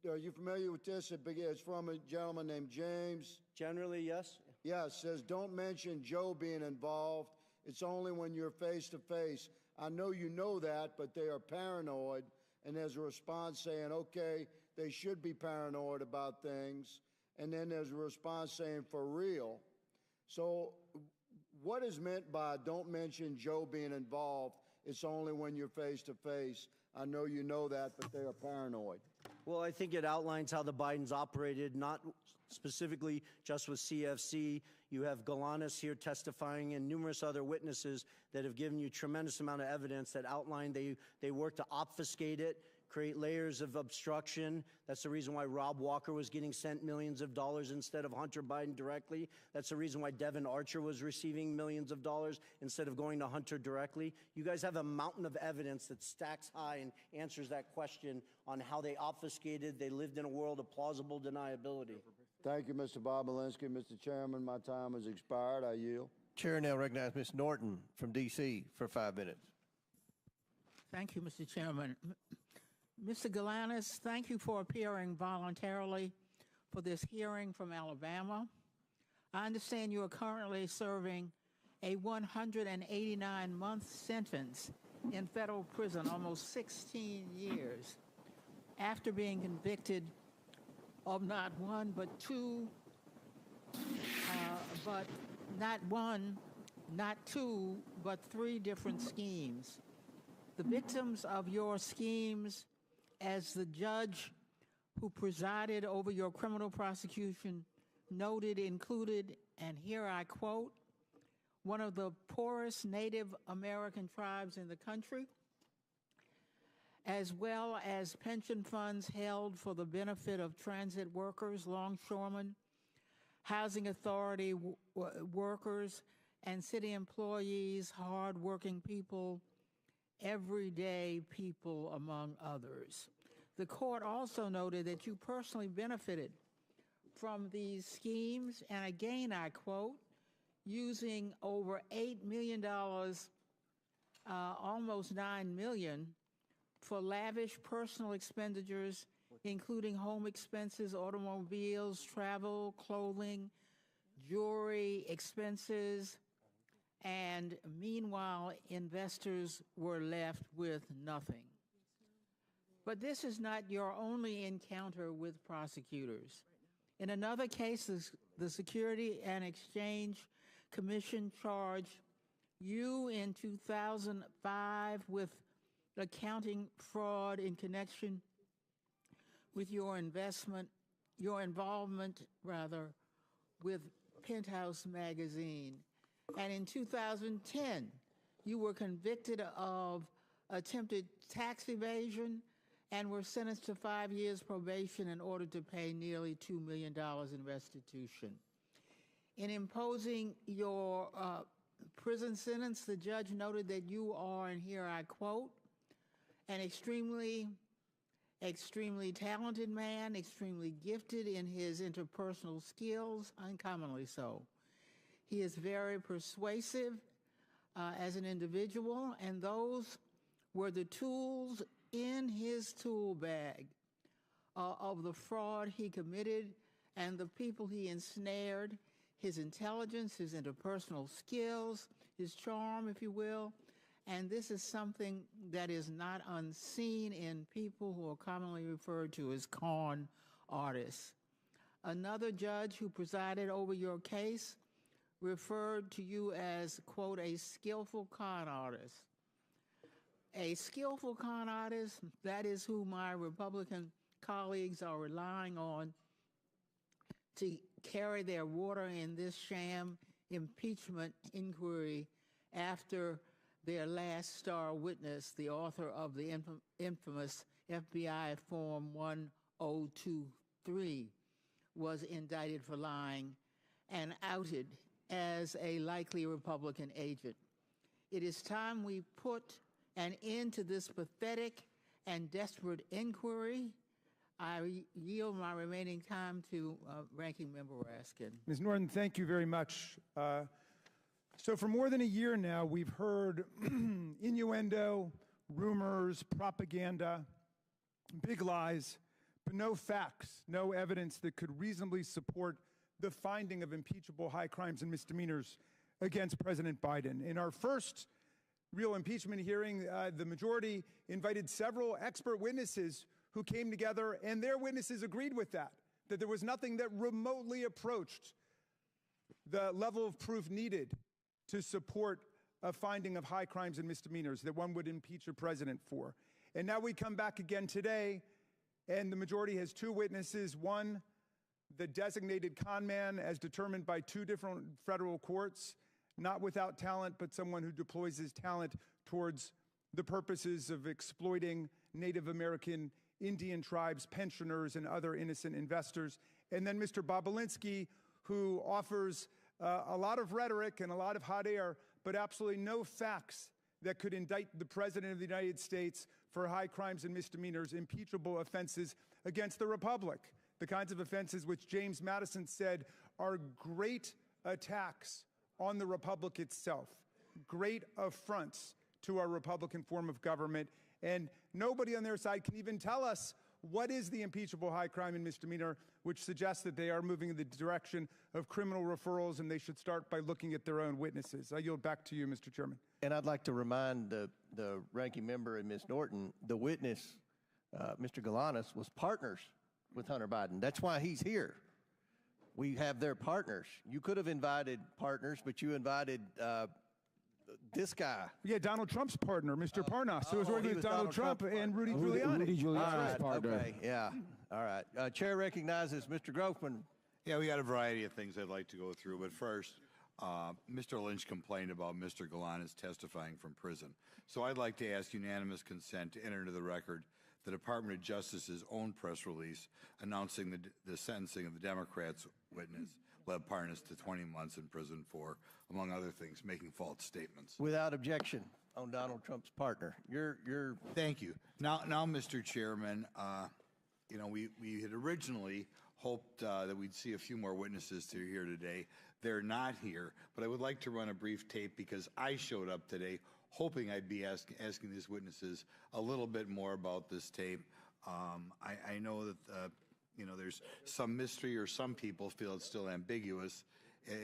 you familiar with this? It's from a gentleman named James. Generally, yes. Yes, says, don't mention Joe being involved. It's only when you're face to face. I know you know that, but they are paranoid. And there's a response saying, okay, they should be paranoid about things. And then there's a response saying, for real. So what is meant by don't mention Joe being involved? It's only when you're face to face. I know you know that, but they are paranoid. Well, I think it outlines how the Bidens operated, not specifically just with CFC. You have Galanis here testifying and numerous other witnesses that have given you tremendous amount of evidence that outline they worked to obfuscate it, create layers of obstruction. That's the reason why Rob Walker was getting sent millions of dollars instead of Hunter Biden directly. That's the reason why Devin Archer was receiving millions of dollars instead of going to Hunter directly. You guys have a mountain of evidence that stacks high and answers that question on how they obfuscated. They lived in a world of plausible deniability. Thank you, Mr. Bobulinski. Mr. Chairman, my time has expired. I yield. Chair now recognizes Ms. Norton from D.C. for 5 minutes. Thank you, Mr. Chairman. Mr. Galanis, thank you for appearing voluntarily for this hearing from Alabama. I understand you are currently serving a 189-month sentence in federal prison, almost 16 years, after being convicted of not one, but two, but not one, not two, but three different schemes. The victims of your schemes, as the judge who presided over your criminal prosecution noted, included, and here I quote, one of the poorest Native American tribes in the country, as well as pension funds held for the benefit of transit workers, longshoremen, housing authority workers, and city employees, hardworking people, everyday people, among others. The court also noted that you personally benefited from these schemes, and again I quote, using over $8 million, almost $9 million, for lavish personal expenditures, including home expenses, automobiles, travel, clothing, jewelry expenses, and meanwhile, investors were left with nothing. But this is not your only encounter with prosecutors. In another case, the Security and Exchange Commission charged you in 2005 with accounting fraud in connection with your involvement with Penthouse magazine. And in 2010, you were convicted of attempted tax evasion and were sentenced to 5 years probation in order to pay nearly $2 million in restitution. In imposing your prison sentence, the judge noted that you are, and here I quote, an extremely talented man, extremely gifted in his interpersonal skills, uncommonly so. He is very persuasive as an individual, and those were the tools in his tool bag of the fraud he committed and the people he ensnared, his intelligence, his interpersonal skills, his charm, if you will. And this is something that is not unseen in people who are commonly referred to as con artists. Another judge who presided over your case referred to you as, quote, a skillful con artist. A skillful con artist, that is who my Republican colleagues are relying on to carry their water in this sham impeachment inquiry after their last star witness, the author of the infamous FBI Form 1023, was indicted for lying and outed as a likely Republican agent. It is time we put an end to this pathetic and desperate inquiry. I yield my remaining time to Ranking Member Raskin. Ms. Norton, thank you very much. So for more than a year now, we've heard innuendo, rumors, propaganda, big lies, but no facts, no evidence that could reasonably support the finding of impeachable high crimes and misdemeanors against President Biden. In our first real impeachment hearing, the majority invited several expert witnesses who came together, and their witnesses agreed with that there was nothing that remotely approached the level of proof needed to support a finding of high crimes and misdemeanors that one would impeach a president for. And now we come back again today, and the majority has two witnesses. One, the designated con man as determined by two different federal courts, not without talent, but someone who deploys his talent towards the purposes of exploiting Native American Indian tribes, pensioners, and other innocent investors. And then Mr. Bobulinski, who offers a lot of rhetoric and a lot of hot air, but absolutely no facts that could indict the President of the United States for high crimes and misdemeanors, impeachable offenses against the Republic, the kinds of offenses which James Madison said are great attacks on the Republic itself, great affronts to our Republican form of government. And nobody on their side can even tell us what is the impeachable high crime and misdemeanor, which suggests that they are moving in the direction of criminal referrals, and they should start by looking at their own witnesses. I yield back to you, Mr. Chairman. And I'd like to remind the ranking member and Ms. Norton, the witness, Mr. Galanis, was partners with Hunter Biden. That's why he's here. We have their partners. You could have invited partners, but you invited this guy. Yeah, Donald Trump's partner, Mr. Parnas, who was working with Donald Trump and Rudy Giuliani. Rudy Giuliani's partner. Okay, yeah. All right. Chair recognizes Mr. Groffman. Yeah, we got a variety of things I'd like to go through, but first, Mr. Lynch complained about Mr. Galanis testifying from prison. So I'd like to ask unanimous consent to enter into the record the Department of Justice's own press release announcing the sentencing of the Democrats' witness, led Parnas, to 20 months in prison for, among other things, making false statements. Without objection on Donald Trump's partner. You're Thank you. Now, Mr. Chairman, you know, we had originally hoped that we'd see a few more witnesses to here today. They're not here, but I would like to run a brief tape because I showed up today hoping I'd be asking these witnesses a little bit more about this tape. I know that, you know, there's some mystery, or some people feel it's still ambiguous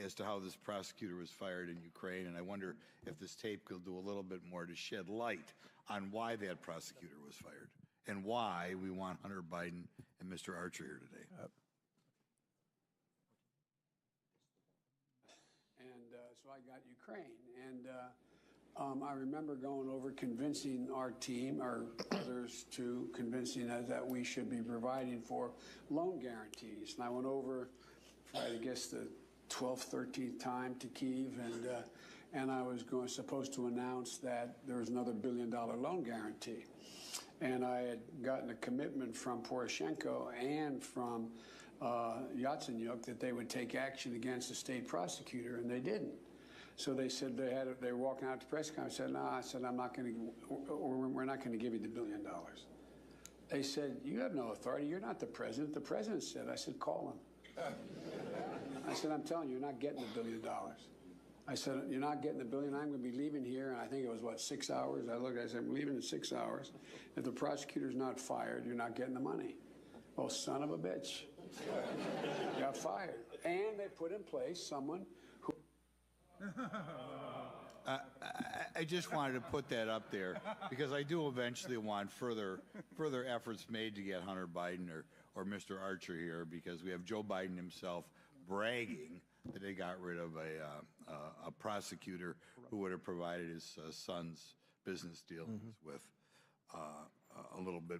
as to how this prosecutor was fired in Ukraine, and I wonder if this tape could do a little bit more to shed light on why that prosecutor was fired and why we want Hunter Biden and Mr. Archer here today. And so I got Ukraine, and I remember going over convincing our team, or others, to convincing us that we should be providing for loan guarantees. And I went over, I guess, the 12th, 13th time to Kyiv, and I was supposed to announce that there was another $1 billion loan guarantee. And I had gotten a commitment from Poroshenko and from Yatsenyuk that they would take action against the state prosecutor, and they didn't. So they said they were walking out to the press conference. I said, no, I'm not going to, we're not going to give you the $1 billion. They said, you have no authority. You're not the president. The president said. I said, call him. I said, I'm telling you, you're not getting the $1 billion. I said, you're not getting the $1 billion. I'm going to be leaving here. And I think it was, what, 6 hours? I said, I'm leaving in 6 hours. If the prosecutor's not fired, you're not getting the money. Oh, son of a bitch. Got fired. And they put in place someone who... I just wanted to put that up there because I do eventually want further efforts made to get Hunter Biden or Mr. Archer here, because we have Joe Biden himself bragging that they got rid of a prosecutor who would have provided his son's business dealings with a little bit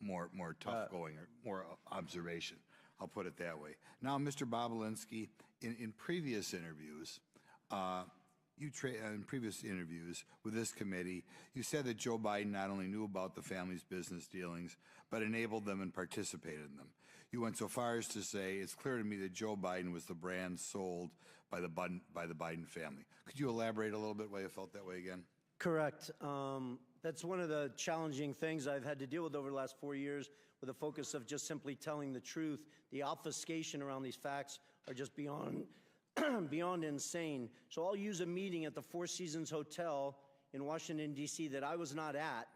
more tough going or more observation. I'll put it that way. Now, Mr. Bobolinsky, in previous interviews, in previous interviews with this committee, you said that Joe Biden not only knew about the family's business dealings, but enabled them and participated in them. You went so far as to say, it's clear to me that Joe Biden was the brand sold by the Biden family. Could you elaborate a little bit why you felt that way again? Correct. That's one of the challenging things I've had to deal with over the last 4 years, with the focus of just simply telling the truth. The obfuscation around these facts are just beyond beyond insane. So I'll use a meeting at the Four Seasons Hotel in Washington, D.C. that I was not at,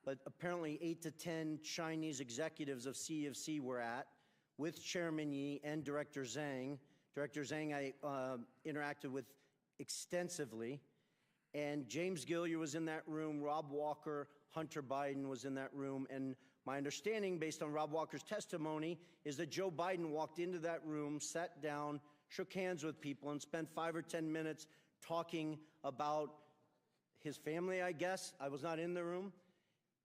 but apparently 8 to 10 Chinese executives of CEFC were at, with Chairman Yi and Director Zhang. Director Zhang I interacted with extensively. And James Gilliar was in that room, Rob Walker, Hunter Biden was in that room, and my understanding, based on Rob Walker's testimony, is that Joe Biden walked into that room, sat down, shook hands with people, and spent 5 or 10 minutes talking about his family, I guess. I was not in the room.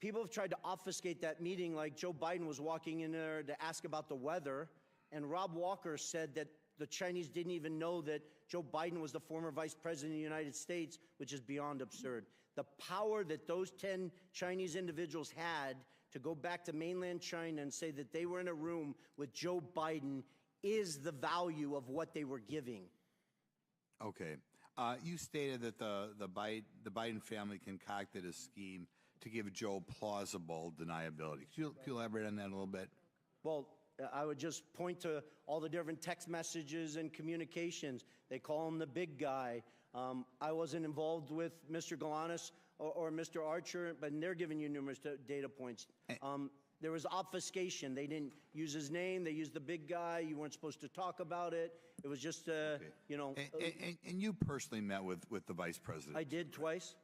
People have tried to obfuscate that meeting like Joe Biden was walking in there to ask about the weather, and Rob Walker said that the Chinese didn't even know that Joe Biden was the former vice president of the United States, which is beyond absurd. The power that those 10 Chinese individuals had to go back to mainland China and say that they were in a room with Joe Biden is the value of what they were giving. Okay. You stated that the Biden family concocted a scheme to give Joe plausible deniability. Could you elaborate on that a little bit? Well, I would just point to all the different text messages and communications. They call him the big guy. I wasn't involved with Mr. Galanis or Mr. Archer, but they're giving you numerous data points. There was obfuscation. They didn't use his name. They used the big guy. You weren't supposed to talk about it. It was just, you know. And you personally met with the vice president? I did twice.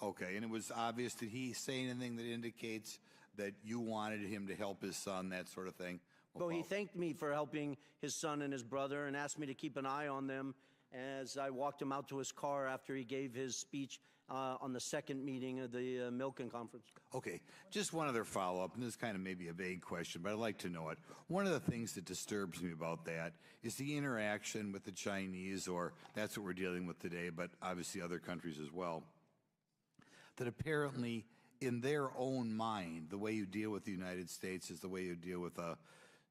Okay, and it was obvious. Did he say anything that indicates that you wanted him to help his son, that sort of thing? Well, he thanked me for helping his son and his brother and asked me to keep an eye on them as I walked him out to his car after he gave his speech on the second meeting of the Milken Conference. Okay, just one other follow-up, and this is kind of maybe a vague question, but I'd like to know it. One of the things that disturbs me about that is the interaction with the Chinese, or that's what we're dealing with today, but obviously other countries as well, that apparently in their own mind, the way you deal with the United States is the way you deal with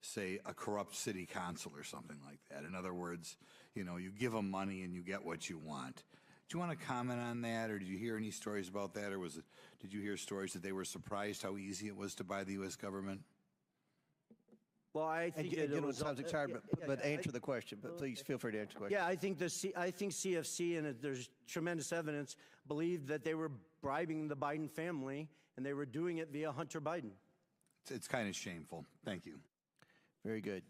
say, a corrupt city council or something like that. In other words, you know, you give them money and you get what you want. Do you want to comment on that, or did you hear any stories about that, or did you hear stories that they were surprised how easy it was to buy the U.S. government? Well, I think it was expired, but answer the question. But please feel free to answer the question. Yeah, I think CFC, and there's tremendous evidence, believed that they were bribing the Biden family, and they were doing it via Hunter Biden. It's kind of shameful. Thank you. Very good.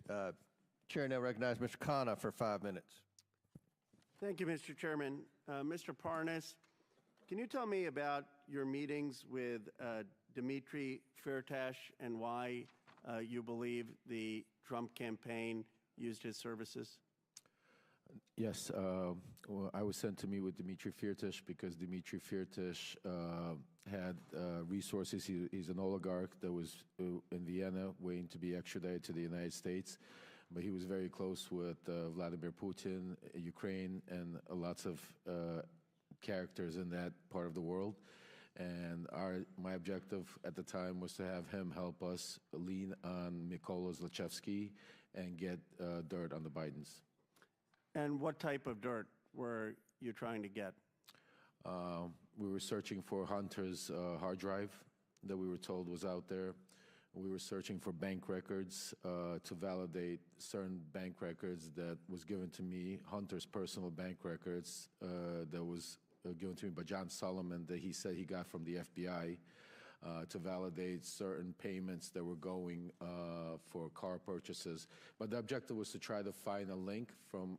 Chair now recognizes Mr. Khanna for 5 minutes. Thank you, Mr. Chairman. Mr. Parnas, can you tell me about your meetings with Dmitry Firtash and why you believe the Trump campaign used his services? Yes, well, I was sent to meet with Dmitry Firtash because Dmitry Firtash had resources. He's an oligarch that was in Vienna waiting to be extradited to the United States. But he was very close with Vladimir Putin, Ukraine, and lots of characters in that part of the world. And my objective at the time was to have him help us lean on Mykola Zlochevsky and get dirt on the Bidens. And what type of dirt were you trying to get? We were searching for Hunter's hard drive that we were told was out there. We were searching for bank records to validate certain bank records that was given to me, Hunter's personal bank records that was given to me by John Solomon that he said he got from the FBI to validate certain payments that were going for car purchases. But the objective was to try to find a link from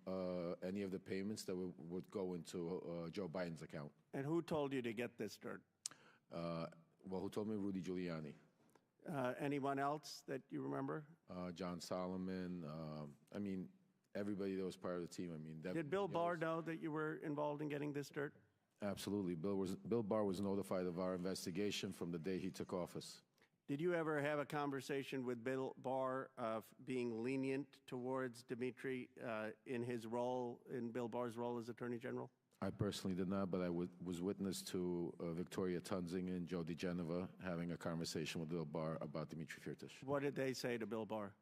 any of the payments that would go into Joe Biden's account. And who told you to get this dirt? Well, who told me? Rudy Giuliani. Anyone else that you remember? John Solomon. I mean, everybody that was part of the team. I mean, did Bill Barr know that you were involved in getting this dirt? Absolutely. Bill Barr was notified of our investigation from the day he took office. Did you ever have a conversation with Bill Barr of being lenient towards Dmitry in his role, in Bill Barr's role as Attorney General? I personally did not, but I was witness to Victoria Tunzing and Joe DeGenova having a conversation with Bill Barr about Dmitry Firtash. What did they say to Bill Barr?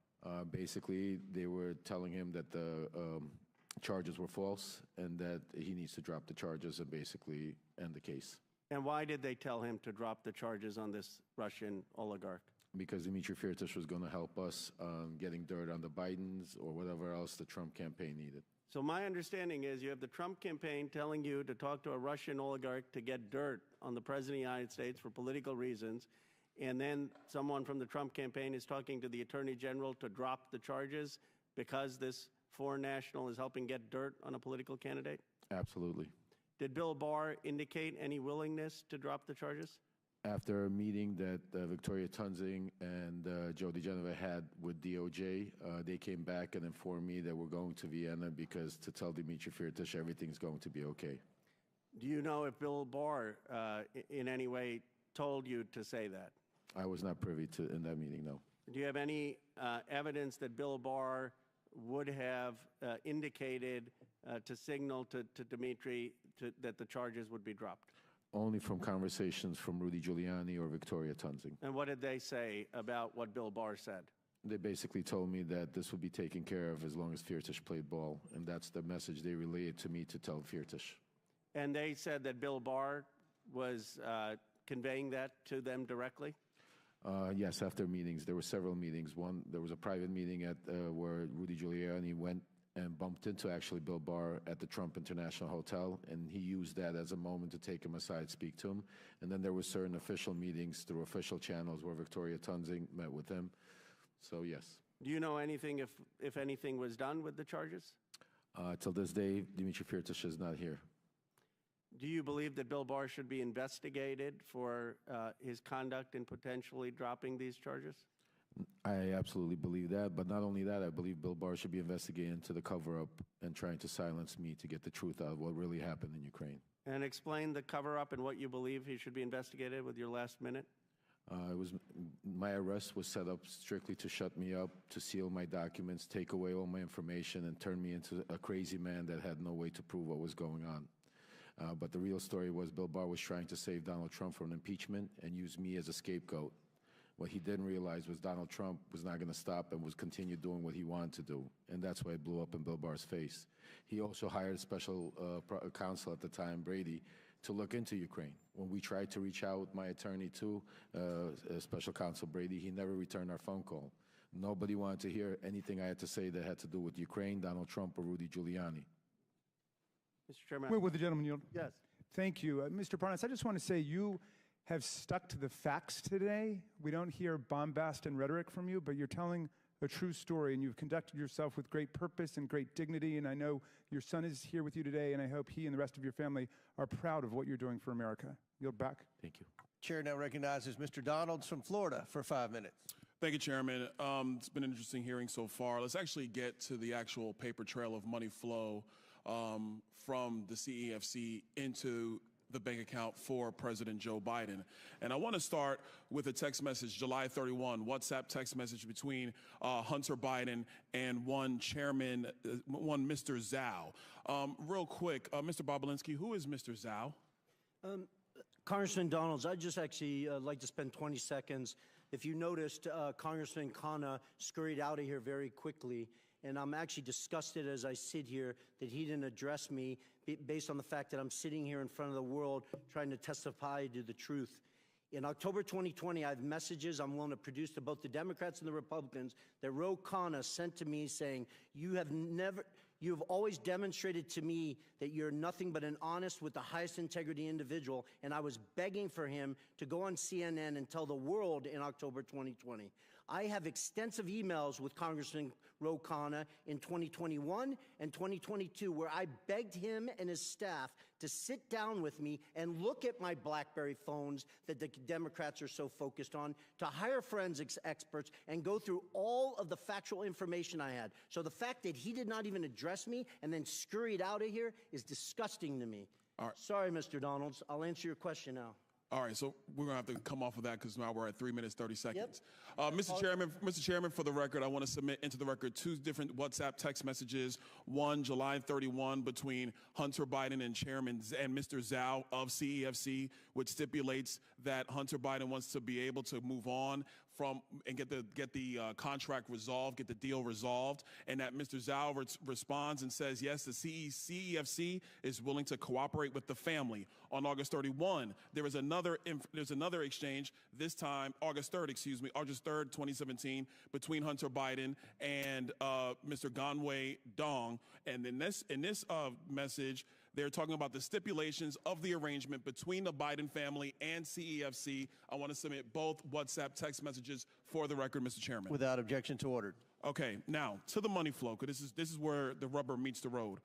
Basically, they were telling him that the charges were false and that he needs to drop the charges and basically end the case. And why did they tell him to drop the charges on this Russian oligarch? Because Dmitry Firtash was going to help us getting dirt on the Bidens or whatever else the Trump campaign needed. So my understanding is you have the Trump campaign telling you to talk to a Russian oligarch to get dirt on the President of the United States for political reasons, and then someone from the Trump campaign is talking to the Attorney General to drop the charges because this foreign national is helping get dirt on a political candidate? Absolutely. Did Bill Barr indicate any willingness to drop the charges? After a meeting that Victoria Tunzing and Joe DeGenova had with DOJ, they came back and informed me that we're going to Vienna because to tell Dmitry Firtash everything's going to be okay. Do you know if Bill Barr in any way told you to say that? I was not privy to in that meeting, no. Do you have any evidence that Bill Barr would have indicated to signal to Dmitry that the charges would be dropped? Only from conversations from Rudy Giuliani or Victoria Tunzing. And what did they say about what Bill Barr said? They basically told me that this would be taken care of as long as Firtash played ball, and that's the message they relayed to me to tell Firtash. And they said that Bill Barr was conveying that to them directly? Yes, after meetings. There were several meetings. There was a private meeting at where Rudy Giuliani went and bumped into actually Bill Barr at the Trump International Hotel, and he used that as a moment to take him aside, speak to him. And then there were certain official meetings through official channels where Victoria Tunzing met with him. So, yes. Do you know anything, if anything was done with the charges? Till this day, Dmitry Firtash is not here. Do you believe that Bill Barr should be investigated for his conduct in potentially dropping these charges? I absolutely believe that, but not only that, I believe Bill Barr should be investigated into the cover-up and trying to silence me to get the truth out of what really happened in Ukraine. And explain the cover-up and what you believe he should be investigated with your last minute. My arrest was set up strictly to shut me up, to seal my documents, take away all my information, and turn me into a crazy man that had no way to prove what was going on. But the real story was Bill Barr was trying to save Donald Trump from impeachment and use me as a scapegoat. What he didn't realize was Donald Trump was not going to stop and was continue doing what he wanted to do. And that's why it blew up in Bill Barr's face. He also hired special counsel at the time, Brady, to look into Ukraine. When we tried to reach out with my attorney to special counsel Brady, he never returned our phone call. Nobody wanted to hear anything I had to say that had to do with Ukraine, Donald Trump, or Rudy Giuliani. Mr. Chairman. Will the gentleman yield? Yes. Thank you. Mr. Parnas, I just want to say you have stuck to the facts today. We don't hear bombast and rhetoric from you, but you're telling a true story, and you've conducted yourself with great purpose and great dignity, and I know your son is here with you today, and I hope he and the rest of your family are proud of what you're doing for America. Yield back. Thank you. Chair now recognizes Mr. Donalds from Florida for 5 minutes. Thank you, Chairman. It's been an interesting hearing so far. Let's actually get to the actual paper trail of money flow from the CEFC into the bank account for President Joe Biden. And I want to start with a text message, July 31, WhatsApp text message between Hunter Biden and one Mr. Zhao. Real quick, Mr. Bobulinski, who is Mr. Zhao? Congressman Donalds, I'd just actually like to spend 20 seconds. If you noticed, Congressman Khanna scurried out of here very quickly, and I'm actually disgusted as I sit here that he didn't address me based on the fact that I'm sitting here in front of the world trying to testify to the truth. In October 2020, I have messages I'm willing to produce to both the Democrats and the Republicans that Ro Khanna sent to me saying, you have always demonstrated to me that you're nothing but an honest with the highest integrity individual, and I was begging for him to go on CNN and tell the world in October 2020. I have extensive emails with Congressman Ro Khanna in 2021 and 2022 where I begged him and his staff to sit down with me and look at my BlackBerry phones that the Democrats are so focused on, to hire forensics experts and go through all of the factual information I had. So the fact that he did not even address me and then scurried out of here is disgusting to me. All right. Sorry, Mr. Donalds. I'll answer your question now. All right, so we're gonna have to come off of that because now we're at 3 minutes, 30 seconds. Yep. Mr. Chairman, for the record, I want to submit into the record 2 different WhatsApp text messages. One, July 31, between Hunter Biden and Mr. Zhao of CEFC, which stipulates that Hunter Biden wants to be able to move on from and get the contract resolved, get the deal resolved, and that Mr. Zhao responds and says, yes, the CEFC is willing to cooperate with the family. On August 31, there's another exchange, this time August 3rd, 2017, between Hunter Biden and Mr. Ganwei Dong. And in this message, they're talking about the stipulations of the arrangement between the Biden family and CEFC. I want to submit both WhatsApp text messages for the record, Mr. Chairman. Without objection to ordered. Okay, now to the money flow, because this is where the rubber meets the road.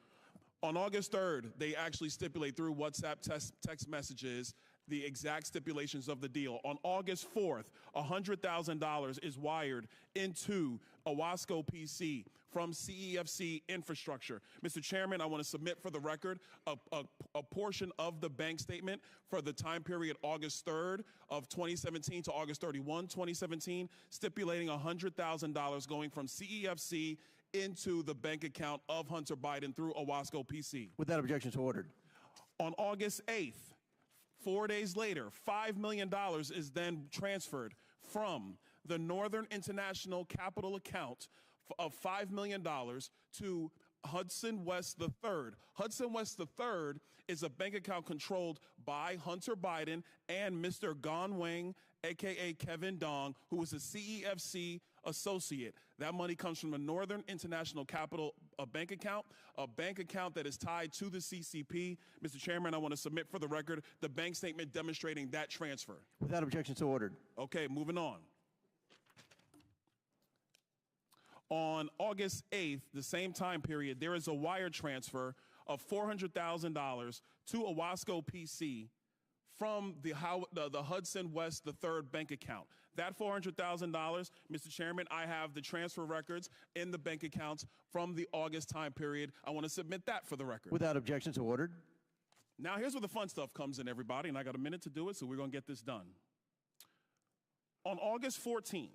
On August 3rd, they actually stipulate through WhatsApp text messages the exact stipulations of the deal. On August 4th, $100,000 is wired into Owasco PC from CEFC infrastructure. Mr. Chairman, I want to submit for the record a portion of the bank statement for the time period August 3rd of 2017 to August 31, 2017, stipulating $100,000 going from CEFC into the bank account of Hunter Biden through Owasco PC. Without objection to ordered. On August 8th, 4 days later, $5 million is then transferred from the Northern International Capital account of $5 million to Hudson West III. Hudson West III is a bank account controlled by Hunter Biden and Mr. Ganwei, a.k.a. Kevin Dong, who is a CEFC associate. That money comes from the Northern International Capital bank account that is tied to the CCP. Mr. Chairman, I want to submit for the record the bank statement demonstrating that transfer. Without objection to ordered. Okay, moving on. On August 8th, the same time period, there is a wire transfer of $400,000 to Owasco PC from the Hudson West III bank account. That $400,000, Mr. Chairman, I have the transfer records in the bank accounts from the August time period. I want to submit that for the record. Without objection to ordered. Now, here's where the fun stuff comes in, everybody, and I got a minute to do it, so we're going to get this done. On August 14,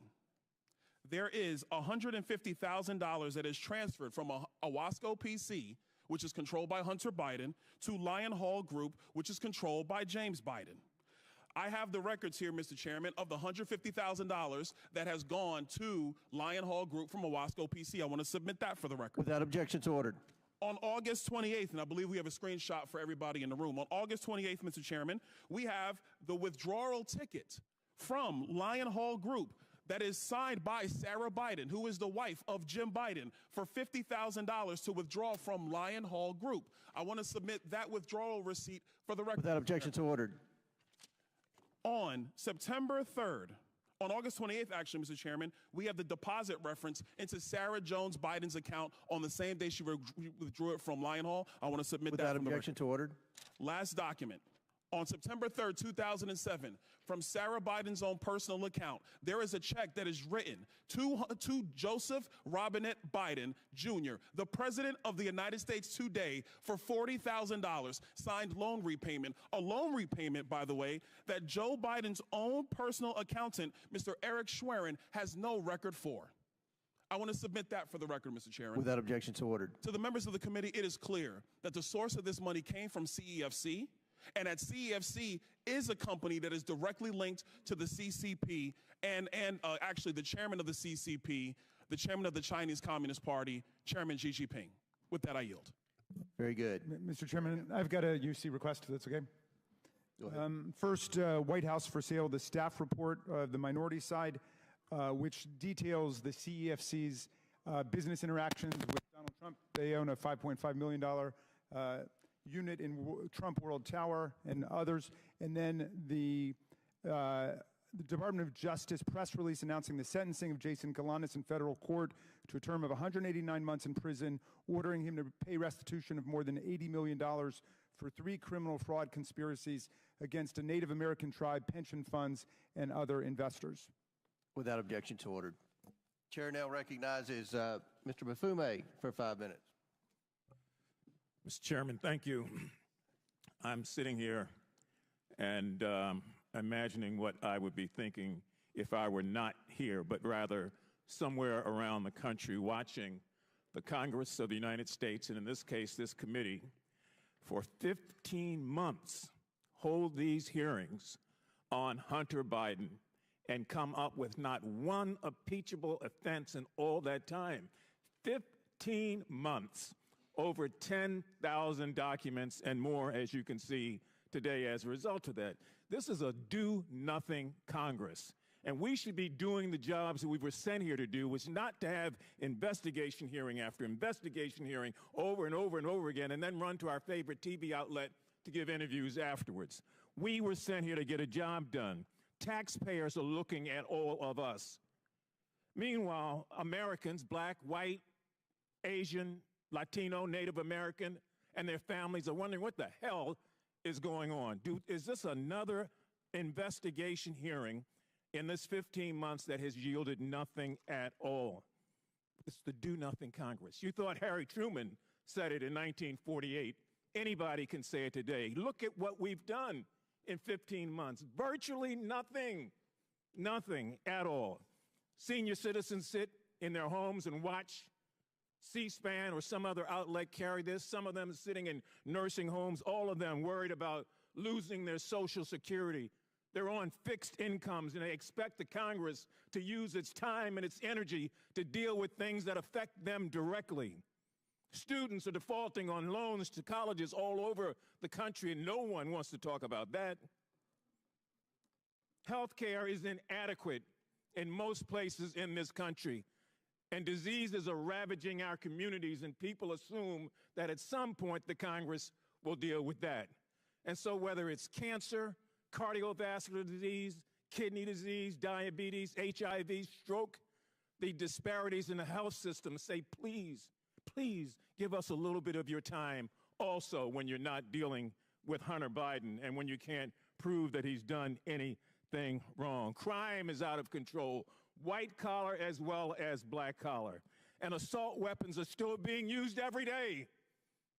there is $150,000 that is transferred from Owasco PC, which is controlled by Hunter Biden, to Lion Hall Group, which is controlled by James Biden. I have the records here, Mr. Chairman, of the $150,000 that has gone to Lion Hall Group from Owasco PC. I want to submit that for the record. Without objection to ordered. On August 28th, and I believe we have a screenshot for everybody in the room. On August 28th, Mr. Chairman, we have the withdrawal ticket from Lion Hall Group that is signed by Sarah Biden, who is the wife of Jim Biden, for $50,000 to withdraw from Lion Hall Group. I want to submit that withdrawal receipt for the record. Without objection to ordered. On September 3rd, on August 28th, actually, Mr. Chairman, we have the deposit reference into Sarah Jones Biden's account on the same day she withdrew it from Lion Hall. I want to submit that. Without objection to ordered. Last document. On September 3rd, 2007, from Sarah Biden's own personal account, there is a check that is written to Joseph Robinette Biden, Jr., the President of the United States today, for $40,000, signed loan repayment. A loan repayment, by the way, that Joe Biden's own personal accountant, Mr. Eric Schwerin, has no record for. I want to submit that for the record, Mr. Chairman. Without objection, so ordered. To the members of the committee, it is clear that the source of this money came from CEFC, and that CEFC is a company that is directly linked to the CCP and actually the chairman of the CCP, the chairman of the Chinese Communist Party, Chairman Xi Jinping. With that, I yield. Very good. Mr. Chairman, I've got a UC request, if that's okay. Go ahead. First, White House for sale, the staff report of the minority side, which details the CEFC's business interactions with Donald Trump. They own a $5.5 million unit in Trump World Tower and others. And then the Department of Justice press release announcing the sentencing of Jason Galanis in federal court to a term of 189 months in prison, ordering him to pay restitution of more than $80 million for 3 criminal fraud conspiracies against a Native American tribe, pension funds, and other investors. Without objection, so ordered. Chair now recognizes Mr. Mafume for 5 minutes. Mr. Chairman, thank you. I'm sitting here and imagining what I would be thinking if I were not here, but rather somewhere around the country watching the Congress of the United States, and in this case, this committee, for 15 months hold these hearings on Hunter Biden and come up with not one impeachable offense in all that time. 15 months. Over 10,000 documents and more, as you can see today as a result of that. This is a do-nothing Congress, and we should be doing the jobs that we were sent here to do, which is not to have investigation hearing after investigation hearing over and over and over again, and then run to our favorite TV outlet to give interviews afterwards. We were sent here to get a job done. Taxpayers are looking at all of us. Meanwhile, Americans, black, white, Asian, Latino, Native American, and their families are wondering what the hell is going on. Is this another investigation hearing in this 15 months that has yielded nothing at all? It's the do-nothing Congress. You thought Harry Truman said it in 1948. Anybody can say it today. Look at what we've done in 15 months. Virtually nothing. Nothing at all. Senior citizens sit in their homes and watch C-SPAN or some other outlet carry this. Some of them sitting in nursing homes, all of them worried about losing their Social Security. They're on fixed incomes, and they expect the Congress to use its time and its energy to deal with things that affect them directly. Students are defaulting on loans to colleges all over the country, and no one wants to talk about that. Health care is inadequate in most places in this country. And diseases are ravaging our communities, and people assume that at some point the Congress will deal with that. And so whether it's cancer, cardiovascular disease, kidney disease, diabetes, HIV, stroke, the disparities in the health system say, please, please give us a little bit of your time also when you're not dealing with Hunter Biden and when you can't prove that he's done anything wrong. Crime is out of control. White collar as well as black collar. And assault weapons are still being used every day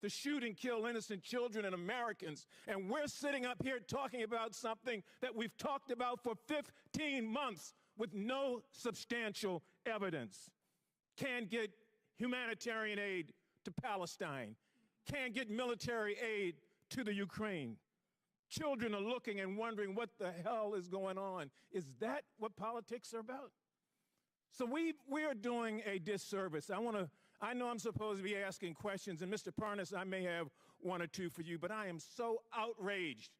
to shoot and kill innocent children and Americans. And we're sitting up here talking about something that we've talked about for 15 months with no substantial evidence. Can't get humanitarian aid to Palestine. Can't get military aid to the Ukraine. Children are looking and wondering what the hell is going on. Is that what politics are about? So we are doing a disservice. I know I'm supposed to be asking questions, and Mr. Parnas, I may have one or two for you, but I am so outraged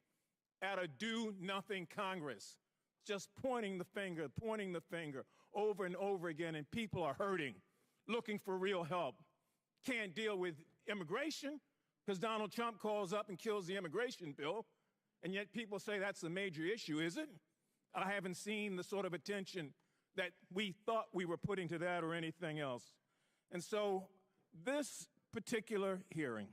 at a do-nothing Congress, just pointing the finger over and over again, and people are hurting, looking for real help. Can't deal with immigration because Donald Trump calls up and kills the immigration bill, and yet people say that's a major issue, is it? I haven't seen the sort of attention that we thought we were putting to that or anything else. And so this particular hearing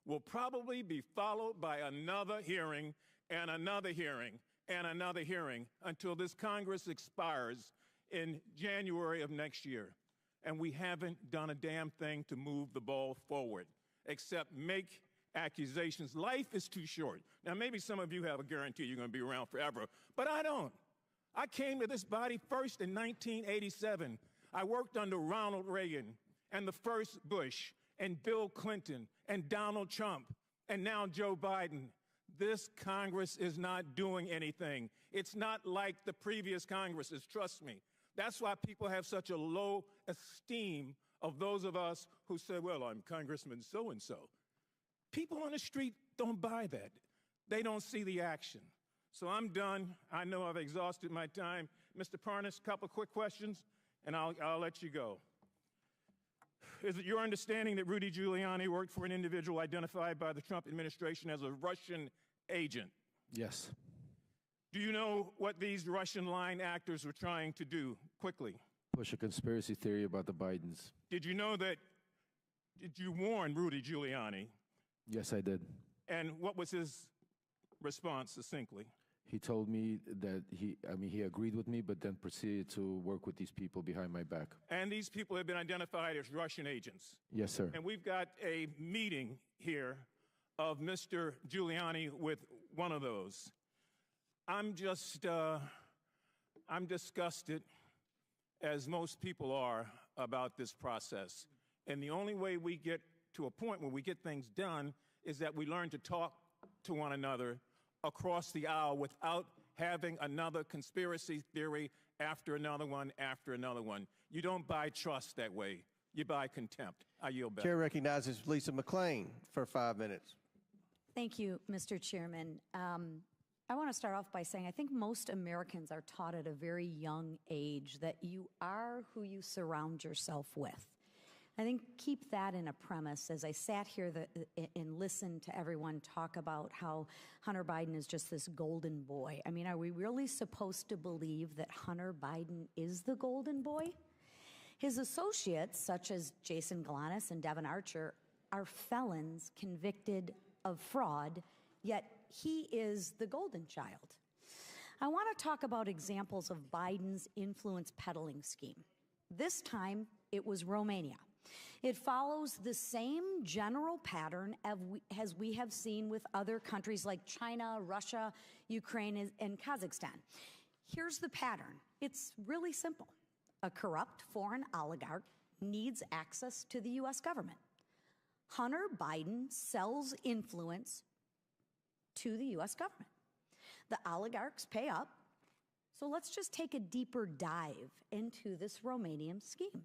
will probably be followed by another hearing and another hearing and another hearing until this Congress expires in January of next year. And we haven't done a damn thing to move the ball forward, except make accusations. Life is too short. Now, maybe some of you have a guarantee you're going to be around forever, but I don't. I came to this body first in 1987. I worked under Ronald Reagan and the first Bush and Bill Clinton and Donald Trump and now Joe Biden. This Congress is not doing anything. It's not like the previous Congresses, trust me. That's why people have such a low esteem of those of us who say, well, I'm Congressman so-and-so. People on the street don't buy that. They don't see the action. So I'm done. I know I've exhausted my time. Mr. Parnas, a couple quick questions, and I'll let you go. Is it your understanding that Rudy Giuliani worked for an individual identified by the Trump administration as a Russian agent? Yes. Do you know what these Russian line actors were trying to do? Quickly. Push a conspiracy theory about the Bidens. Did you know that, did you warn Rudy Giuliani? Yes, I did. And what was his response, succinctly? He told me that he agreed with me, but then proceeded to work with these people behind my back. And these people have been identified as Russian agents. Yes, sir. And we've got a meeting here of Mr. Giuliani with one of those. I'm disgusted, as most people are, about this process. And the only way we get to a point where we get things done is that we learn to talk to one another across the aisle without having another conspiracy theory after another one after another one. You don't buy trust that way. You buy contempt. I yield back. Chair recognizes Lisa McClain for 5 minutes. Thank you, Mr. Chairman. I want to start off by saying I think most Americans are taught at a very young age that you are who you surround yourself with. I think keep that in a premise as I sat here and listened to everyone talk about how Hunter Biden is just this golden boy. I mean, are we really supposed to believe that Hunter Biden is the golden boy? His associates, such as Jason Galanis and Devin Archer, are felons convicted of fraud, yet he is the golden child. I want to talk about examples of Biden's influence peddling scheme. This time, it was Romania. It follows the same general pattern as we have seen with other countries like China, Russia, Ukraine, and Kazakhstan. Here's the pattern. It's really simple. A corrupt foreign oligarch needs access to the U.S. government. Hunter Biden sells influence to the U.S. government. The oligarchs pay up. So let's just take a deeper dive into this Romanian scheme.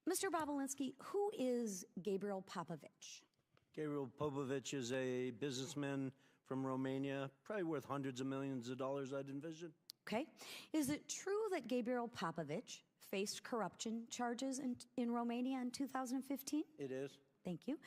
Mr. Bobulinski, who is Gabriel Popovich? Gabriel Popovich is a businessman from Romania, probably worth hundreds of millions of dollars, I'd envision. Okay. Is it true that Gabriel Popovich faced corruption charges in Romania in 2015? It is. Thank you.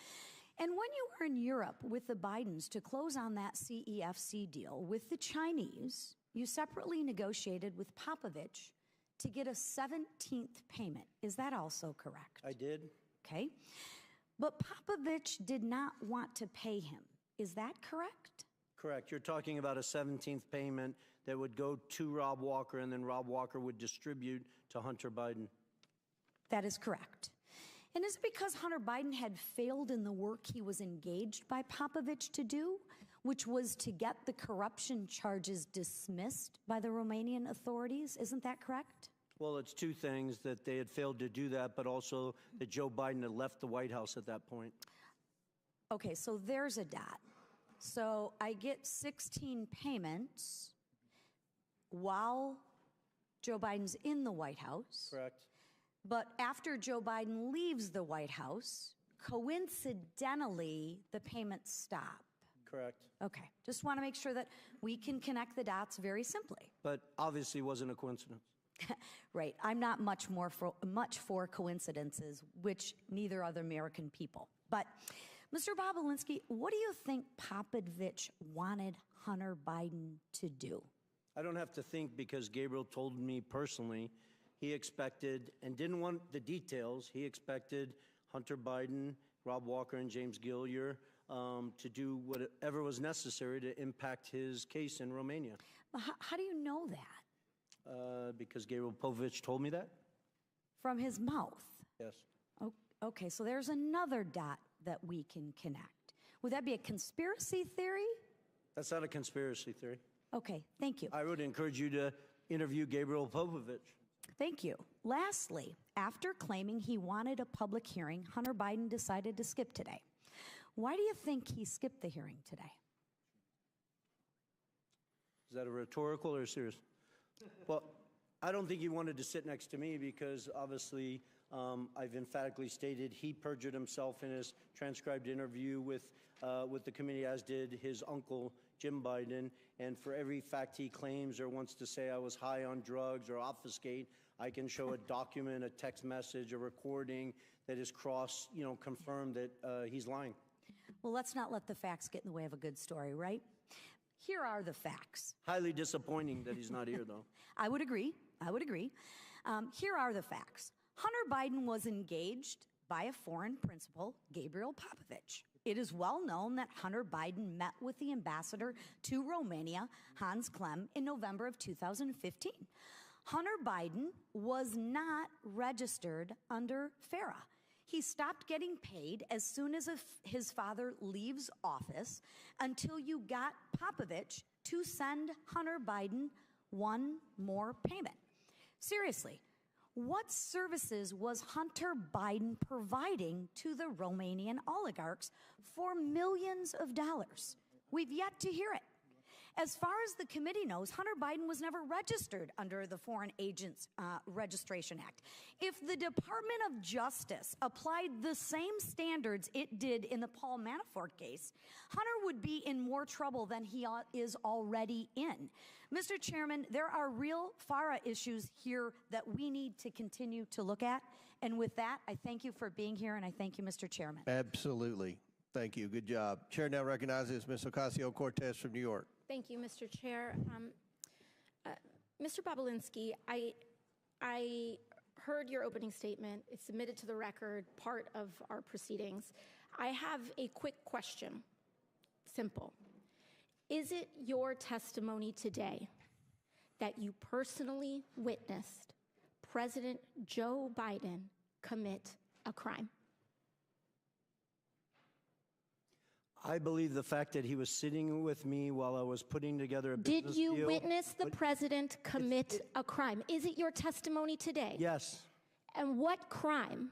And when you were in Europe with the Bidens to close on that CEFC deal with the Chinese, you separately negotiated with Popovich to get a 17th payment. Is that also correct? I did. Okay. But Popovich did not want to pay him. Is that correct? Correct. You're talking about a 17th payment that would go to Rob Walker, and then Rob Walker would distribute to Hunter Biden. That is correct. And is it because Hunter Biden had failed in the work he was engaged by Popovich to do, which was to get the corruption charges dismissed by the Romanian authorities? Isn't that correct? Well, it's two things, that they had failed to do that, but also that Joe Biden had left the White House at that point. Okay, so there's a dot. So I get 16 payments while Joe Biden's in the White House. Correct. But after Joe Biden leaves the White House, coincidentally, the payments stop. Correct. Okay, just want to make sure that we can connect the dots very simply. But obviously wasn't a coincidence. Right, I'm not much for coincidences, which neither are the American people. But Mr. Bobulinski, what do you think Popovich wanted Hunter Biden to do? I don't have to think, because Gabriel told me personally he expected, and didn't want the details, he expected Hunter Biden Rob Walker and James Gillier to do whatever was necessary to impact his case in Romania. How do you know that? Because Gabriel Povich told me that. From his mouth? Yes. Okay, so there's another dot that we can connect. Would that be a conspiracy theory? That's not a conspiracy theory. Okay, thank you. I would encourage you to interview Gabriel Povich. Thank you. Lastly, after claiming he wanted a public hearing, Hunter Biden decided to skip today. Why do you think he skipped the hearing today? Is that a rhetorical or serious? Well, I don't think he wanted to sit next to me because obviously I've emphatically stated he perjured himself in his transcribed interview with the committee, as did his uncle, Jim Biden. And for every fact he claims or wants to say I was high on drugs or obfuscate, I can show a document, a text message, a recording that is confirmed that he's lying. Well, let's not let the facts get in the way of a good story, right? Here are the facts. Highly disappointing that he's not here, though. I would agree. Here are the facts. Hunter Biden was engaged by a foreign principal, Gabriel Popovich. It is well known that Hunter Biden met with the ambassador to Romania, Hans Klem, in November of 2015. Hunter Biden was not registered under FARA. He stopped getting paid as soon as his father leaves office until you got Popovich to send Hunter Biden one more payment. Seriously, what services was Hunter Biden providing to the Romanian oligarchs for millions of dollars? We've yet to hear it. As far as the committee knows, Hunter Biden was never registered under the Foreign Agents Registration Act. If the Department of Justice applied the same standards it did in the Paul Manafort case, Hunter would be in more trouble than he is already in. Mr. Chairman, there are real FARA issues here that we need to continue to look at. And with that, I thank you for being here, and I thank you, Mr. Chairman. Absolutely. Thank you. Good job. Chair now recognizes Ms. Ocasio-Cortez from New York. Thank you, Mr. Chair. Mr. Bobulinski, I heard your opening statement. It's submitted to the record, part of our proceedings. I have a quick question. Simple. Is it your testimony today that you personally witnessed President Joe Biden commit a crime? I believe the fact that he was sitting with me while I was putting together a business Did you deal, witness the president commit a crime? Is it your testimony today? Yes. And what crime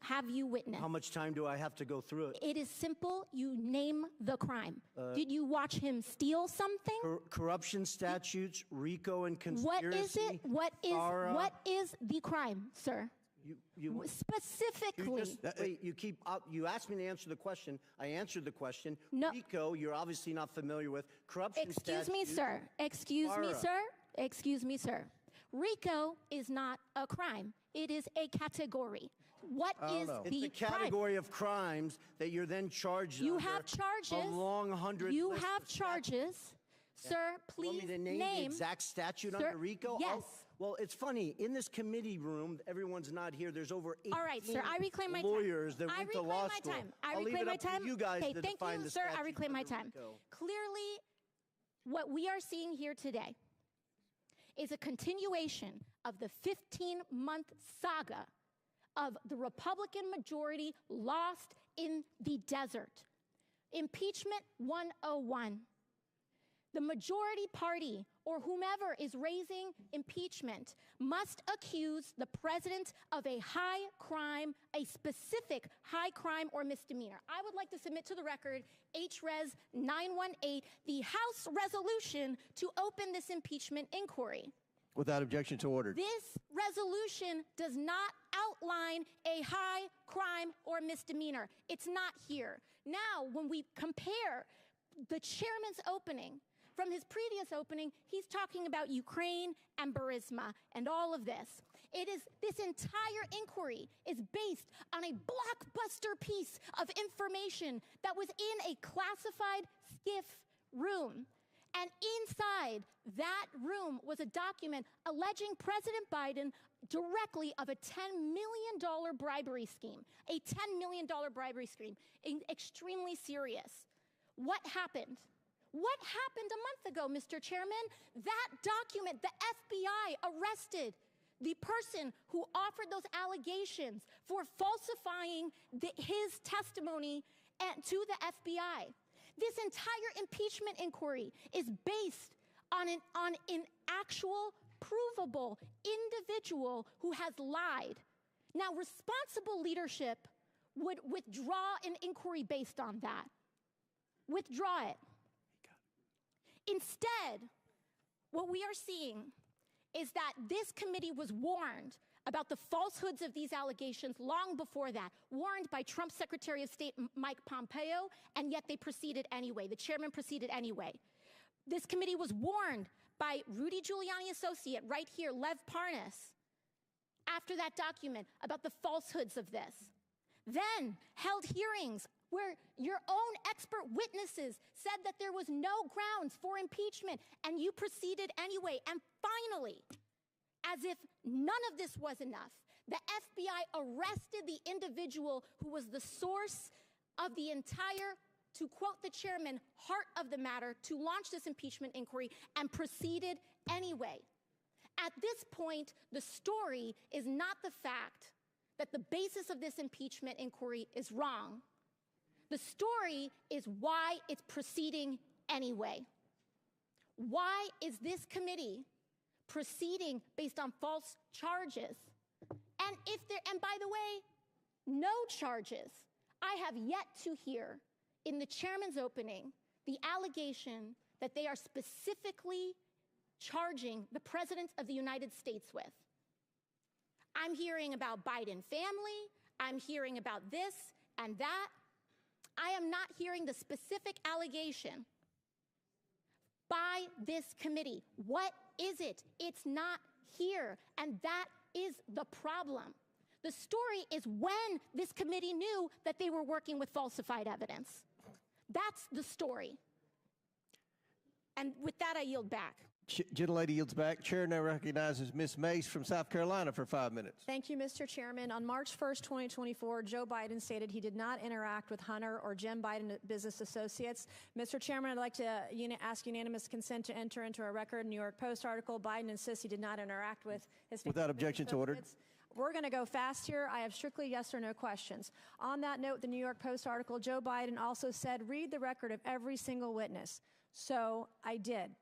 have you witnessed? How much time do I have to go through it? It is simple. You name the crime. Did you watch him steal something? Corruption statutes, RICO and conspiracy. What is it? What is the crime, sir? Specifically. You asked me to answer the question. I answered the question. No. RICO, you're obviously not familiar with. Corruption statutes. Excuse me, sir. RICO is not a crime. It is a category. What is the It's a category of crimes that you're then charged You under have charges. A long 100. You have charges. Sir, please want me to name the exact statute under RICO? Yes. Oh, well, it's funny. In this committee room, everyone's not here. There's over 18 All right, sir. I reclaim my lawyers time. that went to law school. I reclaim my time. You guys okay, to thank define you, the sir. I statute reclaim my under time. RICO. Clearly, what we are seeing here today is a continuation of the 15-month saga of the Republican majority lost in the desert. Impeachment 101. The majority party, or whomever is raising impeachment, must accuse the president of a high crime, a specific high crime or misdemeanor. I would like to submit to the record HRES 918, the House resolution to open this impeachment inquiry. Without objection, to order. This resolution does not outline a high crime or misdemeanor. It's not here. Now, when we compare the chairman's opening from his previous opening, he's talking about Ukraine and Burisma and all of this. This entire inquiry is based on a blockbuster piece of information that was in a classified SCIF room. And inside that room was a document alleging President Biden directly of a $10 million bribery scheme, a $10 million bribery scheme, extremely serious. What happened? What happened a month ago, Mr. Chairman? That document, the FBI arrested the person who offered those allegations for falsifying his testimony to the FBI. This entire impeachment inquiry is based on an actual, provable individual who has lied. Now, responsible leadership would withdraw an inquiry based on that. Withdraw it. Instead, what we are seeing is that this committee was warned about the falsehoods of these allegations long before that, warned by Trump's Secretary of State Mike Pompeo, and yet they proceeded anyway. The chairman proceeded anyway. This committee was warned by Rudy Giuliani associate right here, Lev Parnas, after that document about the falsehoods of this. Then held hearings where your own expert witnesses said that there was no grounds for impeachment, and you proceeded anyway. And finally, as if none of this was enough, the FBI arrested the individual who was the source of the entire, to quote the chairman, heart of the matter, to launch this impeachment inquiry, and proceeded anyway. At this point, the story is not the fact that the basis of this impeachment inquiry is wrong. The story is why it's proceeding anyway. Why is this committee proceeding based on false charges? And by the way, no charges. I have yet to hear in the chairman's opening the allegation that they are specifically charging the President of the United States with. I'm hearing about Biden family. I'm hearing about this and that. I am not hearing the specific allegation by this committee. What is it? It's not here, and that is the problem. The story is when this committee knew that they were working with falsified evidence. That's the story. And with that, I yield back. Gentlelady yields back. Chair now recognizes Ms. Mace from South Carolina for 5 minutes. Thank you, Mr. Chairman. On March 1st, 2024, Joe Biden stated he did not interact with Hunter or Jim Biden business associates. Mr. Chairman, I'd like to ask unanimous consent to enter into a record New York Post article. Biden insists he did not interact with his without objections ordered. We're going to go fast here. I have strictly yes or no questions. On that note, the New York Post article, Joe Biden also said, read the record of every single witness. So I did.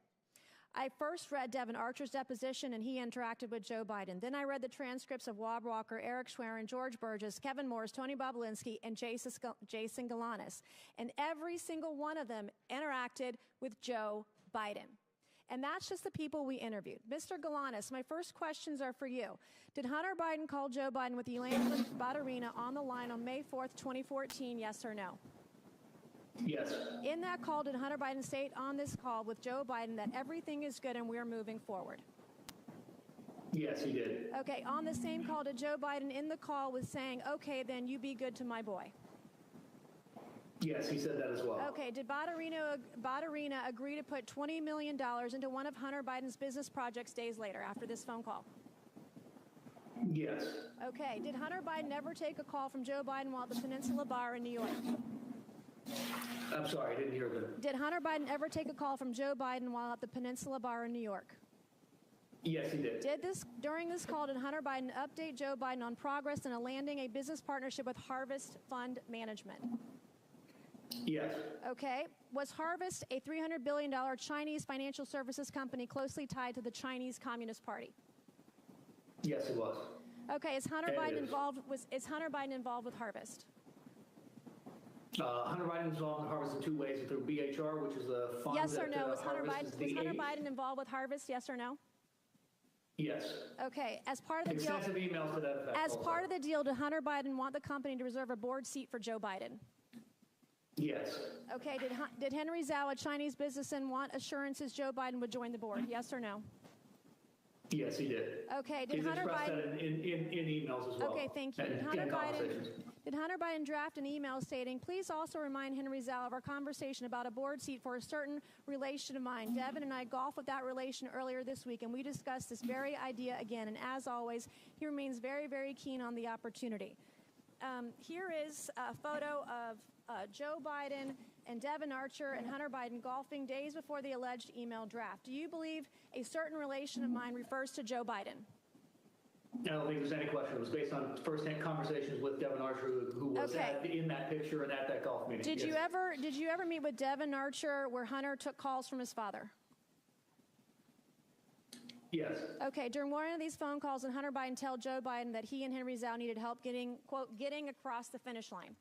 I first read Devin Archer's deposition, and he interacted with Joe Biden. Then I read the transcripts of Wab Walker, Eric Schwerin, George Burgess, Kevin Morris, Tony Bobulinski, and Jason Galanis. And every single one of them interacted with Joe Biden. And that's just the people we interviewed. Mr. Galanis, my first questions are for you. Did Hunter Biden call Joe Biden with Yolanda Badarina on the line on May 4th, 2014, yes or no? Yes. In that call, did Hunter Biden state on this call with Joe Biden that everything is good and we're moving forward? Yes, he did. Okay, on the same call, did Joe Biden in the call was saying, okay, then you be good to my boy? Yes, he said that as well. Okay, did Badarina agree to put $20 million into one of Hunter Biden's business projects days later after this phone call? Yes. Okay, did Hunter Biden ever take a call from Joe Biden while at the Peninsula Bar in New York? I'm sorry, I didn't hear that. Did Hunter Biden ever take a call from Joe Biden while at the Peninsula Bar in New York? Yes, he did. During this call, did Hunter Biden update Joe Biden on progress in landing a business partnership with Harvest Fund Management? Yes. Okay. Was Harvest a $300 billion Chinese financial services company closely tied to the Chinese Communist Party? Yes, it was. Okay. Is Hunter Biden involved with Harvest? Hunter Biden is involved in Harvest in two ways, through BHR, which is a fund. Yes or no? Was Hunter Biden Biden involved with Harvest? Yes or no? Yes. Okay. As part of the deal, extensive emails to that effect. As part of the deal, did Hunter Biden want the company to reserve a board seat for Joe Biden? Yes. Okay. Did Henry Zhao, a Chinese businessman, want assurances Joe Biden would join the board? Yes or no? Yes, he did. Okay. He's expressed that in emails as well. Okay, thank you. Did Did Hunter Biden draft an email stating, please also remind Henry Zhao of our conversation about a board seat for a certain relation of mine? Devin and I golfed with that relation earlier this week, and we discussed this very idea again. And as always, he remains very, very keen on the opportunity. Here is a photo of Joe Biden and Devin Archer and Hunter Biden golfing days before the alleged email draft. Do you believe a certain relation of mine refers to Joe Biden? I don't think there's any question. It was based on first-hand conversations with Devin Archer, who was in that picture and at that golf meeting. Did you ever meet with Devin Archer where Hunter took calls from his father? Yes. Okay. During one of these phone calls, did Hunter Biden tell Joe Biden that he and Henry Zhao needed help getting, quote, getting across the finish line?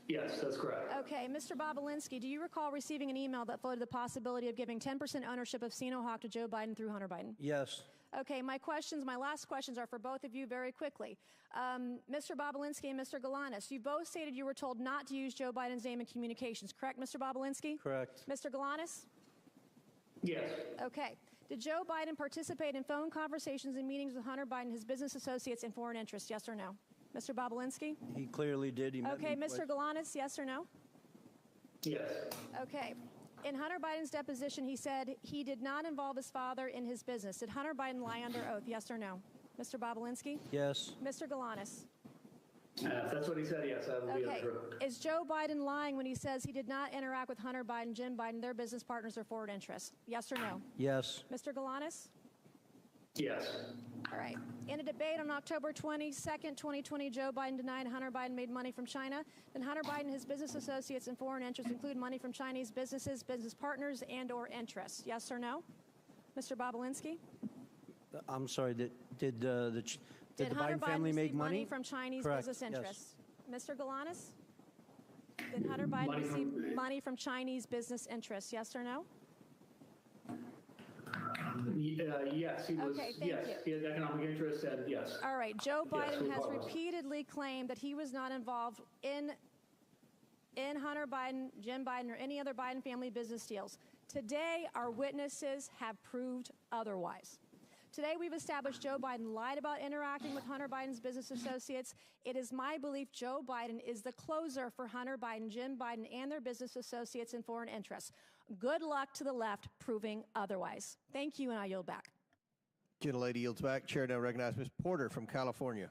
Yes, that's correct. Okay. Mr. Bobolinsky, do you recall receiving an email that floated the possibility of giving 10% ownership of Sinohawk to Joe Biden through Hunter Biden? Yes. Okay, my last questions are for both of you very quickly. Mr. Bobolinsky and Mr. Galanis, you both stated you were told not to use Joe Biden's name in communications, correct, Mr. Bobolinsky? Correct. Mr. Galanis? Yes. Okay. Did Joe Biden participate in phone conversations and meetings with Hunter Biden, his business associates, and foreign interests, yes or no? Mr. Bobolinsky? He clearly did. He okay, Mr. Galanis, yes or no? Yes. Okay. In Hunter Biden's deposition, he said he did not involve his father in his business. Did Hunter Biden lie under oath, yes or no? Mr. Bobolinsky? Yes. Mr. Galanis? If that's what he said, yes, that would be true. Is Joe Biden lying when he says he did not interact with Hunter Biden, Jim Biden, their business partners, or forward interests? Yes or no? Yes. Mr. Galanis? Yes. All right. In a debate on October 22nd, 2020, Joe Biden denied Hunter Biden made money from China. Then Hunter Biden and his business associates and foreign interests include money from Chinese businesses, business partners, and or interests. Yes or no? Mr. Bobolinsky? I'm sorry, did the Hunter Biden family make money from Chinese Correct. business interests? Yes. Mr. Galanis? Did Hunter Biden receive money from Chinese business interests? Yes or no? Yes, he was. Okay, thank yes, you. He had economic interests, and yes. All right. Joe Biden has regardless. repeatedly claimed that he was not involved in Hunter Biden, Jim Biden, or any other Biden family business deals. Today, our witnesses have proved otherwise. Today, we've established Joe Biden lied about interacting with Hunter Biden's business associates. It is my belief Joe Biden is the closer for Hunter Biden, Jim Biden, and their business associates and foreign interests. Good luck to the left proving otherwise. Thank you, and I yield back. Gentlelady yields back. Chair now recognizes Ms. Porter from California.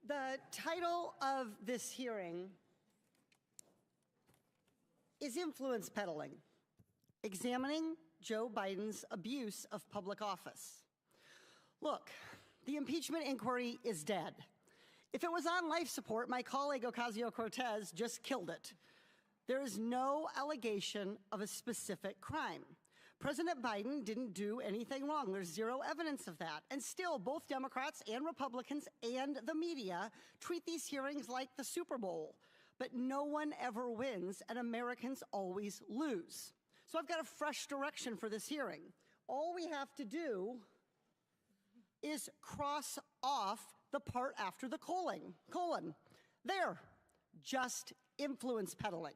The title of this hearing is Influence Peddling, Examining Joe Biden's Abuse of Public Office. Look, the impeachment inquiry is dead. If it was on life support, my colleague Ocasio-Cortez just killed it. There is no allegation of a specific crime. President Biden didn't do anything wrong. There's zero evidence of that. And still, both Democrats and Republicans and the media treat these hearings like the Super Bowl. But no one ever wins, and Americans always lose. So I've got a fresh direction for this hearing. All we have to do is cross off the part after the colon. There, just influence peddling.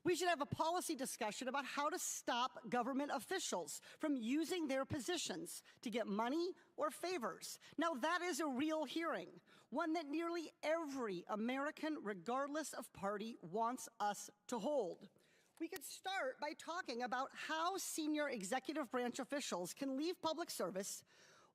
We should have a policy discussion about how to stop government officials from using their positions to get money or favors. Now, that is a real hearing, one that nearly every American, regardless of party, wants us to hold. We could start by talking about how senior executive branch officials can leave public service,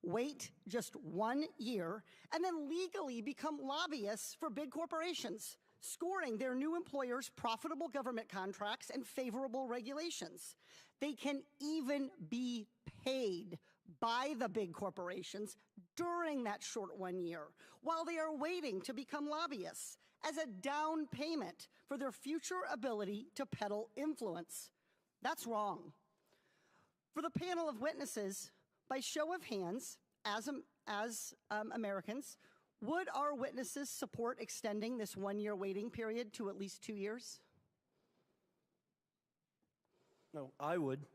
wait just 1 year, and then legally become lobbyists for big corporations, scoring their new employers profitable government contracts and favorable regulations. They can even be paid by the big corporations during that short 1 year while they are waiting to become lobbyists as a down payment for their future ability to peddle influence. That's wrong. For the panel of witnesses, by show of hands, as Americans, would our witnesses support extending this 1 year waiting period to at least 2 years? No, I would.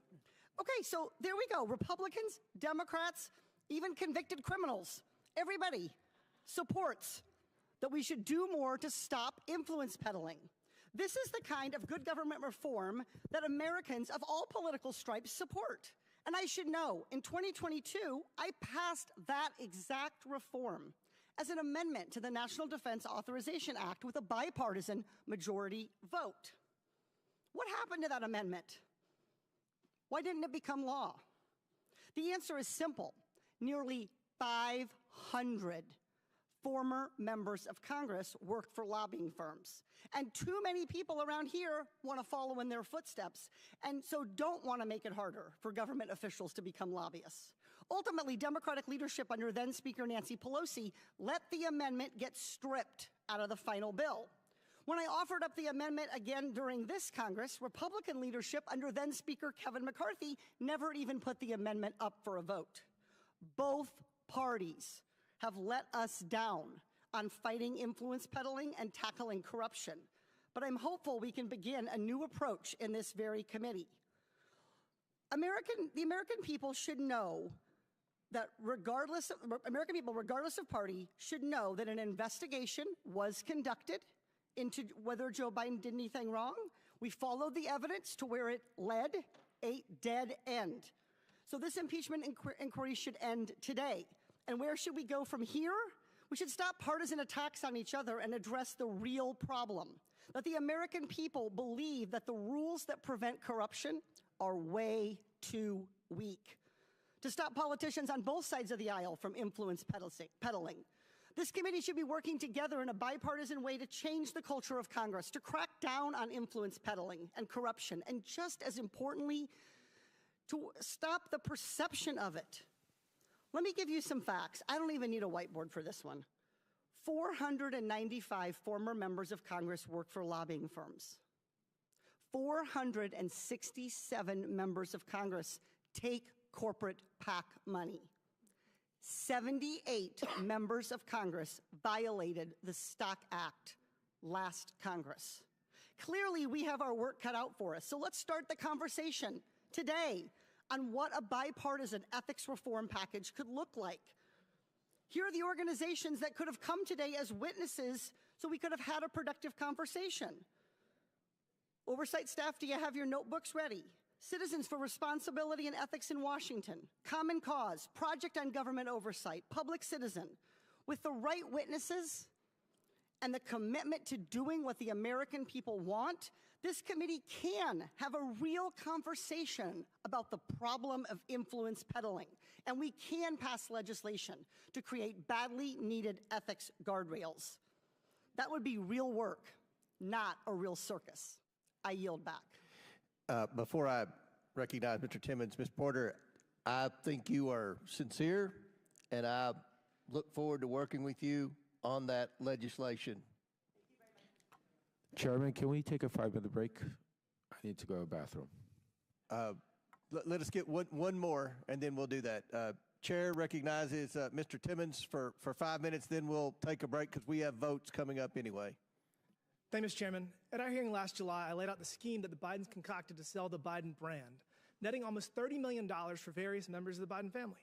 Okay, so there we go. Republicans, Democrats, even convicted criminals, everybody supports that we should do more to stop influence peddling. This is the kind of good government reform that Americans of all political stripes support. And I should know, in 2022, I passed that exact reform. as an amendment to the National Defense Authorization Act with a bipartisan majority vote. What happened to that amendment? Why didn't it become law? The answer is simple. Nearly 500 former members of Congress work for lobbying firms. And too many people around here want to follow in their footsteps, and so don't want to make it harder for government officials to become lobbyists. Ultimately, Democratic leadership under then Speaker Nancy Pelosi let the amendment get stripped out of the final bill. When I offered up the amendment again during this Congress, Republican leadership under then Speaker Kevin McCarthy never even put the amendment up for a vote. Both parties have let us down on fighting influence peddling and tackling corruption. But I'm hopeful we can begin a new approach in this very committee. The American people should know that regardless of party, should know that an investigation was conducted into whether Joe Biden did anything wrong. We followed the evidence to where it led, a dead end. So this impeachment inquiry should end today. And where should we go from here? We should stop partisan attacks on each other and address the real problem, that the American people believe that the rules that prevent corruption are way too weak. To stop politicians on both sides of the aisle from influence peddling. This committee should be working together in a bipartisan way to change the culture of Congress, to crack down on influence peddling and corruption, and just as importantly, to stop the perception of it. Let me give you some facts. I don't even need a whiteboard for this one. 495 former members of Congress work for lobbying firms. 467 members of Congress take corporate PAC money. 78 members of Congress violated the Stock Act last Congress. Clearly, we have our work cut out for us. So let's start the conversation today on what a bipartisan ethics reform package could look like. Here are the organizations that could have come today as witnesses so we could have had a productive conversation. Oversight staff, do you have your notebooks ready? Citizens for Responsibility and Ethics in Washington, Common Cause, Project on Government Oversight, Public Citizen. With the right witnesses and the commitment to doing what the American people want, this committee can have a real conversation about the problem of influence peddling, and we can pass legislation to create badly needed ethics guardrails. That would be real work, not a real circus. I yield back. Before I recognize Mr. Timmons, Ms. Porter, I think you are sincere, and I look forward to working with you on that legislation. Chairman, can we take a 5-minute break? I need to go to the bathroom. Let us get one more, and then we'll do that. Chair recognizes Mr. Timmons for 5 minutes, then we'll take a break because we have votes coming up anyway. Thank you, Mr. Chairman. At our hearing last July, I laid out the scheme that the Bidens concocted to sell the Biden brand, netting almost $30 million for various members of the Biden family.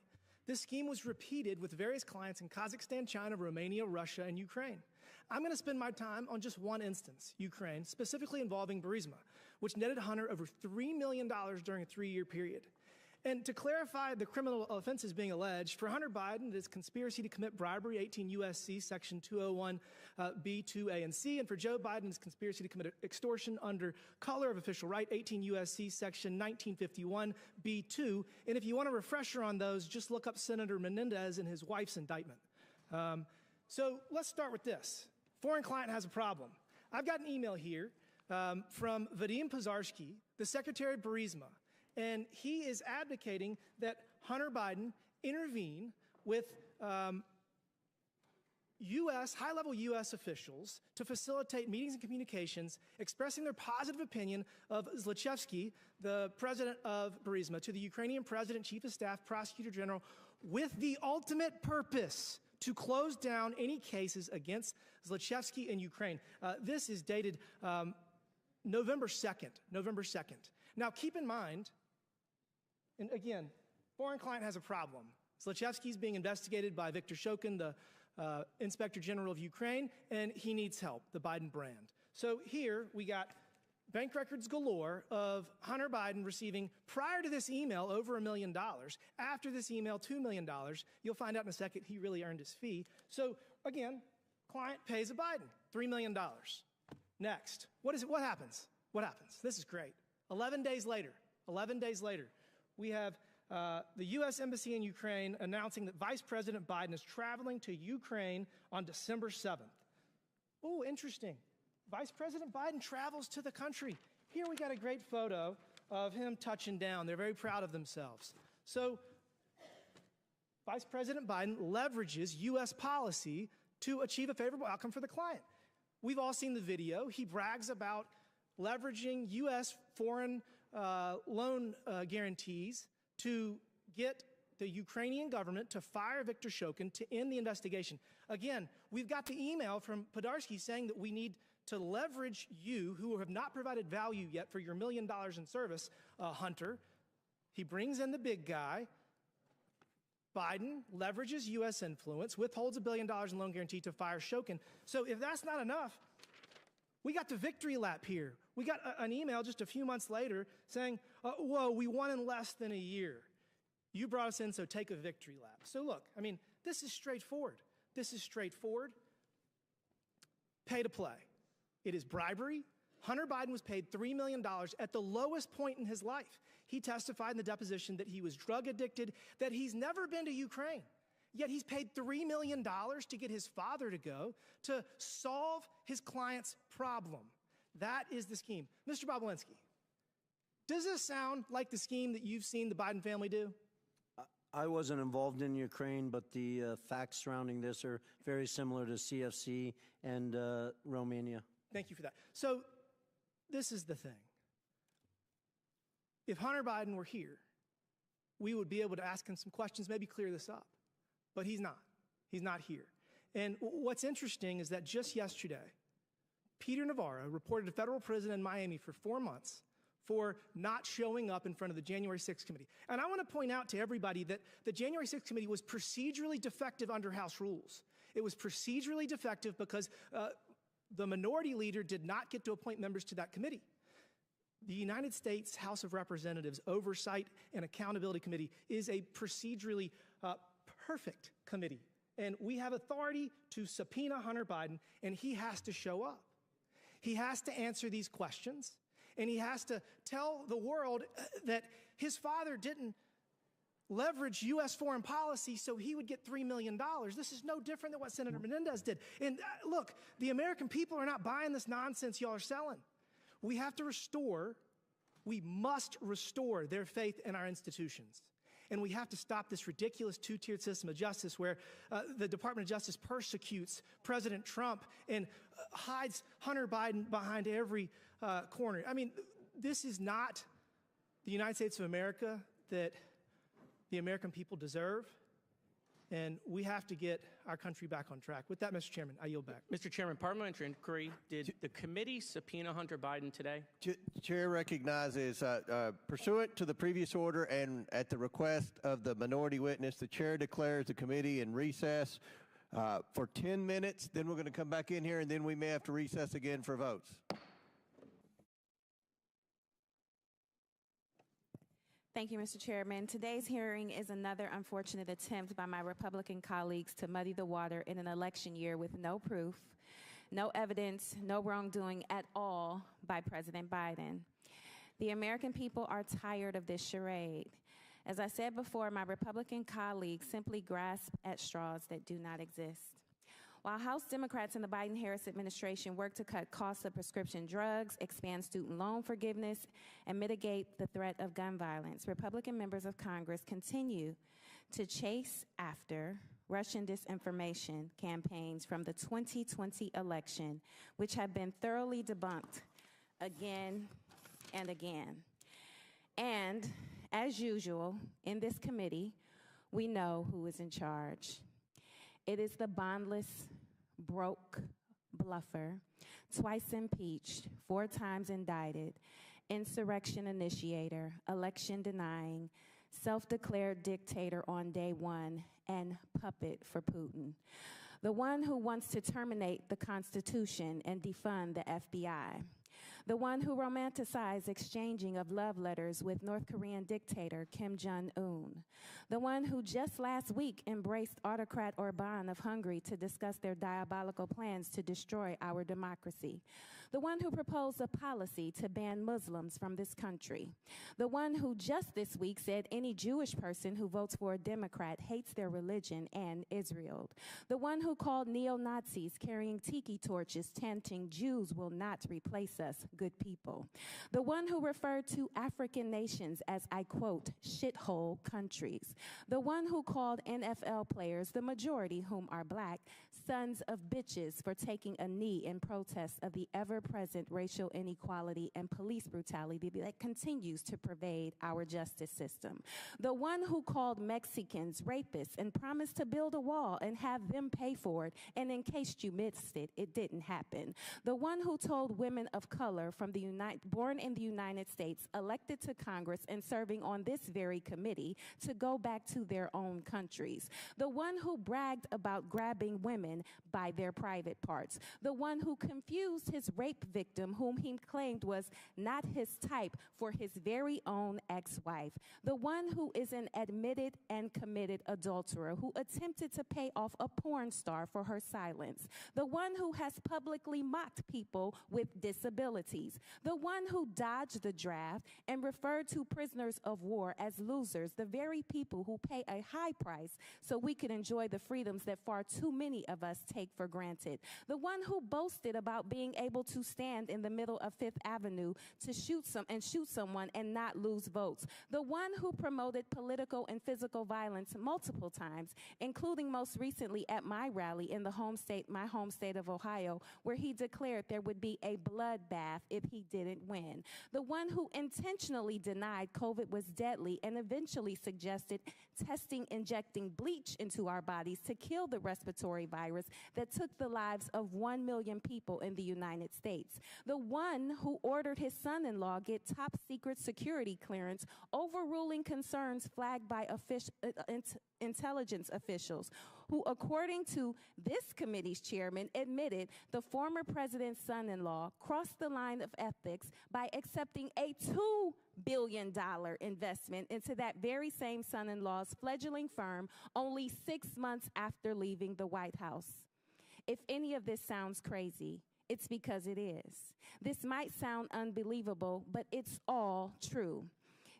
This scheme was repeated with various clients in Kazakhstan, China, Romania, Russia, and Ukraine. I'm going to spend my time on just one instance, Ukraine, specifically involving Burisma, which netted Hunter over $3 million during a 3-year period. And to clarify the criminal offenses being alleged, for Hunter Biden, it is conspiracy to commit bribery, 18 U.S.C. Section 201 B, 2A, and C. And for Joe Biden, it's conspiracy to commit extortion under color of official right, 18 U.S.C. Section 1951 B2. And if you want a refresher on those, just look up Senator Menendez and his wife's indictment. So let's start with this. Foreign client has a problem. I've got an email here from Vadim Pozharsky, the Secretary of Burisma. And he is advocating that Hunter Biden intervene with high-level U.S. officials to facilitate meetings and communications expressing their positive opinion of Zlochevsky, the president of Burisma, to the Ukrainian president, chief of staff, prosecutor general, with the ultimate purpose to close down any cases against Zlochevsky in Ukraine. This is dated November 2nd. Now, keep in mind, and again, foreign client has a problem. Zlochevsky is being investigated by Viktor Shokin, the Inspector General of Ukraine, and he needs help, the Biden brand. So here we got bank records galore of Hunter Biden receiving, prior to this email, over $1 million. After this email, $2 million. You'll find out in a second he really earned his fee. So again, client pays a Biden $3 million. Next, what happens? What happens? This is great. 11 days later, we have the U.S. Embassy in Ukraine announcing that Vice President Biden is traveling to Ukraine on December 7th. Oh, interesting. Vice President Biden travels to the country. Here we got a great photo of him touching down. They're very proud of themselves. So Vice President Biden leverages U.S. policy to achieve a favorable outcome for the client. We've all seen the video. He brags about leveraging U.S. foreign loan guarantees to get the Ukrainian government to fire Viktor Shokin to end the investigation. Again, we've got the email from Podarsky saying that we need to leverage you, who have not provided value yet for your $1 million in service, Hunter. He brings in the big guy. Biden leverages U.S. influence, withholds $1 billion in loan guarantee to fire Shokin. So if that's not enough, we got the victory lap here. We got an email just a few months later saying, whoa, we won in less than a year. You brought us in, so take a victory lap. So look, I mean, this is straightforward. Pay to play. It is bribery. Hunter Biden was paid $3 million at the lowest point in his life. He testified in the deposition that he was drug addicted, that he's never been to Ukraine. Yet he's paid $3 million to get his father to go to solve his client's problem. That is the scheme. Mr. Bobulinski, does this sound like the scheme that you've seen the Biden family do? I wasn't involved in Ukraine, but the facts surrounding this are very similar to CFC and Romania. Thank you for that. So this is the thing. If Hunter Biden were here, we would be able to ask him some questions, maybe clear this up. But he's not. He's not here. And what's interesting is that just yesterday, Peter Navarro reported to federal prison in Miami for 4 months for not showing up in front of the January 6th committee. And I want to point out to everybody that the January 6th committee was procedurally defective under House rules. It was procedurally defective because the minority leader did not get to appoint members to that committee. The United States House of Representatives Oversight and Accountability Committee is a procedurally perfect committee. And we have authority to subpoena Hunter Biden, and he has to show up. He has to answer these questions, and he has to tell the world that his father didn't leverage U.S. foreign policy so he would get $3 million. This is no different than what Senator Menendez did. And look, the American people are not buying this nonsense y'all are selling. We must restore their faith in our institutions. And we have to stop this ridiculous two-tiered system of justice where the Department of Justice persecutes President Trump and hides Hunter Biden behind every corner. I mean, this is not the United States of America that the American people deserve. And we have to get our country back on track. With that, Mr. Chairman, I yield back. Mr. Chairman, parliamentary inquiry. Did the committee subpoena Hunter Biden today? Chair recognizes, pursuant to the previous order and at the request of the minority witness, the chair declares the committee in recess for 10 minutes. Then we're going to come back in here, and then we may have to recess again for votes. Thank you, Mr. Chairman. Today's hearing is another unfortunate attempt by my Republican colleagues to muddy the water in an election year with no proof, no evidence, no wrongdoing at all by President Biden. The American people are tired of this charade. As I said before, my Republican colleagues simply grasp at straws that do not exist. While House Democrats in the Biden-Harris administration work to cut costs of prescription drugs, expand student loan forgiveness, and mitigate the threat of gun violence, Republican members of Congress continue to chase after Russian disinformation campaigns from the 2020 election, which have been thoroughly debunked again and again. And as usual, in this committee, we know who is in charge. It is the bondless, broke bluffer, twice impeached, 4 times indicted, insurrection initiator, election denying, self-declared dictator on day one, and puppet for Putin. The one who wants to terminate the Constitution and defund the FBI. the one who romanticized exchanging of love letters with North Korean dictator Kim Jong-un, the one who just last week embraced autocrat Orbán of Hungary to discuss their diabolical plans to destroy our democracy, the one who proposed a policy to ban Muslims from this country, the one who just this week said any Jewish person who votes for a Democrat hates their religion and Israel, the one who called neo-Nazis carrying tiki torches chanting Jews will not replace us, good people, the one who referred to African nations as, I quote, shithole countries, the one who called NFL players, the majority whom are black, sons of bitches for taking a knee in protest of the ever-present racial inequality and police brutality that continues to pervade our justice system. The one who called Mexicans rapists and promised to build a wall and have them pay for it, and in case you missed it, it didn't happen. The one who told women of color from born in the United States, elected to Congress and serving on this very committee, to go back to their own countries. The one who bragged about grabbing women by their private parts. The one who confused his rape victim, whom he claimed was not his type, for his very own ex-wife. The one who is an admitted and committed adulterer who attempted to pay off a porn star for her silence. The one who has publicly mocked people with disabilities. The one who dodged the draft and referred to prisoners of war as losers, the very people who pay a high price so we could enjoy the freedoms that far too many of us take for granted. The one who boasted about being able to stand in the middle of Fifth Avenue to shoot someone and not lose votes. The one who promoted political and physical violence multiple times, including most recently at my rally in my home state of Ohio, where he declared there would be a bloodbath if he didn't win. The one who intentionally denied COVID was deadly and eventually suggested injecting bleach into our bodies to kill the respiratory virus that took the lives of 1 million people in the United States. The one who ordered his son-in-law get top secret security clearance, overruling concerns flagged by intelligence officials, who, according to this committee's chairman, admitted the former president's son-in-law crossed the line of ethics by accepting a $2 billion investment into that very same son-in-law's fledgling firm only 6 months after leaving the White House. If any of this sounds crazy, it's because it is. This might sound unbelievable, but it's all true.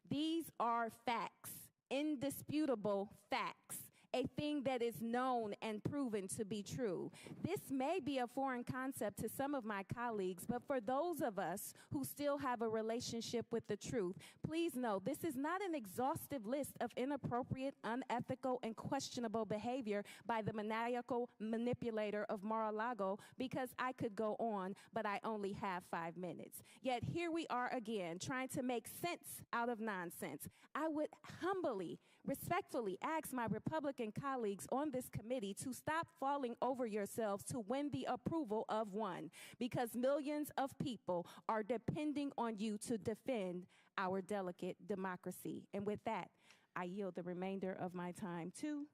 These are facts, indisputable facts, a thing that is known and proven to be true. This may be a foreign concept to some of my colleagues, but for those of us who still have a relationship with the truth, please know this is not an exhaustive list of inappropriate, unethical, and questionable behavior by the maniacal manipulator of Mar-a-Lago, because I could go on, but I only have 5 minutes. Yet here we are again, trying to make sense out of nonsense. I would humbly, respectfully ask my Republican colleagues on this committee to stop falling over yourselves to win the approval of one, because millions of people are depending on you to defend our delicate democracy. And with that, I yield the remainder of my time to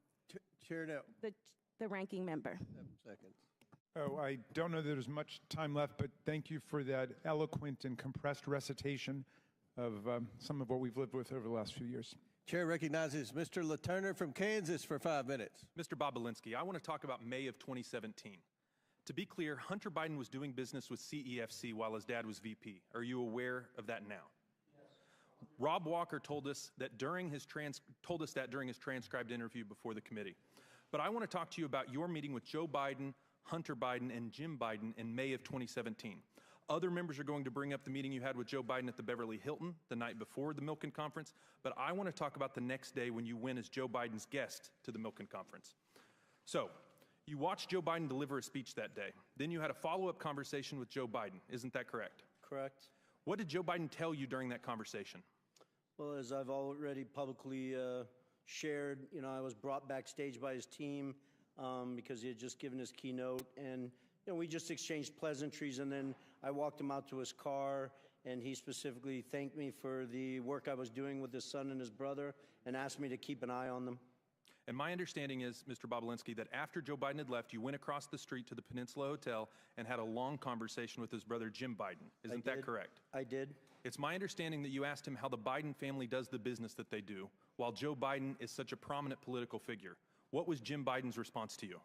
Chair, no. the ranking member. 7 seconds. Oh, I don't know that there's much time left, but thank you for that eloquent and compressed recitation of some of what we've lived with over the last few years. Chair recognizes Mr. LaTurner from Kansas for 5 minutes. Mr. Bobolinsky, I want to talk about May of 2017. To be clear, Hunter Biden was doing business with CEFC while his dad was VP. Are you aware of that now? Yes. Rob Walker told us that during his transcribed interview before the committee. But I want to talk to you about your meeting with Joe Biden, Hunter Biden, and Jim Biden in May of 2017. Other members are going to bring up the meeting you had with Joe Biden at the Beverly Hilton the night before the Milken Conference, but I want to talk about the next day when you went as Joe Biden's guest to the Milken Conference. So, you watched Joe Biden deliver a speech that day. Then you had a follow-up conversation with Joe Biden. Isn't that correct? Correct. What did Joe Biden tell you during that conversation? Well, as I've already publicly shared, I was brought backstage by his team because he had just given his keynote, and we just exchanged pleasantries, and then I walked him out to his car, and he specifically thanked me for the work I was doing with his son and his brother and asked me to keep an eye on them. And my understanding is, Mr. Bobulinski, that after Joe Biden had left, you went across the street to the Peninsula Hotel and had a long conversation with his brother, Jim Biden. Isn't that correct? I did. It's my understanding that you asked him how the Biden family does the business that they do, while Joe Biden is such a prominent political figure. What was Jim Biden's response to you?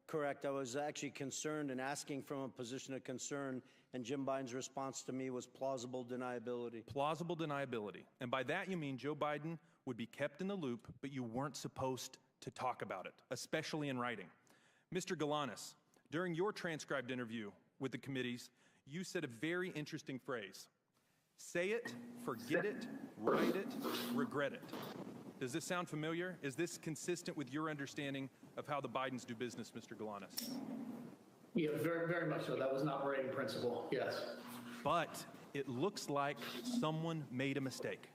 Correct. I was actually concerned and asking from a position of concern, and Jim Biden's response to me was plausible deniability. Plausible deniability. And by that you mean Joe Biden would be kept in the loop, but you weren't supposed to talk about it, especially in writing. Mr. Galanis, during your transcribed interview with the committees, you said a very interesting phrase. Say it, forget it, write it, regret it. Does this sound familiar? Is this consistent with your understanding of how the Bidens do business, Mr. Galanis? Yeah, very, very much so. That was an operating principle, yes. But it looks like someone made a mistake.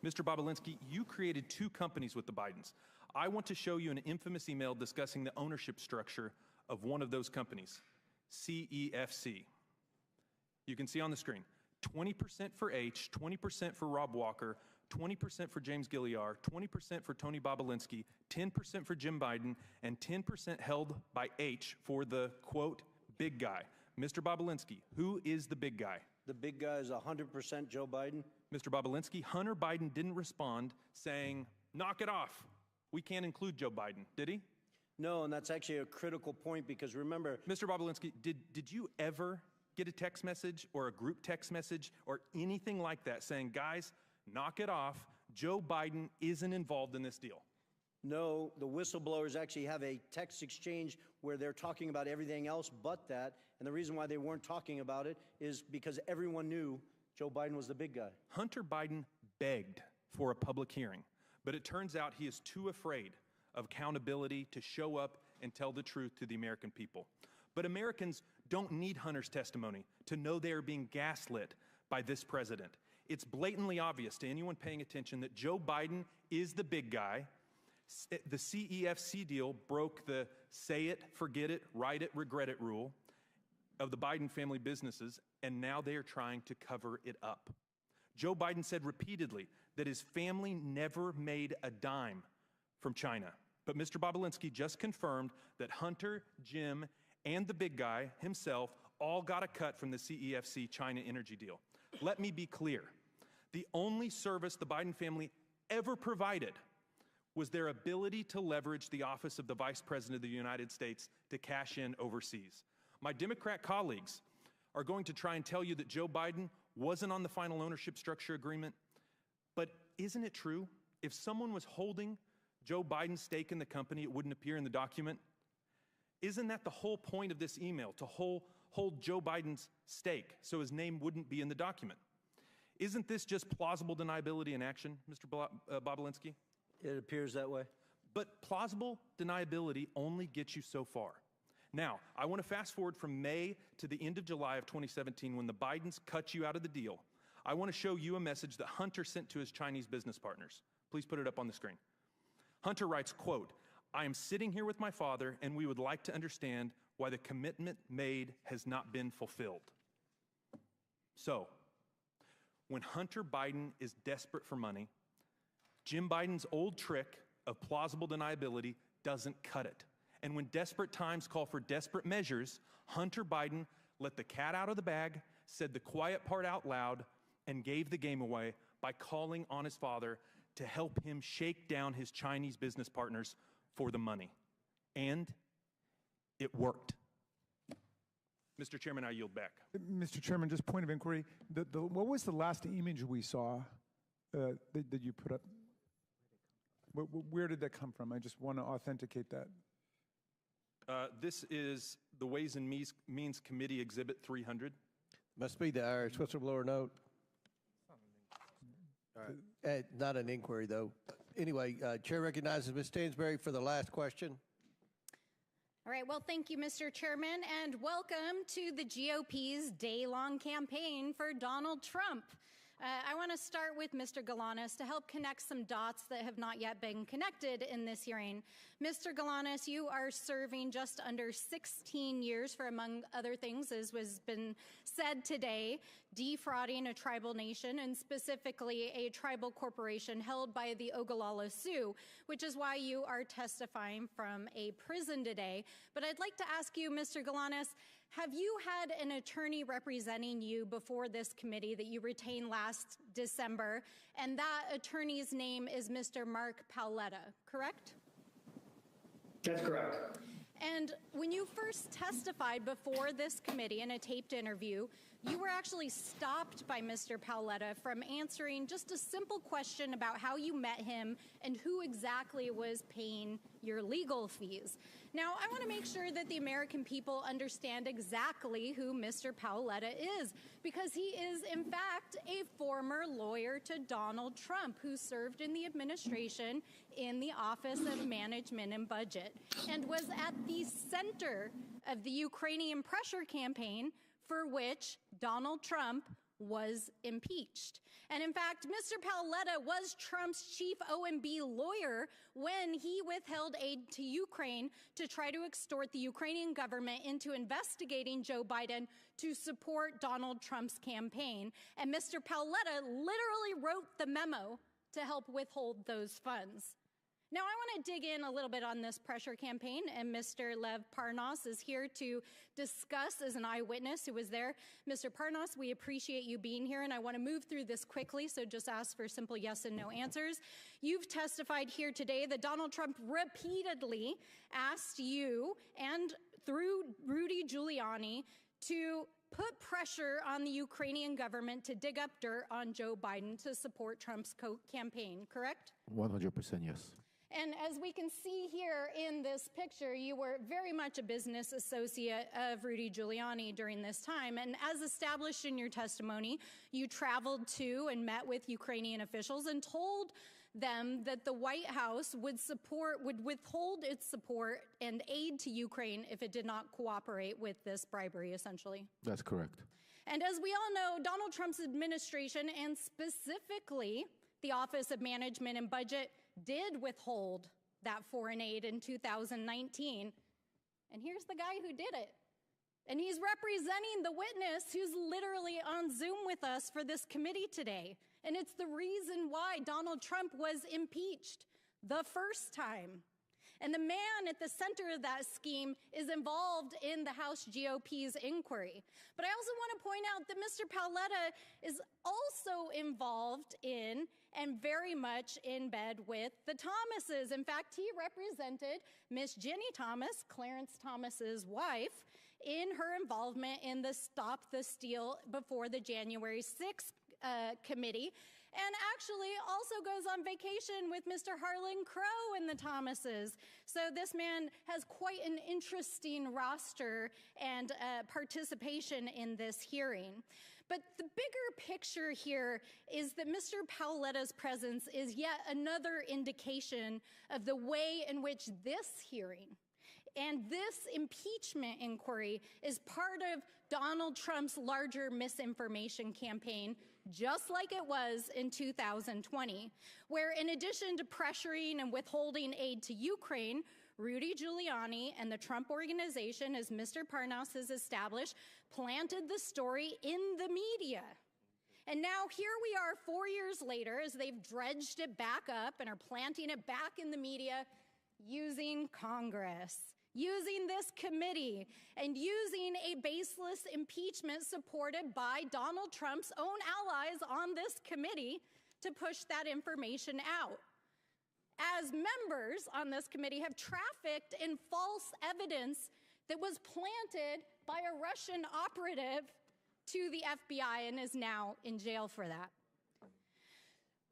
Mr. Bobulinski, you created 2 companies with the Bidens. I want to show you an infamous email discussing the ownership structure of one of those companies, CEFC. You can see on the screen, 20% for H, 20% for Rob Walker, 20% for James Gilliar, 20% for Tony Bobulinski, 10% for Jim Biden, and 10% held by H for the, quote, big guy. Mr. Bobulinski, who is the big guy? The big guy is 100% Joe Biden. Mr. Bobulinski, Hunter Biden didn't respond saying, knock it off. We can't include Joe Biden, did he? No, and that's actually a critical point because remember... Mr. Bobulinski, did you ever get a text message or a group text message or anything like that saying, guys, knock it off, Joe Biden isn't involved in this deal? No, the whistleblowers actually have a text exchange where they're talking about everything else but that, and the reason why they weren't talking about it is because everyone knew Joe Biden was the big guy. Hunter Biden begged for a public hearing, but it turns out he is too afraid of accountability to show up and tell the truth to the American people. But Americans don't need Hunter's testimony to know they are being gaslit by this president. It's blatantly obvious to anyone paying attention that Joe Biden is the big guy. The CEFC deal broke the say it, forget it, write it, regret it rule of the Biden family businesses, and now they are trying to cover it up. Joe Biden said repeatedly that his family never made a dime from China. But Mr. Bobulinski just confirmed that Hunter, Jim, and the big guy himself all got a cut from the CEFC China energy deal. Let me be clear. The only service the Biden family ever provided was their ability to leverage the office of the Vice President of the United States to cash in overseas. My Democrat colleagues are going to try and tell you that Joe Biden wasn't on the final ownership structure agreement, but isn't it true? If someone was holding Joe Biden's stake in the company, it wouldn't appear in the document. Isn't that the whole point of this email, to hold Joe Biden's stake so his name wouldn't be in the document? Isn't this just plausible deniability in action, Mr. Bobulinski? It appears that way. But plausible deniability only gets you so far. Now, I want to fast forward from May to the end of July of 2017 when the Bidens cut you out of the deal. I want to show you a message that Hunter sent to his Chinese business partners. Please put it up on the screen. Hunter writes, quote, I am sitting here with my father and we would like to understand why the commitment made has not been fulfilled. So, when Hunter Biden is desperate for money, Jim Biden's old trick of plausible deniability doesn't cut it. And when desperate times call for desperate measures, Hunter Biden let the cat out of the bag, said the quiet part out loud, and gave the game away by calling on his father to help him shake down his Chinese business partners for the money. And it worked. Mr. Chairman, I yield back. Mr. Chairman, just point of inquiry. What was the last image we saw that you put up? Where did that come from? I just want to authenticate that. This is the Ways and Means Committee Exhibit 300. Must be the Irish whistleblower note. All right. Not an inquiry, though. Anyway, Chair recognizes Ms. Stansbury for the last question. All right, well, thank you, Mr. Chairman, and welcome to the GOP's day-long campaign for Donald Trump. I want to start with Mr. Galanis to help connect some dots that have not yet been connected in this hearing. Mr. Galanis, you are serving just under 16 years for, among other things, as has been said today, defrauding a tribal nation and specifically a tribal corporation held by the Ogallala Sioux, which is why you are testifying from a prison today. But I'd like to ask you, Mr. Galanis, have you had an attorney representing you before this committee that you retained last December? And that attorney's name is Mr. Mark Paoletta, correct? That's correct. And when you first testified before this committee in a taped interview, you were actually stopped by Mr. Paoletta from answering just a simple question about how you met him and who exactly was paying your legal fees. Now, I want to make sure that the American people understand exactly who Mr. Paoletta is, because he is, in fact, a former lawyer to Donald Trump, who served in the administration in the Office of Management and Budget, and was at the center of the Ukrainian pressure campaign for which Donald Trump was impeached. And in fact, Mr. Paoletta was Trump's chief OMB lawyer when he withheld aid to Ukraine to try to extort the Ukrainian government into investigating Joe Biden to support Donald Trump's campaign. And Mr. Paoletta literally wrote the memo to help withhold those funds. Now, I want to dig in a little bit on this pressure campaign, and Mr. Lev Parnas is here to discuss as an eyewitness who was there. Mr. Parnas, we appreciate you being here, and I want to move through this quickly, so just ask for simple yes and no answers. You've testified here today that Donald Trump repeatedly asked you, and through Rudy Giuliani, to put pressure on the Ukrainian government to dig up dirt on Joe Biden to support Trump's campaign, correct? 100% yes. And as we can see here in this picture, you were very much a business associate of Rudy Giuliani during this time. And as established in your testimony, you traveled to and met with Ukrainian officials and told them that the White House would withhold its support and aid to Ukraine if it did not cooperate with this bribery, essentially. That's correct. And as we all know, Donald Trump's administration, and specifically the Office of Management and Budget, did withhold that foreign aid in 2019. And here's the guy who did it. And he's representing the witness who's literally on Zoom with us for this committee today. And it's the reason why Donald Trump was impeached the first time. And the man at the center of that scheme is involved in the House GOP's inquiry. But I also want to point out that Mr. Paoletta is also involved in and very much in bed with the Thomases. In fact, he represented Miss Ginny Thomas, Clarence Thomas's wife, in her involvement in the Stop the Steal before the January 6th committee, and actually also goes on vacation with Mr. Harlan Crow and the Thomases. So this man has quite an interesting roster and participation in this hearing. But the bigger picture here is that Mr. Paoletta's presence is yet another indication of the way in which this hearing and this impeachment inquiry is part of Donald Trump's larger misinformation campaign, just like it was in 2020, where in addition to pressuring and withholding aid to Ukraine, Rudy Giuliani and the Trump Organization, as Mr. Parnas has established, planted the story in the media. And now here we are 4 years later, as they've dredged it back up and are planting it back in the media, using Congress, using this committee, and using a baseless impeachment supported by Donald Trump's own allies on this committee to push that information out. As members on this committee have trafficked in false evidence that was planted by a Russian operative to the FBI and is now in jail for that.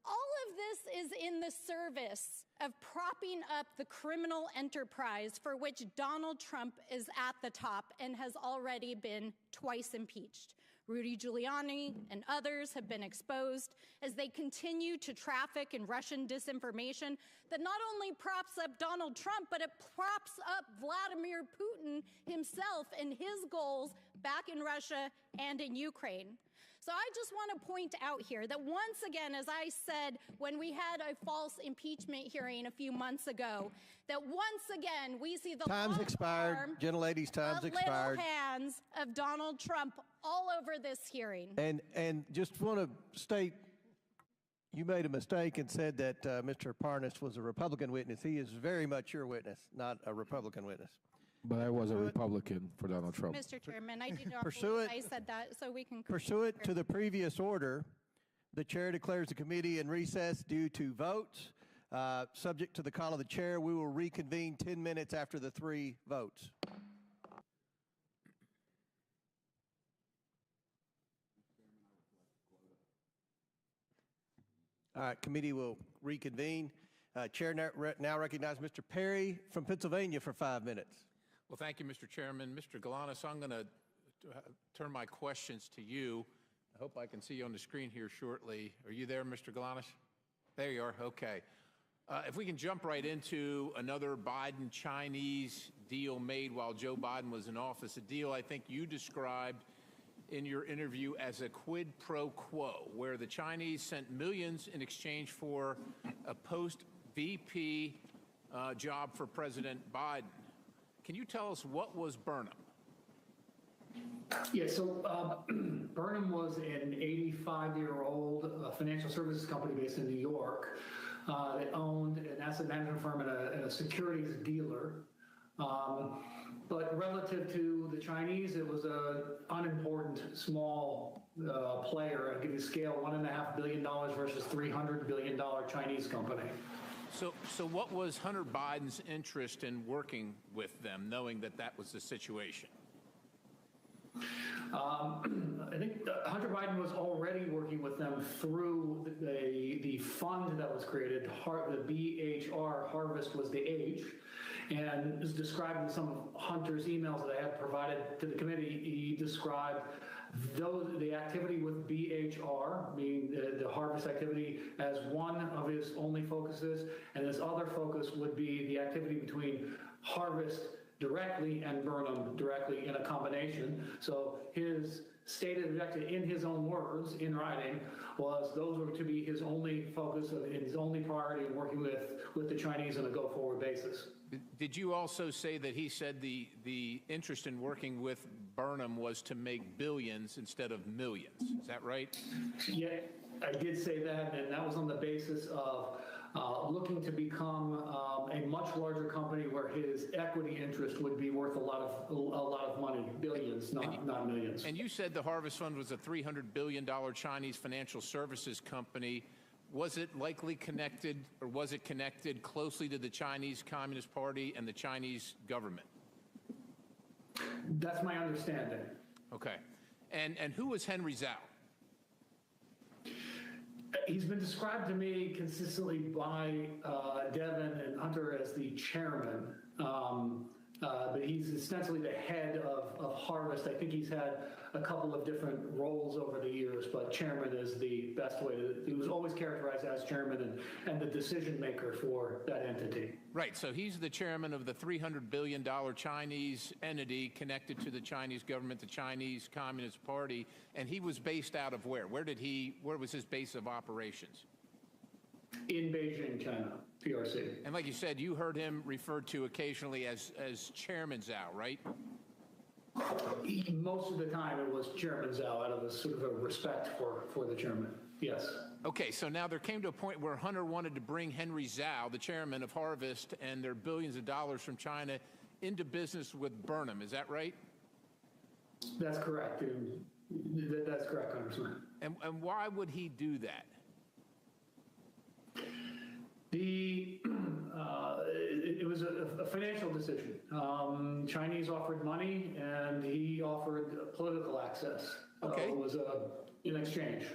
All of this is in the service of propping up the criminal enterprise for which Donald Trump is at the top and has already been twice impeached. Rudy Giuliani and others have been exposed as they continue to traffic in Russian disinformation that not only props up Donald Trump, but it props up Vladimir Putin himself and his goals back in Russia and in Ukraine. So I just want to point out here that once again, as I said when we had a false impeachment hearing a few months ago, that once again we see the time's expired. Gentlelady's time's expired. little hands of Donald Trump all over this hearing. And just want to state, you made a mistake and said that Mr. Parnas was a Republican witness. He is very much your witness, not a Republican witness. But I was a Republican for Donald Trump. Mr. Chairman, I do not believe I said that, so we can... Pursuant to the previous order, the chair declares the committee in recess due to votes. Subject to the call of the chair, we will reconvene 10 minutes after the 3 votes. All right, committee will reconvene. Chair now recognizes Mr. Perry from Pennsylvania for 5 minutes. Well, thank you, Mr. Chairman. Mr. Galanis, I'm going to turn my questions to you. I hope I can see you on the screen here shortly. Are you there, Mr. Galanis? There you are. Okay. If we can jump right into another Biden-Chinese deal made while Joe Biden was in office, a deal I think you described in your interview as a quid pro quo, where the Chinese sent millions in exchange for a post-VP job for President Biden. Can you tell us what was Burnham? Yeah, so Burnham was an 85-year-old financial services company based in New York that owned an asset management firm and a securities dealer. But relative to the Chinese, it was an unimportant, small player. I'll give you a scale, $1.5 billion versus $300 billion Chinese company. So what was Hunter Biden's interest in working with them, knowing that that was the situation? I think Hunter Biden was already working with them through the fund that was created. The BHR, Harvest was the H, and is described in some of Hunter's emails that I have provided to the committee. He described the activity with BHR, meaning the harvest activity, as one of his only focuses, and his other focus would be the activity between Harvest directly and Burnham directly in a combination. So his stated objective, in his own words, in writing, was those were to be his only focus, his only priority in working with the Chinese on a go-forward basis. Did you also say that he said the interest in working with Burnham was to make billions instead of millions? Is that right? Yeah, I did say that, and that was on the basis of looking to become a much larger company where his equity interest would be worth a lot of money, billions, not millions. And you said the Harvest Fund was a $300 billion Chinese financial services company. Was it likely connected, or was it connected closely to the Chinese Communist Party and the Chinese government? That's my understanding. Okay. And who was Henry Zhao? He's been described to me consistently by Devin and Hunter as the chairman, but he's ostensibly the head of Harvest. I think he's had a couple of different roles over the years, but chairman is the best way. He was always characterized as chairman and the decision maker for that entity. Right, so he's the chairman of the $300 billion Chinese entity connected to the Chinese government, the Chinese Communist Party, and he was based out of where? Where was his base of operations? In Beijing, China, PRC. And like you said, you heard him referred to occasionally as Chairman Zhao, right? Most of the time it was Chairman Zhao out of a sort of a respect for the chairman, yes. Okay, so now there came to a point where Hunter wanted to bring Henry Zhao, the chairman of Harvest, and their billions of dollars from China into business with Burnham. Is that right? That's correct. That's correct, Congressman. And why would he do that? It was a financial decision. Chinese offered money, and he offered political access. Okay. It was in exchange.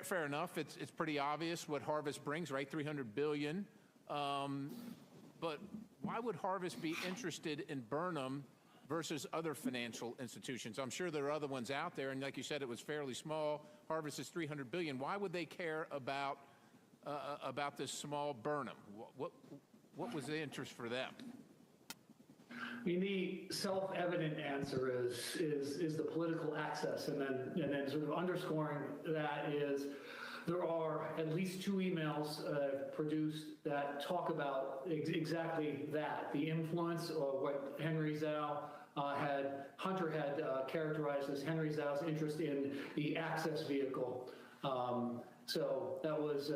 Fair enough. It's pretty obvious what Harvest brings, right? $300 billion. But why would Harvest be interested in Burnham versus other financial institutions? I'm sure there are other ones out there, and like you said, it was fairly small. Harvest is $300 billion. Why would they care about this small Burnham? What was the interest for them? I mean, the self-evident answer is the political access, and then sort of underscoring that is there are at least 2 emails produced that talk about exactly that, the influence of what Hunter had characterized as Henry Zhao's interest in the access vehicle. So that was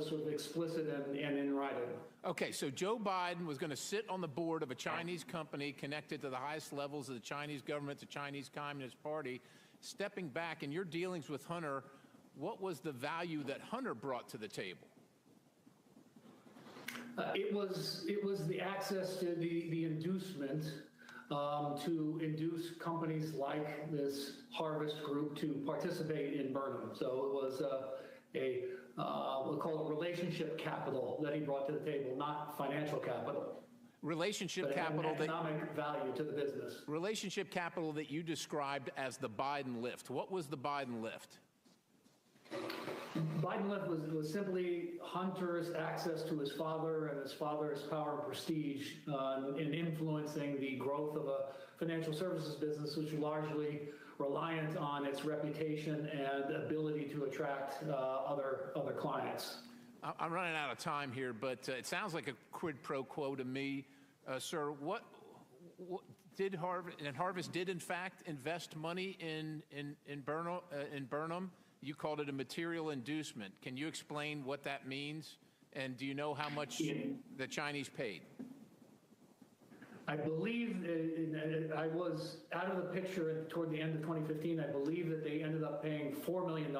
sort of explicit and in writing. Okay, so Joe Biden was going to sit on the board of a Chinese company connected to the highest levels of the Chinese government, the Chinese Communist Party. Stepping back in your dealings with Hunter, what was the value that Hunter brought to the table? It was the access to the inducement to induce companies like this Harvest Group to participate in Burnham. So it was we'll call it relationship capital that he brought to the table, not financial capital. Relationship capital, economic value to the business. Relationship capital that you described as the Biden lift. What was the Biden lift? Biden lift was simply Hunter's access to his father and his father's power and prestige in influencing the growth of a financial services business, which is largely reliant on its reputation and ability to attract other clients. I'm running out of time here, but it sounds like a quid pro quo to me. Sir, what did Harvest did in fact invest money in Burnham? You called it a material inducement. Can you explain what that means? And do you know how much the Chinese paid? I believe I was out of the picture toward the end of 2015. I believe that they ended up paying $4 million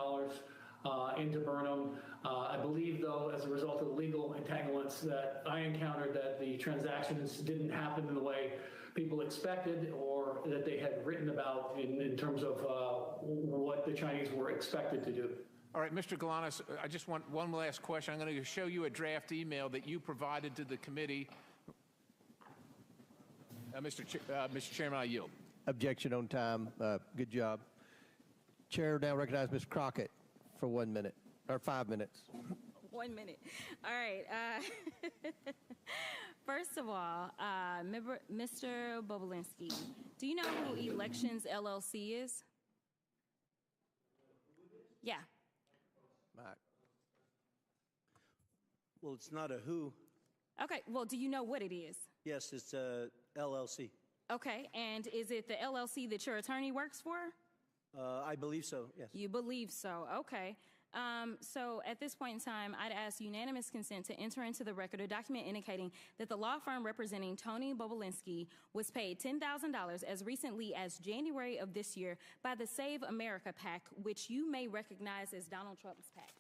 into Burnham. I believe, though, as a result of the legal entanglements that I encountered, that the transactions didn't happen in the way people expected or that they had written about in terms of what the Chinese were expected to do. All right, Mr. Galanis, I just want one last question. I'm going to show you a draft email that you provided to the committee. Mr. Chairman, I yield. Objection on time. Good job. Chair now recognize Ms. Crockett for 1 minute, or 5 minutes. 1 minute. All right. First of all, Mr. Bobulinski, do you know who Elections LLC is? Yeah. Well, it's not a who. Okay. Well, do you know what it is? Yes, it's a LLC. Okay. And is it the LLC that your attorney works for? I believe so, yes. You believe so. Okay. So at this point in time, I'd ask unanimous consent to enter into the record a document indicating that the law firm representing Tony Bobulinski was paid $10,000 as recently as January of this year by the Save America PAC, which you may recognize as Donald Trump's PAC.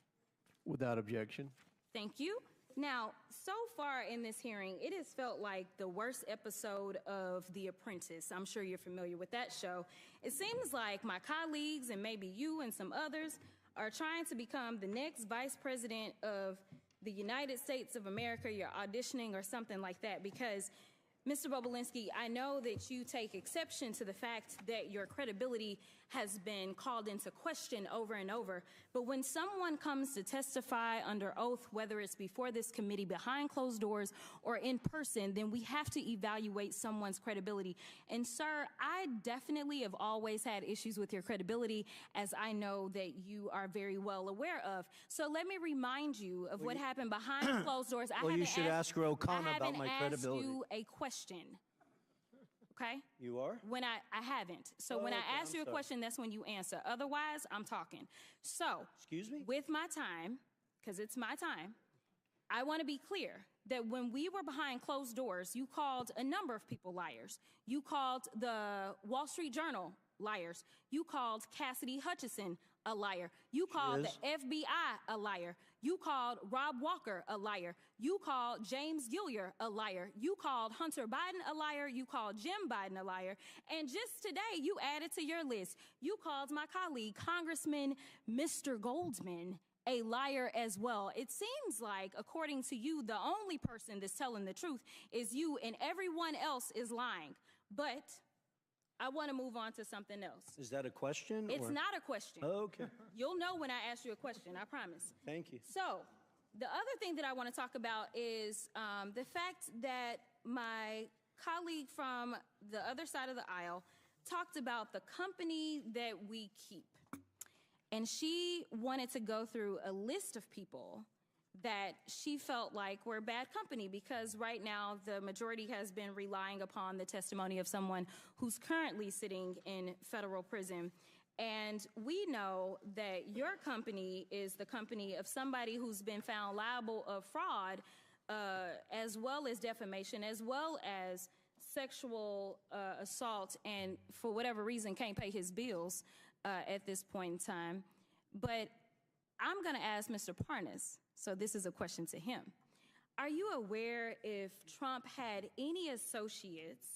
Without objection. Thank you. Now, so far in this hearing, it has felt like the worst episode of The Apprentice. I'm sure you're familiar with that show. It seems like my colleagues and maybe you and some others are trying to become the next vice president of the United States of America. You're auditioning or something like that because, Mr. Bobulinski, I know that you take exception to the fact that your credibility has been called into question over and over. But when someone comes to testify under oath, whether it's before this committee, behind closed doors, or in person, then we have to evaluate someone's credibility. And, sir, I definitely have always had issues with your credibility, as I know that you are very well aware of. So let me remind you of what happened behind closed doors. Well, you should ask Ro-Khanna about my credibility. I haven't asked you a question. Okay? You are? When I haven't. So when I ask you a question, that's when you answer. Otherwise, I'm talking. So, excuse me? With my time, because it's my time, I want to be clear that when we were behind closed doors, you called a number of people liars. You called the Wall Street Journal liars. You called Cassidy Hutchinson a liar. You called the FBI a liar. You called Rob Walker a liar. You called James Gilliar a liar. You called Hunter Biden a liar. You called Jim Biden a liar. And just today, you added to your list, you called my colleague, Congressman Mr. Goldman, a liar as well. It seems like, according to you, the only person that's telling the truth is you and everyone else is lying. But I want to move on to something else. Is that a question? It's not a question. Okay. You'll know when I ask you a question, I promise. Thank you. So, the other thing that I want to talk about is the fact that my colleague from the other side of the aisle talked about the company that we keep. And she wanted to go through a list of people that she felt like were bad company, because right now the majority has been relying upon the testimony of someone who's currently sitting in federal prison. And we know that your company is the company of somebody who's been found liable of fraud, as well as defamation, as well as sexual assault, and for whatever reason can't pay his bills at this point in time. But I'm going to ask Mr. Parnas, so this is a question to him. Are you aware if Trump had any associates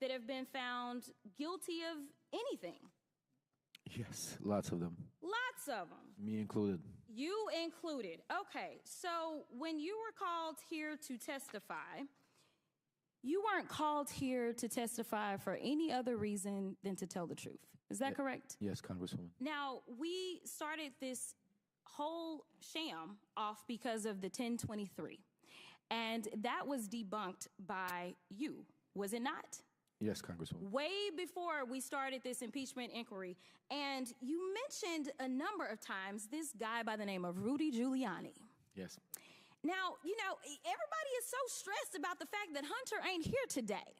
that have been found guilty of anything? Yes, lots of them. Lots of them. Me included. You included. Okay, so when you were called here to testify, you weren't called here to testify for any other reason than to tell the truth. Is that correct? Yes, Congresswoman. Now, we started this whole sham off because of the 1023, and that was debunked by you, was it not? Yes, Congresswoman. Way before we started this impeachment inquiry. And you mentioned a number of times this guy by the name of Rudy Giuliani. Yes. Now, you know, everybody is so stressed about the fact that Hunter ain't here today.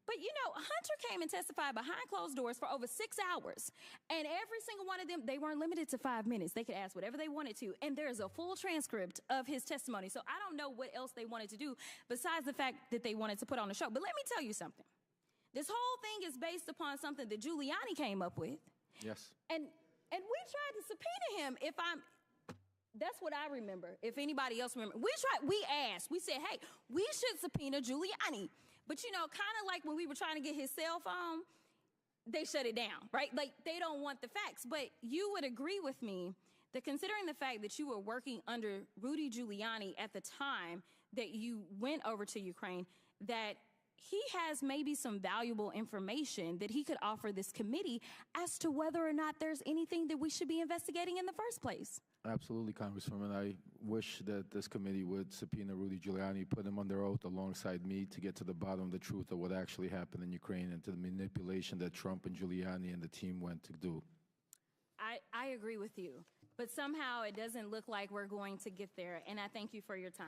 But, you know, Hunter came and testified behind closed doors for over 6 hours. And every single one of them, they weren't limited to 5 minutes. They could ask whatever they wanted to. And there's a full transcript of his testimony. So I don't know what else they wanted to do besides the fact that they wanted to put on a show. But let me tell you something. This whole thing is based upon something that Giuliani came up with. Yes. And we tried to subpoena him. That's what I remember. If anybody else remembers, we asked, we said, hey, we should subpoena Giuliani. But you know, kind of like when we were trying to get his cell phone, they shut it down, right? Like they don't want the facts. But you would agree with me that considering the fact that you were working under Rudy Giuliani at the time that you went over to Ukraine, that he has maybe some valuable information that he could offer this committee as to whether or not there's anything that we should be investigating in the first place. Absolutely, Congresswoman. I wish that this committee would subpoena Rudy Giuliani, put him under oath alongside me to get to the bottom of the truth of what actually happened in Ukraine and to the manipulation that Trump and Giuliani and the team went to do. I agree with you, but somehow it doesn't look like we're going to get there, and I thank you for your time.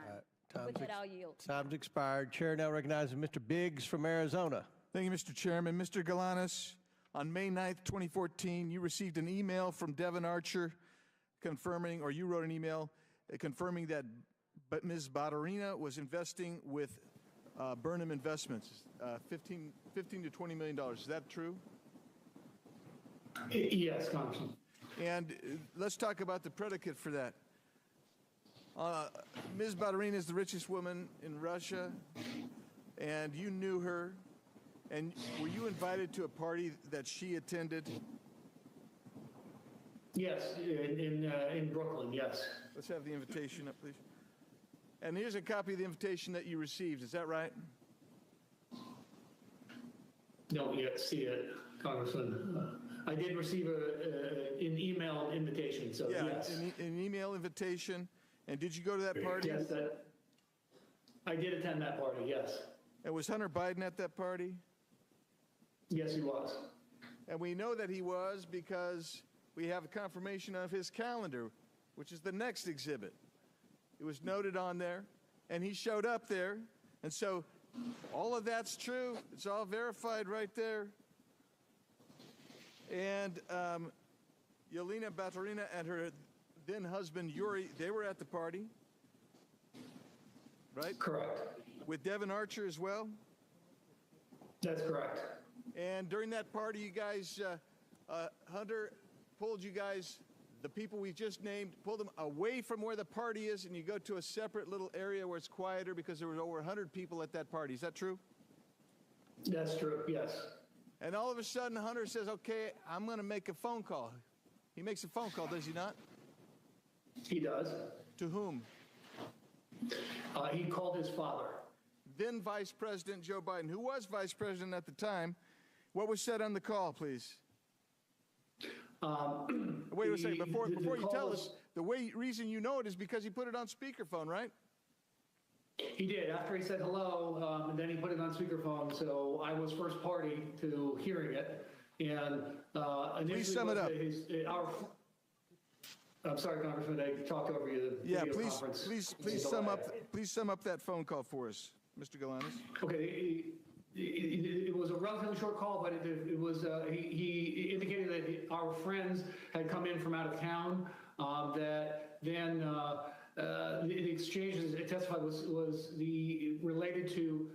With that, I'll yield. Time's expired. Chair now recognizes Mr. Biggs from Arizona. Thank you, Mr. Chairman. Mr. Galanis, on May 9th, 2014, you received an email from Devin Archer confirming, or you wrote an email confirming that Ms. Badarina was investing with Burnham Investments, $15 to $20 million. Is that true? Yes, Congressman. And let's talk about the predicate for that. Ms. Badarina is the richest woman in Russia, and you knew her. And were you invited to a party that she attended? Yes, in Brooklyn, yes. Let's have the invitation up, please. And here's a copy of the invitation that you received. Is that right? Don't yet see it, Congressman. I did receive an email invitation, so yes. An email invitation. And did you go to that party? Yes, I did attend that party, yes. And was Hunter Biden at that party? Yes, he was. And we know that he was because we have a confirmation of his calendar, which is the next exhibit. It was noted on there, and he showed up there. And so all of that's true. It's all verified right there. And Yelena Baturina and her then husband Yuri, they were at the party, right? Correct. With Devin Archer as well? That's correct. And during that party, you guys, Hunter pulled you guys, the people we just named, pulled them away from where the party is, and you go to a separate little area where it's quieter because there was over 100 people at that party. Is that true? That's true, yes. And all of a sudden, Hunter says, okay, I'm going to make a phone call. He makes a phone call, does he not? He does. To whom? He called his father. Then Vice President Joe Biden, who was Vice President at the time. What was said on the call, please? Wait a second. Before you tell us, the reason you know it is because he put it on speakerphone, right? He did. After he said hello, and then he put it on speakerphone, so I was first party to hearing it. And initially, please sum it up. I'm sorry, Congressman, I talked over you. Yeah, please sum up that phone call for us, Mr. Galanis. Okay, it was a relatively short call, but it was he indicated that our friends had come in from out of town. That then the exchanges it testified was related to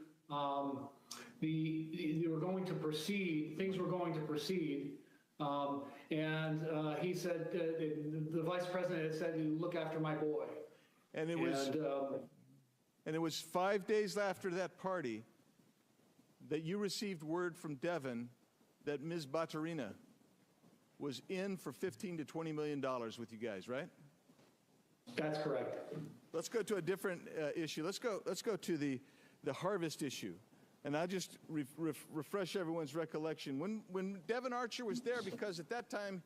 they were going to proceed. Things were going to proceed. And he said, the vice president had said, "You look after my boy." And it was 5 days after that party that you received word from Devon that Ms. Baturina was in for $15 to $20 million with you guys, right? That's correct. Let's go to a different issue. Let's go to the harvest issue. And I'll just refresh everyone's recollection. When Devon Archer was there, because at that time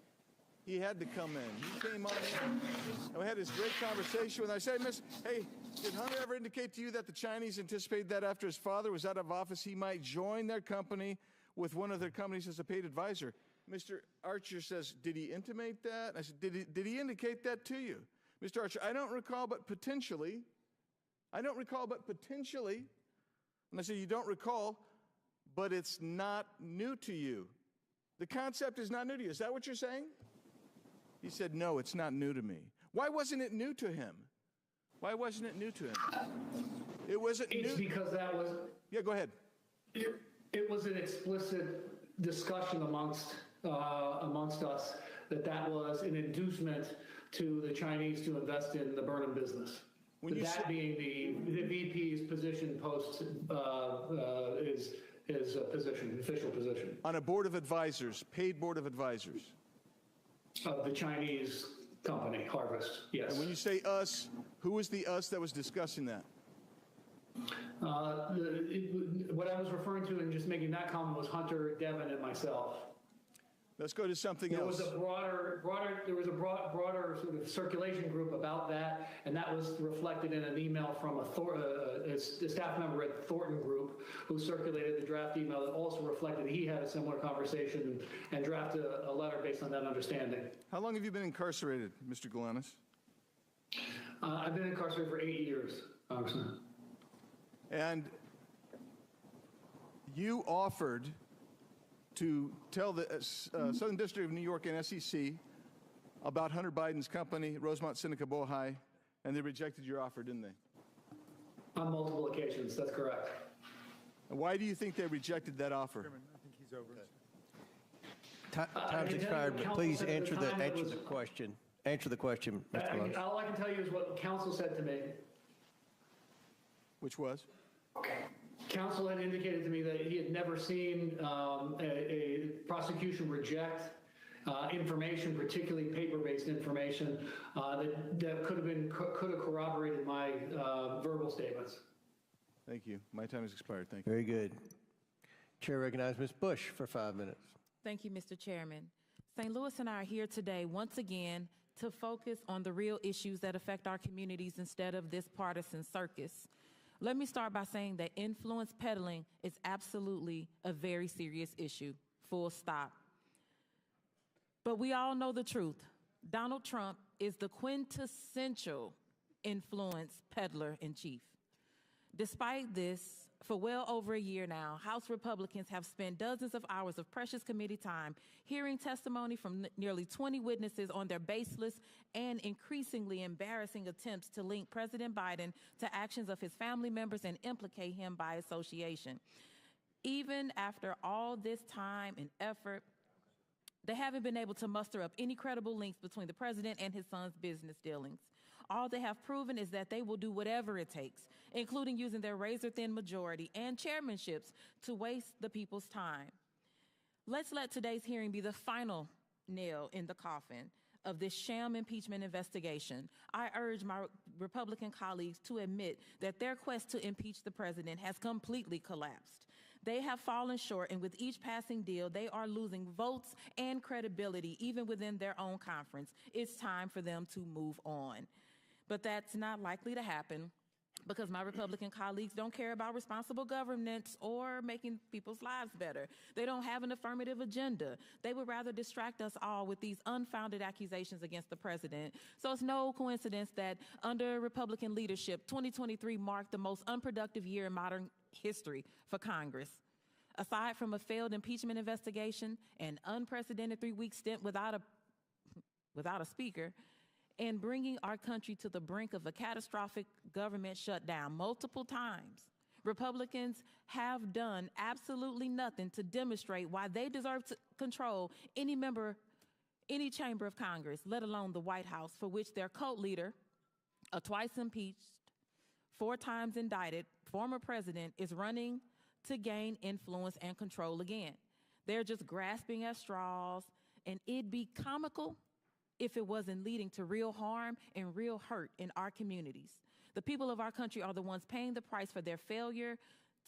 he had to come in. He came on in, and we had this great conversation with him. I said, hey, did Hunter ever indicate to you that the Chinese anticipated that after his father was out of office, he might join their company with one of their companies as a paid advisor? Mr. Archer says, did he intimate that? I said, did he indicate that to you? Mr. Archer, I don't recall, but potentially. I don't recall, but potentially. And I said, you don't recall, but it's not new to you. The concept is not new to you. Is that what you're saying? He said, no, it's not new to me. Why wasn't it new to him? Why wasn't it new to him? It wasn't new. It's because that was... Yeah, go ahead. It was an explicit discussion amongst us that was an inducement to the Chinese to invest in the Burnham business. That being the VP's position post his position, official position. On a board of advisors, paid board of advisors. Of the Chinese company, Harvest, yes. And when you say us, who was the us that was discussing that? What I was referring to and just making that comment was Hunter, Devon, and myself. Let's go to something else. There was a broader sort of circulation group about that, and that was reflected in an email from a staff member at the Thornton Group who circulated the draft email that also reflected he had a similar conversation and drafted a letter based on that understanding. How long have you been incarcerated, Mr. Galanis? I've been incarcerated for 8 years, Congressman. And you offered to tell the Southern District of New York and SEC about Hunter Biden's company, Rosemont Seneca Bohai, and they rejected your offer, didn't they? On multiple occasions, that's correct. And why do you think they rejected that offer? Chairman, I think he's over. Time's expired, but please answer the question. Answer the question, Mr. Galanis. All I can tell you is what counsel said to me. Which was? Counsel had indicated to me that he had never seen a prosecution reject information, particularly paper-based information, that could have corroborated my verbal statements. Thank you. My time has expired. Thank you. Very good. Chair recognizes Ms. Bush for 5 minutes. Thank you, Mr. Chairman. St. Louis and I are here today once again to focus on the real issues that affect our communities instead of this partisan circus. Let me start by saying that influence peddling is absolutely a very serious issue, full stop. But we all know the truth. Donald Trump is the quintessential influence peddler in chief. Despite this, for well over a year now, House Republicans have spent dozens of hours of precious committee time hearing testimony from nearly 20 witnesses on their baseless and increasingly embarrassing attempts to link President Biden to actions of his family members and implicate him by association. Even after all this time and effort, they haven't been able to muster up any credible links between the president and his son's business dealings. All they have proven is that they will do whatever it takes, including using their razor-thin majority and chairmanships to waste the people's time. Let's let today's hearing be the final nail in the coffin of this sham impeachment investigation. I urge my Republican colleagues to admit that their quest to impeach the president has completely collapsed. They have fallen short, and with each passing deal, they are losing votes and credibility, even within their own conference. It's time for them to move on. But that's not likely to happen because my Republican colleagues don't care about responsible governance or making people's lives better. They don't have an affirmative agenda. They would rather distract us all with these unfounded accusations against the president. So it's no coincidence that under Republican leadership, 2023 marked the most unproductive year in modern history for Congress. Aside from a failed impeachment investigation, an unprecedented 3-week stint without a speaker, and bringing our country to the brink of a catastrophic government shutdown multiple times, Republicans have done absolutely nothing to demonstrate why they deserve to control any chamber of Congress, let alone the White House, for which their cult leader, a twice impeached, 4 times indicted former president, is running to gain influence and control again. They're just grasping at straws, and it'd be comical if it wasn't leading to real harm and real hurt in our communities. The people of our country are the ones paying the price for their failure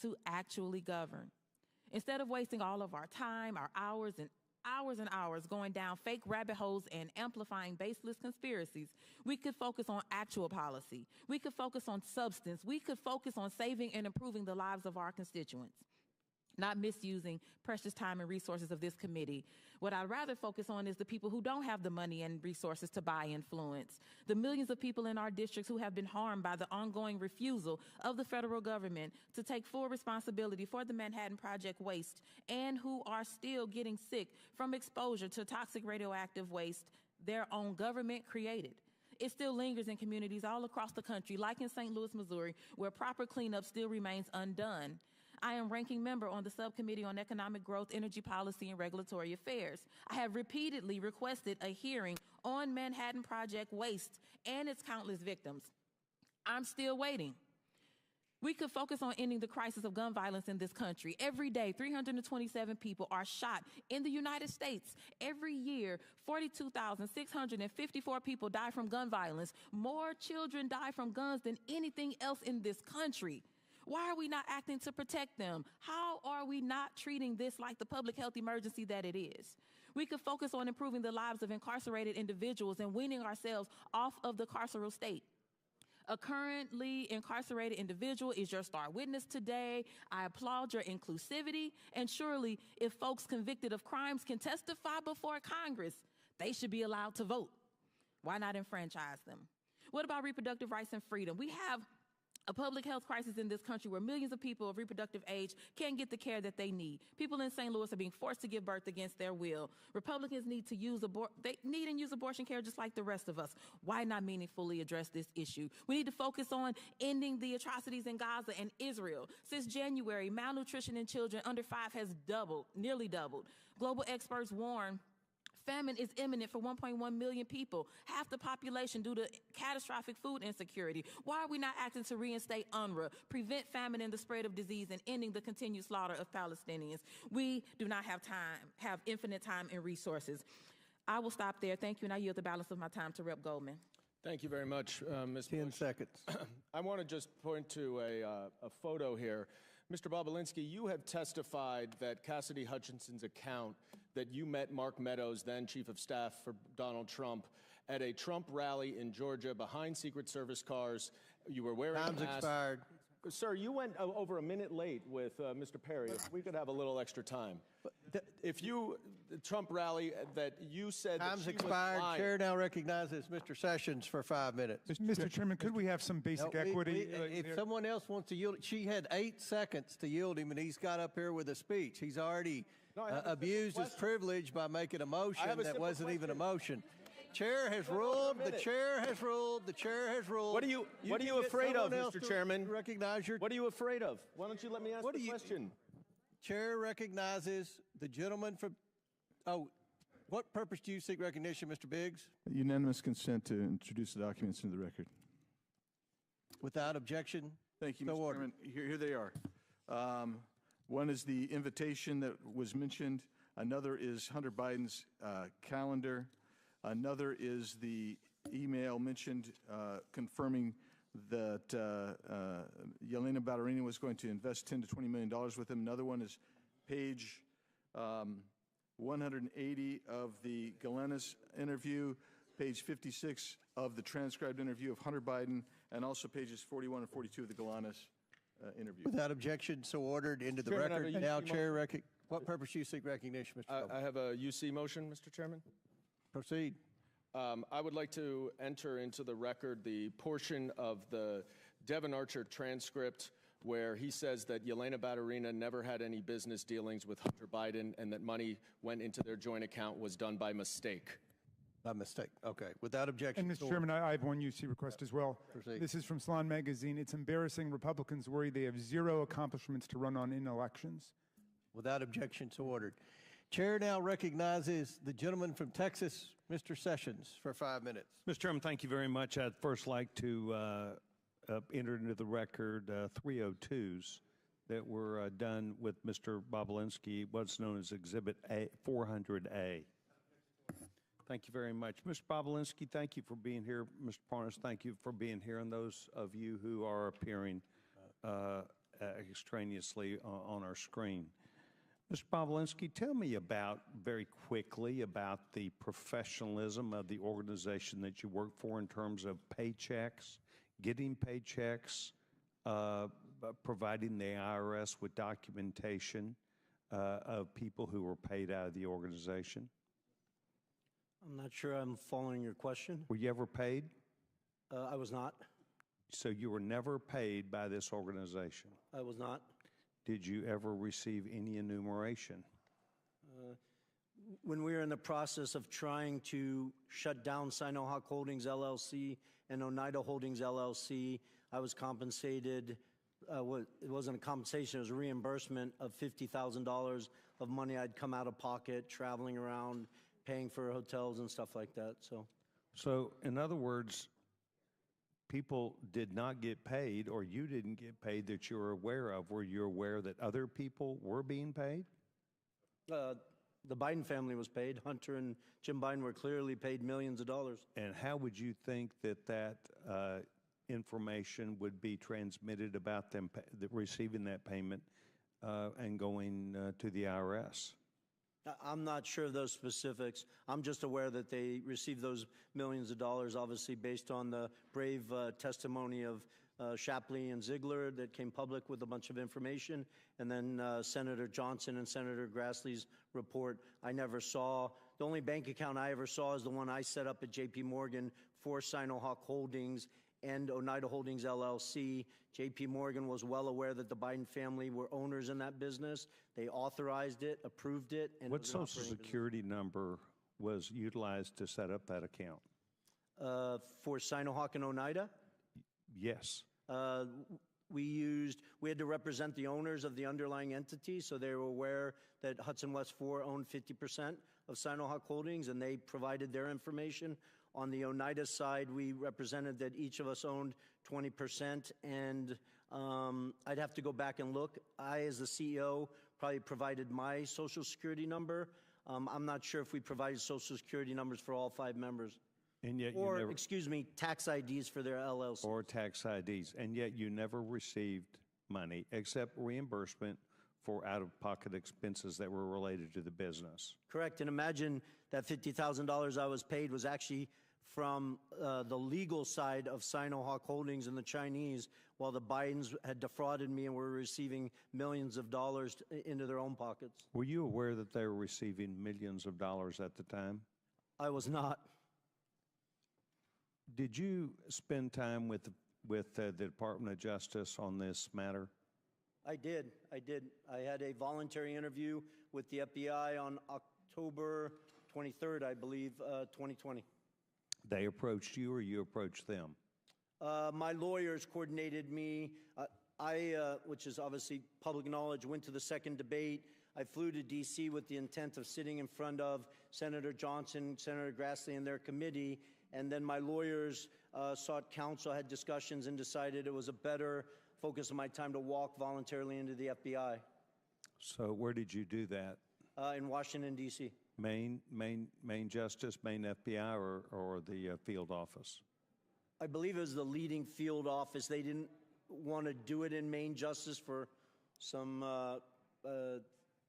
to actually govern. Instead of wasting all of our time, our hours and hours going down fake rabbit holes and amplifying baseless conspiracies, we could focus on actual policy. We could focus on substance. We could focus on saving and improving the lives of our constituents, not misusing precious time and resources of this committee. What I'd rather focus on is the people who don't have the money and resources to buy influence, the millions of people in our districts who have been harmed by the ongoing refusal of the federal government to take full responsibility for the Manhattan Project waste, and who are still getting sick from exposure to toxic radioactive waste their own government created. It still lingers in communities all across the country, like in St. Louis, Missouri, where proper cleanup still remains undone. I am ranking member on the Subcommittee on Economic Growth, Energy Policy, and Regulatory Affairs. I have repeatedly requested a hearing on Manhattan Project waste and its countless victims. I'm still waiting. We could focus on ending the crisis of gun violence in this country. Every day, 327 people are shot in the United States. Every year, 42,654 people die from gun violence. More children die from guns than anything else in this country. Why are we not acting to protect them? How are we not treating this like the public health emergency that it is? We could focus on improving the lives of incarcerated individuals and weaning ourselves off of the carceral state. A currently incarcerated individual is your star witness today. I applaud your inclusivity. And surely, if folks convicted of crimes can testify before Congress, they should be allowed to vote. Why not enfranchise them? What about reproductive rights and freedom? We have a public health crisis in this country where millions of people of reproductive age can't get the care that they need. People in St. Louis are being forced to give birth against their will. Republicans need to use abortion care just like the rest of us. Why not meaningfully address this issue? We need to focus on ending the atrocities in Gaza and Israel. Since January, malnutrition in children under 5 has nearly doubled. Global experts warn famine is imminent for 1.1 million people, half the population due to catastrophic food insecurity. Why are we not acting to reinstate UNRWA, prevent famine and the spread of disease, and ending the continued slaughter of Palestinians? We do not have infinite time and resources. I will stop there. Thank you, and I yield the balance of my time to Rep. Goldman. Thank you very much, Ms. 10 seconds. I want to just point to a photo here. Mr. Bobolinsky, you have testified that Cassidy Hutchinson's account that you met Mark Meadows, then Chief of Staff for Donald Trump, at a Trump rally in Georgia behind Secret Service cars. You were wearing a mask. Time's expired. Sir, you went over a minute late with Mr. Perry. If we could have a little extra time. The Trump rally that you said Time's that expired. Chair now recognizes Mr. Sessions for 5 minutes. Mr. Chairman, could we have some basic equity? If someone else wants to yield, she had 8 seconds to yield him, and he's got up here with a speech. He's already abused his privilege by making a motion that wasn't even a motion. Chair has ruled. The chair has ruled. The chair has ruled. What are you afraid of, Mr. Chairman? Recognize your. What are you afraid of? Why don't you let me ask the question? Chair recognizes the gentleman from. Oh, what purpose do you seek recognition, Mr. Biggs? Unanimous consent to introduce the documents into the record. Without objection. Thank you, Mr. Chairman. Here they are. One is the invitation that was mentioned. Another is Hunter Biden's calendar. Another is the email mentioned confirming that Yelena Ballerina was going to invest $10 to $20 million with him. Another one is page 180 of the Galenis interview, page 56 of the transcribed interview of Hunter Biden, and also pages 41 and 42 of the Galanis interview. Without objection, so ordered into the Chairman, I have record. a Now, UC Chair, what purpose do you seek recognition, Mr. Bubble? I have a UC motion, Mr. Chairman. Proceed. I would like to enter into the record the portion of the Devin Archer transcript where he says that Yelena Baturina never had any business dealings with Hunter Biden and that money went into their joint account was done by mistake. By mistake. Okay. Without objection. And Mr. Chairman, I have one UC request as well. Proceed. This is from Salon Magazine. It's embarrassing. Republicans worry they have zero accomplishments to run on in elections. Without objection, so ordered. Chair now recognizes the gentleman from Texas, Mr. Sessions, for 5 minutes. Mr. Chairman, thank you very much. I'd first like to enter into the record 302s that were done with Mr. Bobulinski, what's known as Exhibit 400A. Thank you very much. Mr. Bobulinski, thank you for being here. Mr. Parnas, thank you for being here. And those of you who are appearing extraneously on our screen. Mr. Bobulinski, tell me very quickly about the professionalism of the organization that you work for in terms of paychecks, getting paychecks, providing the IRS with documentation of people who were paid out of the organization. I'm not sure I'm following your question. Were you ever paid? I was not. So you were never paid by this organization? I was not. Did you ever receive any enumeration? When we were in the process of trying to shut down Sinohawk Holdings LLC and Oneida Holdings LLC, I was compensated. It wasn't a compensation, it was a reimbursement of $50,000 of money I'd come out of pocket, traveling around, paying for hotels and stuff like that. So in other words, people did not get paid, or you didn't get paid that you were aware of. Were you aware that other people were being paid? The Biden family was paid. Hunter and Jim Biden were clearly paid millions of dollars. And how would you think that information would be transmitted about them receiving that payment and going to the IRS? I'm not sure of those specifics. I'm just aware that they received those millions of dollars, obviously based on the brave testimony of Shapley and Ziegler that came public with a bunch of information, and then Senator Johnson and Senator Grassley's report. I never saw. The only bank account I ever saw is the one I set up at J.P. Morgan for Sinohawk Holdings and Oneida Holdings LLC. J.P. Morgan was well aware that the Biden family were owners in that business. They authorized it, approved it. And what Social Security number was utilized to set up that account? For Sinohawk and Oneida? Yes. We had to represent the owners of the underlying entity, so they were aware that Hudson West 4 owned 50% of Sinohawk Holdings, and they provided their information. On the Oneida side, we represented that each of us owned 20%, and I'd have to go back and look. I, as the CEO, probably provided my Social Security number. I'm not sure if we provided Social Security numbers for all 5 members. And yet excuse me, tax IDs for their LLC. Or tax IDs. And yet you never received money except reimbursement for out-of-pocket expenses that were related to the business. Correct. And imagine that $50,000 I was paid was actually from the legal side of Sinohawk Holdings and the Chinese, while the Bidens had defrauded me and were receiving millions of dollars into their own pockets. Were you aware that they were receiving millions of dollars at the time? I was not. Did you spend time with the Department of Justice on this matter? I did. I had a voluntary interview with the FBI on October 23rd, I believe, 2020. They approached you or you approached them? My lawyers coordinated me. Which is obviously public knowledge, went to the second debate. I flew to D.C. with the intent of sitting in front of Senator Johnson, Senator Grassley, and their committee. And then my lawyers sought counsel, had discussions, and decided it was a better focus of my time to walk voluntarily into the FBI. So where did you do that? In Washington, D.C. Main Justice, Main FBI, or the field office? I believe it was the leading field office. They didn't want to do it in Main Justice for some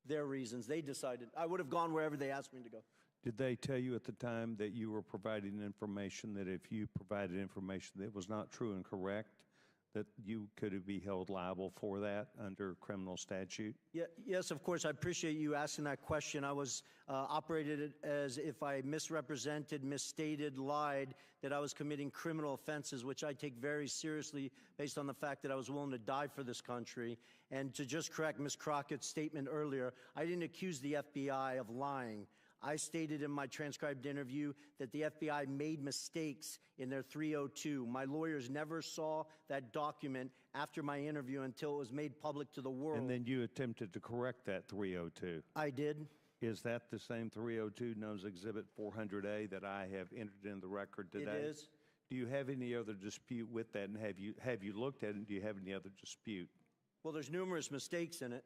their reasons. They decided. I would have gone wherever they asked me to go. Did they tell you at the time that you were providing information that if you provided information that was not true and correct, that you could be held liable for that under criminal statute? Yeah, yes, of course. I appreciate you asking that question. I was operated as if I misrepresented, misstated, lied, that I was committing criminal offenses, which I take very seriously based on the fact that I was willing to die for this country. And to just correct Ms. Crockett's statement earlier, I didn't accuse the FBI of lying. I stated in my transcribed interview that the FBI made mistakes in their 302. My lawyers never saw that document after my interview until it was made public to the world. And then you attempted to correct that 302. I did. Is that the same 302 known as Exhibit 400A that I have entered in the record today? It is. Do you have any other dispute with that? And have you looked at it, and do you have any other dispute? Well, there's numerous mistakes in it.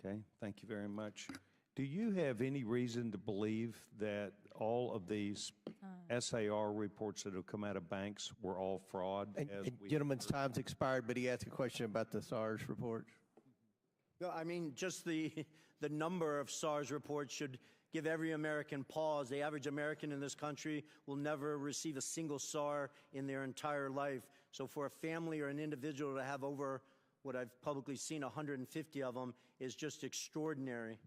Okay, thank you very much. Do you have any reason to believe that all of these SAR reports that have come out of banks were all fraud? Gentleman's time's expired, but he asked a question about the SARS reports. No, I mean, just the number of SARS reports should give every American pause. The average American in this country will never receive a single SAR in their entire life. So for a family or an individual to have over what I've publicly seen, 150 of them, is just extraordinary.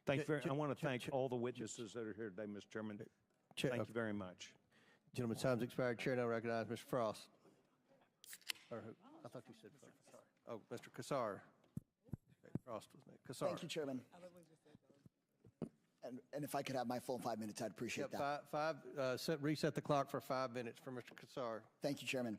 I want to thank all the witnesses that are here today, Mr. Chairman. Thank you very much. Gentleman's time's expired. Chair now recognizes Mr. Frost. Or who? I thought you said Frost. Oh, Mr. Kassar. Okay, Frost was next. Kassar. Thank you, Chairman. And if I could have my full 5 minutes, I'd appreciate that. Reset the clock for 5 minutes for Mr. Kassar. Thank you, Chairman.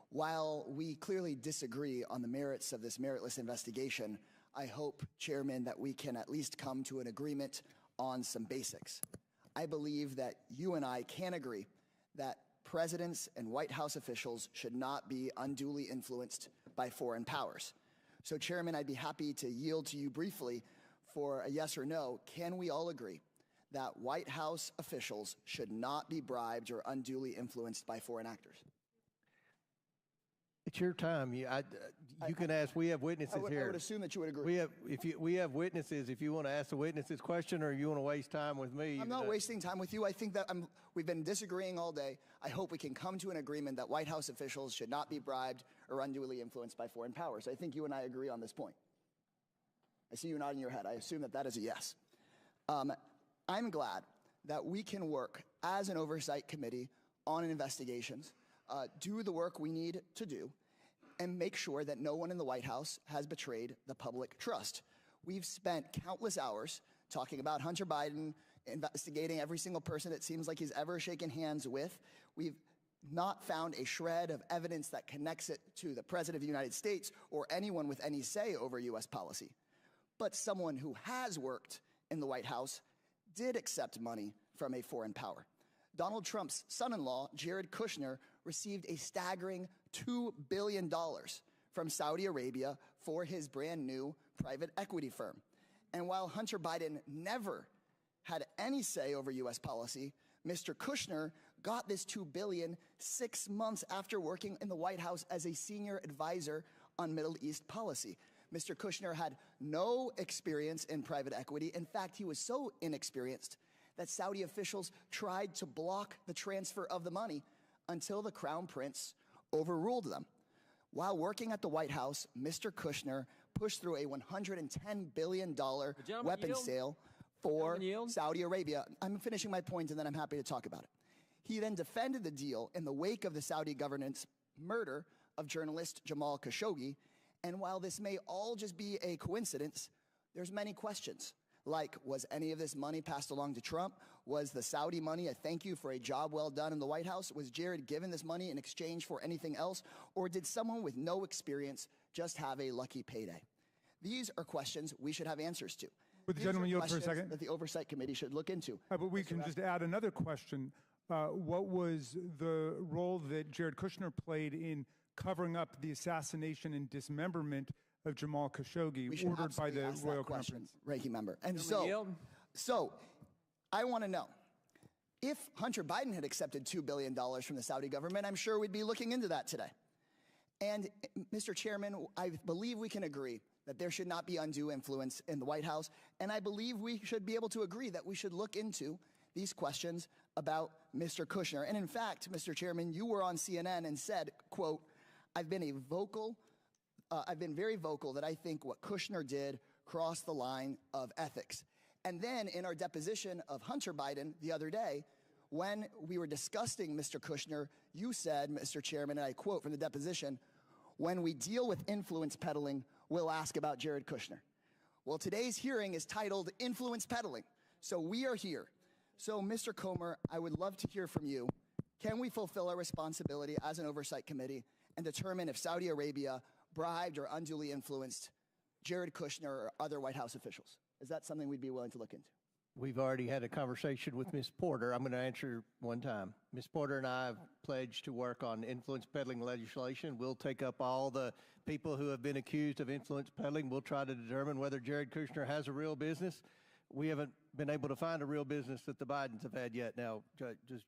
While we clearly disagree on the merits of this meritless investigation, I hope, Chairman, that we can at least come to an agreement on some basics. I believe that you and I can agree that presidents and White House officials should not be unduly influenced by foreign powers. So, Chairman, I'd be happy to yield to you briefly for a yes or no. Can we all agree that White House officials should not be bribed or unduly influenced by foreign actors? It's your time. You can ask. We have witnesses here. I would assume that you would agree. We have witnesses. If you want to ask the witnesses question, or you want to waste time with me, I'm not wasting time with you. I think that we've been disagreeing all day. I hope we can come to an agreement that White House officials should not be bribed or unduly influenced by foreign powers. I think you and I agree on this point. I see you nodding your head. I assume that that is a yes. I'm glad that we can work as an oversight committee on investigations, do the work we need to do, and make sure that no one in the White House has betrayed the public trust. We've spent countless hours talking about Hunter Biden, investigating every single person it seems like he's ever shaken hands with. We've not found a shred of evidence that connects it to the President of the United States or anyone with any say over U.S. policy. But someone who has worked in the White House did accept money from a foreign power. Donald Trump's son-in-law, Jared Kushner, received a staggering $2 billion from Saudi Arabia for his brand new private equity firm. And while Hunter Biden never had any say over U.S. policy, Mr. Kushner got this $2 billion 6 months after working in the White House as a senior advisor on Middle East policy. Mr. Kushner had no experience in private equity. In fact, he was so inexperienced that Saudi officials tried to block the transfer of the money until the Crown Prince overruled them. While working at the White House, Mr. Kushner pushed through a $110 billion weapons sale for Saudi Arabia. I'm finishing my point, and then I'm happy to talk about it. He then defended the deal in the wake of the Saudi government's murder of journalist Jamal Khashoggi. And while this may all just be a coincidence, there's many questions. Like, was any of this money passed along to Trump? Was the Saudi money a thank you for a job well done in the White House? Was Jared given this money in exchange for anything else? Or did someone with no experience just have a lucky payday? These are questions we should have answers to. Would the gentleman yield for a second? That the Oversight Committee should look into. But we can just add another question. What was the role that Jared Kushner played in covering up the assassination and dismemberment of Jamal Khashoggi, ordered by the Royal Crown Prince? Ranking member. And so I want to know, if Hunter Biden had accepted $2 billion from the Saudi government, I'm sure we'd be looking into that today. And, Mr. Chairman, I believe we can agree that there should not be undue influence in the White House. And I believe we should be able to agree that we should look into these questions about Mr. Kushner. And in fact, Mr. Chairman, you were on CNN and said, quote, I've been very vocal that I think what Kushner did crossed the line of ethics. And then in our deposition of Hunter Biden the other day, when we were discussing Mr. Kushner, you said, Mr. Chairman, and I quote from the deposition, when we deal with influence peddling, we'll ask about Jared Kushner. Well, today's hearing is titled Influence Peddling. So we are here. So, Mr. Comer, I would love to hear from you. Can we fulfill our responsibility as an oversight committee and determine if Saudi Arabia bribed or unduly influenced Jared Kushner or other White House officials? Is that something we'd be willing to look into? We've already had a conversation with Ms. Porter. I'm going to answer one time. Ms. Porter and I have pledged to work on influence peddling legislation. We'll take up all the people who have been accused of influence peddling. We'll try to determine whether Jared Kushner has a real business. We haven't been able to find a real business that the Bidens have had yet. Now, just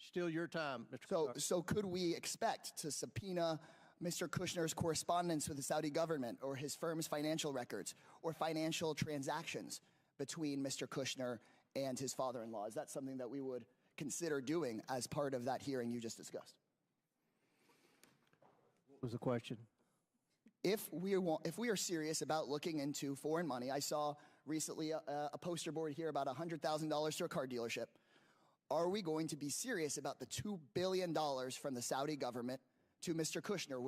still your time, Mr. So could we expect to subpoena Mr. Kushner's correspondence with the Saudi government or his firm's financial records or financial transactions between Mr. Kushner and his father-in-law? Is that something that we would consider doing as part of that hearing you just discussed? What was the question? If we are serious about looking into foreign money, I saw recently a poster board here about $100,000 to a car dealership. Are we going to be serious about the $2 billion from the Saudi government to Mr. Kushner?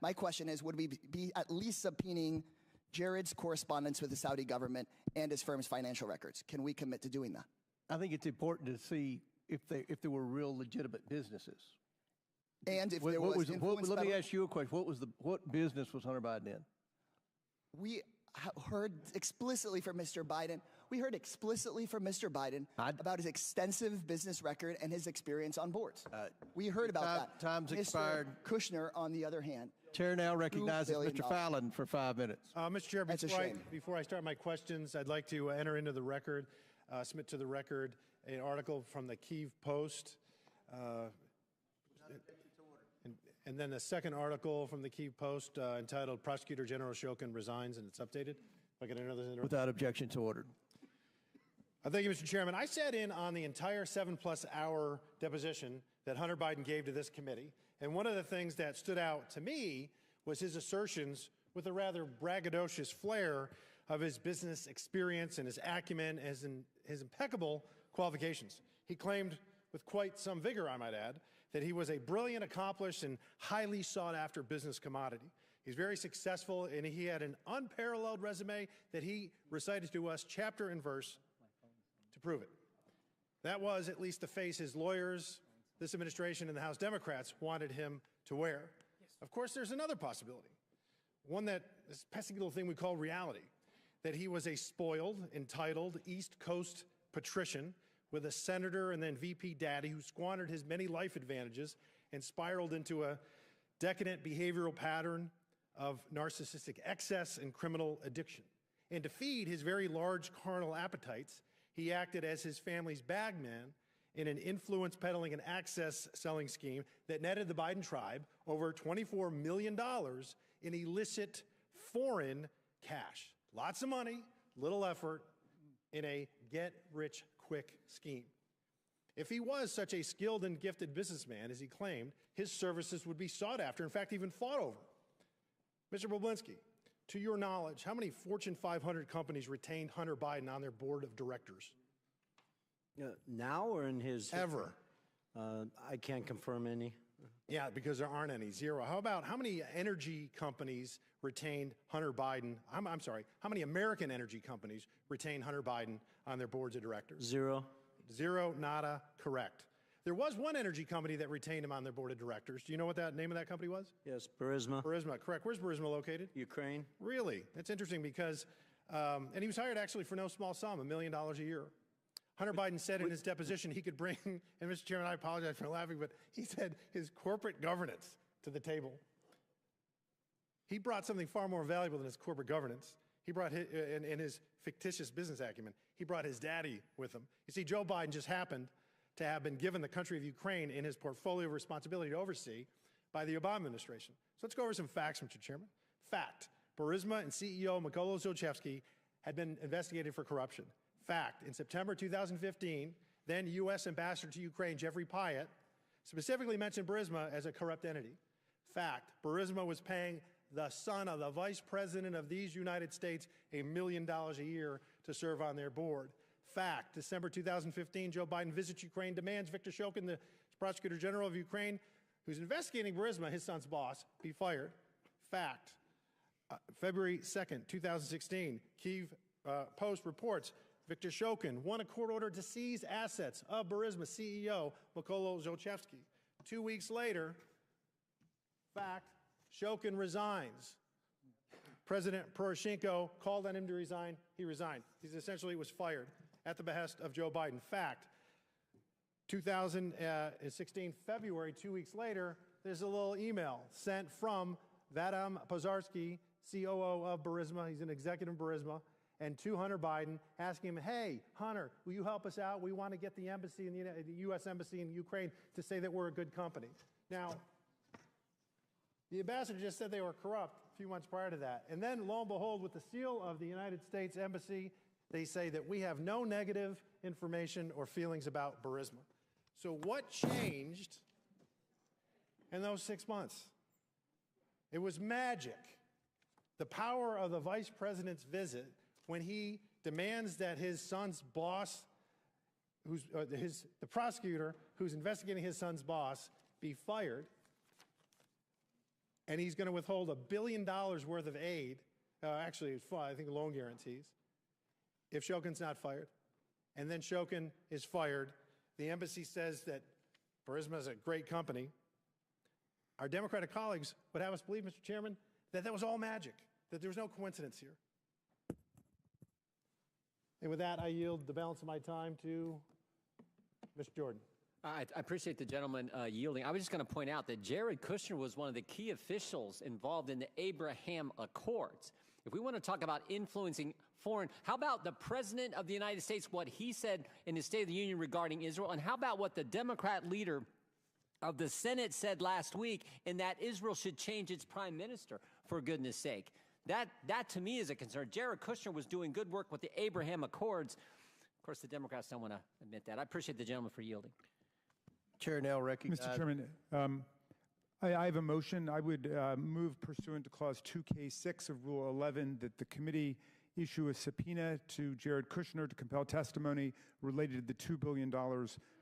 My question is, would we be at least subpoenaing Jared's correspondence with the Saudi government and his firm's financial records? Can we commit to doing that? I think it's important to see if there were real legitimate businesses. And if there was influence let me ask you a question. What business was Hunter Biden in? We heard explicitly from Mr. Biden. We heard explicitly from Mr. Biden about his extensive business record and his experience on boards. We heard about that. Time's expired. Kushner, on the other hand. Chair now recognizes Mr. Fallon for 5 minutes. Mr. Chair, before I start my questions, I'd like to enter into the record, submit to the record an article from the Kyiv Post, and then a second article from the Kyiv Post entitled Prosecutor General Shokin Resigns, and it's updated. If I can enter this without objection to order. Thank you, Mr. Chairman. I sat in on the entire 7+ hour deposition that Hunter Biden gave to this committee. And one of the things that stood out to me was his assertions with a rather braggadocious flair of his business experience and his acumen and his impeccable qualifications. He claimed with quite some vigor, I might add, that he was a brilliant, accomplished, and highly sought-after business commodity. He's very successful, and he had an unparalleled resume that he recited to us chapter and verse to prove it. That was at least the face his lawyers, this administration, and the House Democrats wanted him to wear. Of course, there's another possibility, one that this pesky little thing we call reality, that he was a spoiled, entitled East Coast patrician with a senator and then VP daddy who squandered his many life advantages and spiraled into a decadent behavioral pattern of narcissistic excess and criminal addiction. And to feed his very large carnal appetites, he acted as his family's bagman in an influence peddling and access selling scheme that netted the Biden tribe over $24 million in illicit foreign cash. Lots of money, little effort, in a get-rich-quick scheme. If he was such a skilled and gifted businessman as he claimed, his services would be sought after, in fact, even fought over. Mr. Boblinski, to your knowledge, how many Fortune 500 companies retained Hunter Biden on their board of directors? Now or in his... Ever. I can't confirm any. Yeah, because there aren't any. Zero. How many energy companies retained Hunter Biden? I'm sorry, how many American energy companies retained Hunter Biden on their boards of directors? Zero. Zero, nada, correct. There was one energy company that retained him on their board of directors. Do you know what that name of that company was? Yes, Burisma. Burisma, correct. Where's Burisma located? Ukraine. Really? That's interesting because, and he was hired actually for no small sum, $1 million a year. Hunter Biden said in his deposition he could bring, and Mr. Chairman, I apologize for laughing, but he said his corporate governance to the table. He brought something far more valuable than his corporate governance. He brought his, and his fictitious business acumen. He brought his daddy with him. You see, Joe Biden just happened to have been given the country of Ukraine in his portfolio of responsibility to oversee by the Obama administration. So let's go over some facts, Mr. Chairman. Fact, Burisma and CEO Mykola Zlochevsky had been investigated for corruption. Fact, in September 2015, then U.S. Ambassador to Ukraine Jeffrey Pyatt specifically mentioned Burisma as a corrupt entity. Fact, Burisma was paying the son of the vice president of these United States $1 million a year to serve on their board. Fact, December 2015, Joe Biden visits Ukraine, demands Viktor Shokin, the prosecutor general of Ukraine, who's investigating Burisma, his son's boss, be fired. Fact, February 2nd, 2016, Kyiv Post reports Viktor Shokin won a court order to seize assets of Burisma CEO Mykola Zlochevsky. 2 weeks later, fact, Shokin resigns. President Poroshenko called on him to resign. He resigned. He essentially was fired at the behest of Joe Biden. Fact, 2016, February, 2 weeks later, there's a little email sent from Vadim Pozharsky, COO of Burisma. He's an executive of Burisma, and to Hunter Biden, asking him, hey, Hunter, will you help us out? We want to get the embassy in the U.S. Embassy in Ukraine to say that we're a good company. Now, the ambassador just said they were corrupt a few months prior to that. And then, lo and behold, with the seal of the United States Embassy, they say that we have no negative information or feelings about Burisma. So what changed in those 6 months? It was magic. The power of the vice president's visit when he demands that his son's boss, the prosecutor who's investigating his son's boss, be fired. And he's going to withhold $1 billion worth of aid, actually, I think loan guarantees, if Shokin's not fired. And then Shokin is fired. The embassy says that Burisma is a great company. Our Democratic colleagues would have us believe, Mr. Chairman, that that was all magic, that there was no coincidence here. And with that, I yield the balance of my time to Mr. Jordan. I appreciate the gentleman yielding. I was just going to point out that Jared Kushner was one of the key officials involved in the Abraham Accords. If we want to talk about influencing foreign, how about the President of the United States, what he said in his State of the Union regarding Israel, and how about what the Democrat leader of the Senate said last week, in that Israel should change its prime minister, for goodness sake. That to me is a concern. Jared Kushner was doing good work with the Abraham Accords. Of course, the Democrats don't want to admit that. I appreciate the gentleman for yielding. Chair now recognizes. Mr. Chairman, I have a motion. I would move pursuant to Clause 2K6 of Rule 11 that the committee issue a subpoena to Jared Kushner to compel testimony related to the $2 billion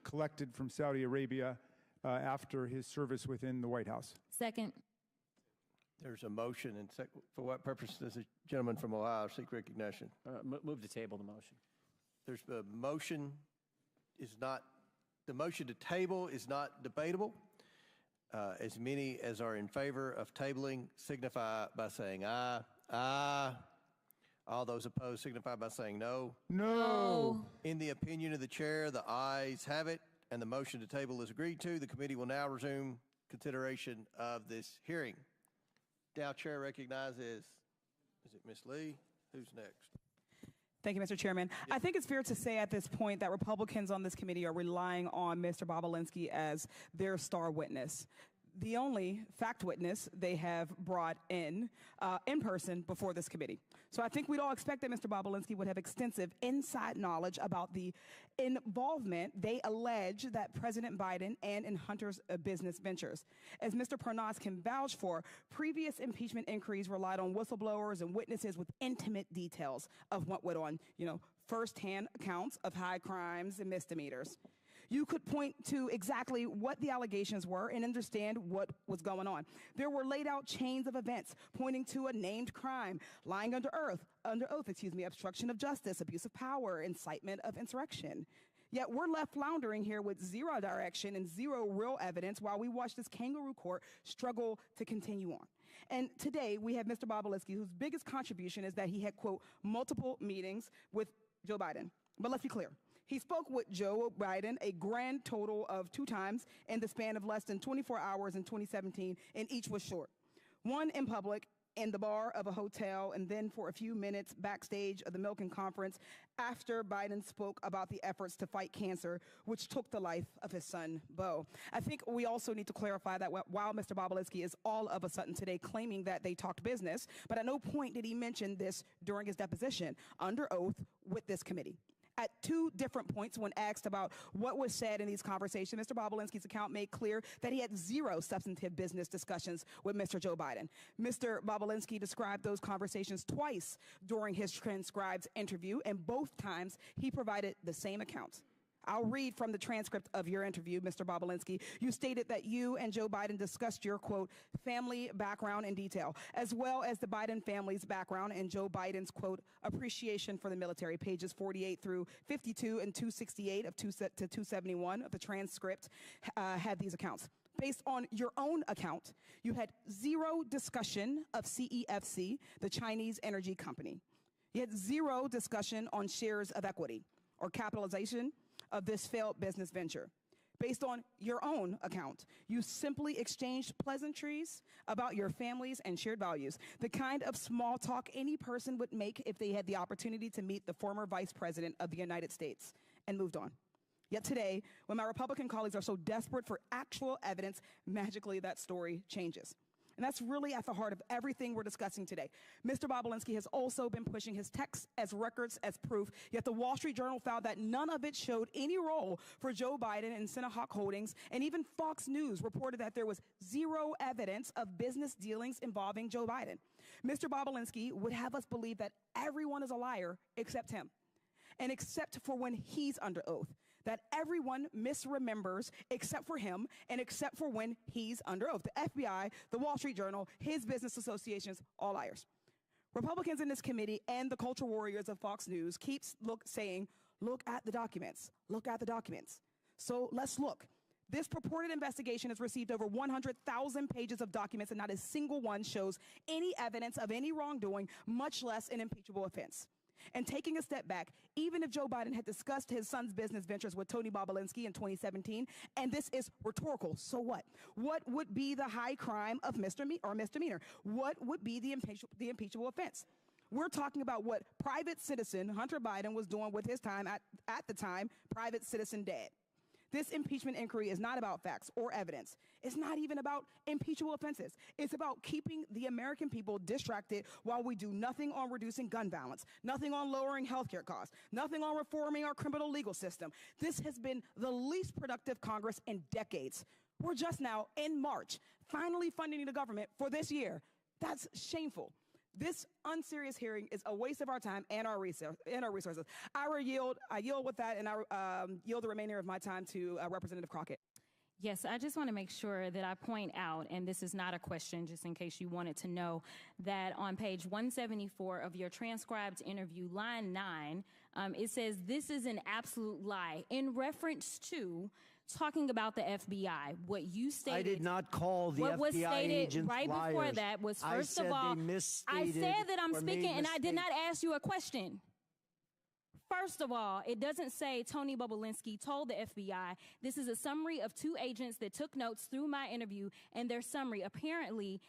collected from Saudi Arabia after his service within the White House. Second. There's a motion, and for what purpose does the gentleman from Ohio seek recognition? Move to table the motion. There's a motion the motion to table is not debatable. As many as are in favor of tabling signify by saying aye. Aye. All those opposed signify by saying no. No. In the opinion of the chair, the ayes have it, and the motion to table is agreed to. The committee will now resume consideration of this hearing. Now, chair recognizes, is it Ms. Lee? Who's next? Thank you, Mr. Chairman. I think it's fair to say at this point that Republicans on this committee are relying on Mr. Bobulinski as their star witness, the only fact witness they have brought in person before this committee. So I think we'd all expect that Mr. Bobulinski would have extensive inside knowledge about the involvement they allege that President Biden and in Hunter's business ventures. As Mr. Pernas can vouch for, previous impeachment inquiries relied on whistleblowers and witnesses with intimate details of what went on, firsthand accounts of high crimes and misdemeanors. You could point to exactly what the allegations were and understand what was going on. There were laid out chains of events pointing to a named crime, lying under oath, obstruction of justice, abuse of power, incitement of insurrection. Yet we're left floundering here with zero direction and zero real evidence while we watch this kangaroo court struggle to continue on. And today we have Mr. Bobulinski, whose biggest contribution is that he had, quote, multiple meetings with Joe Biden. But let's be clear. He spoke with Joe Biden a grand total of 2 times in the span of less than 24 hours in 2017, and each was short. One in public in the bar of a hotel, and then for a few minutes backstage of the Milken conference after Biden spoke about the efforts to fight cancer, which took the life of his son, Beau. I think we also need to clarify that while Mr. Bobulinski is all of a sudden today claiming that they talked business, but at no point did he mention this during his deposition under oath with this committee. At two different points, when asked about what was said in these conversations, Mr. Bobulinski's account made clear that he had zero substantive business discussions with Mr. Joe Biden. Mr. Bobulinski described those conversations twice during his transcribed interview, and both times he provided the same accounts. I'll read from the transcript of your interview, Mr. Bobulinski. You stated that you and Joe Biden discussed your, quote, family background in detail, as well as the Biden family's background and Joe Biden's, quote, appreciation for the military. Pages 48 through 52 and 268 to 271 of the transcript had these accounts. Based on your own account, you had zero discussion of CEFC, the Chinese energy company. You had zero discussion on shares of equity or capitalization of this failed business venture. Based on your own account, you simply exchanged pleasantries about your families and shared values, the kind of small talk any person would make if they had the opportunity to meet the former Vice President of the United States, and moved on. Yet today, when my Republican colleagues are so desperate for actual evidence, magically that story changes. And that's really at the heart of everything we're discussing today. Mr. Bobulinski has also been pushing his texts as records as proof, yet the Wall Street Journal found that none of it showed any role for Joe Biden and Sinahawk Holdings, and even Fox News reported that there was zero evidence of business dealings involving Joe Biden. Mr. Bobulinski would have us believe that everyone is a liar except him, and except for when he's under oath. That everyone misremembers except for him and except for when he's under oath. The FBI, the Wall Street Journal, his business associations, all liars. Republicans in this committee and the culture warriors of Fox News keeps saying, look at the documents, look at the documents. So let's look. This purported investigation has received over 100,000 pages of documents, and not a single one shows any evidence of any wrongdoing, much less an impeachable offense. And taking a step back, even if Joe Biden had discussed his son's business ventures with Tony Bobulinski in 2017, and this is rhetorical, so what? What would be the high crime of misdemeanor? What would be the impeachable offense? We're talking about what private citizen Hunter Biden was doing with his time, at the time, private citizen dad. This impeachment inquiry is not about facts or evidence. It's not even about impeachable offenses. It's about keeping the American people distracted while we do nothing on reducing gun violence, nothing on lowering healthcare costs, nothing on reforming our criminal legal system. This has been the least productive Congress in decades. We're just now, in March, finally funding the government for this year. That's shameful. This unserious hearing is a waste of our time and our resources. I yield with that, and I yield the remainder of my time to Representative Crockett. Yes, I just want to make sure that I point out, and this is not a question, just in case you wanted to know, that on page 174 of your transcribed interview, line 9, it says, this is an absolute lie, in reference to talking about the FBI. What you stated, I did not call the what FBI was stated agents right liars. before that was, first of all, I said that I'm speaking, and I did not ask you a question. First of all, it doesn't say Tony Bobulinski told the FBI. This is a summary of 2 agents that took notes through my interview, and their summary apparently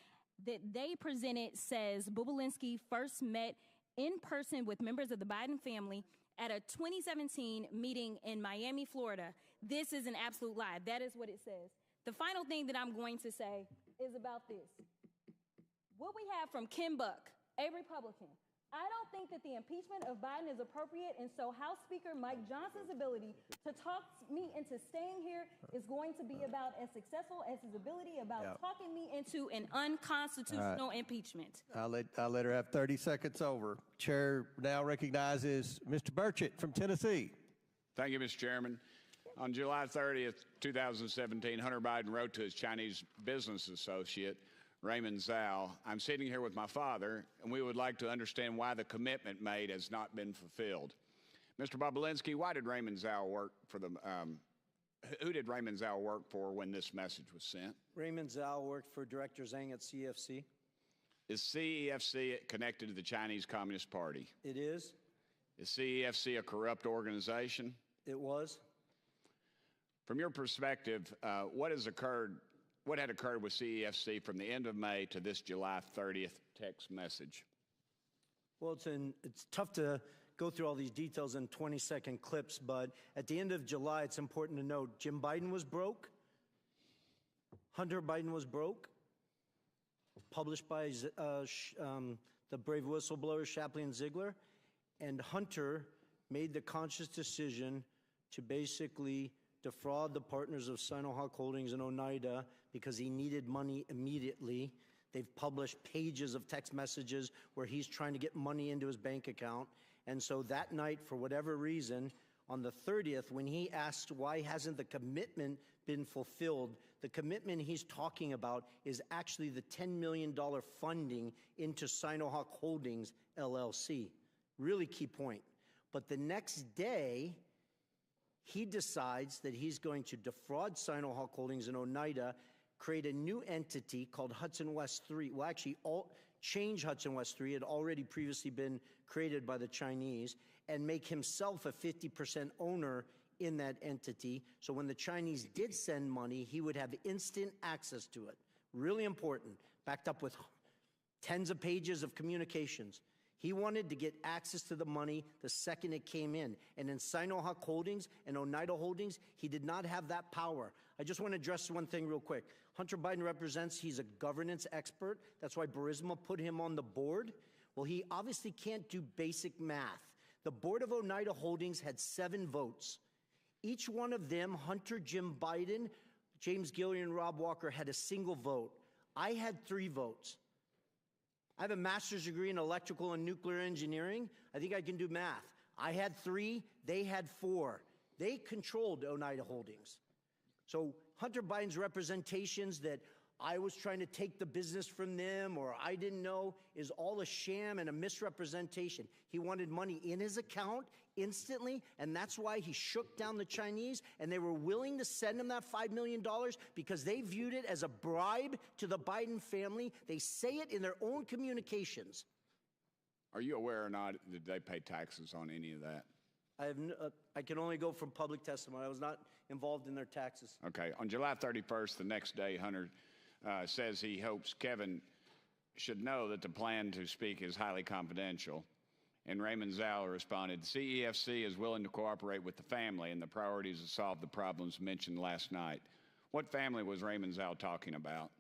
that they presented says Bobulinski first met in person with members of the Biden family at a 2017 meeting in Miami, Florida. This is an absolute lie. That is what it says. The final thing that I'm going to say is about this. What we have from Ken Buck, a Republican, I don't think that the impeachment of Biden is appropriate, and so House Speaker Mike Johnson's ability to talk me into staying here is going to be about as successful as his ability about talking me into an unconstitutional impeachment. I'll let her have 30 seconds over. Chair now recognizes Mr. Burchett from Tennessee. Thank you, Mr. Chairman. On July 30th, 2017, Hunter Biden wrote to his Chinese business associate, Raymond Zhao, I'm sitting here with my father, and we would like to understand why the commitment made has not been fulfilled. Mr. Bobulinski, why did Raymond Zhao work for the, who did Raymond Zhao work for when this message was sent? Raymond Zhao worked for Director Zhang at CFC. Is CEFC connected to the Chinese Communist Party? It is. Is CEFC a corrupt organization? It was. From your perspective, what has occurred what had occurred with CEFC from the end of May to this July 30th text message? Well, it's tough to go through all these details in 20-second clips, but at the end of July, it's important to note Jim Biden was broke. Hunter Biden was broke. Published by the brave whistleblower Shapley and Ziegler. And Hunter made the conscious decision to basically defraud the partners of Sinohawk Holdings and Oneida because he needed money immediately. They've published pages of text messages where he's trying to get money into his bank account. And so that night, for whatever reason, on the 30th, when he asked why hasn't the commitment been fulfilled, the commitment he's talking about is actually the $10 million funding into Sinohawk Holdings, LLC. Really key point. But the next day, he decides that he's going to defraud Sinohawk Holdings and Oneida, create a new entity called Hudson West 3. Well, actually, change Hudson West 3. It had already previously been created by the Chinese, and make himself a 50% owner in that entity. So when the Chinese did send money, he would have instant access to it. Really important, backed up with tens of pages of communications. He wanted to get access to the money the second it came in. And in Sinohawk Holdings and Oneida Holdings, he did not have that power. I just want to address one thing real quick. Hunter Biden represents, he's a governance expert. That's why Burisma put him on the board. Well, he obviously can't do basic math. The board of Oneida Holdings had 7 votes. Each one of them, Hunter, Jim Biden, James Gillian, and Rob Walker, had a single vote. I had 3 votes. I have a master's degree in electrical and nuclear engineering. I think I can do math. I had 3, they had 4. They controlled Oneida Holdings. So Hunter Biden's representations that I was trying to take the business from them or I didn't know is all a sham and a misrepresentation. He wanted money in his account instantly, and that's why he shook down the Chinese, and they were willing to send him that $5 million because they viewed it as a bribe to the Biden family. They say it in their own communications. Are you aware or not that they pay taxes on any of that? I can only go from public testimony. I was not involved in their taxes. Okay. On July 31st, the next day, Hunter says he hopes Kevin should know that the plan to speak is highly confidential. And Raymond Zhao responded, CEFC is willing to cooperate with the family and the priorities to solve the problems mentioned last night. What family was Raymond Zhao talking about?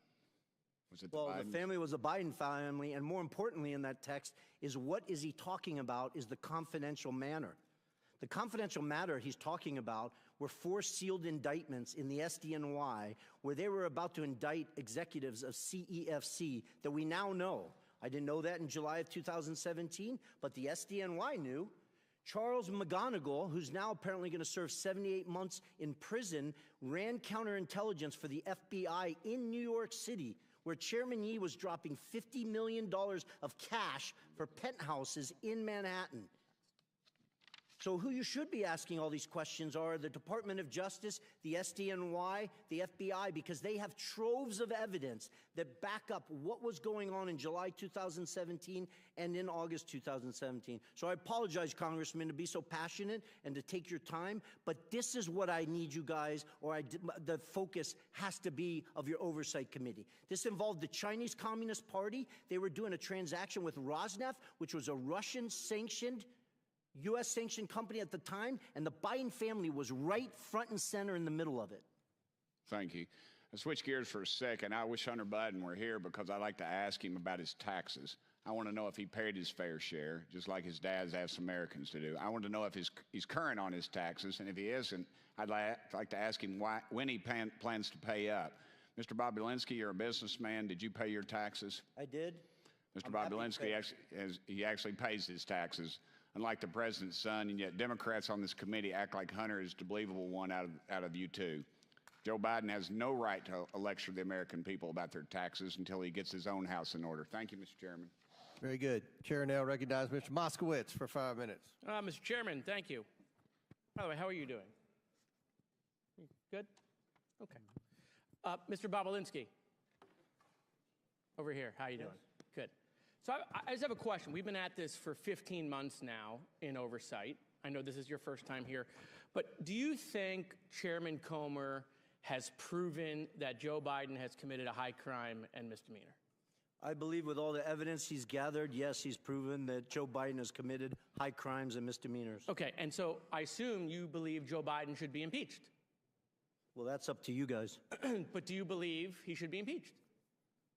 Was it the family was the Biden family, and more importantly in that text is what is he talking about is the confidential matter. The confidential matter he's talking about were 4 sealed indictments in the SDNY where they were about to indict executives of CEFC that we now know. I didn't know that in July of 2017, but the SDNY knew. Charles McGonigal, who's now apparently going to serve 78 months in prison, ran counterintelligence for the FBI in New York City, where Chairman Yi was dropping $50 million of cash for penthouses in Manhattan. So who you should be asking all these questions are the Department of Justice, the SDNY, the FBI, because they have troves of evidence that back up what was going on in July 2017 and in August 2017. So I apologize, Congressman, to be so passionate and to take your time, but this is what I need you guys, or the focus has to be of your oversight committee. This involved the Chinese Communist Party. They were doing a transaction with Rosneft, which was a Russian-sanctioned U.S.-sanctioned company at the time, and the Biden family was right front and center in the middle of it. Thank you. I'll switch gears for a second. I wish Hunter Biden were here because I'd like to ask him about his taxes. I want to know if he paid his fair share, just like his dad's asked Americans to do. I want to know if he's current on his taxes, and if he isn't, I'd like to ask him when he plans to pay up. Mr. Bobulinski, you're a businessman. Did you pay your taxes? I did. Mr. Bobulinski actually pays his taxes, unlike the president's son, and yet Democrats on this committee act like Hunter is the believable one out of you two. Joe Biden has no right to lecture the American people about their taxes until he gets his own house in order. Thank you, Mr. Chairman. Very good. Chair now recognizes Mr. Moskowitz for 5 minutes. Mr. Chairman, thank you. By the way, how are you doing? Good? Okay. Mr. Bobulinski, over here, how are you doing? Good. So I just have a question. We've been at this for 15 months now in oversight. I know this is your first time here. But do you think Chairman Comer has proven that Joe Biden has committed a high crime and misdemeanor? I believe with all the evidence he's gathered, yes, he's proven that Joe Biden has committed high crimes and misdemeanors. Okay, and so I assume you believe Joe Biden should be impeached. Well, that's up to you guys. But do you believe he should be impeached?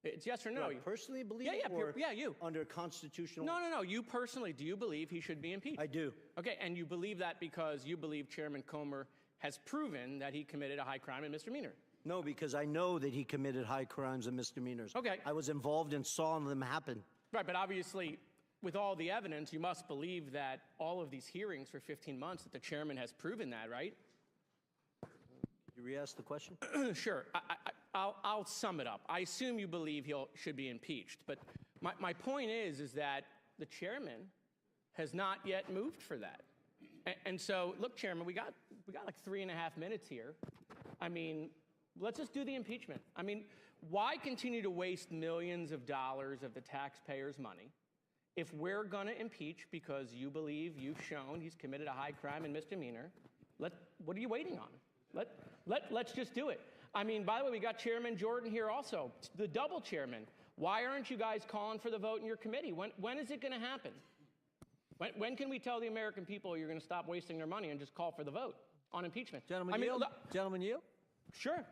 It's yes or no. Do I personally believe yeah, it, or you. Under constitutional... No. You personally, do you believe he should be impeached? I do. Okay, and you believe that because you believe Chairman Comer has proven that he committed a high crime and misdemeanor? No, because I know that he committed high crimes and misdemeanors. Okay. I was involved and saw them happen. Right, but obviously, with all the evidence, you must believe that all of these hearings for 15 months, that the chairman has proven that, right? You re-ask the question? Sure. I'll sum it up. I assume you believe he should be impeached, but my point is that the chairman has not yet moved for that. And so, look, Chairman, we got like 3.5 minutes here. I mean, let's just do the impeachment. I mean, why continue to waste millions of dollars of the taxpayers' money if we're going to impeach because you believe you've shown he's committed a high crime and misdemeanor? What are you waiting on? Let's just do it. I mean, by the way, we got Chairman Jordan here also, the double chairman. Why aren't you guys calling for the vote in your committee? When is it going to happen? When can we tell the American people you're going to stop wasting their money and just call for the vote on impeachment? Gentlemen, yield? Gentlemen, yield? Sure.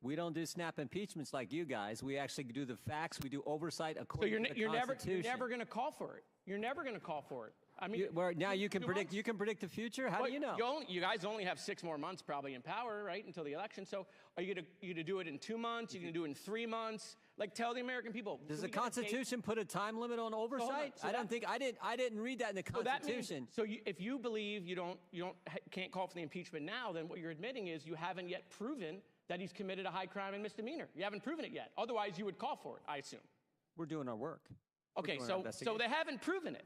We don't do snap impeachments like you guys. We actually do the facts. We do oversight according to the Constitution. You're never going to call for it. You're never going to call for it. I mean, now you can predict. You can predict the future. How do you know? You guys only have 6 more months probably in power, right, until the election. So are you going to do it in 2 months? You're going to do it in 3 months? Like, tell the American people. Does the Constitution put a time limit on oversight? I don't think I didn't read that in the Constitution. If you believe you can't call for the impeachment now, then what you're admitting is you haven't yet proven that he's committed a high crime and misdemeanor. You haven't proven it yet. Otherwise, you would call for it, I assume. We're doing our work. Okay, so they haven't proven it,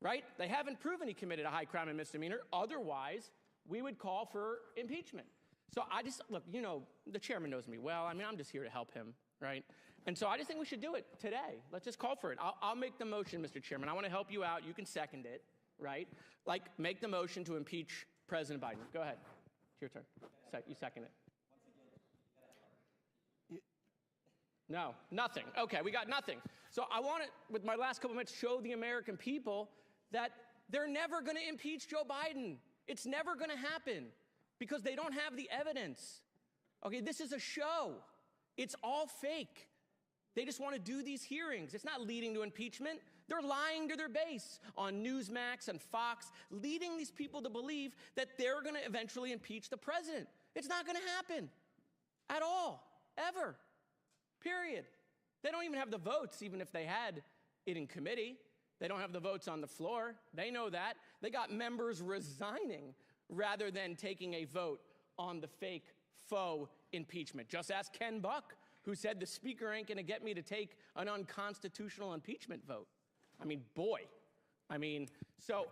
right? They haven't proven he committed a high crime and misdemeanor. Otherwise, we would call for impeachment. So look, the chairman knows me well. I mean, I'm just here to help him, right? And so I just think we should do it today. Let's just call for it. I'll make the motion, Mr. Chairman. I want to help you out. You can second it, right? Like, make the motion to impeach President Biden. Go ahead. It's your turn. You second it. No, nothing. Okay, we got nothing. So I want to, with my last couple minutes, show the American people that they're never going to impeach Joe Biden. It's never going to happen because they don't have the evidence. Okay, this is a show. It's all fake. They just want to do these hearings. It's not leading to impeachment. They're lying to their base on Newsmax and Fox, leading these people to believe that they're going to eventually impeach the president. It's not going to happen at all, ever. Period. They don't even have the votes, even if they had it in committee. They don't have the votes on the floor. They know that. They got members resigning rather than taking a vote on the fake, faux impeachment. Just ask Ken Buck, who said the speaker ain't going to get me to take an unconstitutional impeachment vote. I mean, boy. I mean, so,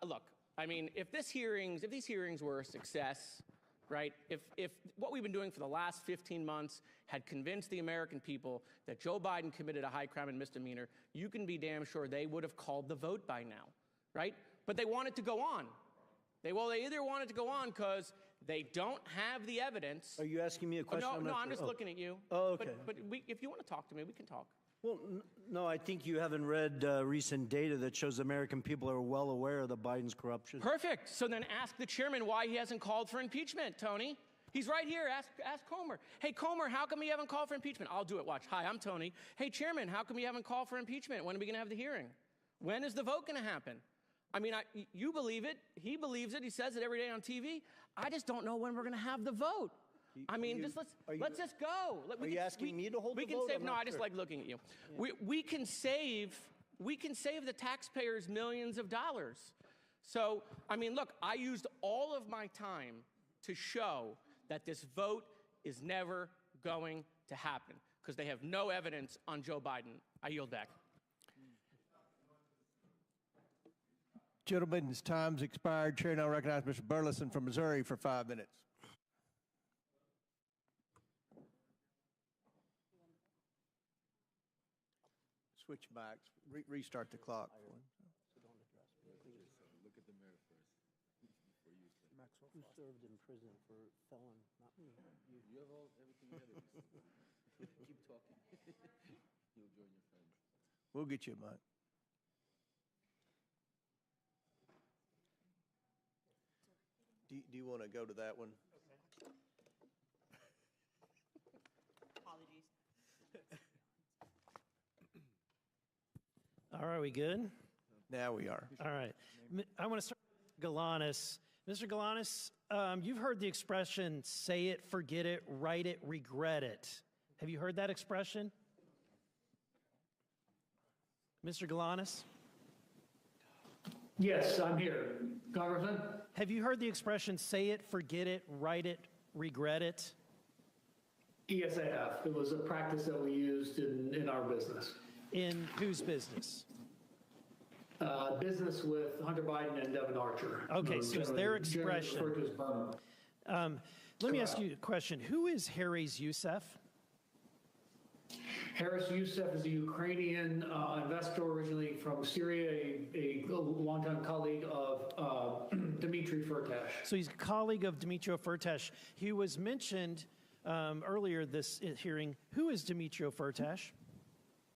look, I mean, if these hearings were a success, right, if what we've been doing for the last 15 months had convinced the American people that Joe Biden committed a high crime and misdemeanor, you can be damn sure they would have called the vote by now, right? But they want it to go on. They either want it to go on because they don't have the evidence. Are you asking me a question? No, I'm just looking at you. Oh, okay. But if you want to talk to me, we can talk. Well, no, I think you haven't read recent data that shows American people are well aware of the Biden's corruption. Perfect. So then ask the chairman why he hasn't called for impeachment, Tony. He's right here. Ask Comer. Hey, Comer, how come you haven't called for impeachment? I'll do it. Watch. Hi, I'm Tony. Hey, Chairman, how come you haven't called for impeachment? When are we going to have the hearing? When is the vote going to happen? I mean, you believe it. He believes it. He says it every day on TV. I just don't know when we're going to have the vote. I mean, let's just go. Are you asking me to hold the vote? We can save. No, I just like looking at you. Yeah. We can save the taxpayers millions of dollars. So, I mean, look, I used all of my time to show that this vote is never going to happen because they have no evidence on Joe Biden. I yield back. Gentlemen's time's expired. Chair now recognizes Mr. Burleson from Missouri for 5 minutes. Switch backs. Restart the clock. Look at the mayor first. Who served in prison for felon? Not me. You. We'll get you a mic. Do you want to go to that one? Apologies. All right, we good? Now we are. All right. I want to start with Galanis. Mr. Galanis, you've heard the expression, say it, forget it, write it, regret it. Have you heard that expression? Mr. Galanis? Yes, I'm here. Congressman? Have you heard the expression, say it, forget it, write it, regret it? Yes, I have. It was a practice that we used in our business. In whose business? Business with Hunter Biden and Devin Archer. Okay, so it's their expression. Let me ask you a question. Who is Harris Youssef? Harris Youssef is a Ukrainian investor originally from Syria, a longtime colleague of Dmitry Firtash. So he's a colleague of Dmitry Firtash. He was mentioned earlier this hearing. Who is Dmitry Firtash?